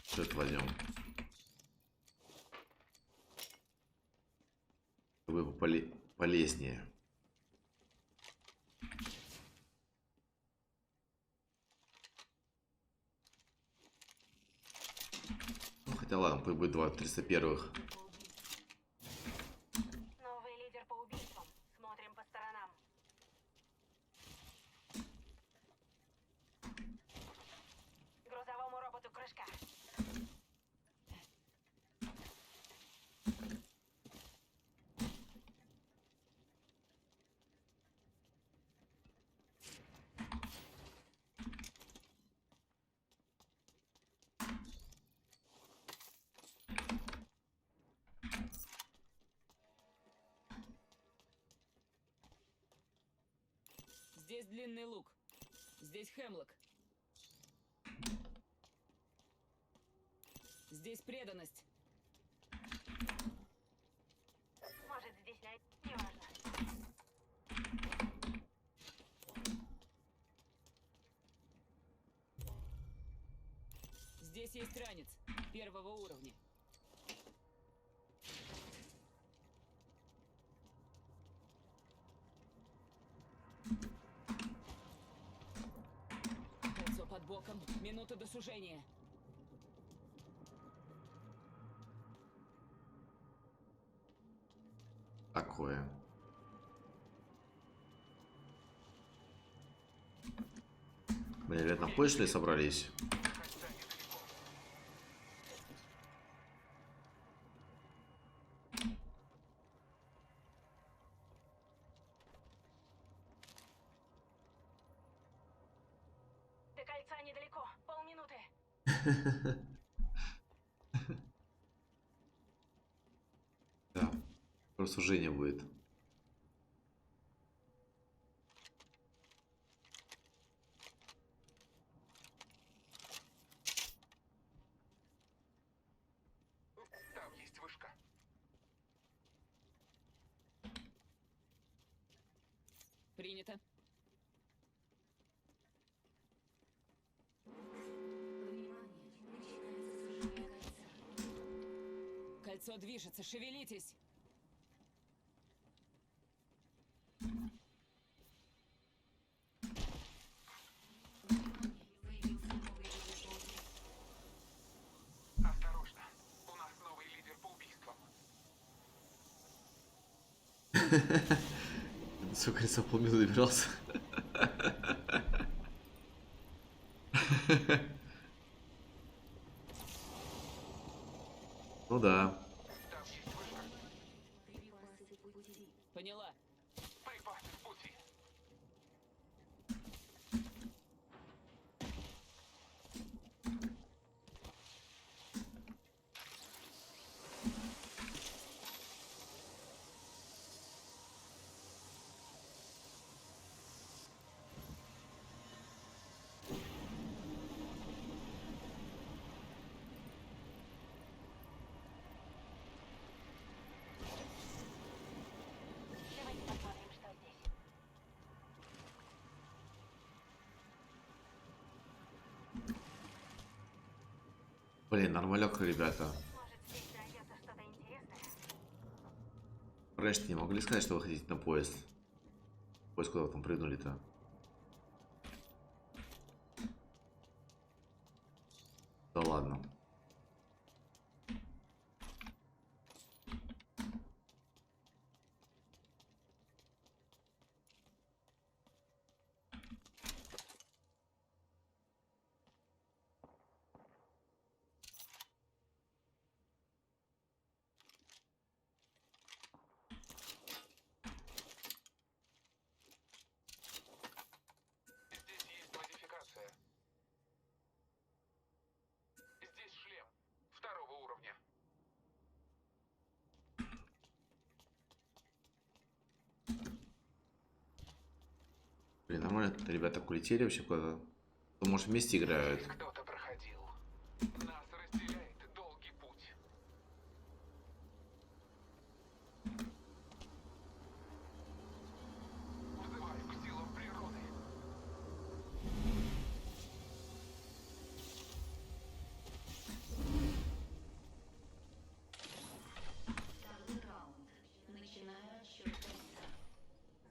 Что это возьмем? Вы полезнее. Ну, хотя ладно, пусть будет 301-х. Новый лидер по убийствам. Смотрим по сторонам. Грузовому роботу крышка. Здесь длинный лук. Здесь Хемлок. Здесь преданность. Может, здесь найти. Неважно. Здесь есть ранец первого уровня. Кольцо под боком. Минута до сужения. Такое. Блин, ребят, на поезд ли собрались? кольца недалеко. Полминуты. Да, просто Женя будет. Там есть вышка. Принято. Кольцо движется, шевелитесь. Осторожно. У нас новый лидер по убийствам. Сколько я за полминуты добирался? Ну да. Там есть вышка. Поняла. Припасы в пути. Давайте посмотрим, что здесь. Блин, нормалёк, ребята. Может, здесь найдется что-то интересное? Раньше не могли сказать, что вы хотите на поезд. Поезд куда вы там прыгнули-то? Да ладно. Здесь есть модификация. Здесь шлем. Второго уровня. Блин, нормально, ребята улетели вообще куда-то. Ну, может, вместе играют. Кто-то проходил. Нас разделяет долгий путь. Вызываю к силам природы.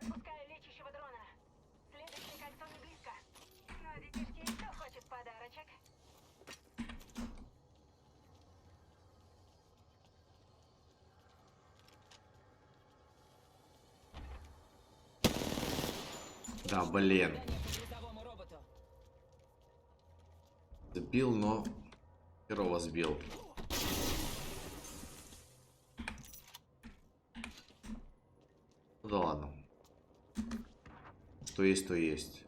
Запускаю лечащего дрона. Следующее кольцо не близко. Но, детишки, кто хочет подарочек? Да, блин. Задание по грузовому роботу. Сбил, но херово сбил. Ну да ладно. Что есть, то есть.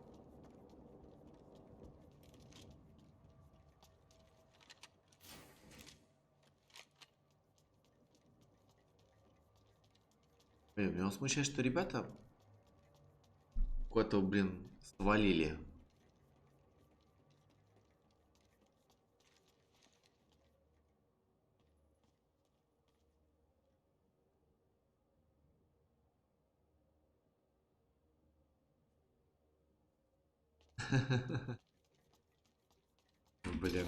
Блин, меня смущает, что ребята куда-то, блин, свалили. Блин.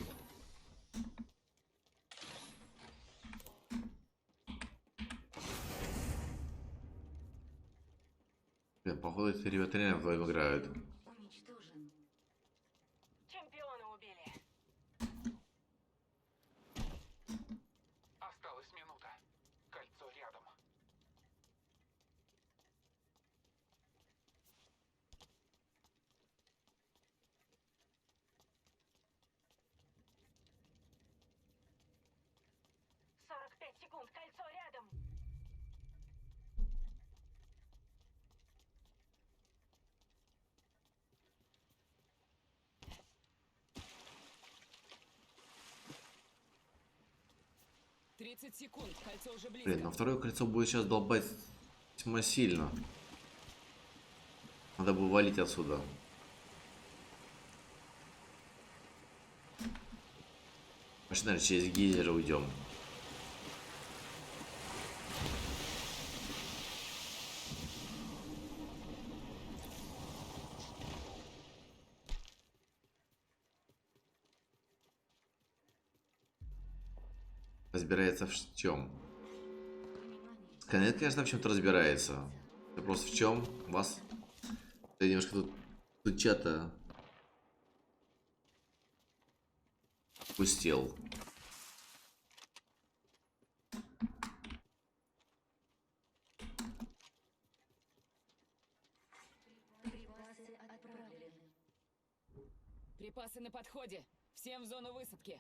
Блин, походу эти ребята реально вдвоем играют. Чемпиона убили. Осталась минута. Кольцо рядом. Сорок 45 секунд. Кольцо рядом. 30 секунд, кольцо уже близко. Блин, но второе кольцо будет сейчас долбать весьма сильно. Надо бы валить отсюда. Вообще, наверное, через гейзеры уйдем. Разбирается в чем? Сканет, конечно, в чем-то разбирается. Вопрос в чем? Вас? Я немножко тут чата пустил. Припасы на подходе. Всем в зону высадки.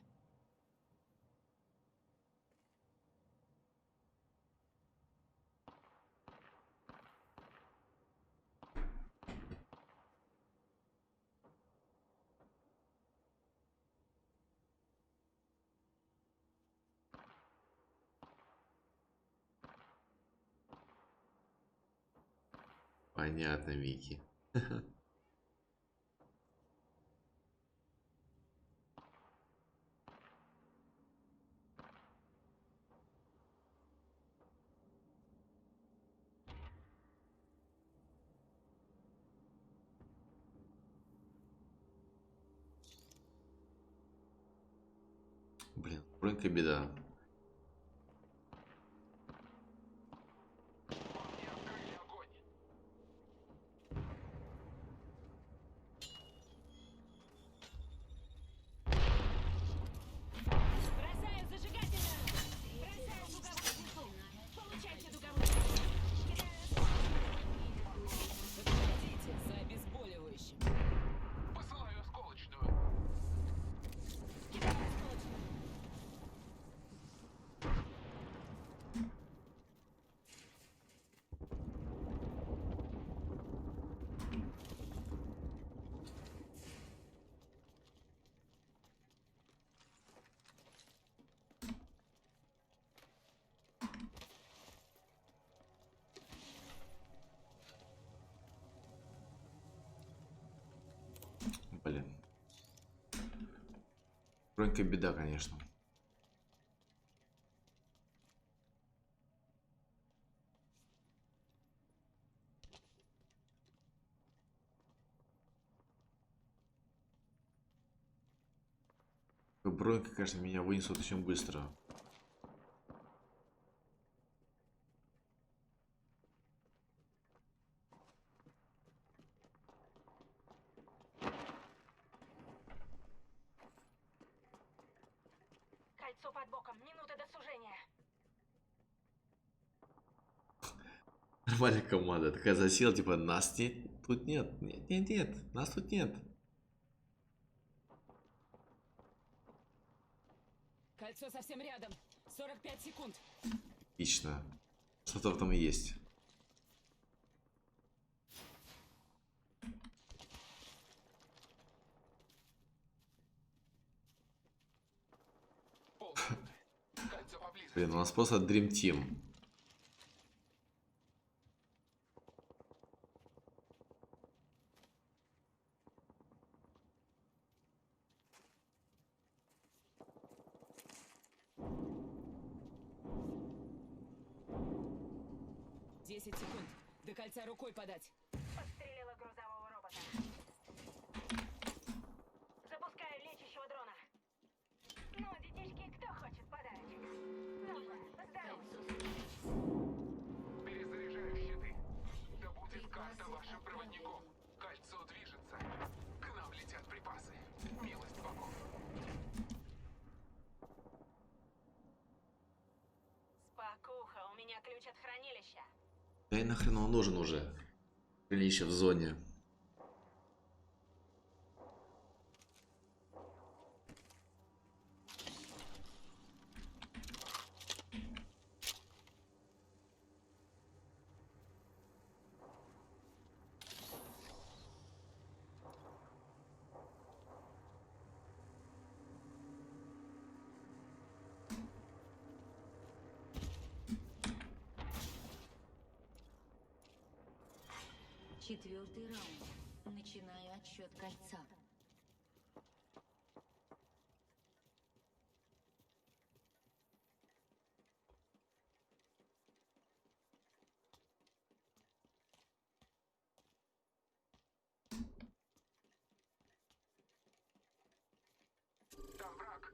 Понятно, Микки. Блин, бронька беда. Бросаю зажигательную! Бросаю дуговую звезду! Получайте дуговую звезду! Подходите за обезболивающим. Посылаю осколочную. Кидаю осколочную! Блин. Бронька беда, конечно. Бронька, конечно, меня вынесут очень быстро. Кольцо под боком, минута до сужения. Нормальная команда. Такая засела, типа, нас нет, тут нет. Нет, нет, нет. Нас тут нет. Кольцо совсем рядом. 45 секунд. Отлично. Что-то в этом и есть. Кольцо поблизости. Блин, у нас просто Dream Team. Десять секунд. До кольца рукой подать. Подстрелила грузового робота. Запускаю лечащего дрона. Ну, детишки, кто хочет подарочек? Ну же, поздоровайтесь. Перезаряжаю щиты. Да будет карта вашим проводником. Кольцо движется. К нам летят припасы. Милость богов. Спокуха, у меня ключ от хранилища. Да и нахрен он нужен уже? Хранилище в зоне. 4-й раунд. Начинаю отсчет кольца. Там враг.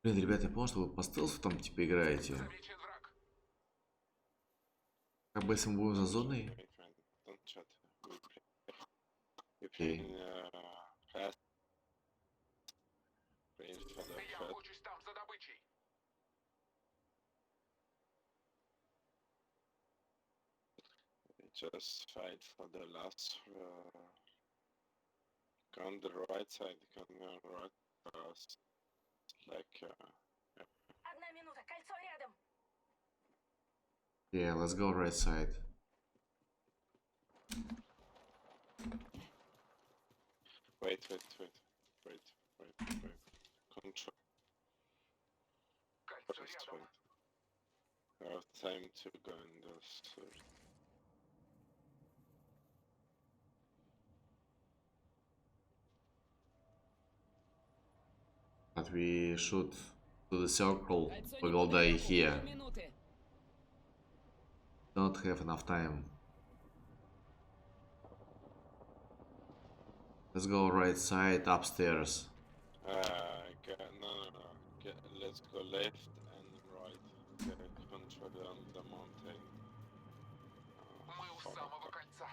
Блин, ребята, я понял, что вы по стелсу там типа играете. Замечен враг. Как бы если мы будем за зоной. My friend, don't chat. We Okay. fast range for the Я first. охочусь там за добычей. Just fight for the last. Go on the right side. Go on the right first. Like. 1 минута, кольцо рядом. Yeah, let's go right side. Wait. Control. Кольцо First рядом. wait. We have time to go in the third. But we should do the circle. Кольцо We will die неподалеку, here. полминуты. Don't have enough time. Let's go right side upstairs. No. Let's go left and right. Control on the mountain. Мы у Follow. самого кольца.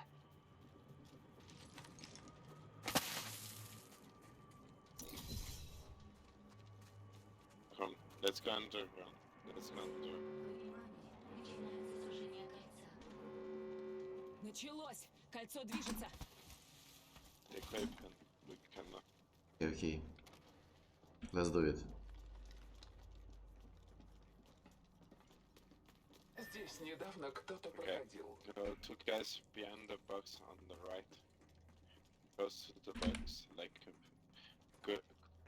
Come, let's go underground. Let's go underground. Внимание, начинается сужение кольца. Началось. Кольцо движется. Take weapon. We cannot. Okay. Let's do it. Здесь недавно кто-то Okay. проходил. Go two guys behind the box on the right. Close to the box, like go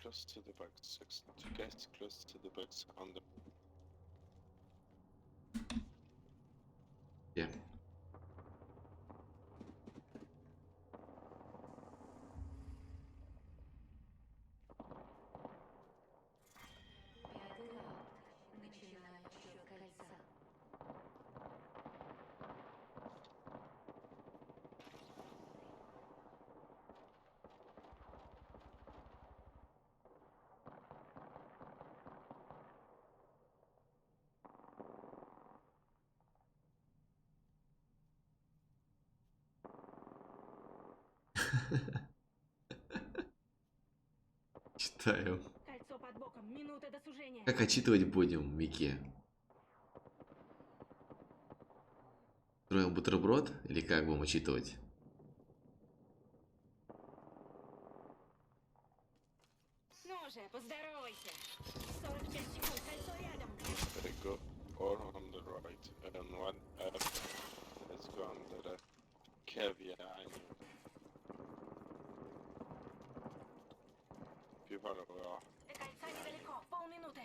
close to the box. Two guys close to the box on the. Yeah. Пятый раунд. Начинаю отсчет кольца. Читаю. Кольцо под боком, минута до сужения. Как отчитывать будем, Микки? Строим бутерброд или как будем отчитывать? Ну же, поздоровайся. 45 секунд, кольцо рядом. They go all on the right and one up. Let's go on the left. Caviar. I know. People are. До кольца недалеко, полминуты.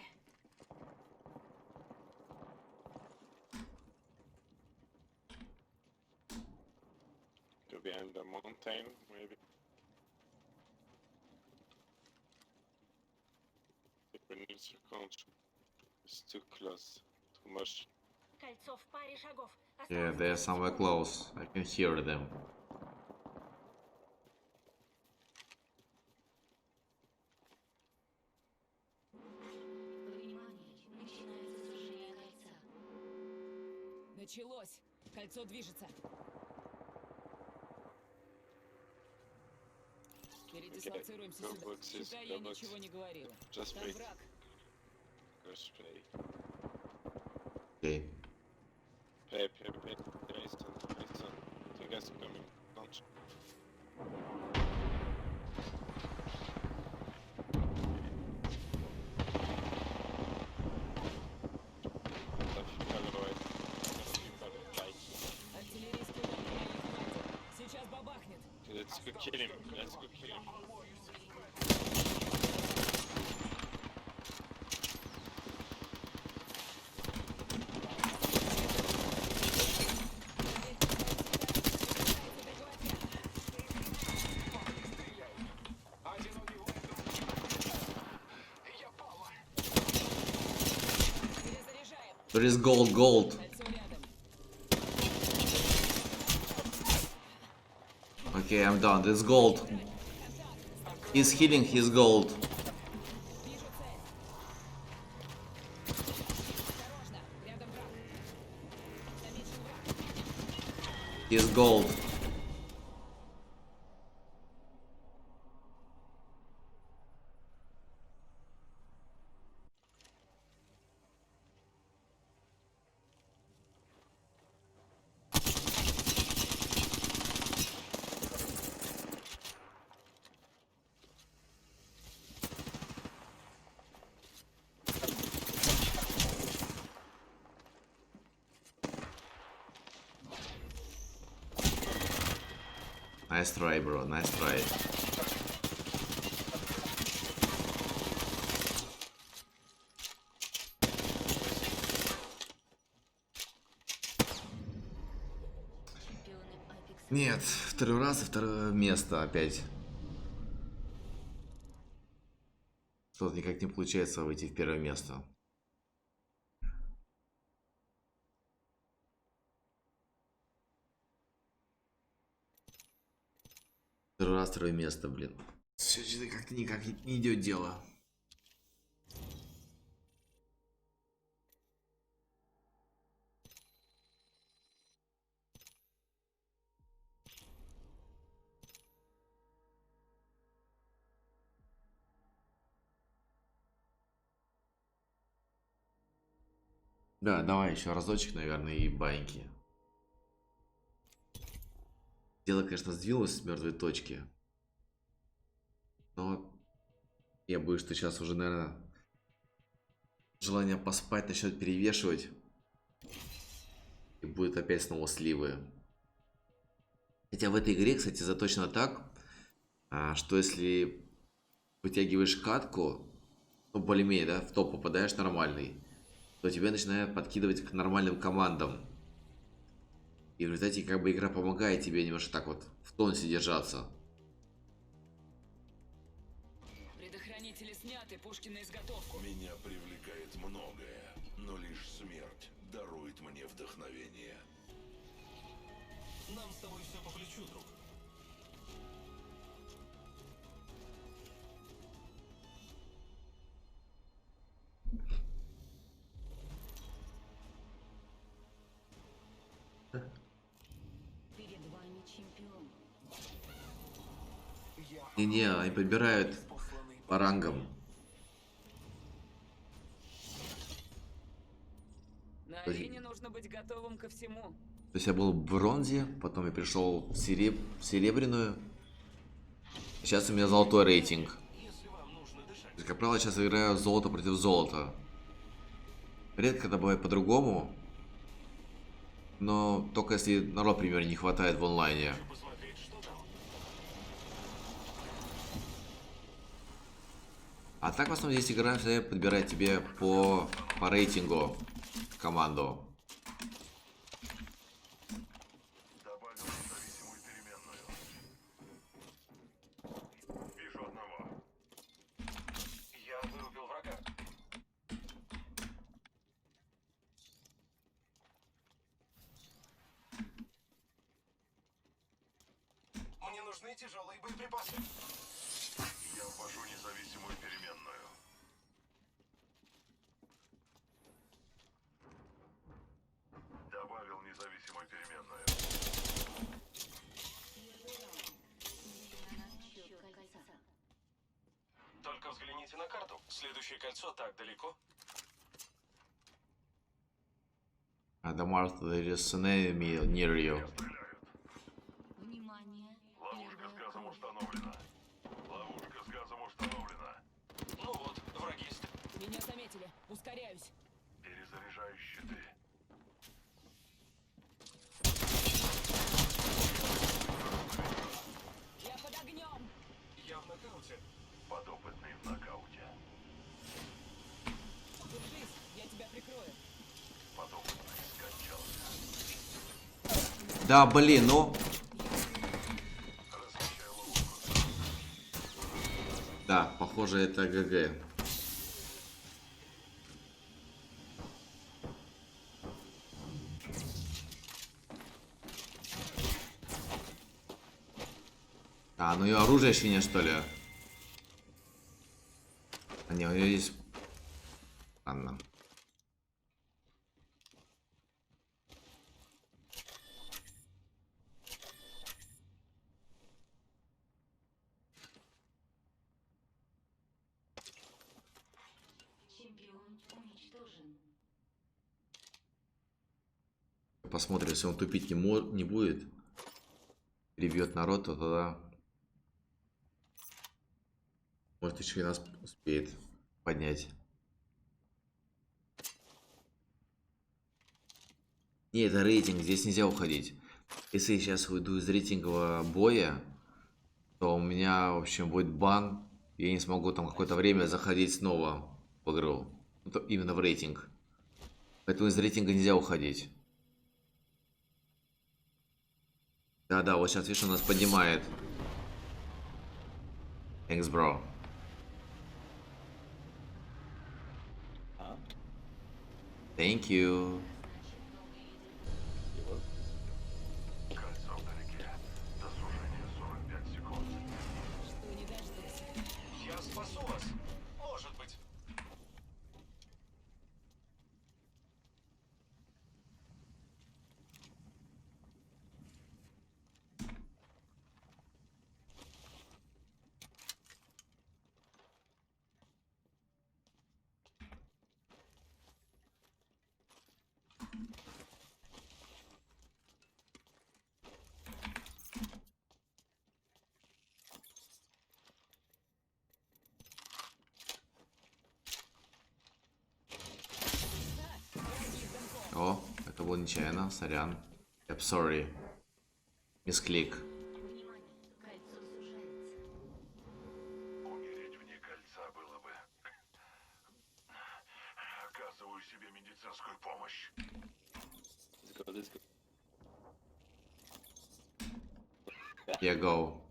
Go behind the mountain, maybe. We need to control. It's too close. Too much. Кольцо в паре шагов. Yeah, Осталось they're 10 somewhere секунд. close. I can hear them. Внимание, начинается сужение кольца. Началось. Кольцо движется. Передислоцируемся Go сюда. box is- Считай, я go box. ничего не говорила. Just Там wait. враг. Go straight. Okay. Pay. Jason. You guys coming? Don't. Артиллерийский удар по моей команде. Сейчас бабахнет. Let's go kill him. Let's go kill him. There is gold, gold. Кольцо рядом. Okay, I'm done. There's gold. He's healing his gold. Вижу цель. Осторожно, рядом враг. Замечен враг. His gold. Nice try, bro. Nice try. Чемпионы Apex Нет, второй раз и второе место опять. Что-то никак не получается выйти в первое место. Второй раз второе место, блин. Все что-то как-то никак не идет дело. Да, давай еще разочек, наверное, и баньки. Дело, конечно, сдвинулось с мертвой точки. Но я боюсь, что сейчас уже, наверное, желание поспать начнет перевешивать. И будет опять снова сливы. Хотя в этой игре, кстати, заточено так, что если вытягиваешь катку, ну, более-менее, да, в топ попадаешь нормальный, то тебя начинает подкидывать к нормальным командам. И в результате как бы игра помогает тебе немножко так вот в тонусе держаться. Предохранители сняты, пушки на изготовку. Меня привлекает многое, но лишь смерть дарует мне вдохновение. Нам с тобой все по плечу, друг. перед вами чемпион. Не, они подбирают по рангам. На арене нужно быть готовым ко всему. То есть я был в бронзе, потом я пришел в серебряную. Сейчас у меня золотой рейтинг. То есть, как правило, сейчас я играю золото против золота. Редко когда бывает по-другому. Но только если народ, например, не хватает в онлайне. А так в основном здесь игра всегда подбирает тебе по рейтингу команду. Добавил независимую переменную. Вижу одного. Я вырубил врага. Мне нужны тяжелые боеприпасы. Я ввожу независимую переменную. Добавил независимую переменную. Счет кольца. Только взгляните на карту. Следующее кольцо так далеко. Адамар, there is an enemy near you. Внимание. Ловушка с газом установлена. Ловушка с газом установлена. Ну вот, враги. Меня заметили. Ускоряюсь. Перезаряжаю щиты. Я под огнем. Я в нокауте. Подопытный в нокауте. Держись, я тебя прикрою. Подопытный скончался. Да, блин, ну. Размещаю ловушку. Да, похоже, это ГГ. А, ну и оружие свинья, что ли? А не, у нее есть... Ладно. Чемпион уничтожен. Посмотрим, если он тупить не будет. Перебьет народ, то тогда... Может, еще и нас успеет поднять. Не, это рейтинг, здесь нельзя уходить. Если я сейчас уйду из рейтингового боя, то у меня, в общем, будет бан. И я не смогу там какое-то время заходить снова в игру. Это именно в рейтинг. Поэтому из рейтинга нельзя уходить. Да-да, вот сейчас, видишь, он нас поднимает. Thanks, bro. Thank you. Кольцо вдалеке. До сужения 45 секунд. Что не дождался. Я спасу вас. Может быть. О, это было нечаянно, сорян. I'm sorry. Мисклик. Внимание, кольцо сужается. Умереть вне кольца было бы. Оказываю себе медицинскую помощь. Let's go, let's go. Yeah, go.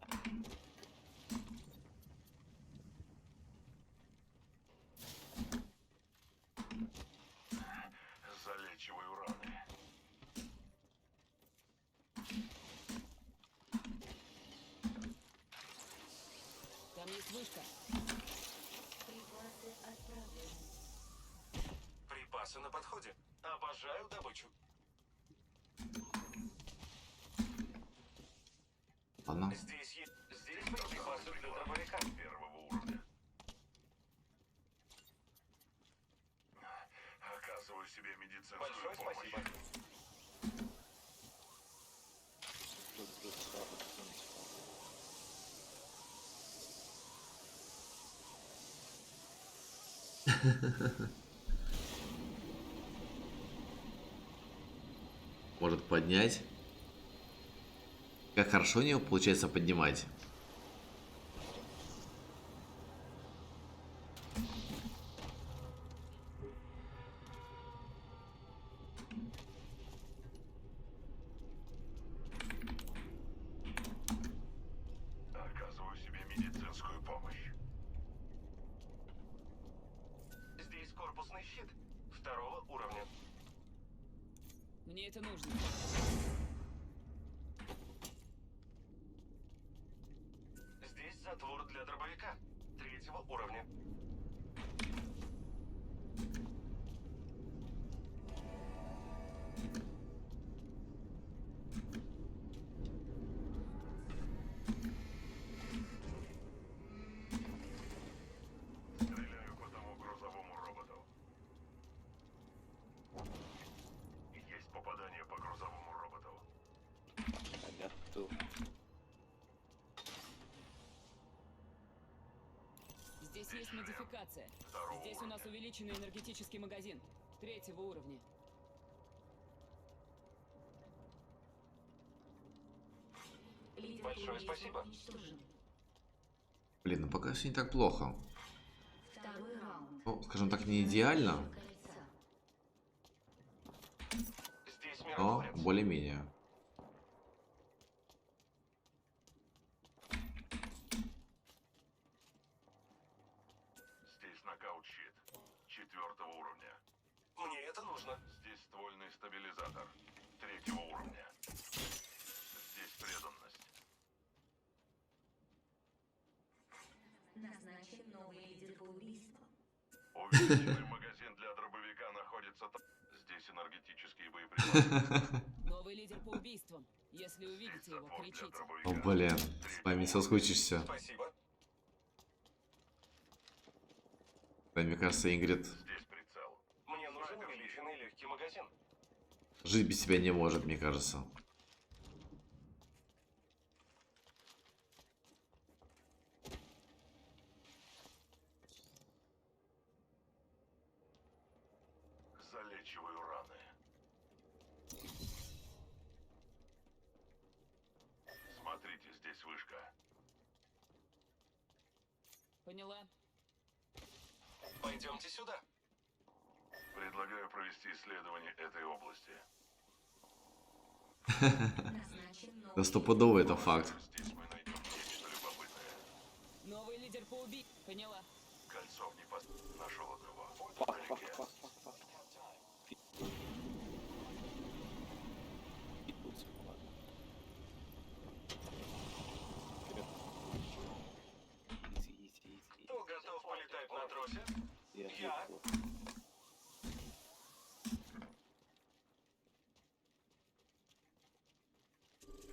Залечиваю раны. Там есть вышка. Припасы отправлены. Припасы на подходе. Обожаю добычу. Ладно. Здесь припасы для дробовика. Первого уровня. Оказываю себе медицинскую Большое помощь. спасибо. Может поднять. Как хорошо у него получается поднимать. Оказываю себе медицинскую помощь. Здесь корпусный щит. Второго уровня. Мне это нужно. Здесь затвор для дробовика. Третьего уровня. Стреляю по тому грузовому роботу. Есть попадание по грузовому роботу. I got two. Здесь есть модификация. Второго Здесь у нас уровня. увеличенный энергетический магазин. Третьего уровня. Лидер Большое турнира спасибо. уничтожен. Блин, ну пока все не так плохо. Второй раунд. Ну, скажем так, не идеально, Кольца. Здесь но миротворец. более-менее. Здесь нокаут-щит. 4-го уровня. Мне это нужно. Здесь ствольный стабилизатор. 3-го уровня. Здесь преданность. Назначен новый лидер по убийству. Увеличенный магазин для дробовика находится там. Здесь энергетические боеприпасы. Новый лидер по убийствам. Если увидите его, кричите. О, блин, с вами не соскучишься. Спасибо. Да, мне кажется, Ингрид Здесь прицел. Мне нужен увеличенный легкий магазин. жить без тебя не может, мне кажется. Залечиваю раны. Смотрите, здесь вышка. Поняла. Пойдемте сюда. Предлагаю провести исследование этой области. Назначен Да новый стопудово это факт. Здесь мы найдем нечто любопытное. Новый лидер по убийствам. Поняла. Кольцо в непост... Нашел одного. Fuck, fuck, fuck, fuck, fuck. Easy, easy, easy. Кто готов полетать на тросе? Yeah, Я.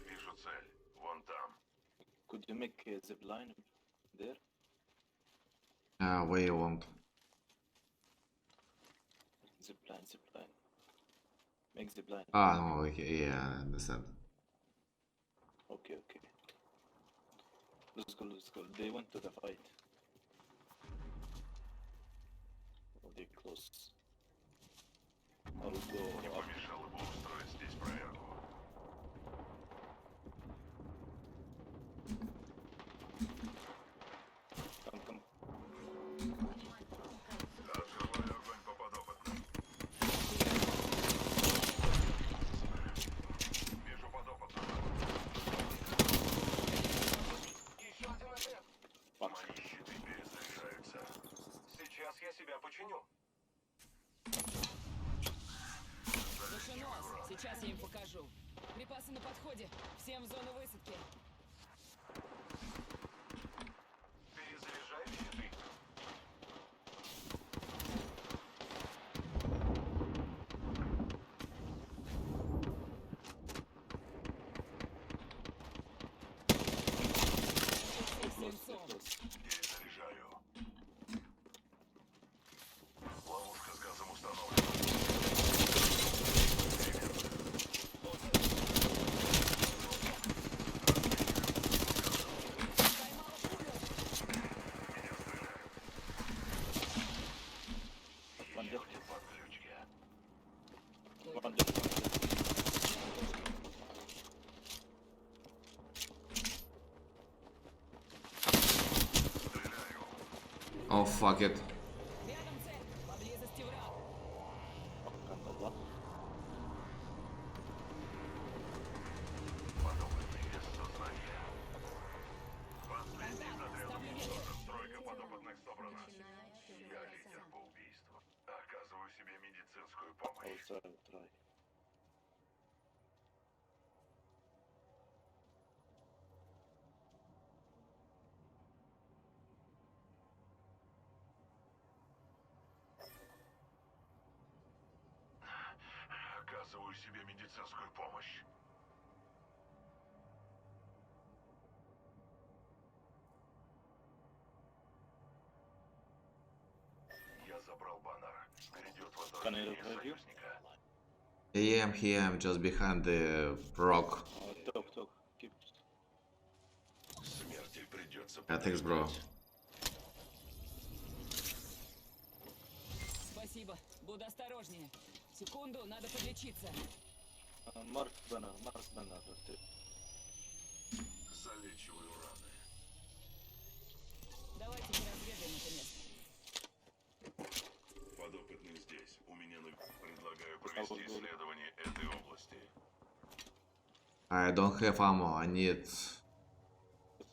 Вижу цель. Вон там. Could you make a zip line there? Where you want? Zip line, zip line. Make zip line. No, okay, yeah, I understand. Okay, okay. Let's go, let's go. They went to the fight. Oh, they close. I'll Не go up. помешало бы устроить здесь проверку. Come, come. Открываю огонь по подопытным. Вижу подопытного. Еще один отряд. Fuck. Мои щиты перезаряжаются. Сейчас я себя починю. Выше нос. Сейчас я им покажу. Припасы на подходе. Всем в зону высадки. Перезаряжаю щиты. Свинцом. Перезаряжаю. Ловушка с газом установлена. One dead. Под ключке. One dead. Oh, fuck it. Рядом цель. Поблизости враг. Fuck, Подопытный без сознания. Последний Контакт. отряд Ставлю уничтожен. метку. Тройка подопытных собрана. Начинаю отсчет Я до лидер конца. по убийству. Оказываю себе медицинскую I'll помощь. try, I'll try. Оказываю себе медицинскую помощь. Я забрал баннер. Грядет Can I возрождение revive you? союзника. Yeah, I'm here, I'm just behind the rock. Talk. Keep. Смерти придется Yeah, thanks, bro. Спасибо. Буду осторожнее. Секунду, надо подлечиться. Mark banner, mark banner. Залечиваю раны. Давайте поразведаем это место. Подопытный здесь. У меня на... Предлагаю провести исследование этой области. I don't have ammo, I need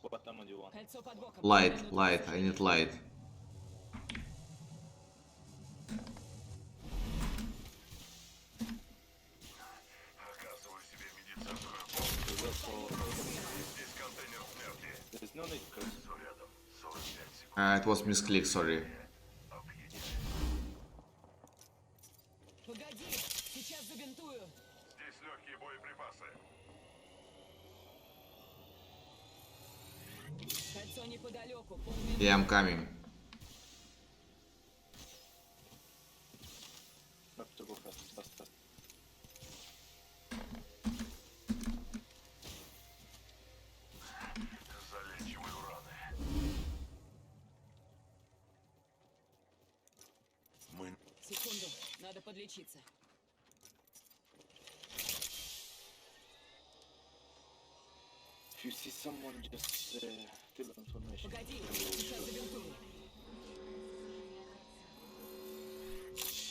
What ammo do you want? Кольцо под боком. light, Минуту light, I сужения. need light. Оказываю себе медицинскую помощь. Здесь контейнер смерти. There's no need, cause Все рядом. 45 секунд. It was misclick, sorry. Погоди, сейчас забинтую. Здесь легкие боеприпасы. Кольцо неподалеку, полминуты. Yeah, I'm coming. Have to go fast, fast, fast. Залечиваю раны. Мы Секунду, надо подлечиться. If you see someone, just tell information. Погоди, сейчас забинтую.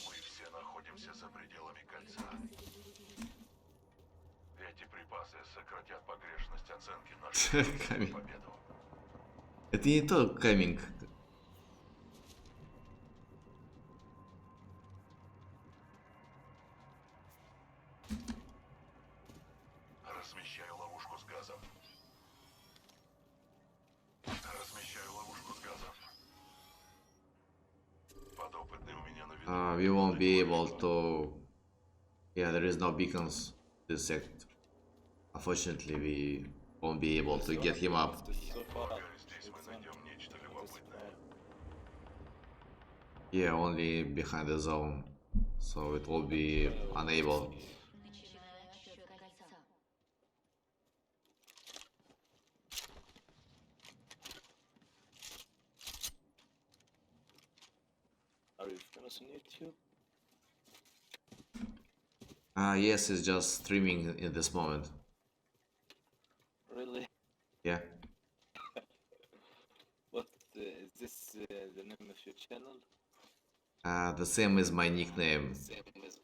Мы все находимся за пределами кольца. Эти припасы сократят погрешность оценки нашей шансов на победу. Это не то каминг. Размещаю ловушку с газом. Размещаю ловушку с газом. Подопытный у меня на виду. We won't be able to... Yeah, there is no beacons this sector. Unfortunately, we won't be able to get him up. So far, Полагаю, здесь мы найдем нечто любопытное. Yeah, only behind the zone. So it will be unable. Начинаю отсчет кольца. are you famous on YouTube? Yes, it's just streaming in this moment. Really? Yeah. What is this the name of your channel? The same is my nickname. Same as